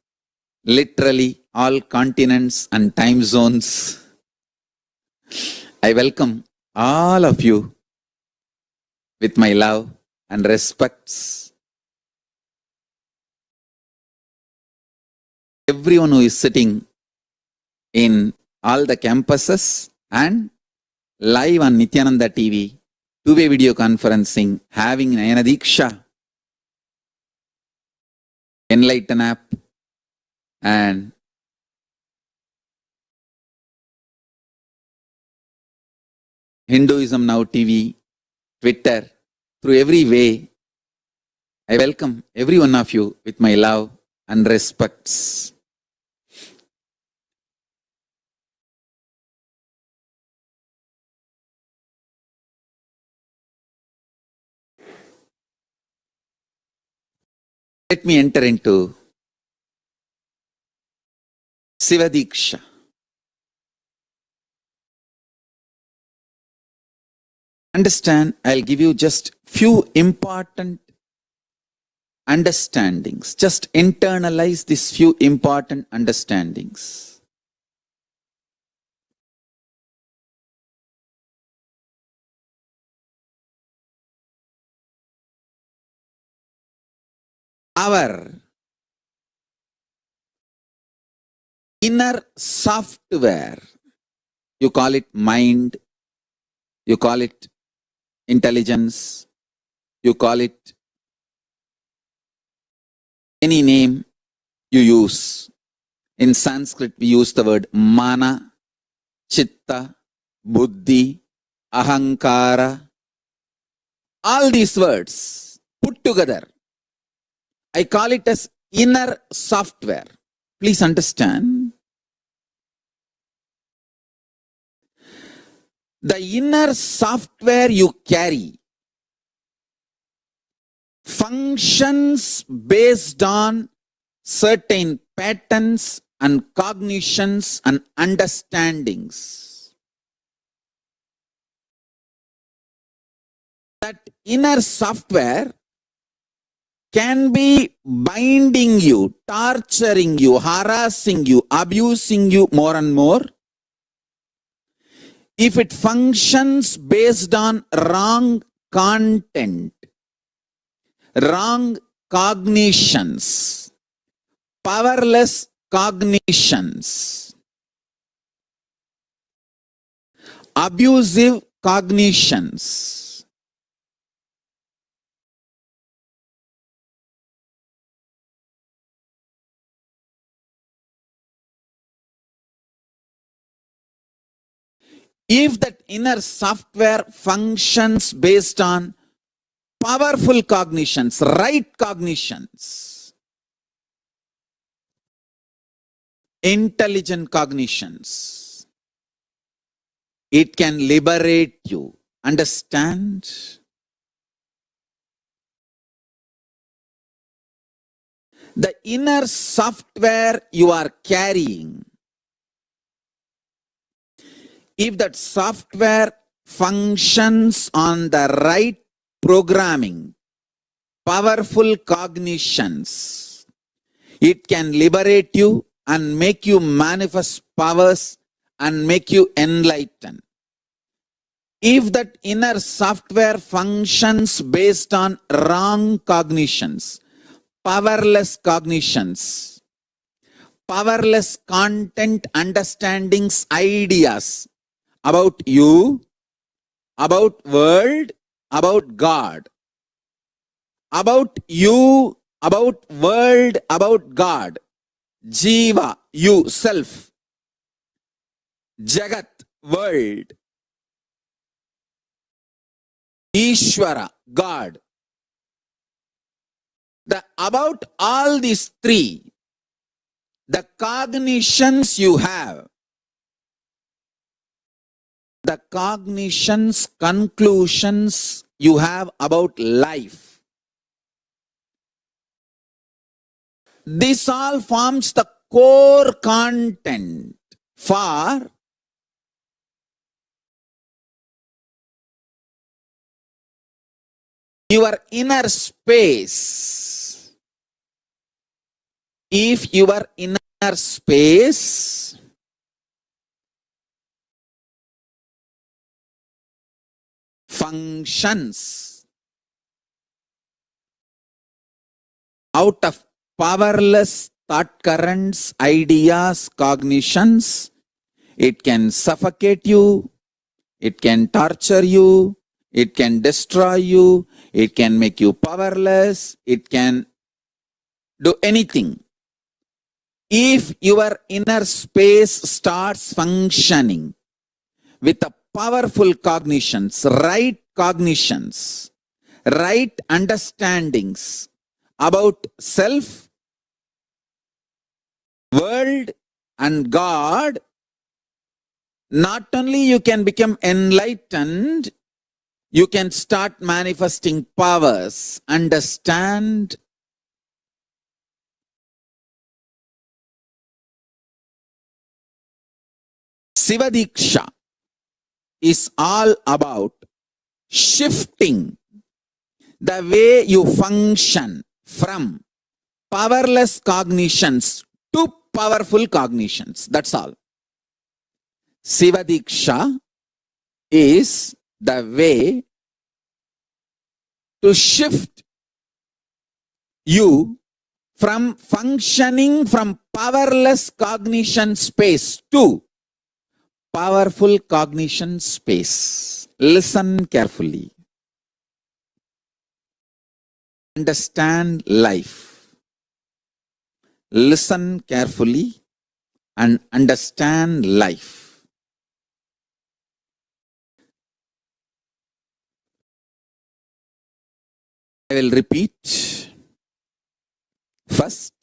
literally all continents and time zones. I welcome all of you with my love and respects. Everyone who is sitting in all the campuses and live on Nithyananda TV, two-way video conferencing, having Nayana Diksha, Enlightenment app, and Hinduism Now TV, Twitter, through every way, I welcome every one of you with my love and respects. Let me enter into Siva Diksha. Understand, I'll give you just few important understandings. Just internalize these few important understandings. Our inner software, you call it mind, you call it intelligence, you call it any name you use. In Sanskrit, we use the word mana, chitta, buddhi, ahankara. All these words put together, I call it as inner software. Please understand. The inner software you carry functions based on certain patterns and cognitions and understandings. That inner software can be binding you, torturing you, harassing you, abusing you more and more if it functions based on wrong content, wrong cognitions, powerless cognitions, abusive cognitions. If that inner software functions based on powerful cognitions, right cognitions, intelligent cognitions, it can liberate you. Understand? The inner software you are carrying, if that software functions on the right programming, powerful cognitions, it can liberate you and make you manifest powers and make you enlightened. If that inner software functions based on wrong cognitions, powerless cognitions, powerless content, understandings, ideas about you, about world, about God, about you, about world, about God, Jiva, you, self, Jagat, world, Ishvara, God. About all these three, the cognitions you have, the cognitions, conclusions you have about life, this all forms the core content for your inner space. If your inner space functions out of powerless thought currents, ideas, cognitions, it can suffocate you, it can torture you, it can destroy you, it can make you powerless, it can do anything. If your inner space starts functioning with a powerful cognitions, right understandings about self, world, and God, not only you can become enlightened, you can start manifesting powers. Understand? Sivadiksha is all about shifting the way you function from powerless cognitions to powerful cognitions. That's all. Sivadiksha is the way to shift you from functioning from powerless cognition space to powerful cognition space. Listen carefully. Understand life. Listen carefully and understand life. I will repeat. First,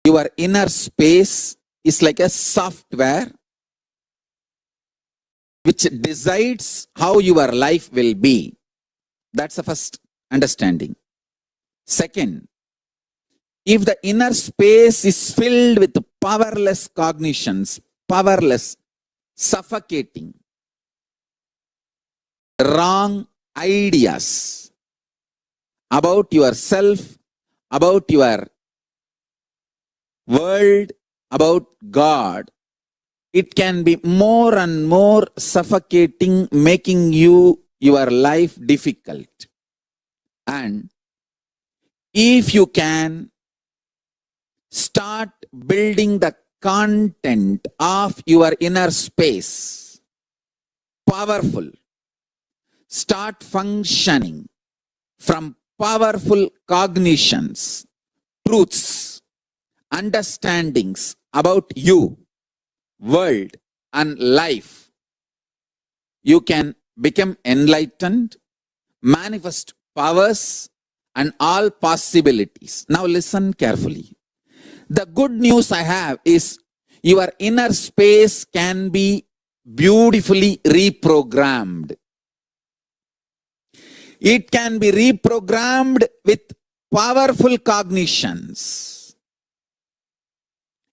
your inner space is like a software which decides how your life will be. That's the first understanding. Second, if the inner space is filled with powerless cognitions, powerless, suffocating, wrong ideas about yourself, about your world, about God, it can be more and more suffocating, making your life difficult. And if you can start building the content of your inner space, powerful, start functioning from powerful cognitions, truths, understandings about you, world, and life, you can become enlightened, manifest powers and all possibilities. Now listen carefully. The good news I have is your inner space can be beautifully reprogrammed. It can be reprogrammed with powerful cognitions.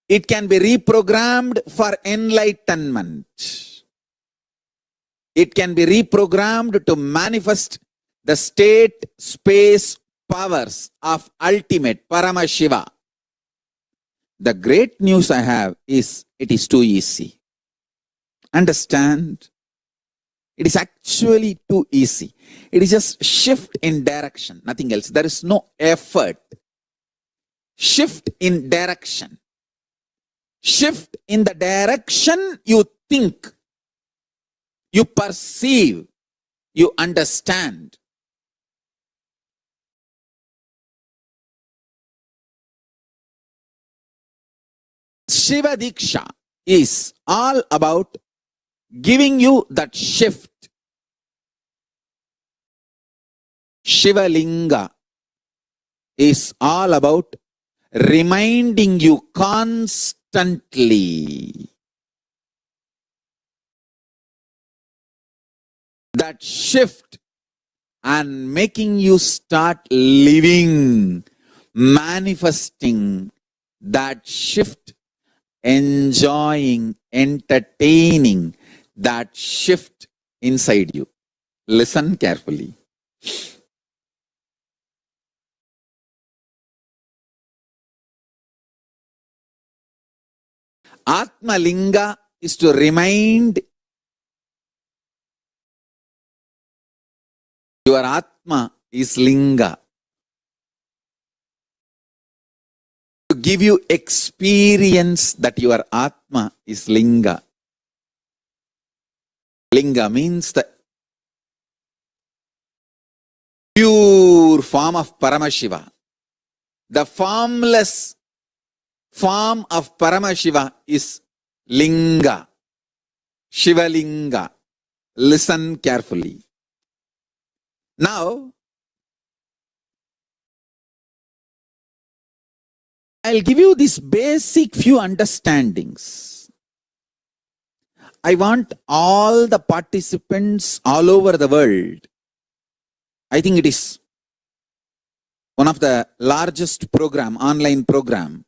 It can be reprogrammed for enlightenment. It can be reprogrammed to manifest the state, space, powers of ultimate Paramashiva, The great news I have is it is too easy. Understand? It is actually too easy. It is just shift in direction, nothing else. There is no effort. Shift in direction. Shift in the direction you think, you perceive, you understand. Shiva Diksha is all about giving you that shift. Shiva Linga is all about reminding you constantly that shift and making you start living, manifesting that shift, enjoying, entertaining that shift inside you. Listen carefully. Atma Linga is to remind your Atma is Linga. To give you experience that your Atma is Linga. Linga means the pure form of Paramashiva. The formless form of Paramashiva is Linga. Shiva Linga. Listen carefully. Now, I'll give you these basic few understandings. I want all the participants all over the world. I think it is one of the largest program, online program.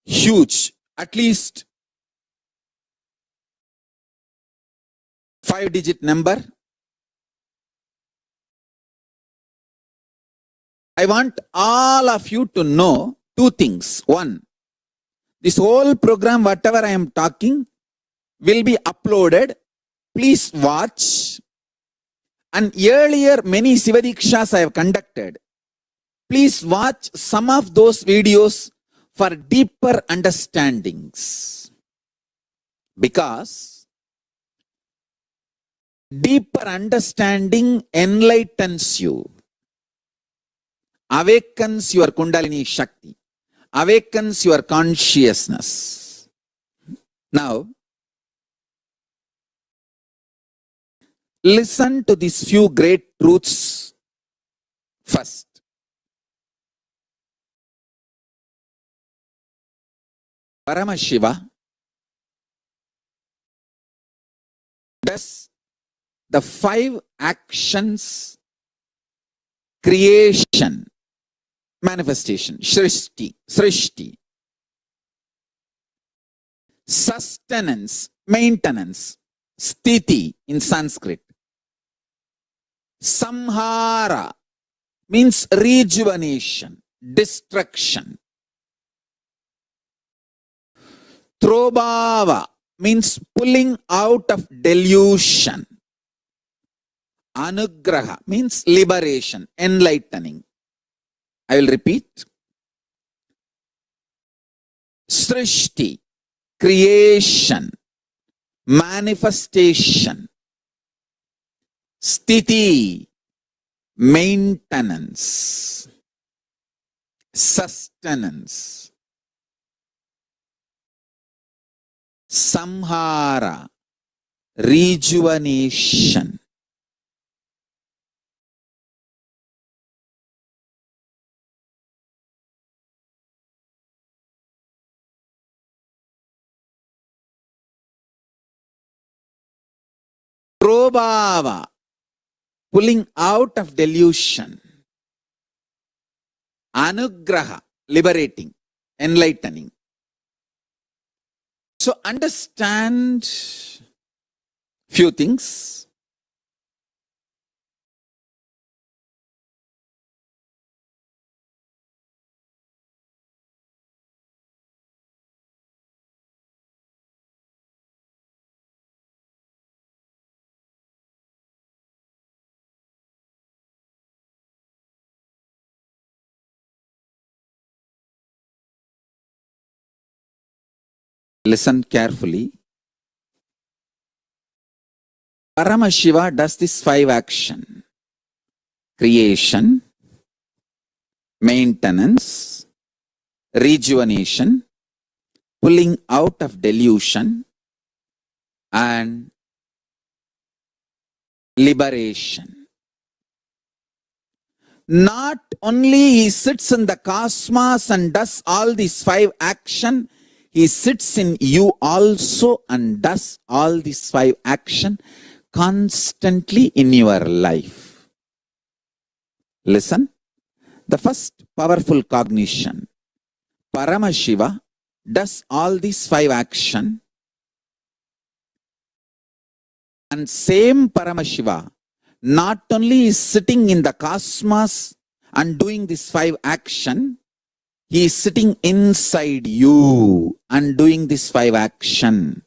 Huge, at least 5-digit number. I want all of you to know two things. One, this whole program, whatever I am talking, will be uploaded. Please watch. And earlier, many Sivadikshas I have conducted. Please watch some of those videos for deeper understandings. Because deeper understanding enlightens you, awakens your Kundalini Shakti, awakens your consciousness. Now, listen to these few great truths first. Paramashiva does the 5 actions: creation, manifestation, srishti, sustenance, maintenance, sthiti in Sanskrit, samhara means rejuvenation, destruction, trobhava means pulling out of delusion, anugraha means liberation, enlightening. I will repeat. Srishti, creation, manifestation, sthiti, maintenance, sustenance, samhara, rejuvenation, trobhava, pulling out of delusion, anugraha, liberating, enlightening. So understand few things. Listen carefully. Paramashiva does this 5 action: creation, maintenance, rejuvenation, pulling out of delusion, and liberation. Not only he sits in the cosmos and does all these 5 action, he sits in you also and does all these 5 action constantly in your life. Listen, the first powerful cognition, Paramashiva does all these 5 action, and same Paramashiva not only is sitting in the cosmos and doing this 5 action, he is sitting inside you and doing this 5 action.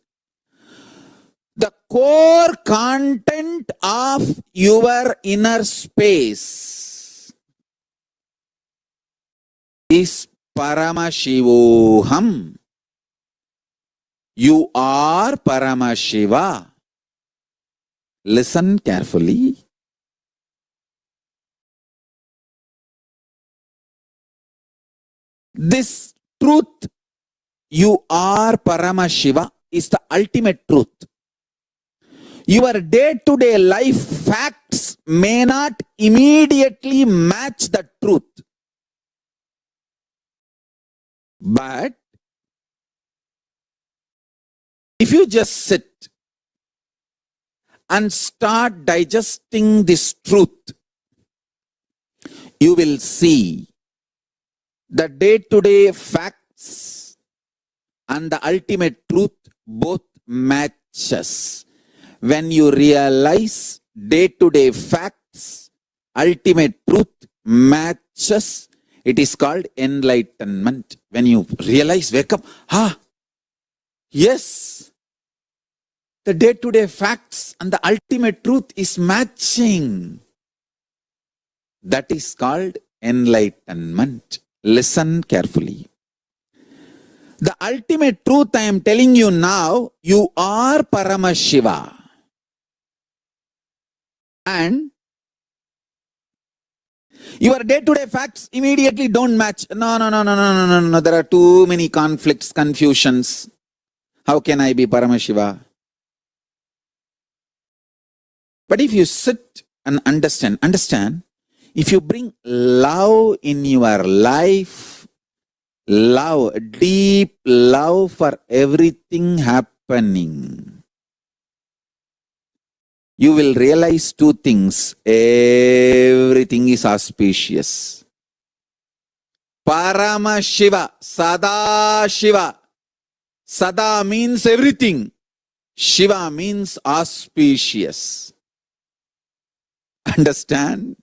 The core content of your inner space is Paramashivoham. You are Paramashiva. Listen carefully. This truth, you are Paramashiva, is the ultimate truth. Your day-to-day life facts may not immediately match the truth. But if you just sit and start digesting this truth, you will see the day-to-day facts and the ultimate truth both matches. When you realize day-to-day facts, ultimate truth matches, it is called enlightenment. When you realize, wake up, yes, the day-to-day facts and the ultimate truth is matching. That is called enlightenment. Listen carefully. The ultimate truth I am telling you now, you are Paramashiva. And your day-to-day facts immediately don't match. No. There are too many conflicts, confusions. How can I be Paramashiva? But if you sit and understand, if you bring love in your life, love, deep love for everything happening, you will realize 2 things. Everything is auspicious. Paramashiva, Sada Shiva. Sada means everything. Shiva means auspicious. Understand?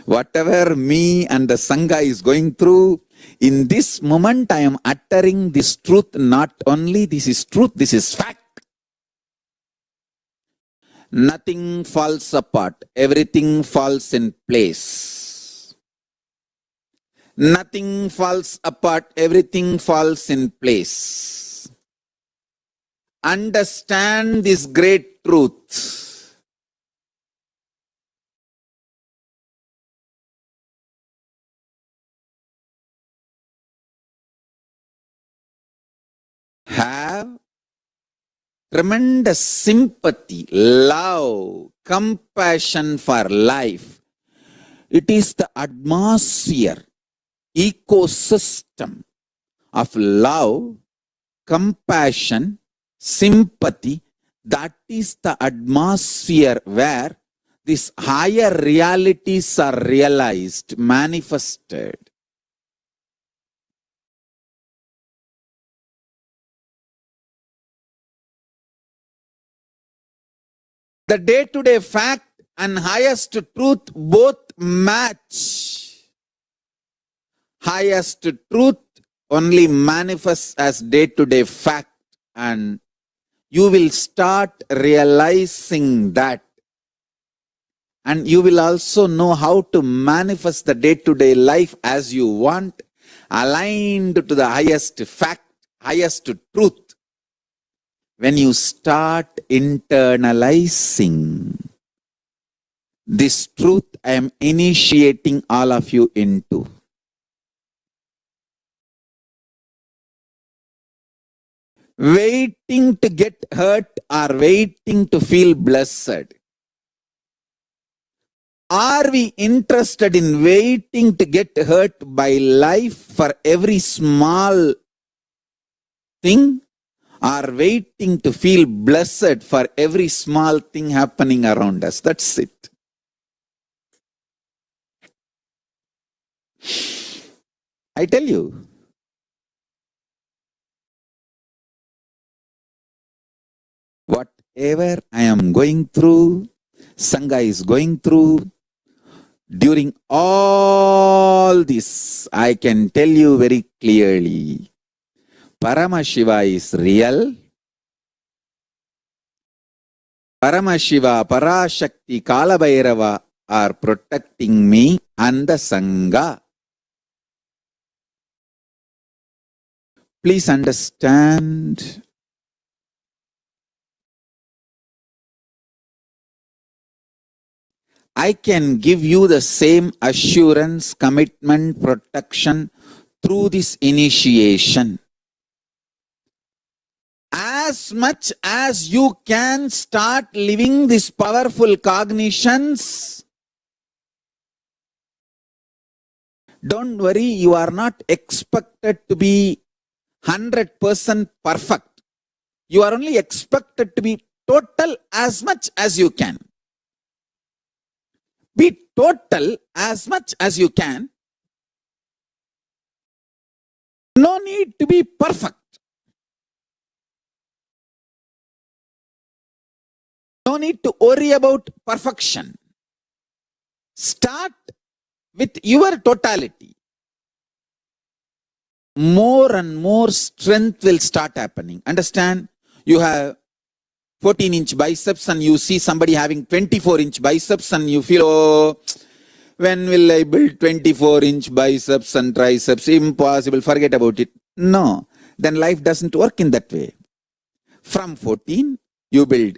Whatever me and the Sangha is going through, in this moment I am uttering this truth. Not only this is truth, this is fact. Nothing falls apart. Everything falls in place. Nothing falls apart. Everything falls in place. Understand this great truth. Have tremendous sympathy, love, compassion for life. It is the atmosphere, ecosystem of love, compassion, sympathy. That is the atmosphere where these higher realities are realized, manifested. The day-to-day fact and highest truth both match. Highest truth only manifests as day-to-day fact, and you will start realizing that. And you will also know how to manifest the day-to-day life as you want, aligned to the highest fact highest truth when you start internalizing this truth I am initiating all of you into. Waiting to get hurt or waiting to feel blessed. Are we interested in waiting to get hurt by life for every small thing, or waiting to feel blessed for every small thing happening around us? That's it. I tell you, whatever I am going through, Sangha is going through, during all this, I can tell you very clearly, Paramashiva is real. Paramashiva, Parashakti, Kalabhairava are protecting me and the Sangha. Please understand. I can give you the same assurance, commitment, protection through this initiation. As much as you can start living these powerful cognitions, don't worry, you are not expected to be 100% perfect. You are only expected to be total as much as you can. Be total as much as you can. No need to be perfect. No need to worry about perfection. Start with your totality. More and more strength will start happening. Understand? You have 14-inch biceps and you see somebody having 24-inch biceps and you feel, oh, when will I build 24-inch biceps and triceps? Impossible, forget about it. No, then life doesn't work in that way. From 14, you build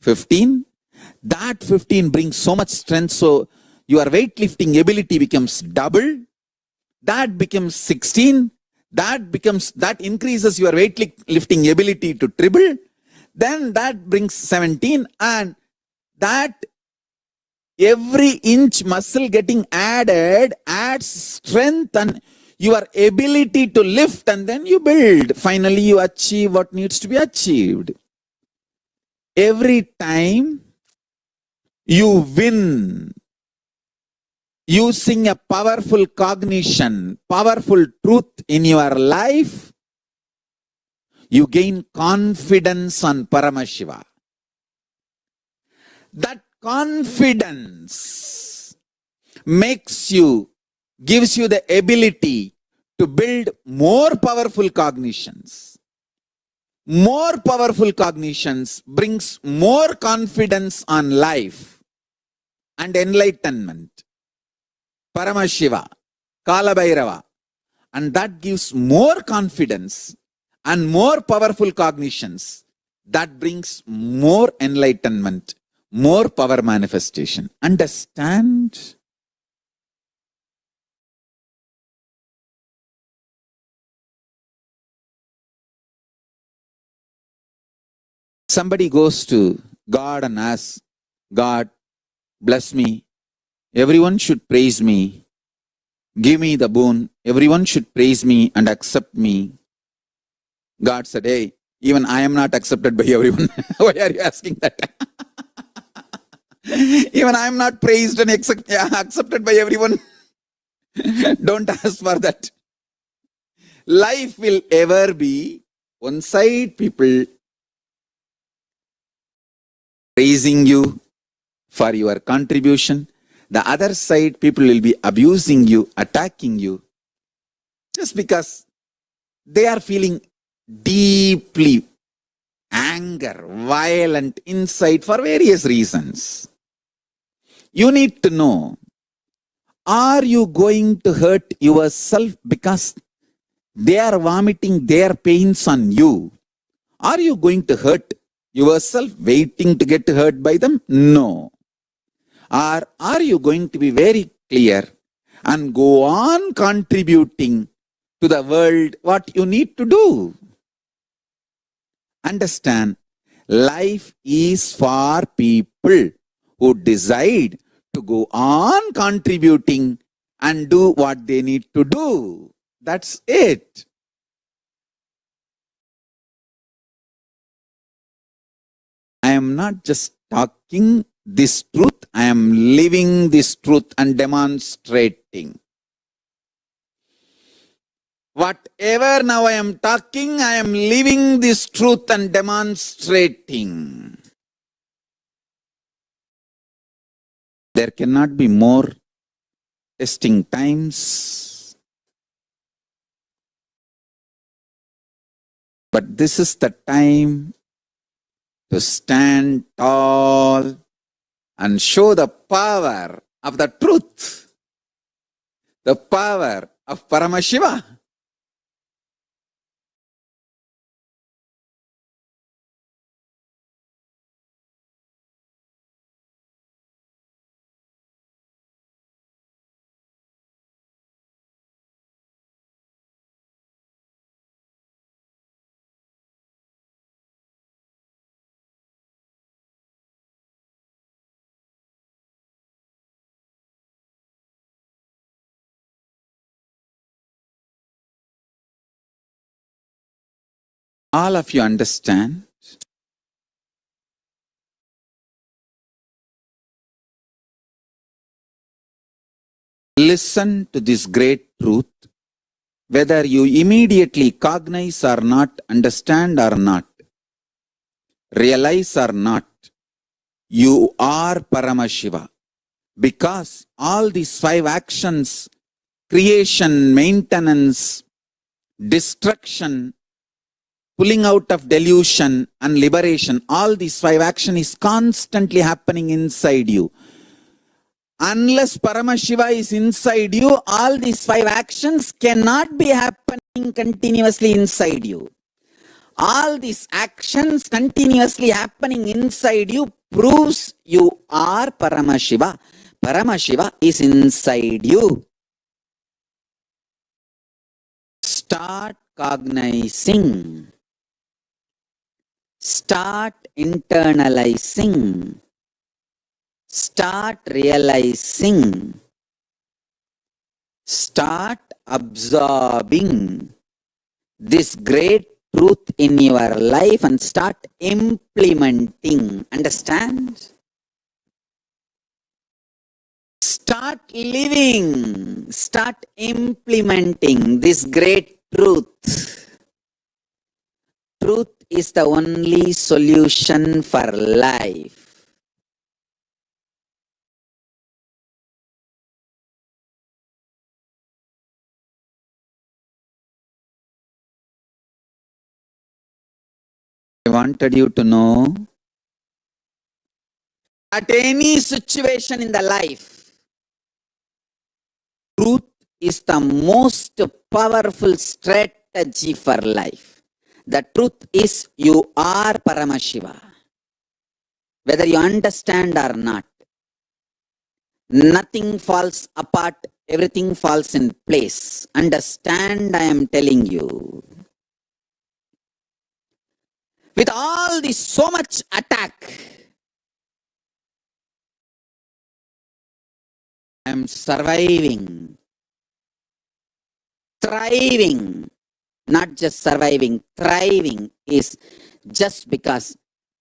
15. That 15 brings so much strength, so your weightlifting ability becomes double. That becomes 16. That increases your weightlifting ability to triple. Then that brings 17, and that every inch muscle getting added adds strength and your ability to lift, and then you build. Finally, you achieve what needs to be achieved. Every time you win using a powerful cognition, powerful truth in your life, you gain confidence on Paramashiva. That confidence gives you the ability to build more powerful cognitions. More powerful cognitions brings more confidence on life and enlightenment. Paramashiva, Kalabhairava, and that gives more confidence and more powerful cognitions. That brings more enlightenment, more power manifestation. Understand? Somebody goes to God and asks, God, bless me. Everyone should praise me. Give me the boon. Everyone should praise me and accept me. God said, hey, even I am not accepted by everyone. Why are you asking that? Even I am not praised and accepted by everyone. Don't ask for that. Life will ever be one side, people praising you for your contribution. The other side, people will be abusing you, attacking you, just because they are feeling deeply anger, violent inside for various reasons. You need to know, are you going to hurt yourself because they are vomiting their pains on you, are you going to hurt yourself waiting to get hurt by them? No. Or are you going to be very clear and go on contributing to the world what you need to do? Understand, life is for people who decide to go on contributing and do what they need to do. That's it. I am not just talking this truth, I am living this truth and demonstrating. Whatever now I am talking, I am living this truth and demonstrating. There cannot be more testing times. But this is the time to stand tall and show the power of the truth, the power of Paramashiva. All of you understand? Listen to this great truth, whether you immediately cognize or not, understand or not, realize or not, you are Paramashiva. Because all these 5 actions, creation, maintenance, destruction, pulling out of delusion and liberation, all these 5 actions is constantly happening inside you. Unless Paramashiva is inside you, all these 5 actions cannot be happening continuously inside you. All these actions continuously happening inside you proves you are Paramashiva. Paramashiva is inside you. Start cognizing. Start internalizing. Start realizing. Start absorbing this great truth in your life and start implementing. Understand? Start living. Start implementing this great truth. Truth is the only solution for life. I wanted you to know, at any situation in the life, truth is the most powerful strategy for life. The truth is you are Paramashiva. Whether you understand or not, nothing falls apart, everything falls in place. Understand, I am telling you. With all this so much attack, I am surviving, thriving, not just surviving, thriving is just because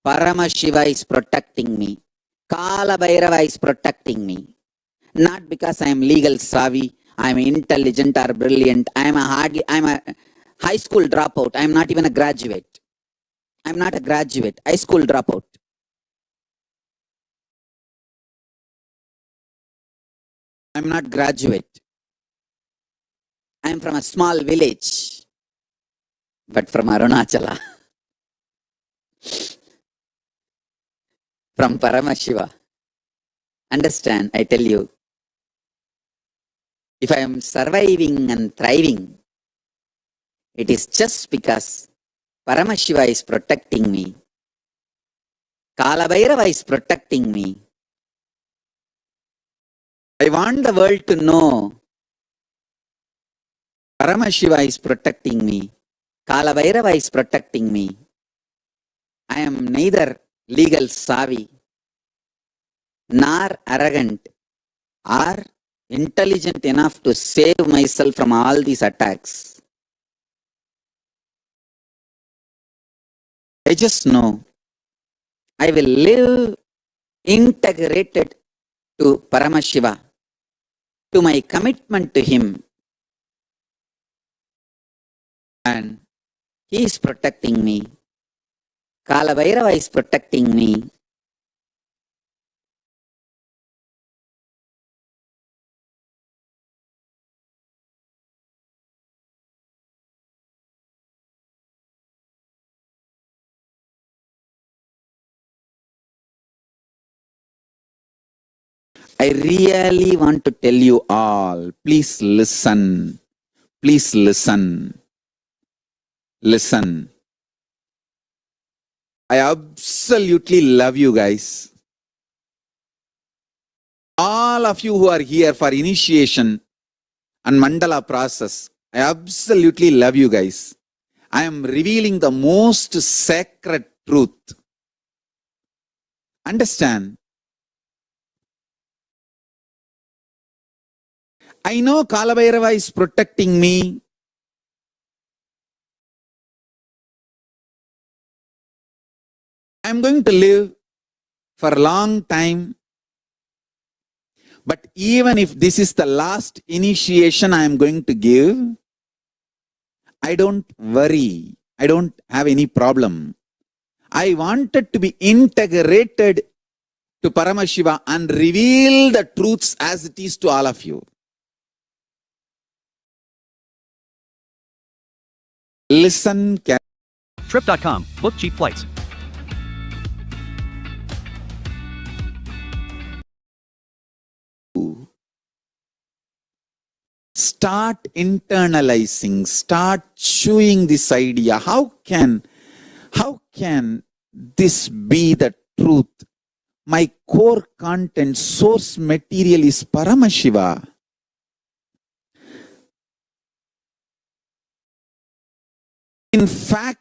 Paramashiva is protecting me. Kala Bhairava is protecting me. Not because I am legal savvy, I am intelligent or brilliant, I am a high school dropout, I am not even a graduate. I am not a graduate, high school dropout. I am not graduate. I am from a small village, but from Arunachala. From Paramashiva. Understand, I tell you, if I am surviving and thriving, It is just because Paramashiva is protecting me. Kalabhairava is protecting me. I want the world to know Paramashiva is protecting me. Kalabhairava is protecting me. I am neither legal savvy, nor arrogant, or intelligent enough to save myself from all these attacks. I just know I will live integrated to Paramashiva, to my commitment to him, and he is protecting me. Kalabhairava is protecting me. I really want to tell you all, please listen. Please listen. Listen. I absolutely love you guys. All of you who are here for initiation and mandala process, I absolutely love you guys. I am revealing the most sacred truth. Understand? I know Kalabhairava is protecting me. I am going to live for a long time. But even if this is the last initiation I am going to give, I don't worry. I don't have any problem. I wanted to be integrated to Paramashiva and reveal the truths as it is to all of you. Listen carefully. Trip.com. Book cheap flights. Start internalizing, start chewing this idea. How can this be the truth? My core content, source material is Paramashiva. In fact,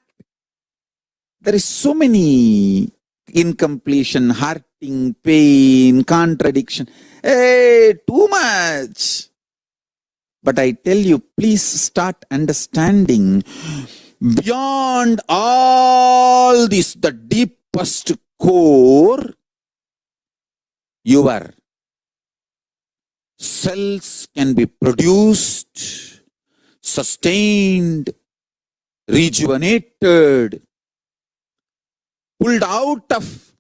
there is so many incompletion, hurting, pain, contradiction. Hey, too much. But I tell you, please start understanding beyond all this, the deepest core, your cells can be produced, sustained, rejuvenated, pulled out of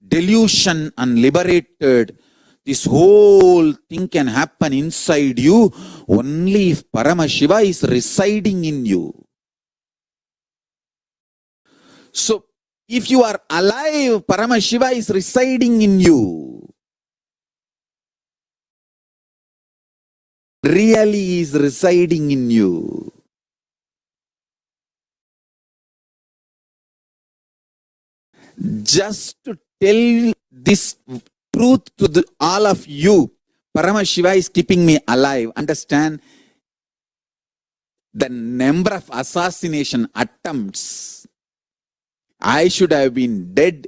delusion and liberated. This whole thing can happen inside you only if Paramashiva is residing in you. So, if you are alive, Paramashiva is residing in you. Really is residing in you. Just to tell this truth to all of you, Paramashiva is keeping me alive. Understand? The number of assassination attempts, I should have been dead.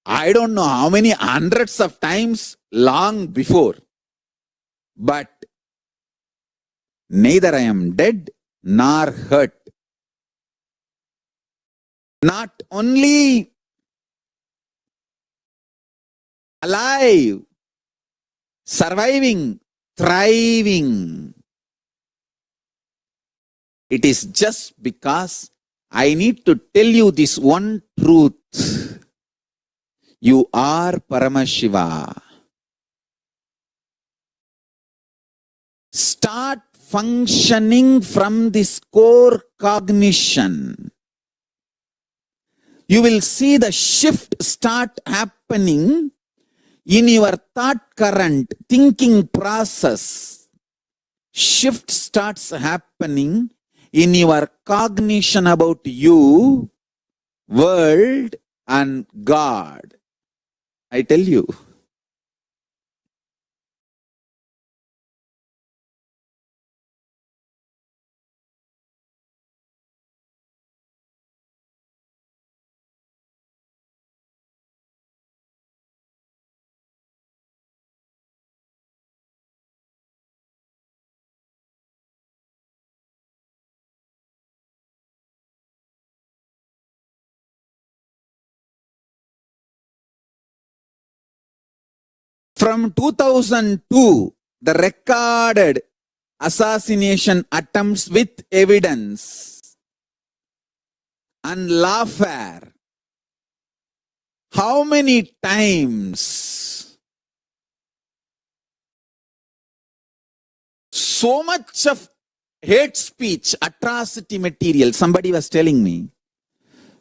I don't know how many hundreds of times long before. But neither I am dead nor hurt. Not only alive, surviving, thriving. It is just because I need to tell you this one truth. You are Paramashiva. Start functioning from this core cognition. You will see the shift start happening in your thought current, thinking process. Shift starts happening in your cognition about you, world, and God. I tell you. From 2002, the recorded assassination attempts with evidence and lawfare. How many times? So much of hate speech, atrocity material. Somebody was telling me,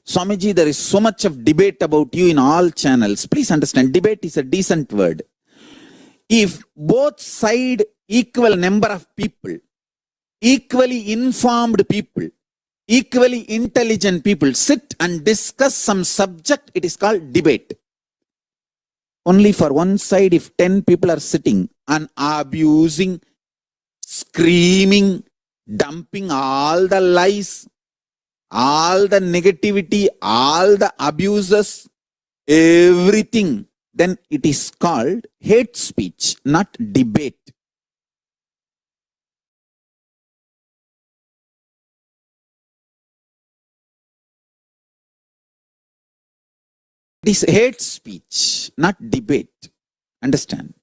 Swamiji, there is so much of debate about you in all channels. Please understand, debate is a decent word. If both side equal number of people, equally informed people, equally intelligent people sit and discuss some subject, it is called debate. Only for one side, if 10 people are sitting and abusing, screaming, dumping all the lies, all the negativity, all the abuses, everything, then it is called hate speech, not debate. It is hate speech, not debate. Understand?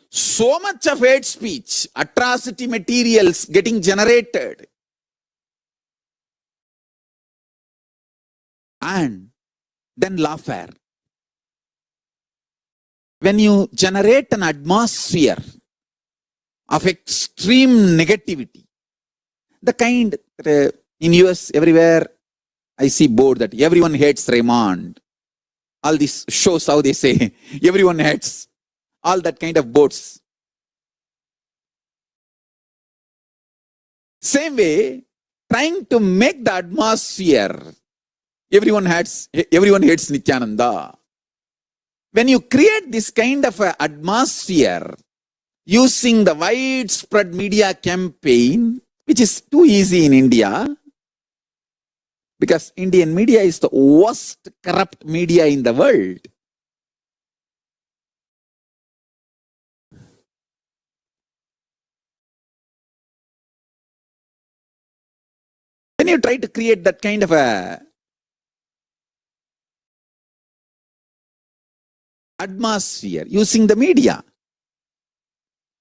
So much of hate speech, atrocity materials getting generated. And then lawfare. When you generate an atmosphere of extreme negativity, the kind in US everywhere I see board that everyone hates Raymond. All these shows how they say everyone hates, all that kind of boards. Same way, trying to make the atmosphere, everyone hates Nithyananda. When you create this kind of atmosphere using the widespread media campaign, which is too easy in India, because Indian media is the worst corrupt media in the world. When you try to create that kind of a atmosphere using the media,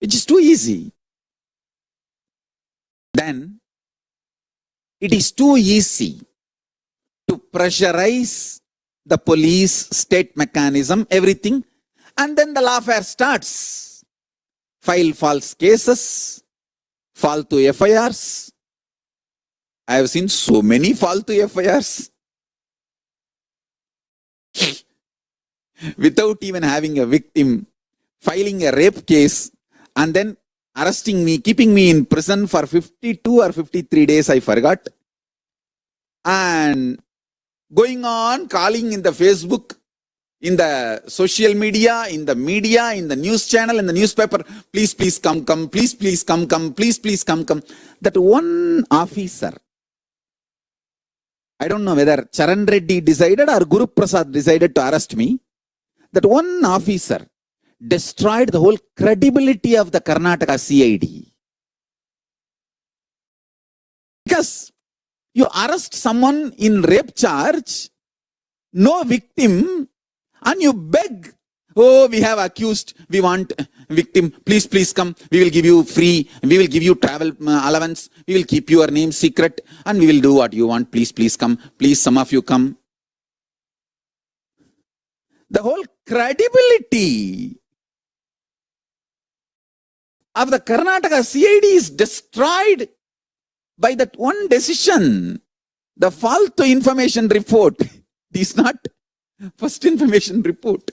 which is too easy, then it is too easy to pressurize the police, state mechanism, everything, and then the lawfare starts. File false cases, faltu FIRs. I have seen so many faltu FIRs without even having a victim, filing a rape case, and then arresting me, keeping me in prison for 52 or 53 days, I forgot. And going on calling in the Facebook, in the social media, in the news channel, in the newspaper, please, please come, please, please come, please, please come. That one officer, I don't know whether Charan Reddy decided or Guru Prasad decided to arrest me. That one officer destroyed the whole credibility of the Karnataka CID. Because you arrest someone in rape charge, no victim, and you beg, oh, we have accused, we want victim, please, please come, we will give you free, we will give you travel allowance, we will keep your name secret, and we will do what you want, please, please come, please, some of you come. The whole credibility of the Karnataka CID is destroyed by that one decision. The faltu information report is not first information report.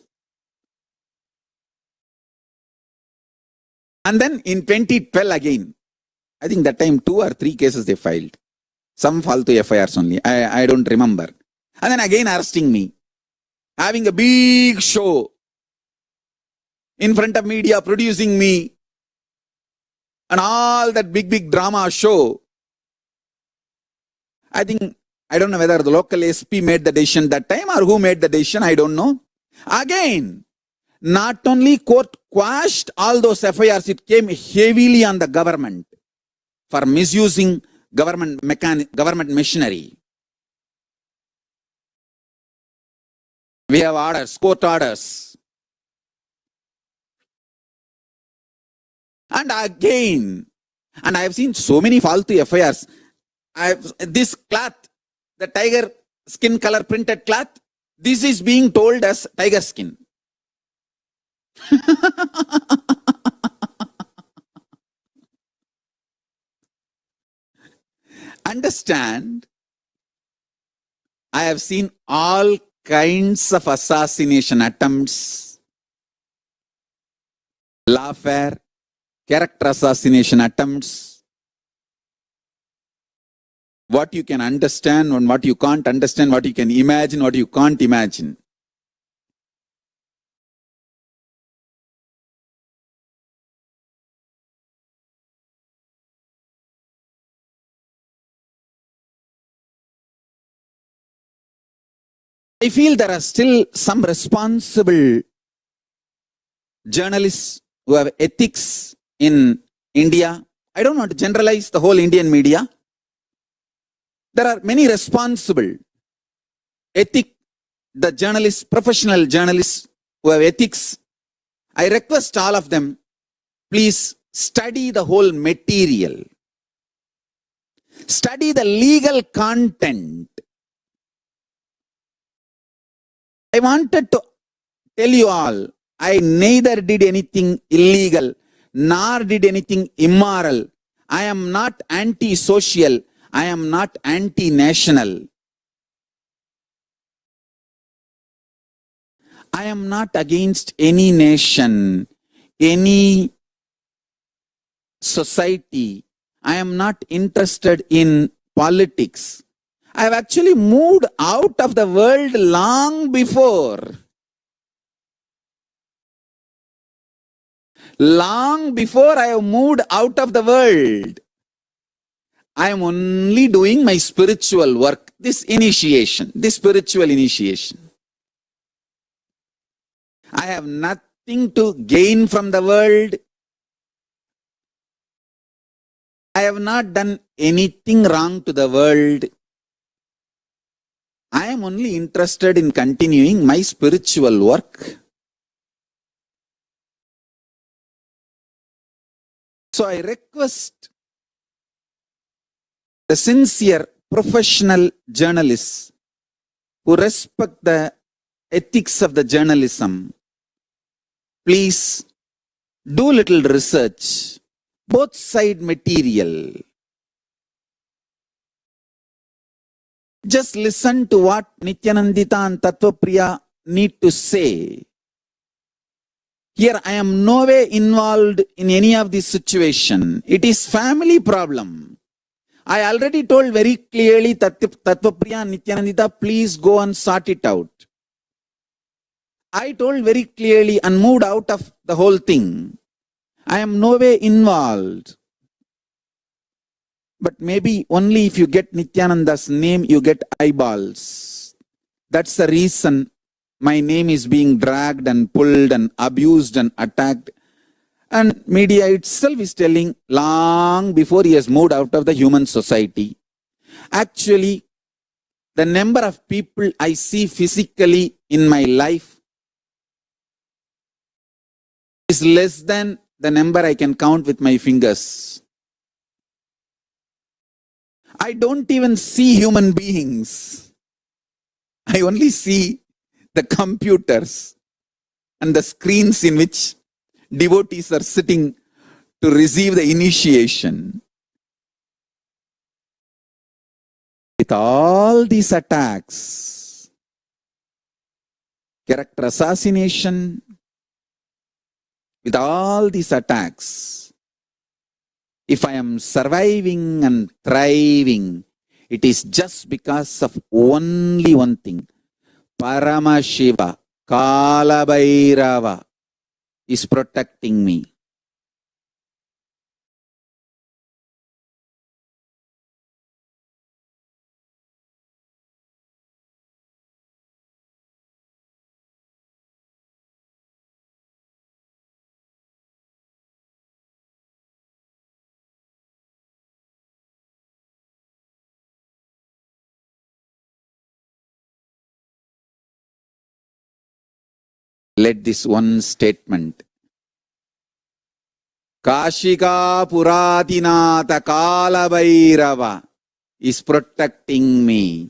And then in 2012 again, I think that time 2 or 3 cases they filed. Some faltu FIRs only. I don't remember. And then again arresting me. Having a big show in front of media, producing me. And all that big drama show. I think, I don't know whether the local SP made the decision that time or who made the decision, I don't know. Again, not only court quashed all those FIRs, it came heavily on the government for misusing government machinery. We have orders, court orders. And again, and I have seen so many faltu FIRs. This cloth, the tiger skin color printed cloth, this is being told as tiger skin. Understand, I have seen all kinds of assassination attempts, lawfare, character assassination attempts, what you can understand and what you can't understand, what you can imagine, what you can't imagine. I feel there are still some responsible journalists who have ethics in India. I don't want to generalize the whole Indian media. There are many responsible the journalists, professional journalists who have ethics. I request all of them, please study the whole material. Study the legal content. I wanted to tell you all, I neither did anything illegal, nor did anything immoral. I am not anti-social. I am not anti-national. I am not against any nation, any society. I am not interested in politics. I have actually moved out of the world long before. Long before I have moved out of the world. I am only doing my spiritual work, this initiation, this spiritual initiation. I have nothing to gain from the world. I have not done anything wrong to the world. I am only interested in continuing my spiritual work. So I request the sincere professional journalists who respect the ethics of the journalism, please do little research, both side material. Just listen to what Nithyananda and Tattvapriya need to say. Here I am no way involved in any of this situation. It is family problem. I already told very clearly Tattvapriya and Nithyananda, please go and sort it out. I told very clearly and moved out of the whole thing. I am no way involved. But maybe only if you get Nithyananda's name, you get eyeballs. That's the reason my name is being dragged and pulled and abused and attacked. And media itself is telling long before he has moved out of the human society. Actually, the number of people I see physically in my life is less than the number I can count with my fingers. I don't even see human beings. I only see the computers and the screens in which devotees are sitting to receive the initiation. With all these attacks, character assassination, with all these attacks, if I am surviving and thriving, it is just because of only one thing. Paramashiva, Kalabhairava is protecting me. Let this one statement. Kashika Puradinata Kalabhairava is protecting me,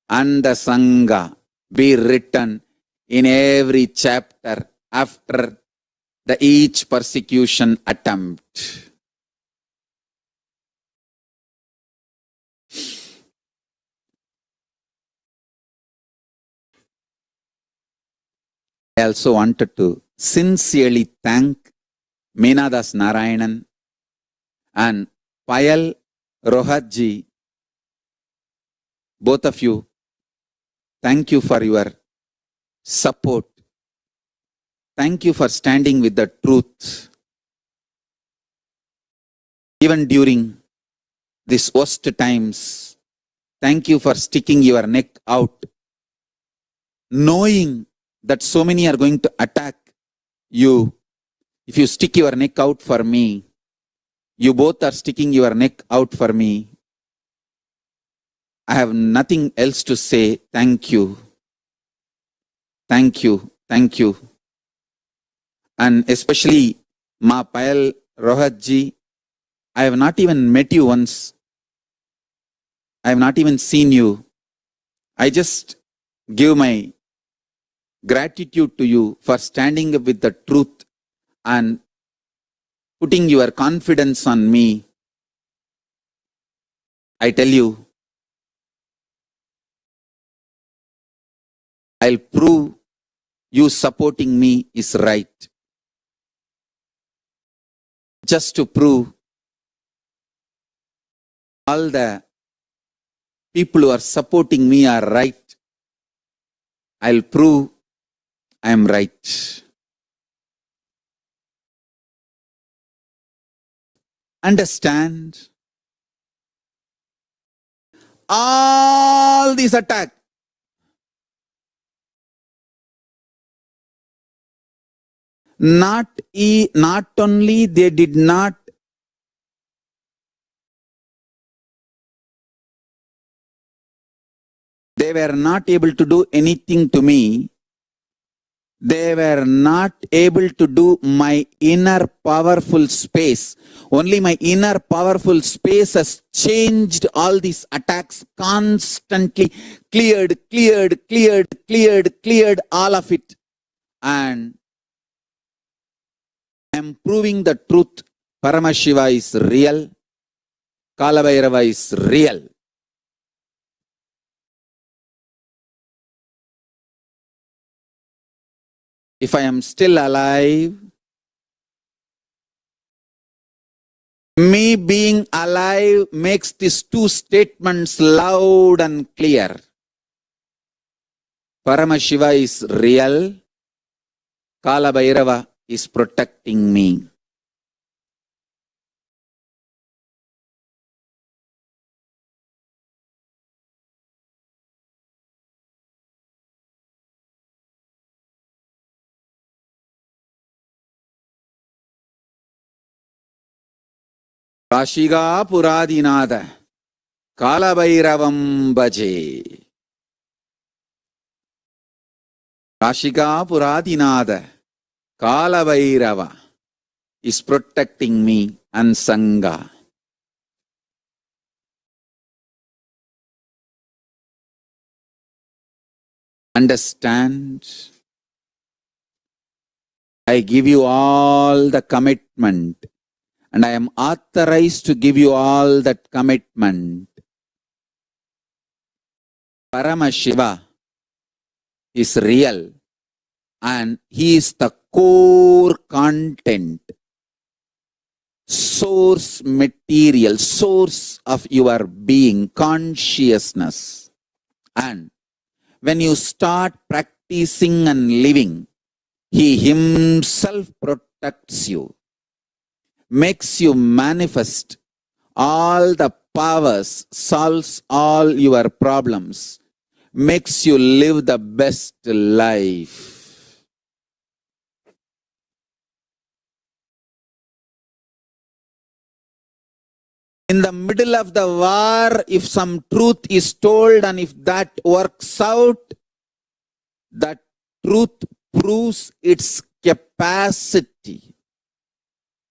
and the Sangha be written in every chapter after the each persecution attempt. I also wanted to sincerely thank Meenadas Narayanan and Payal Rohatji, both of you. Thank you for your support. Thank you for standing with the truth. Even during these worst times, thank you for sticking your neck out, knowing that so many are going to attack you. If you stick your neck out for me, you both are sticking your neck out for me. I have nothing else to say. Thank you. Thank you. Thank you. And especially Ma Payal Rohatji, I have not even met you once. I have not even seen you. I just give my gratitude to you for standing up with the truth and putting your confidence on me. I tell you, I'll prove you supporting me is right. Just to prove all the people who are supporting me are right, I'll prove I am right. Understand? All these attacks, not only they did not they were not able to do anything to me. They were not able to do my inner powerful space. Only my inner powerful space has changed all these attacks, constantly cleared all of it. And I am proving the truth. Paramashiva is real. Kalabhairava is real. If I am still alive, me being alive makes these two statements loud and clear. Paramashiva is real. Kalabhairava is protecting me. Kashiga Puradinada Kalabhairavam Bhaje. Kashiga Puradinada Kalabhairava is protecting me and Sangha. Understand? I give you all the commitment, and I am authorized to give you all that commitment. Paramashiva is real, and he is the core content. source material, source of your being, consciousness. And when you start practicing and living, he himself protects you, makes you manifest all the powers, solves all your problems, makes you live the best life. In the middle of the war, if some truth is told and if that works out, that truth proves its capacity,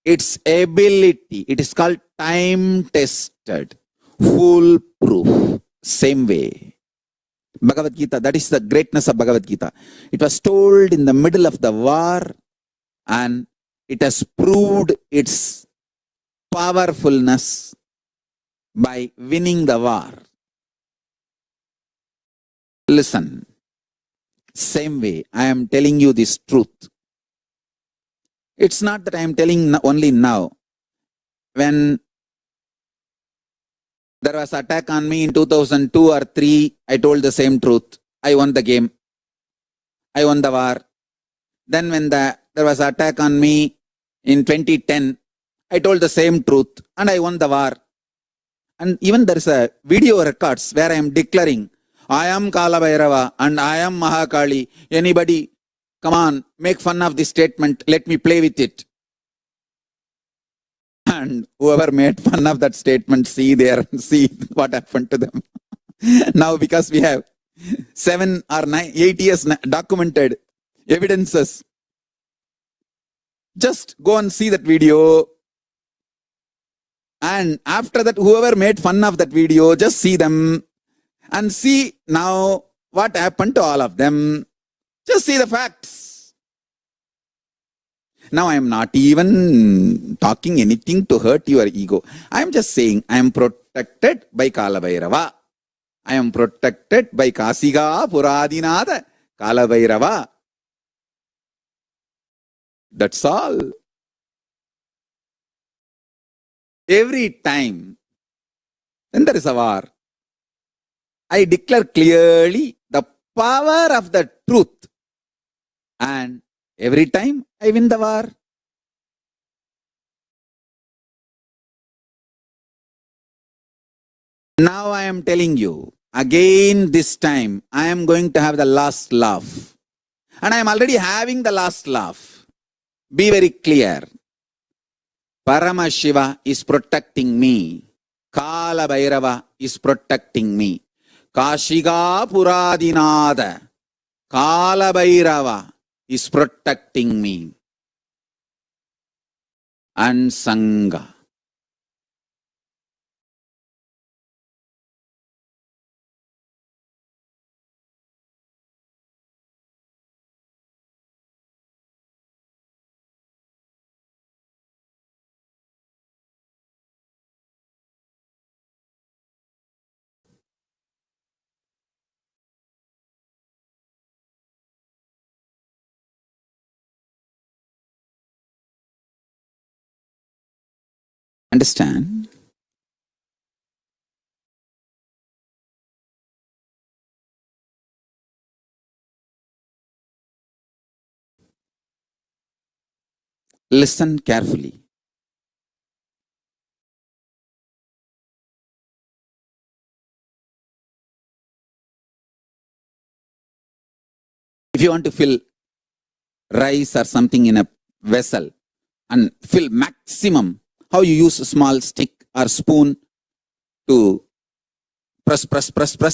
its ability. It is called time-tested, foolproof. Same way. Bhagavad Gita, that is the greatness of Bhagavad Gita. It was told in the middle of the war and it has proved its powerfulness by winning the war. Listen, same way I am telling you this truth. It's not that I am telling only now. When there was attack on me in 2002 or 3, I told the same truth. I won the game. I won the war. Then when there was attack on me in 2010, I told the same truth and I won the war. And even there is a video records where I am declaring, I am Kala Bhairava and I am Mahakali. Anybody, come on, make fun of this statement. Let me play with it. And whoever made fun of that statement, see there, see what happened to them. Now, because we have 7 or 8 years documented evidences, just go and see that video. And after that, whoever made fun of that video, just see them and see now what happened to all of them. Just see the facts. Now I am not even talking anything to hurt your ego. I am just saying I am protected by Kala Bhairava. I am protected by Kasiga Puradinada Kala Bhairava. That's all. Every time when there is a war, I declare clearly the power of the truth. And every time I win the war. Now I am telling you, again this time, I am going to have the last laugh. And I am already having the last laugh. Be very clear. Paramashiva is protecting me. Kala Bhairava is protecting me. Kashiga Puradinada Kala Bhairava is protecting me. And Sangha. Understand? Listen carefully. If you want to fill rice or something in a vessel and fill maximum, how you use a small stick or spoon to press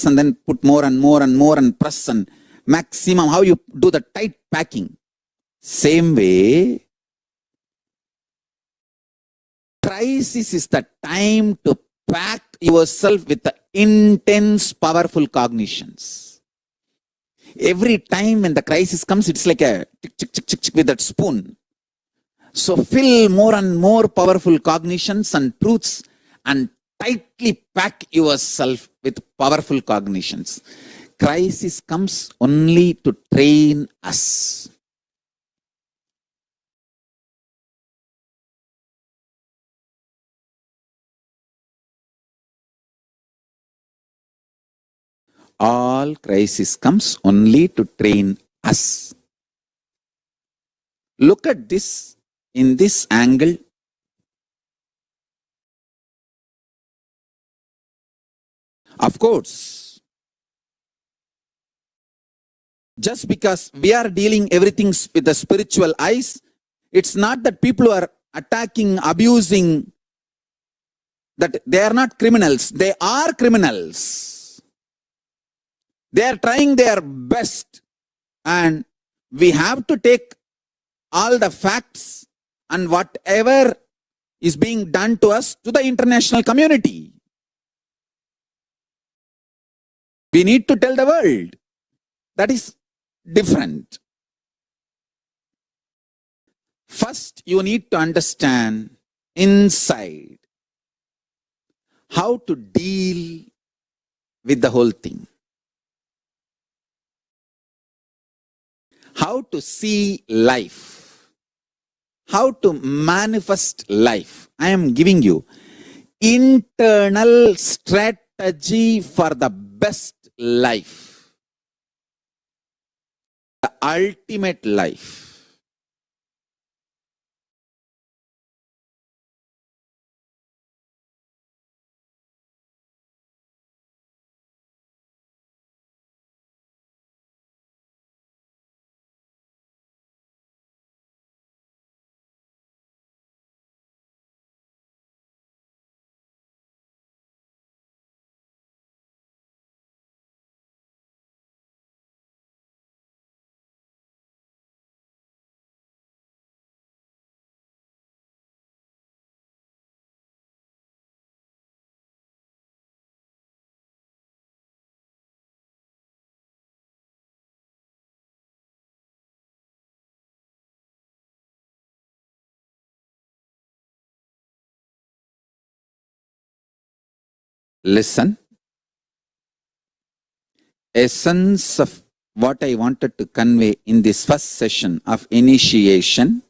and then put more and more and more and press and maximum, how you do the tight packing. Same way, crisis is the time to pack yourself with the intense, powerful cognitions. Every time when the crisis comes, it's like a tick with that spoon. So fill more and more powerful cognitions and truths and tightly pack yourself with powerful cognitions. Crisis comes only to train us. All crisis comes only to train us. Look at this in this angle. Of course, just because we are dealing everything with the spiritual eyes, it's not that people who are attacking, abusing, that they are not criminals. They are criminals. They are trying their best, and we have to take all the facts and whatever is being done to us to the international community. We need to tell the world. That is different. First, you need to understand inside how to deal with the whole thing. How to see life. How to manifest life. I am giving you internal strategy for the best life. The ultimate life. Listen. Essence of what I wanted to convey in this first session of initiation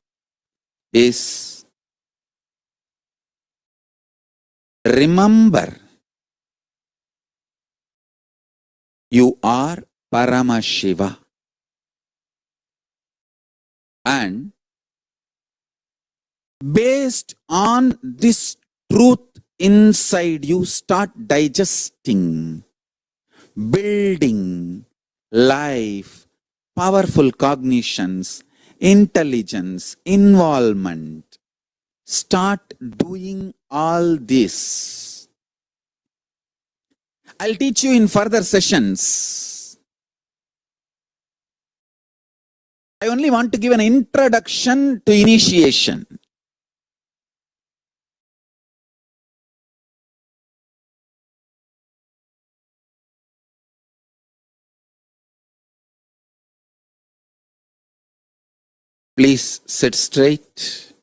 is remember you are Paramashiva, and based on this truth inside you, start digesting, building life, powerful cognitions, intelligence, involvement. Start doing all this. I'll teach you in further sessions. I only want to give an introduction to initiation. Please sit straight.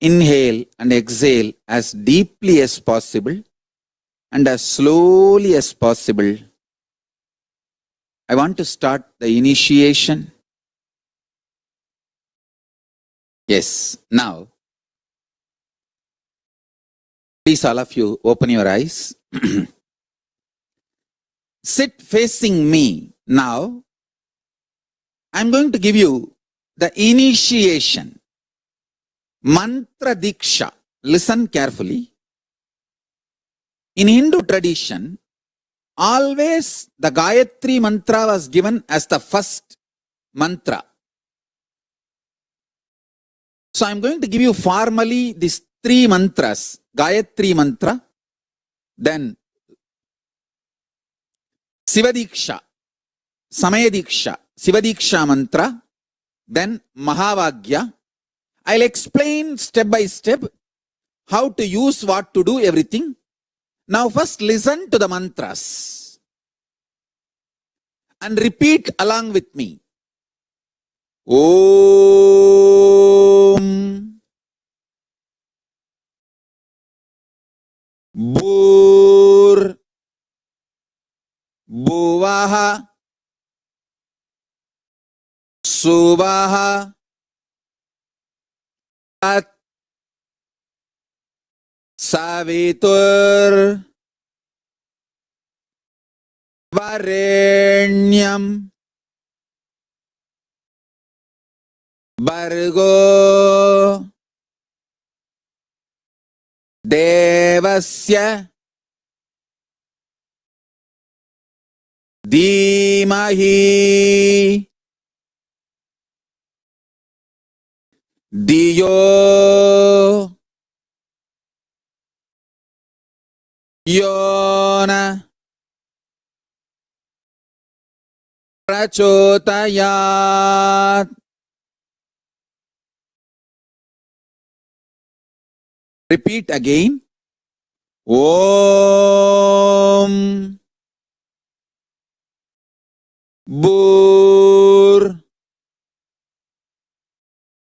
Inhale and exhale as deeply as possible and as slowly as possible. I want to start the initiation. Yes, now, please all of you open your eyes. Sit facing me. Now, I'm going to give you the initiation. Mantra Diksha. Listen carefully. In Hindu tradition, always the Gayatri mantra was given as the first mantra. So I'm going to give you formally these three mantras. Gayatri mantra, then Sivadiksha, Samayadiksha, Sivadiksha mantra, then Mahavagya. I'll explain step by step how to use what to do, everything. Now first listen to the mantras and repeat along with me. Om Bhur Bhuvaha Suvaha Tat Savitur varenyam bargo devasya dhimahi diyo yona prachotayat. Repeat again. Om Bur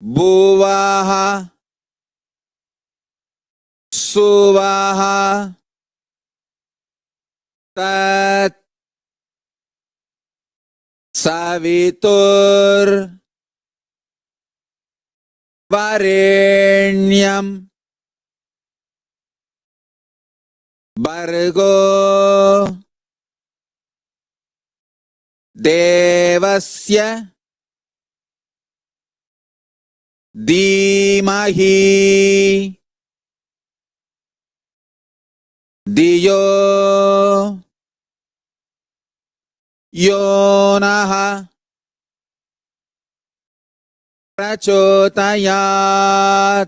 Buvaha Suvaha Tat Savitur Varenyam Bargo Devasya Dhimahi Diyo Yonaha Prachotayat.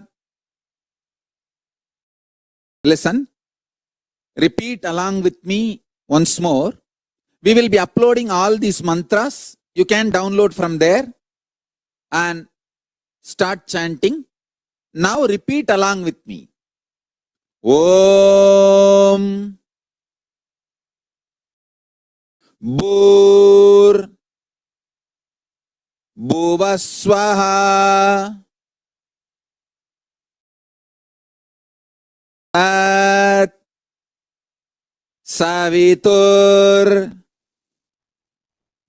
Listen, repeat along with me once more. We will be uploading all these mantras. You can download from there and start chanting. Now repeat along with me. Om Bur Bhuvaswaha Tat Savitur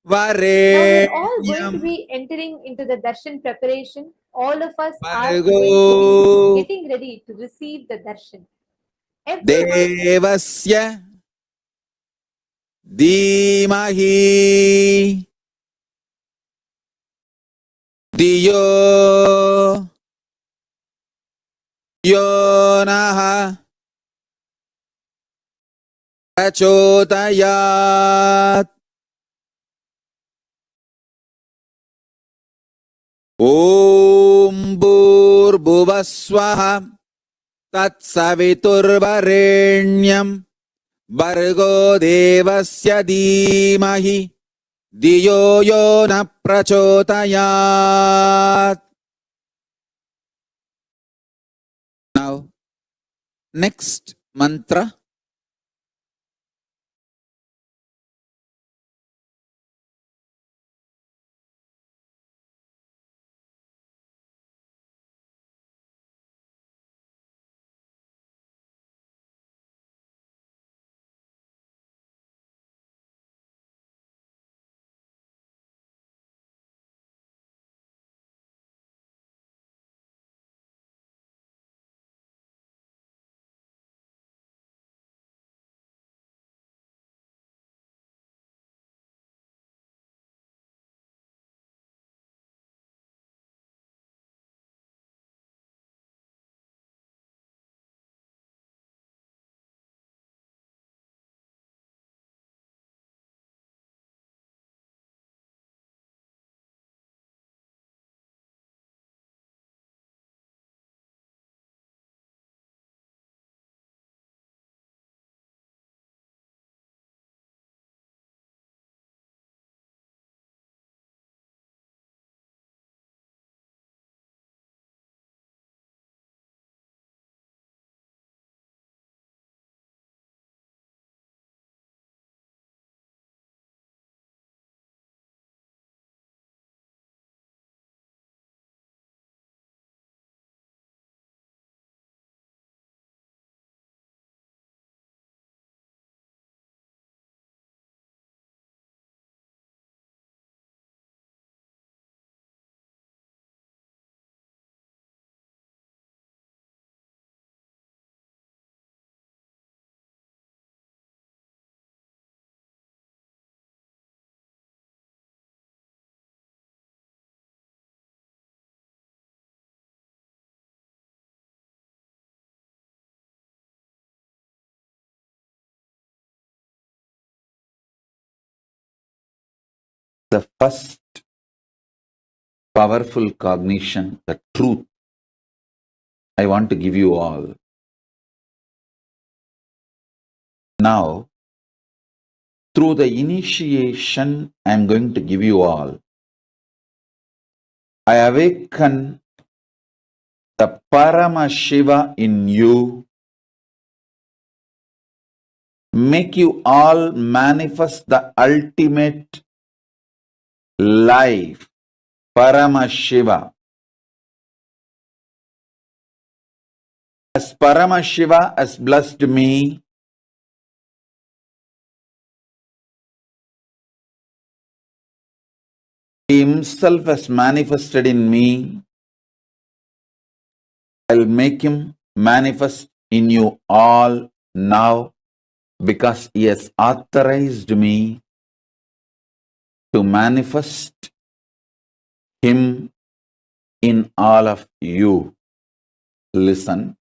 Now we're all going to Varenyam be entering into the darshan preparation. All of us are going to Bargo be getting ready to receive the darshan. Everyone Devasya Dhimahi Diyo Yonaha Prachotayat. Om Bhuvaswaha Tat Saviturvarenyam Bargo Devasya Dhimahi Diyo Yona Prachotayat. Now, next mantra. The first powerful cognition, the truth, I want to give you all. Now, through the initiation I am going to give you all, I awaken the Paramashiva in you, make you all manifest the ultimate life, Paramashiva. As Paramashiva has blessed me, He Himself has manifested in me, I'll make Him manifest in you all now, because He has authorized me to manifest Him in all of you. Listen.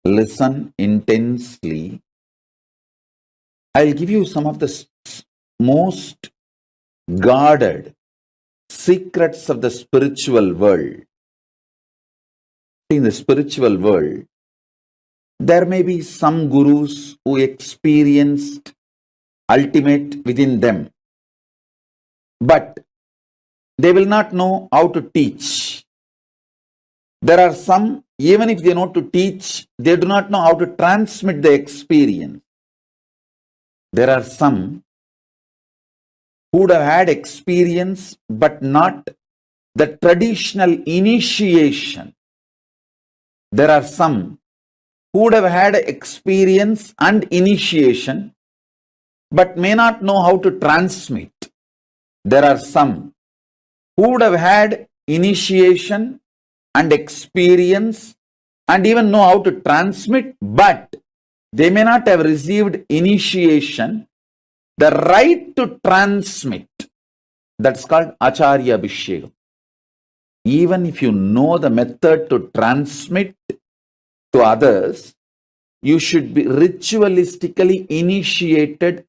Listen intensely. I'll give you some of the most guarded secrets of the spiritual world. In the spiritual world, there may be some gurus who experienced ultimate within them, but they will not know how to teach. There are some, even if they know to teach, they do not know how to transmit the experience. There are some who would have had experience, but not the traditional initiation. There are some who would have had experience and initiation, but may not know how to transmit. There are some who would have had initiation and experience and even know how to transmit, but they may not have received initiation, the right to transmit. That's called Acharya Abhishekam. Even if you know the method to transmit to others, you should be ritualistically initiated,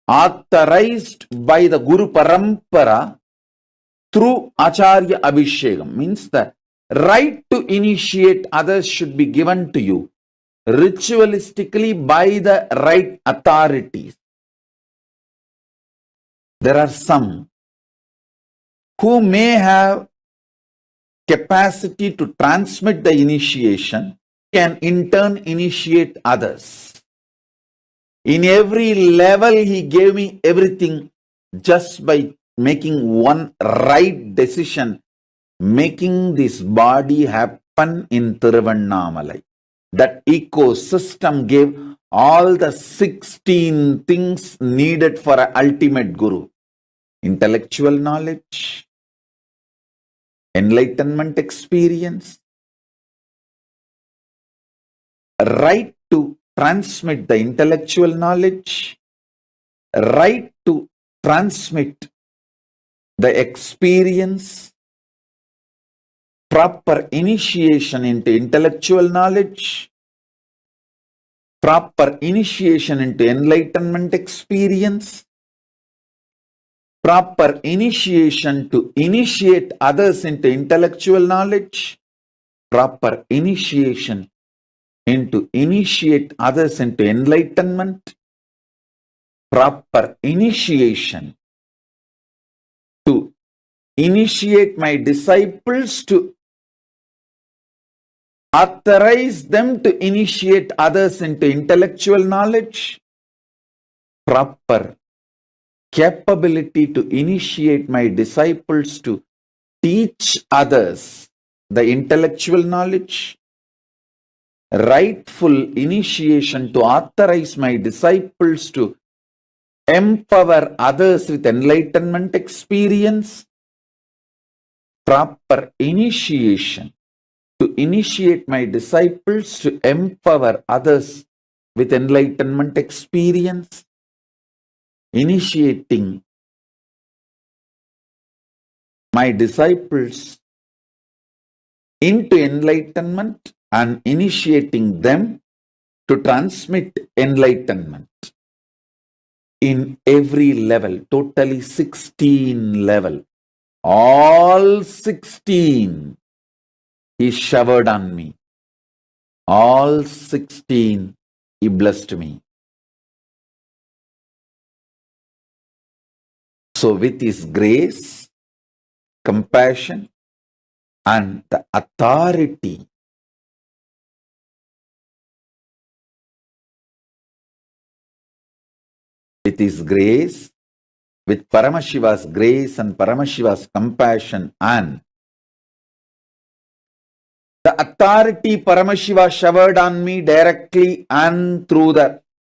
authorized by the Guru Parampara through Acharya Abhishekam. Means the right to initiate others should be given to you ritualistically by the right authorities. There are some who may have capacity to transmit the initiation, can in turn initiate others. In every level, He gave me everything just by making one right decision, making this body happen in Tiruvannamalai. That ecosystem gave all the 16 things needed for an ultimate guru. Intellectual knowledge, enlightenment experience, right to transmit the intellectual knowledge, right to transmit the experience, proper initiation into intellectual knowledge, proper initiation into enlightenment experience, proper initiation to initiate others into intellectual knowledge, proper initiation into initiate others into enlightenment, proper initiation to initiate my disciples to authorize them to initiate others into intellectual knowledge, proper capability to initiate my disciples to teach others the intellectual knowledge, rightful initiation to authorize my disciples to empower others with enlightenment experience, proper initiation to initiate my disciples to empower others with enlightenment experience, initiating my disciples into enlightenment and initiating them to transmit enlightenment. in every level, totally 16 level. All 16 He showered on me. All 16 He blessed me. So with His grace, compassion, and the authority, with His grace, with Paramashiva's grace and Paramashiva's compassion and the authority Paramashiva showered on me directly and through the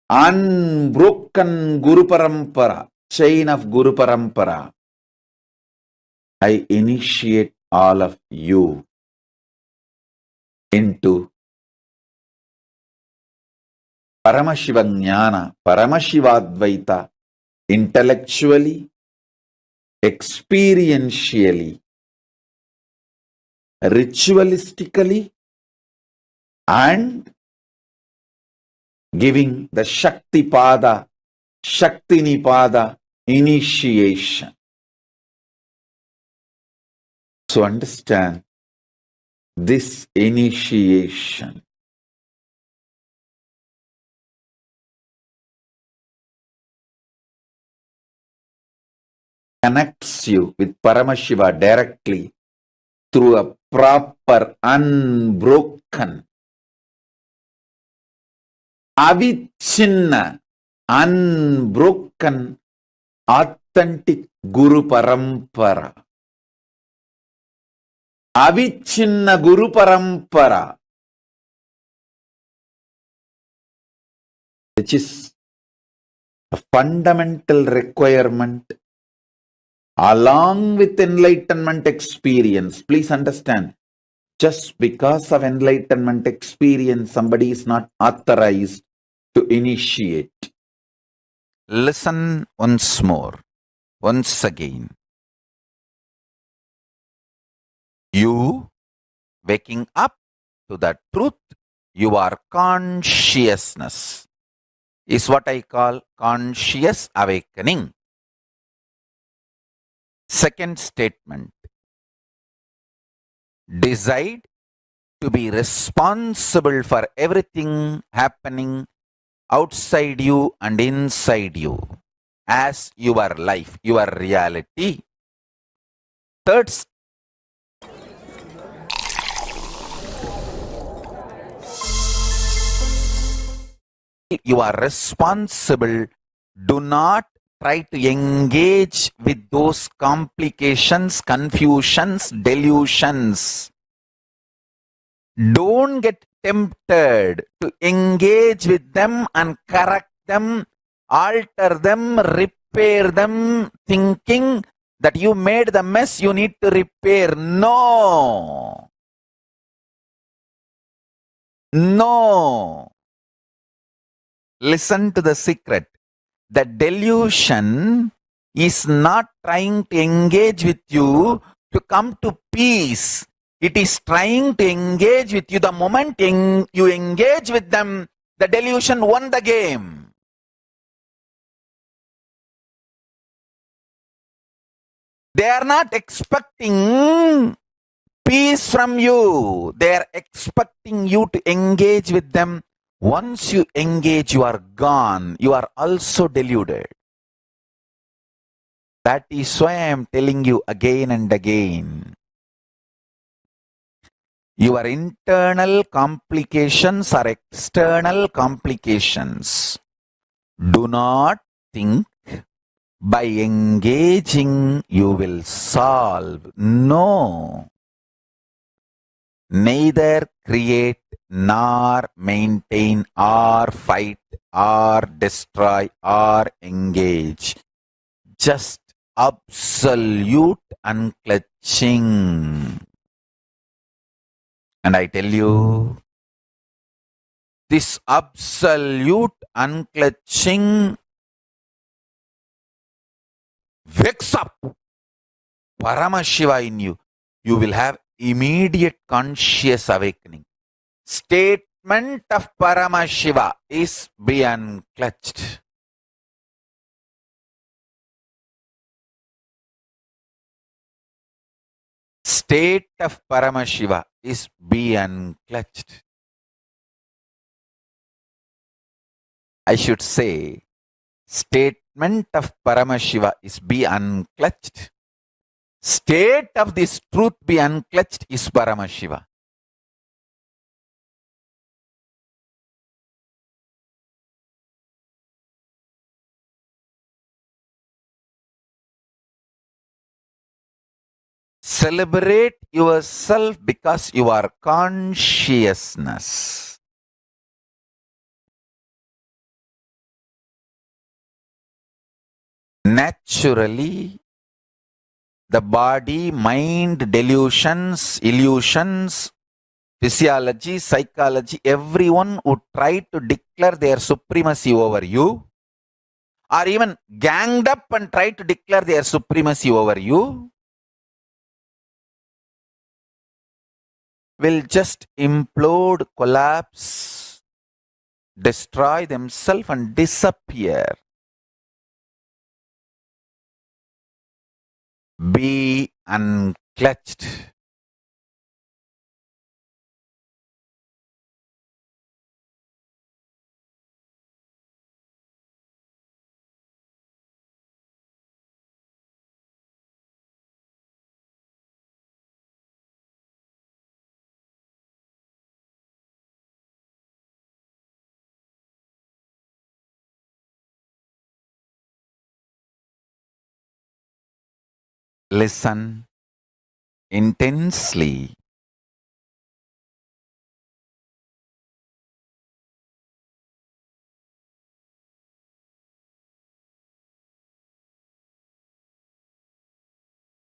unbroken Guru Parampara, chain of Guru Parampara, I initiate all of you into Paramashiva Jnana, Paramashivadvaita, intellectually, experientially, ritualistically, and giving the Shakti Pada, Shakti Nipada initiation. So understand this initiation connects you with Paramashiva directly through a proper, unbroken, avichinna, unbroken, authentic Guru Parampara. Avichinna Guru Parampara, which is a fundamental requirement along with enlightenment experience. Please understand, just because of enlightenment experience, somebody is not authorized to initiate. Listen once more, once again. You waking up to the truth, your consciousness, is what I call conscious awakening. Second statement, decide to be responsible for everything happening outside you and inside you as your life, your reality. Third, you are responsible. Do not try to engage with those complications, confusions, delusions. Don't get tempted to engage with them and correct them, alter them, repair them, thinking that you made the mess, you need to repair. No. No. Listen to the secret. The delusion is not trying to engage with you to come to peace. It is trying to engage with you. The moment you engage with them, the delusion won the game. They are not expecting peace from you. They are expecting you to engage with them. Once you engage, you are gone. You are also deluded. That is why I am telling you again and again. Your internal complications are external complications. Do not think by engaging you will solve. No. Neither create nor maintain or fight or destroy or engage. Just absolute unclutching. And I tell you, this absolute unclutching wakes up Paramashiva in you. You will have immediate conscious awakening. Statement of Paramashiva is be unclutched. state of Paramashiva is be unclutched. I should say, statement of Paramashiva is be unclutched. State of this truth be unclutched is Paramashiva. Celebrate yourself because you are consciousness. Naturally, the body, mind, delusions, illusions, physiology, psychology, everyone would try to declare their supremacy over you, or even ganged up and try to declare their supremacy over you, will just implode, collapse, destroy themselves and disappear. Be unclutched. Listen intensely.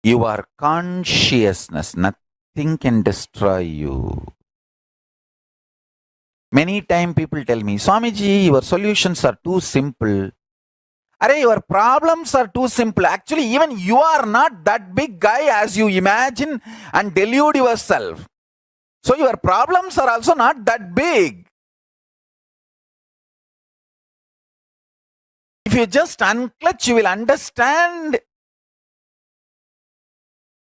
You are consciousness. Nothing can destroy you. Many times people tell me, Swamiji, your solutions are too simple. Arey, your problems are too simple. Actually, even you are not that big guy as you imagine and delude yourself. So your problems are also not that big. If you just unclutch, you will understand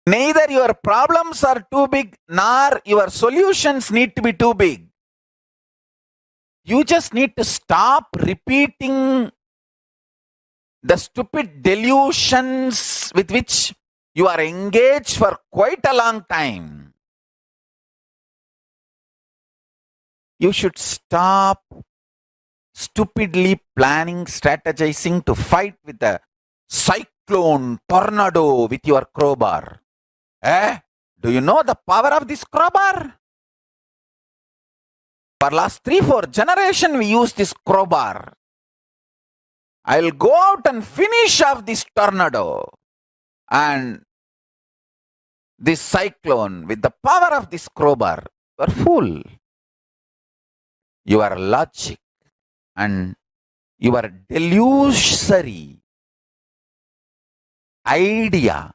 neither your problems are too big nor your solutions need to be too big. You just need to stop repeating the stupid delusions with which you are engaged for quite a long time. You should stop stupidly planning, strategizing to fight with a cyclone, tornado with your crowbar. Do you know the power of this crowbar? For last 3-4 generations we use this crowbar. I'll go out and finish off this tornado and this cyclone with the power of this crowbar. You are fool. Your logic and your delusory idea,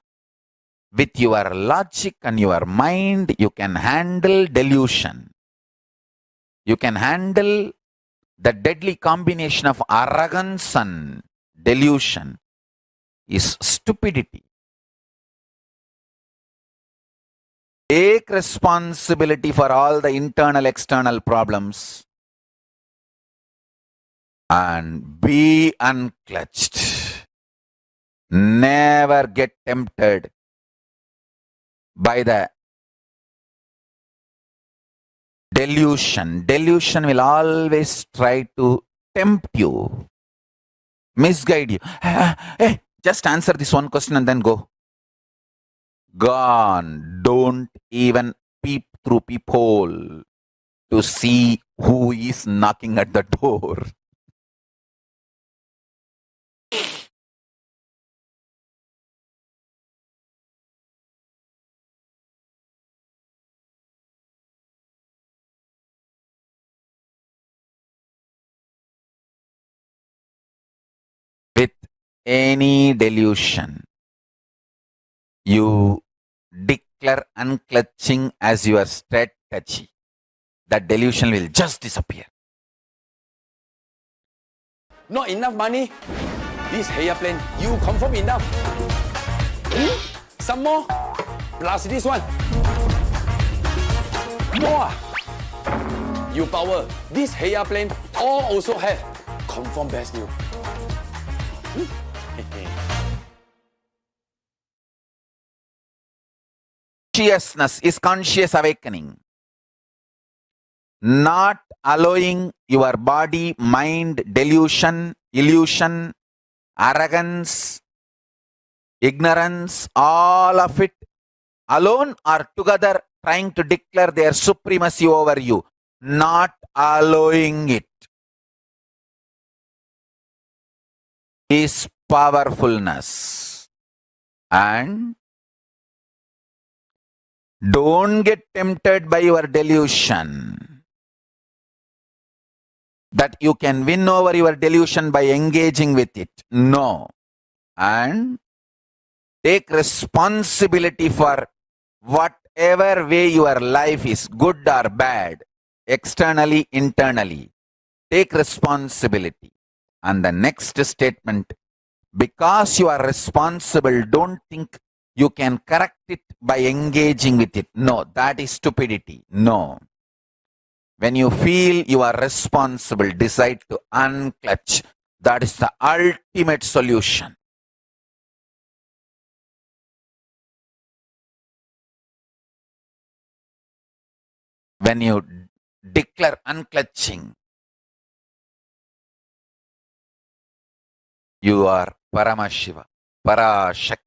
with your logic and your mind, you can handle delusion. You can handle the deadly combination of arrogance and delusion is stupidity. Take responsibility for all the internal, external problems and be unclutched. Never get tempted by the delusion. Delusion will always try to tempt you, misguide you. Hey, just answer this one question and then go. Gone. Don't even peep through peephole to see who is knocking at the door. With any delusion, you declare unclutching as your strategy. That delusion will just disappear. Not enough money? This airplane, you confirm enough? Some more? Plus this one. More. You power. This Heya plane all also have. Confirm best deal. Consciousness is conscious awakening. Not allowing your body, mind, delusion, illusion, arrogance, ignorance, all of it alone or together trying to declare their supremacy over you. Not allowing it is powerfulness. And don't get tempted by your delusion that you can win over your delusion by engaging with it. No. And take responsibility for whatever way your life is, good or bad, externally, internally. Take responsibility. And the next statement, because you are responsible, don't think you can correct it by engaging with it. No, that is stupidity. No. When you feel you are responsible, decide to unclutch. That is the ultimate solution. When you declare unclutching, you are Paramashiva, Parashakti.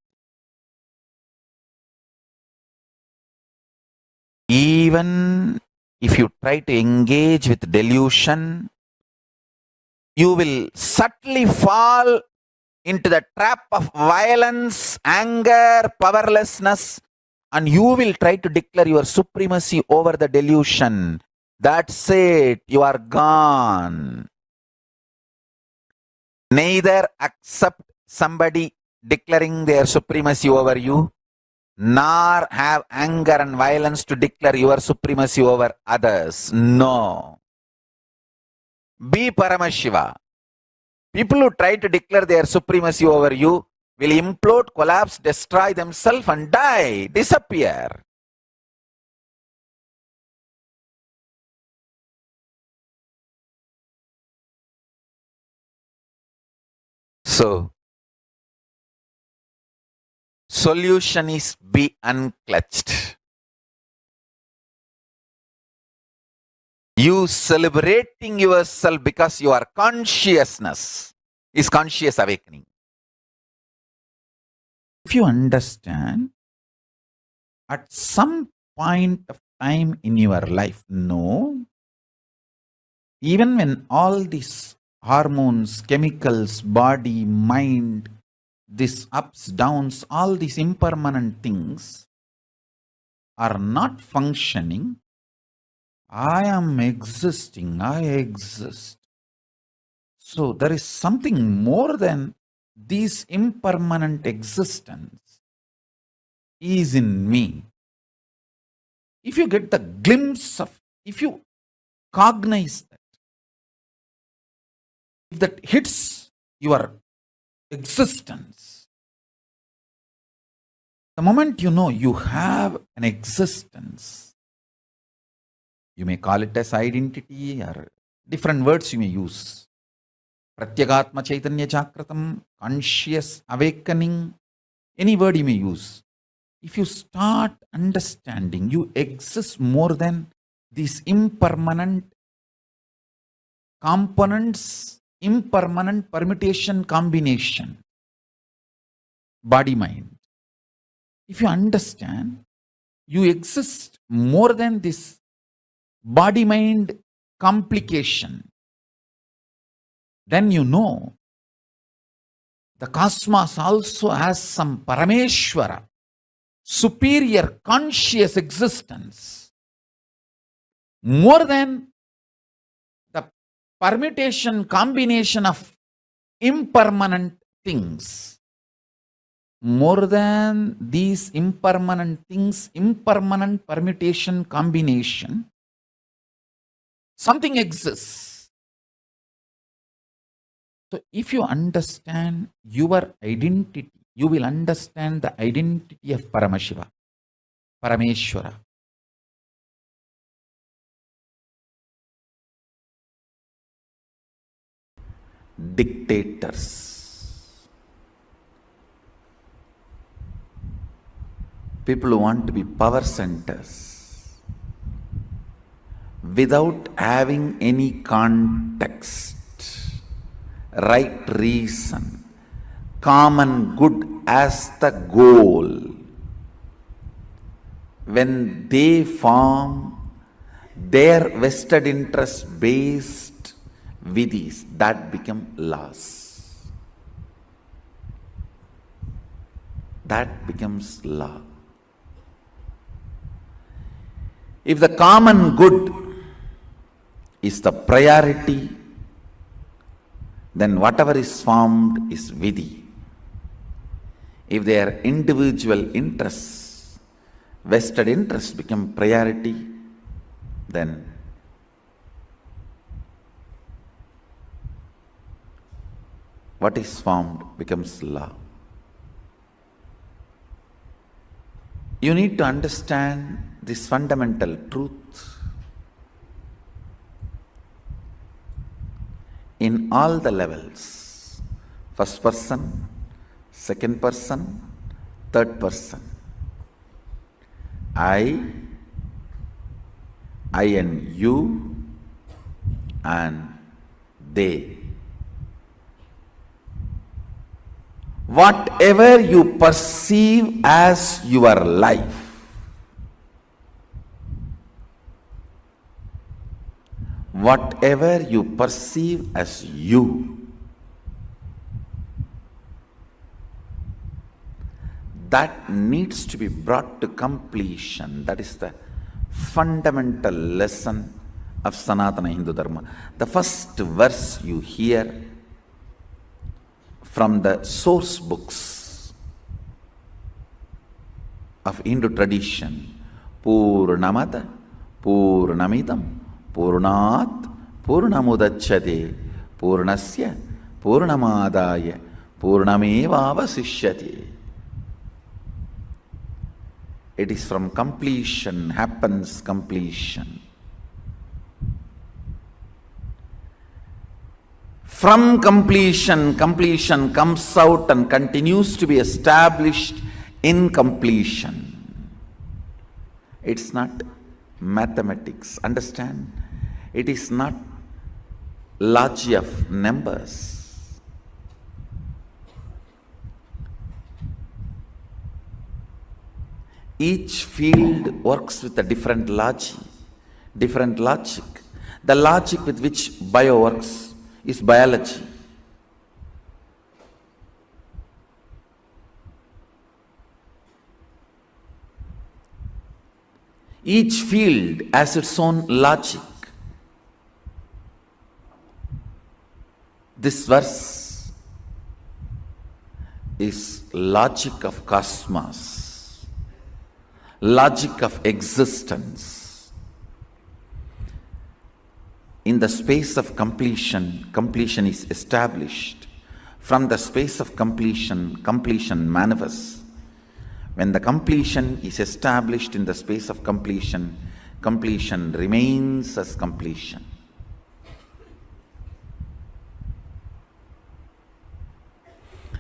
Even if you try to engage with delusion, you will subtly fall into the trap of violence, anger, powerlessness, and you will try to declare your supremacy over the delusion. That's it, you are gone. Neither accept somebody declaring their supremacy over you, nor have anger and violence to declare your supremacy over others. No. Be Paramashiva. People who try to declare their supremacy over you will implode, collapse, destroy themselves and die, disappear. So, solution is be unclutched. You celebrating yourself because your consciousness is conscious awakening. If you understand, at some point of time in your life, no, even when all these hormones, chemicals, body, mind, these ups, downs, all these impermanent things are not functioning, I am existing, I exist. So there is something more than this impermanent existence is in me. If you get the glimpse of, if you cognize that, if that hits your existence, the moment you know you have an existence, you may call it as identity or different words you may use. Pratyagatma Chaitanya Jagratam, conscious awakening, any word you may use. If you start understanding you exist more than these impermanent components, impermanent permutation combination, body mind. If you understand you exist more than this body mind complication, then you know the cosmos also has some Parameshwara, superior conscious existence, more than the permutation combination of impermanent things. More than these impermanent things, impermanent permutation combination, something exists. So if you understand your identity, you will understand the identity of Paramashiva, Parameshwara. dictators. People who want to be power centers without having any context, right reason, common good as the goal. When they form their vested interest based vidhis, that become laws. That becomes law. If the common good is the priority, then whatever is formed is vidhi. If their individual interests, vested interests become priority, then what is formed becomes law. You need to understand this fundamental truth. In all the levels, first person, second person, third person. I and you, and they. Whatever you perceive as your life, whatever you perceive as you, that needs to be brought to completion. That is the fundamental lesson of Sanatana Hindu Dharma. The first verse you hear from the source books of Hindu tradition, Purnamata, Purnamidam, Purnat, Purnamudachyate, Purnasya, Purnamadaya, Purnamevavasishyate. It is from completion happens completion. From completion, completion comes out and continues to be established in completion. It's not mathematics, understand? It is not logic of numbers. Each field works with a different logic. The logic with which bio works is biology. Each field has its own logic. This verse is logic of cosmos, logic of existence. In the space of completion, completion is established. From the space of completion, completion manifests. When the completion is established in the space of completion, completion remains as completion.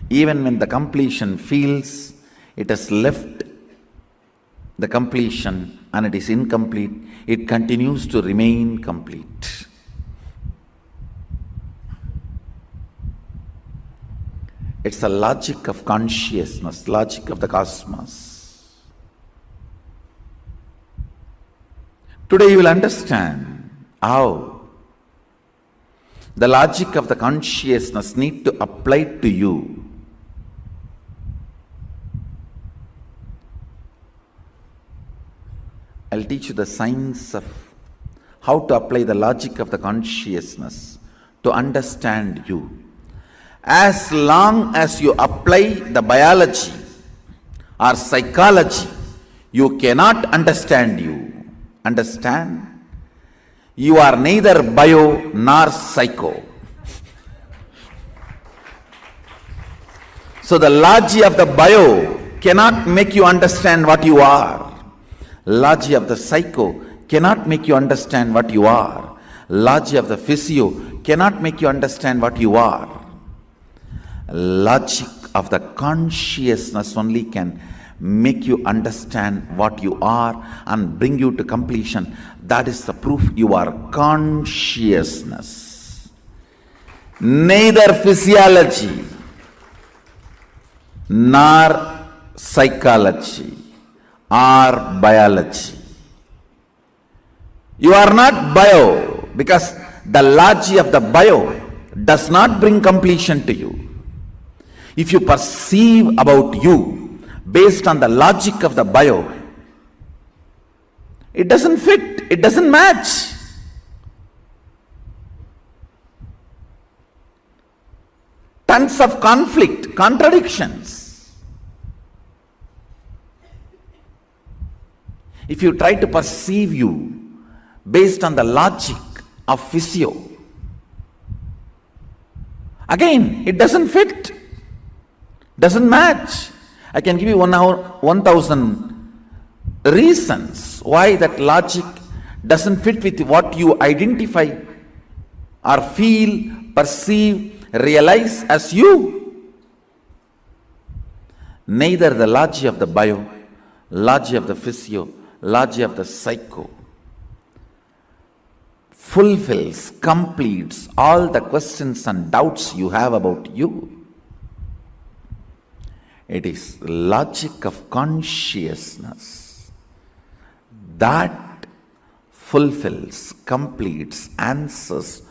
Even when the completion feels it has left the completion and it is incomplete, it continues to remain complete. It's a logic of consciousness, logic of the cosmos. Today you will understand how the logic of the consciousness need to apply to you. I'll teach you the science of how to apply the logic of the consciousness to understand you. As long as you apply the biology or psychology, you cannot understand you. Understand? You are neither bio nor psycho. So the logic of the bio cannot make you understand what you are. Logic of the psycho cannot make you understand what you are. Logic of the physio cannot make you understand what you are. Logic of the consciousness only can make you understand what you are and bring you to completion. That is the proof you are consciousness. Neither physiology nor psychology or biology. You are not bio, because the logic of the bio does not bring completion to you. If you perceive about you based on the logic of the bio, it doesn't fit, it doesn't match. Tons of conflict, contradictions. If you try to perceive you based on the logic of physio, again, it doesn't fit, doesn't match. I can give you 1,000 reasons why that logic doesn't fit with what you identify or feel, perceive, realize as you. Neither the logic of the bio, logic of the physio, logic of the psycho fulfills, completes all the questions and doubts you have about you. It is logic of consciousness that fulfills, completes, answers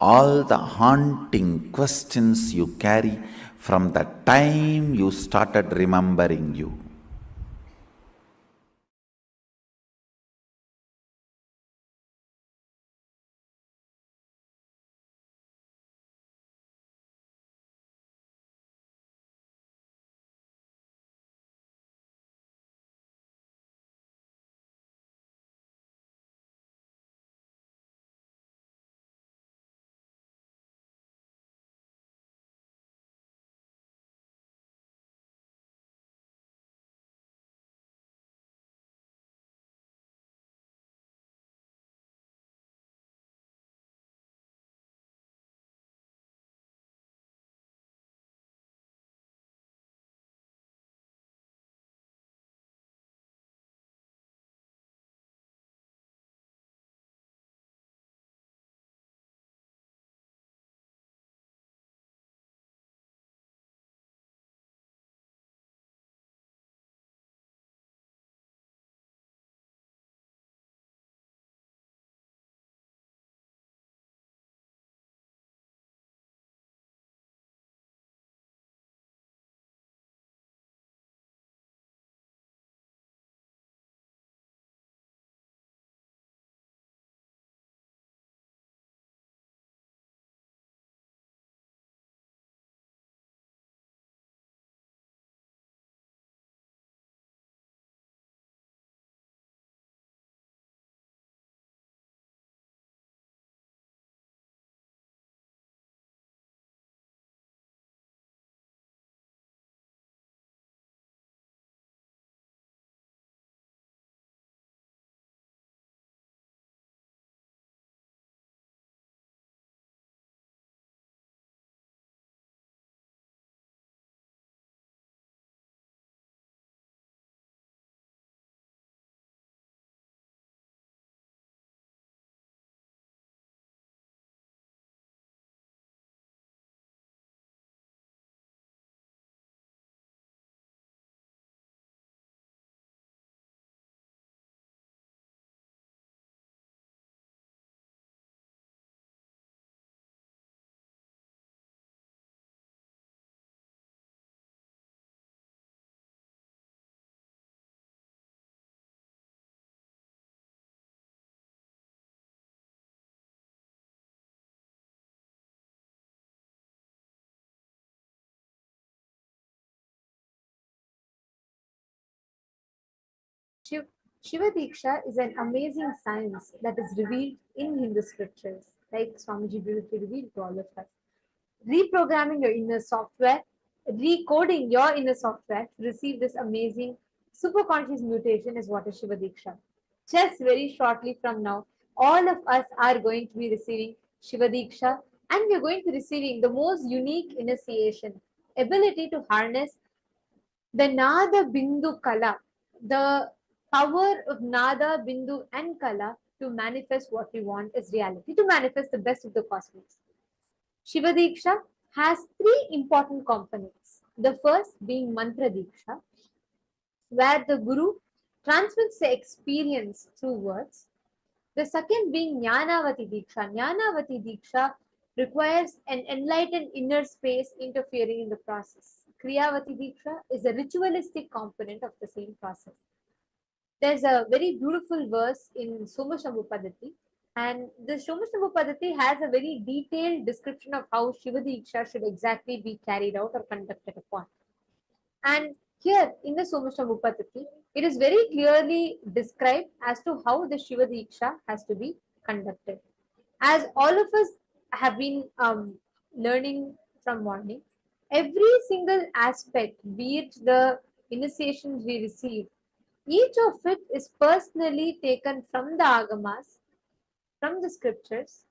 all the haunting questions you carry from the time you started remembering you. Shiva Diksha is an amazing science that is revealed in Hindu scriptures, like Swamiji beautifully revealed to all of us. Reprogramming your inner software, recoding your inner software to receive this amazing superconscious mutation is what is Shiva Diksha. Just very shortly from now, all of us are going to be receiving Shiva Diksha, and we are going to be receiving the most unique initiation, ability to harness the Nada Bindu Kala, the power of Nada, Bindu, and Kala to manifest what we want as reality, to manifest the best of the cosmos. Shiva Diksha has three important components. The first being Mantra Diksha, where the Guru transmits the experience through words. The second being Jnanavati Diksha. Jnanavati Diksha requires an enlightened inner space interfering in the process. Kriyavati Diksha is a ritualistic component of the same process. There's a very beautiful verse in Somashambhu Padati, and the Somashambhu Padati has a very detailed description of how Shiva Diksha should exactly be carried out or conducted upon. And here in the Somashambhu Padati, it is very clearly described as to how the Shiva Diksha has to be conducted. As all of us have been learning from morning, every single aspect, be it the initiations we receive, each of it is personally taken from the Agamas, from the scriptures,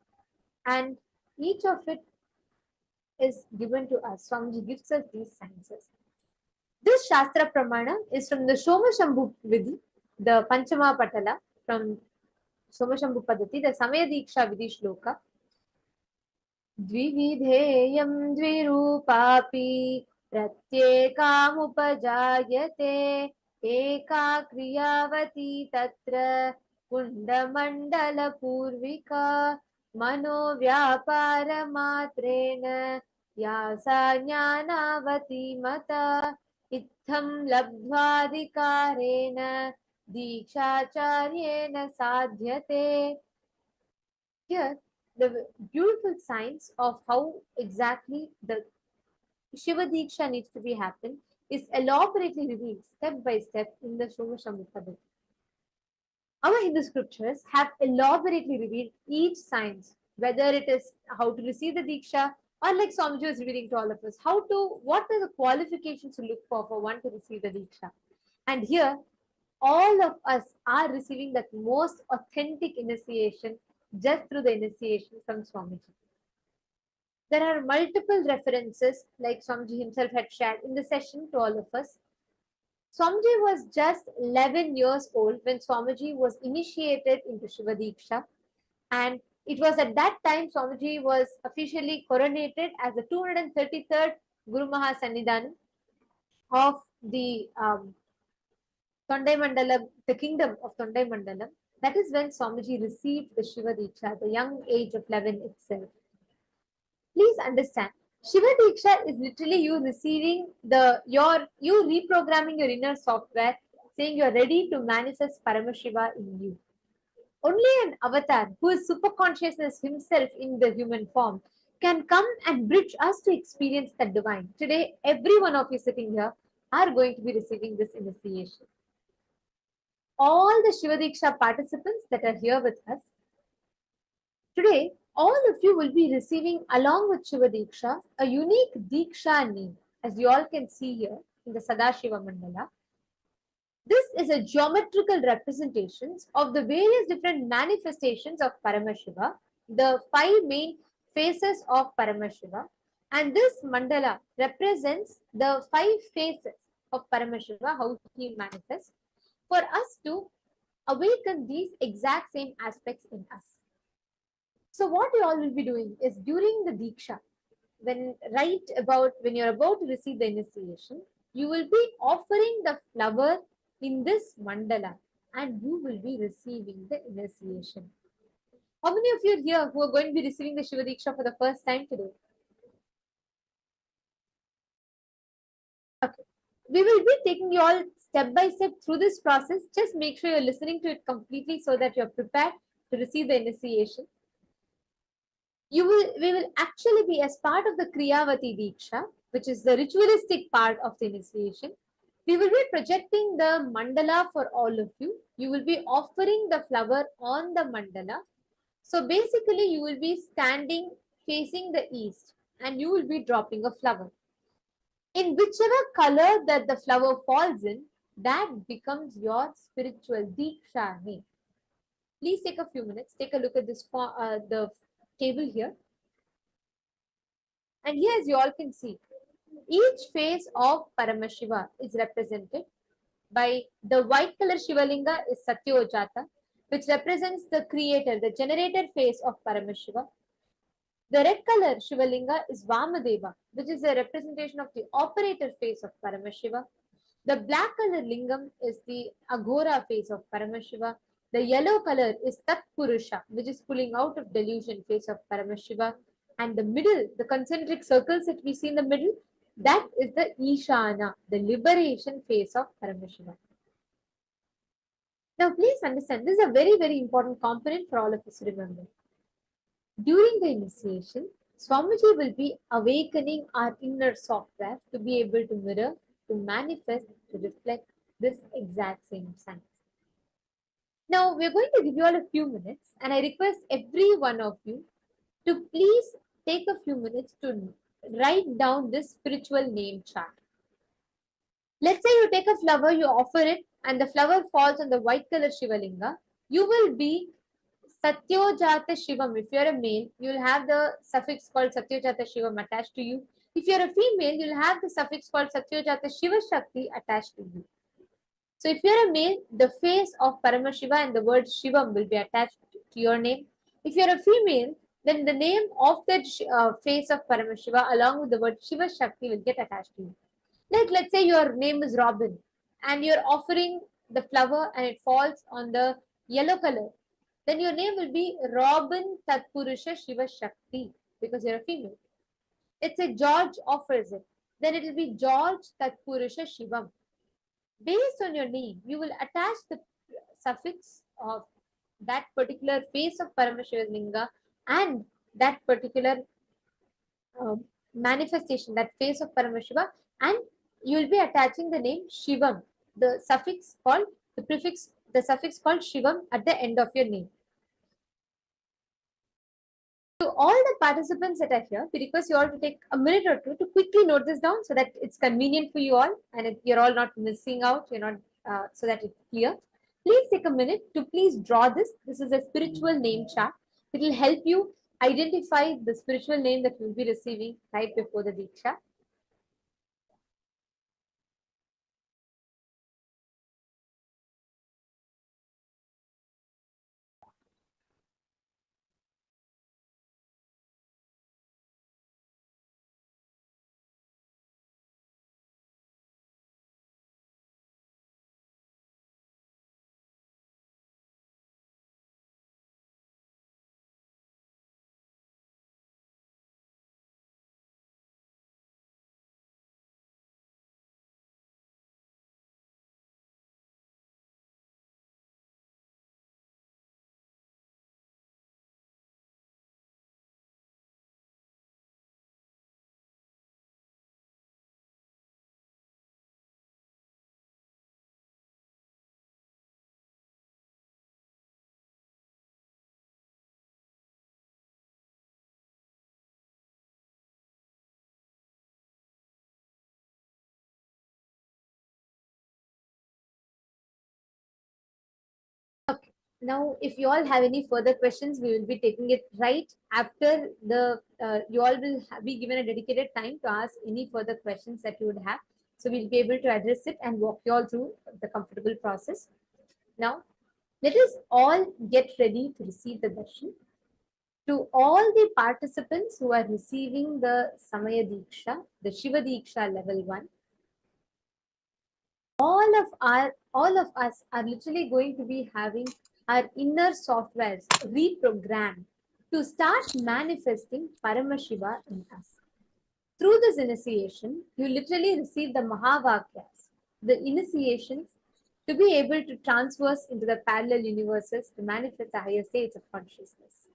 and each of it is given to us. Swamiji gives us these sciences. This Shastra Pramana is from the Somashambhu Vidhi, the Panchama Patala from Somashambhu Padati, the Samaya Diksha Vidhi Shloka. द्विविधेयं द्विरूपापि प्रत्येकामुपजायते एका क्रियावती तत्र कुण्डमण्डलपूर्विका मनोव्यापारमात्रेण या सा ज्ञानावती मता इत्थं लब्ध्वाधिकारेण दीक्षाचार्येण साध्यते. Here the beautiful science of how exactly the Shiva Diksha needs to be happen is elaborately revealed step by step in the Somashambhu Padati. Our Hindu scriptures have elaborately revealed each science, whether it is how to receive the Diksha or like Swamiji was revealing to all of us, what are the qualifications to look for one to receive the Diksha. And here, all of us are receiving that most authentic initiation just through the initiation from Swamiji. There are multiple references, like Swamiji himself had shared in the session to all of us. Swamiji was just 11 years old when Swamiji was initiated into Shiva Diksha, and it was at that time Swamiji was officially coronated as the 233rd Guru Maha Sannidhanam of the Tondai Mandalam, the kingdom of Tondai Mandalam. That is when Swamiji received the Shiva Diksha at the young age of 11 itself. Please understand, Shiva Diksha is literally you receiving you reprogramming your inner software, saying you're ready to manifest Paramashiva in you. Only an avatar who is superconsciousness himself in the human form can come and bridge us to experience the divine. Today, every one of you sitting here are going to be receiving this initiation. All the Shiva Diksha participants that are here with us, today, all of you will be receiving along with Shiva Diksha a unique Diksha name, as you all can see here in the Sadashiva Mandala. This is a geometrical representations of the various different manifestations of Paramashiva, the 5 main phases of Paramashiva, and this mandala represents the 5 phases of Paramashiva, how he manifests, for us to awaken these exact same aspects in us. So what you all will be doing is during the Diksha, when you're about to receive the initiation, you will be offering the flower in this mandala and you will be receiving the initiation. How many of you are here who are going to be receiving the Shiva Diksha for the first time today? Okay. We will be taking you all step by step through this process. Just make sure you're listening to it completely so that you're prepared to receive the initiation. We will actually be as part of the Kriyavati Diksha, which is the ritualistic part of the initiation. We will be projecting the mandala for all of you. You will be offering the flower on the mandala. So basically, you will be standing facing the east and you will be dropping a flower. In whichever color that the flower falls in, that becomes your spiritual Diksha name. Please take a few minutes, take a look at this the table here. And here, as you all can see, each face of Paramashiva is represented by the white color Shivalinga is Satyojata, which represents the creator, the generator face of Paramashiva. The red color Shivalinga is Vamadeva, which is a representation of the operator face of Paramashiva. The black color Lingam is the Aghora face of Paramashiva. The yellow color is Tat Purusha, which is pulling out of delusion face of Paramashiva. And the middle, the concentric circles that we see in the middle, that is the Ishana, the liberation face of Paramashiva. Now, please understand, this is a very, very important component for all of us to remember. During the initiation, Swamiji will be awakening our inner software to be able to mirror, to manifest, to reflect this exact same science. Now, we're going to give you all a few minutes, and I request every one of you to please take a few minutes to write down this spiritual name chart. Let's say you take a flower, you offer it, and the flower falls on the white color Shivalinga. You will be Satyojata Shivam. If you're a male, you'll have the suffix called Satyojata Shivam attached to you. If you're a female, you'll have the suffix called Satyojata Shiva Shakti attached to you. So if you're a male, the face of Paramashiva and the word Shivam will be attached to your name. If you're a female, then the name of that face of Paramashiva along with the word Shiva Shakti will get attached to you. Like, let's say your name is Robin and you're offering the flower and it falls on the yellow color. Then your name will be Robin Tatpurusha Shiva Shakti because you're a female. Let's say George offers it. Then it will be George Tatpurusha Shivam. Based on your name, you will attach the suffix of that particular face of Paramashiva Linga and that particular manifestation, that face of Paramashiva, and you will be attaching the name Shivam, the suffix called, the suffix called Shivam at the end of your name. To all the participants that are here, we request you all to take a minute or two to quickly note this down so that it's convenient for you all and you're all not missing out, you're not, so that it's clear. Please take a minute to please draw this. This is a spiritual name chart. It will help you identify the spiritual name that you'll be receiving right before the Diksha. Okay. Now, if you all have any further questions, we will be taking it right after the, you all will be given a dedicated time to ask any further questions that you would have. So we'll be able to address it and walk you all through the comfortable process. Now, let us all get ready to receive the darshan. To all the participants who are receiving the Samaya Diksha, the Shiva Diksha level 1, all of us are literally going to be having our inner softwares reprogrammed to start manifesting Paramashiva in us. Through this initiation, you literally receive the Mahavakyas, the initiations to be able to transverse into the parallel universes to manifest the higher states of consciousness.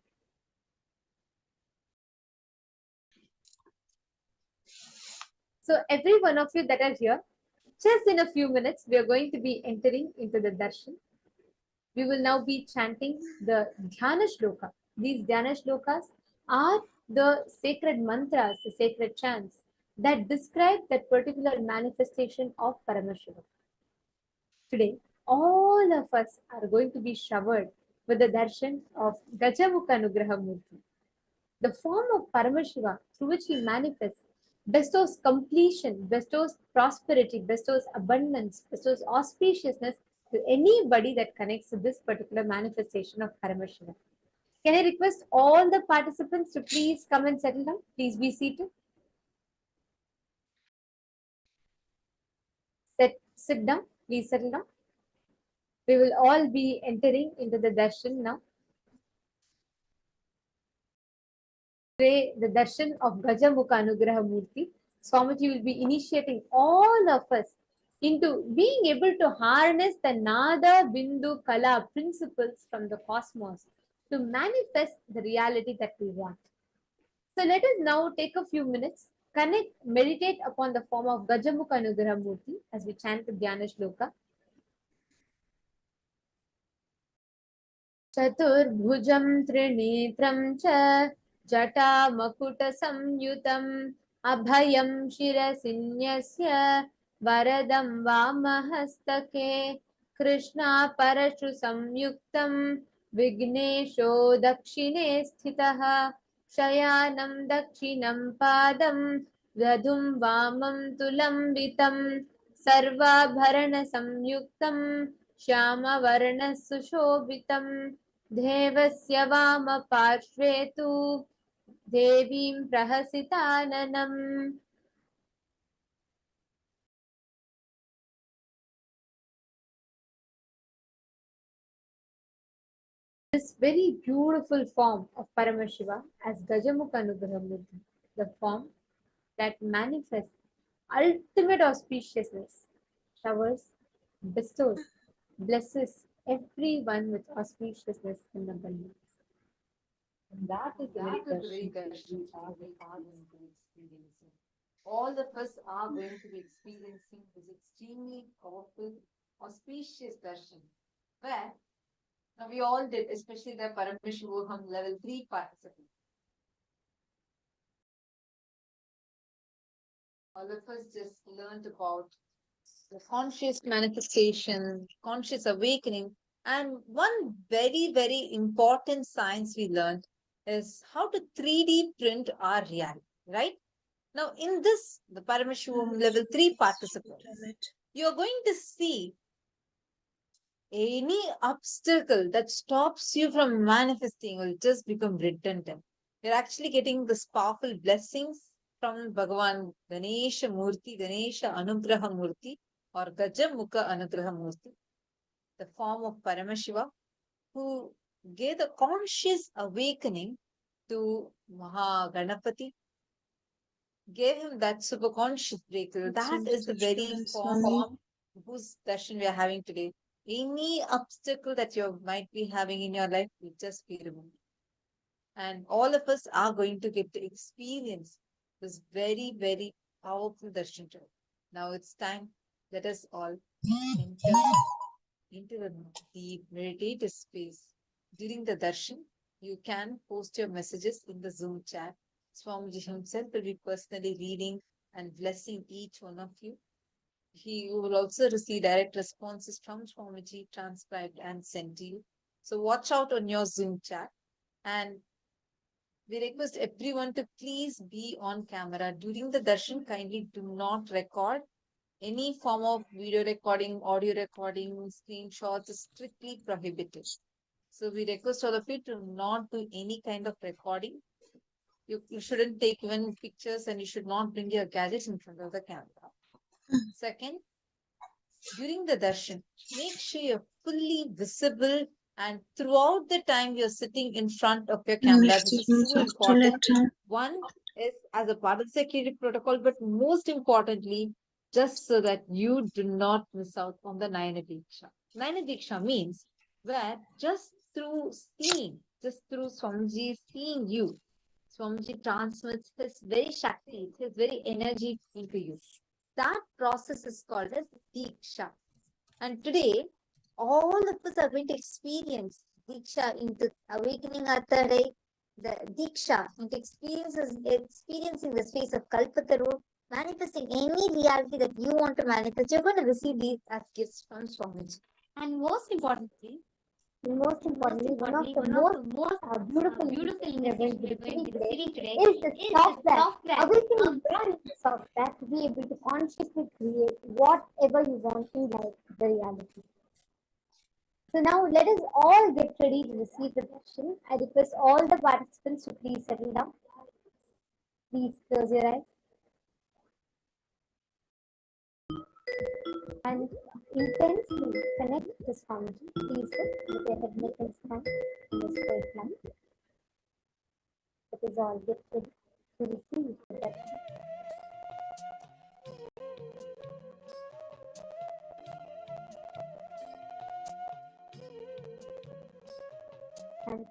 So every one of you that are here, just in a few minutes, we are going to be entering into the darshan. We will now be chanting the Dhyana Shloka. These Dhyana Shlokas are the sacred mantras, the sacred chants that describe that particular manifestation of Paramashiva. Today, all of us are going to be showered with the darshan of Gajamukha Nugraha Murti. The form of Paramashiva through which he manifests bestows completion, bestows prosperity, bestows abundance, bestows auspiciousness to anybody that connects to this particular manifestation of Paramashiva. Can I request all the participants to please come and settle down? Please be seated. Sit down. Please settle down. We will all be entering into the darshan now. Today, the darshan of Gajamukha Anugraha Murti. Swamiji will be initiating all of us into being able to harness the Nada Bindu Kala principles from the cosmos to manifest the reality that we want. So let us now take a few minutes, connect, meditate upon the form of Gajamukha Anugraha Murti as we chant the Dhyana Shloka. Chaturbhujam Trinetram cha Jata Makuta Samyutam Abhayam Shirasinyasya Varadam Vamahastake Krishna Parashu Samyuktam Vignesho Dakshine Sthitaha Shayanam Dakshinam Padam Vadhum Vamam Tulambitam Sarvabharana Samyuktam श्यामवर्ण सुशोभितं देवस्य वामपार्श्वे तु देवीं प्रहसिताननम्. This very beautiful form of Paramashiva as Gajamukha Anugraha Murti, the form that manifests ultimate auspiciousness, showers, bestows, blesses everyone with auspiciousness and abundance. And that is the very darshan we are going to experience. All of us are going to be experiencing this extremely powerful, auspicious darshan, where now we all did, especially the Paramashivoham level 3 participants. All of us just learned about the conscious manifestation, conscious awakening, and one very, very important science we learned is how to 3D print our reality, right? Now, in this, the Paramashivoham level 3 participants, you're going to see any obstacle that stops you from manifesting will just become redundant. You're actually getting this powerful blessings from Bhagavan Ganesha Murti, Ganesha Anugraha Murti, or Gajamukha Anugraha Murti, the form of Paramashiva, who gave the conscious awakening to Mahaganapati, gave him that superconscious breakthrough. That is the very form whose darshan we are having today. Any obstacle that you might be having in your life will just be removed. And all of us are going to get to experience this very, very powerful darshan today. Now it's time. Let us all enter into the deep meditative space. During the darshan, you can post your messages in the Zoom chat. Swamiji himself will be personally reading and blessing each one of you. He will also receive direct responses from Swamiji, transcribed and sent to you. So watch out on your Zoom chat. And we request everyone to please be on camera. During the darshan, kindly do not record. Any form of video recording, audio recording, screenshots is strictly prohibited. So we request all of you to not do any kind of recording. You shouldn't take even pictures, and you should not bring your gadgets in front of the camera. Second, during the darshan, make sure you're fully visible, and throughout the time you're sitting in front of your camera. This is so important. One is as a part of the security protocol, but most importantly, just so that you do not miss out on the Nayana Diksha. Nayana Diksha means where just through seeing, just through Swamiji seeing you, Swamiji transmits his very Shakti, his very energy into you. That process is called as Diksha. And today, all of us are going to experience Diksha into awakening our third eye, the Diksha into experiencing the space of Kalpataru, manifesting any reality that you want to manifest. You're going to receive these as gifts from Swamiji. And most importantly, And most importantly, one of the most beautiful events we're receiving today is the software. Awakening beyond the software to be able to consciously create whatever you want in life, the reality. So now let us all get ready to receive the session. I request all the participants to please settle down. Please close your eyes. And intensely connect to Swamiji. Please sit with your head, neck, and spine in a straight line. Let us all get ready to receive the blessing. And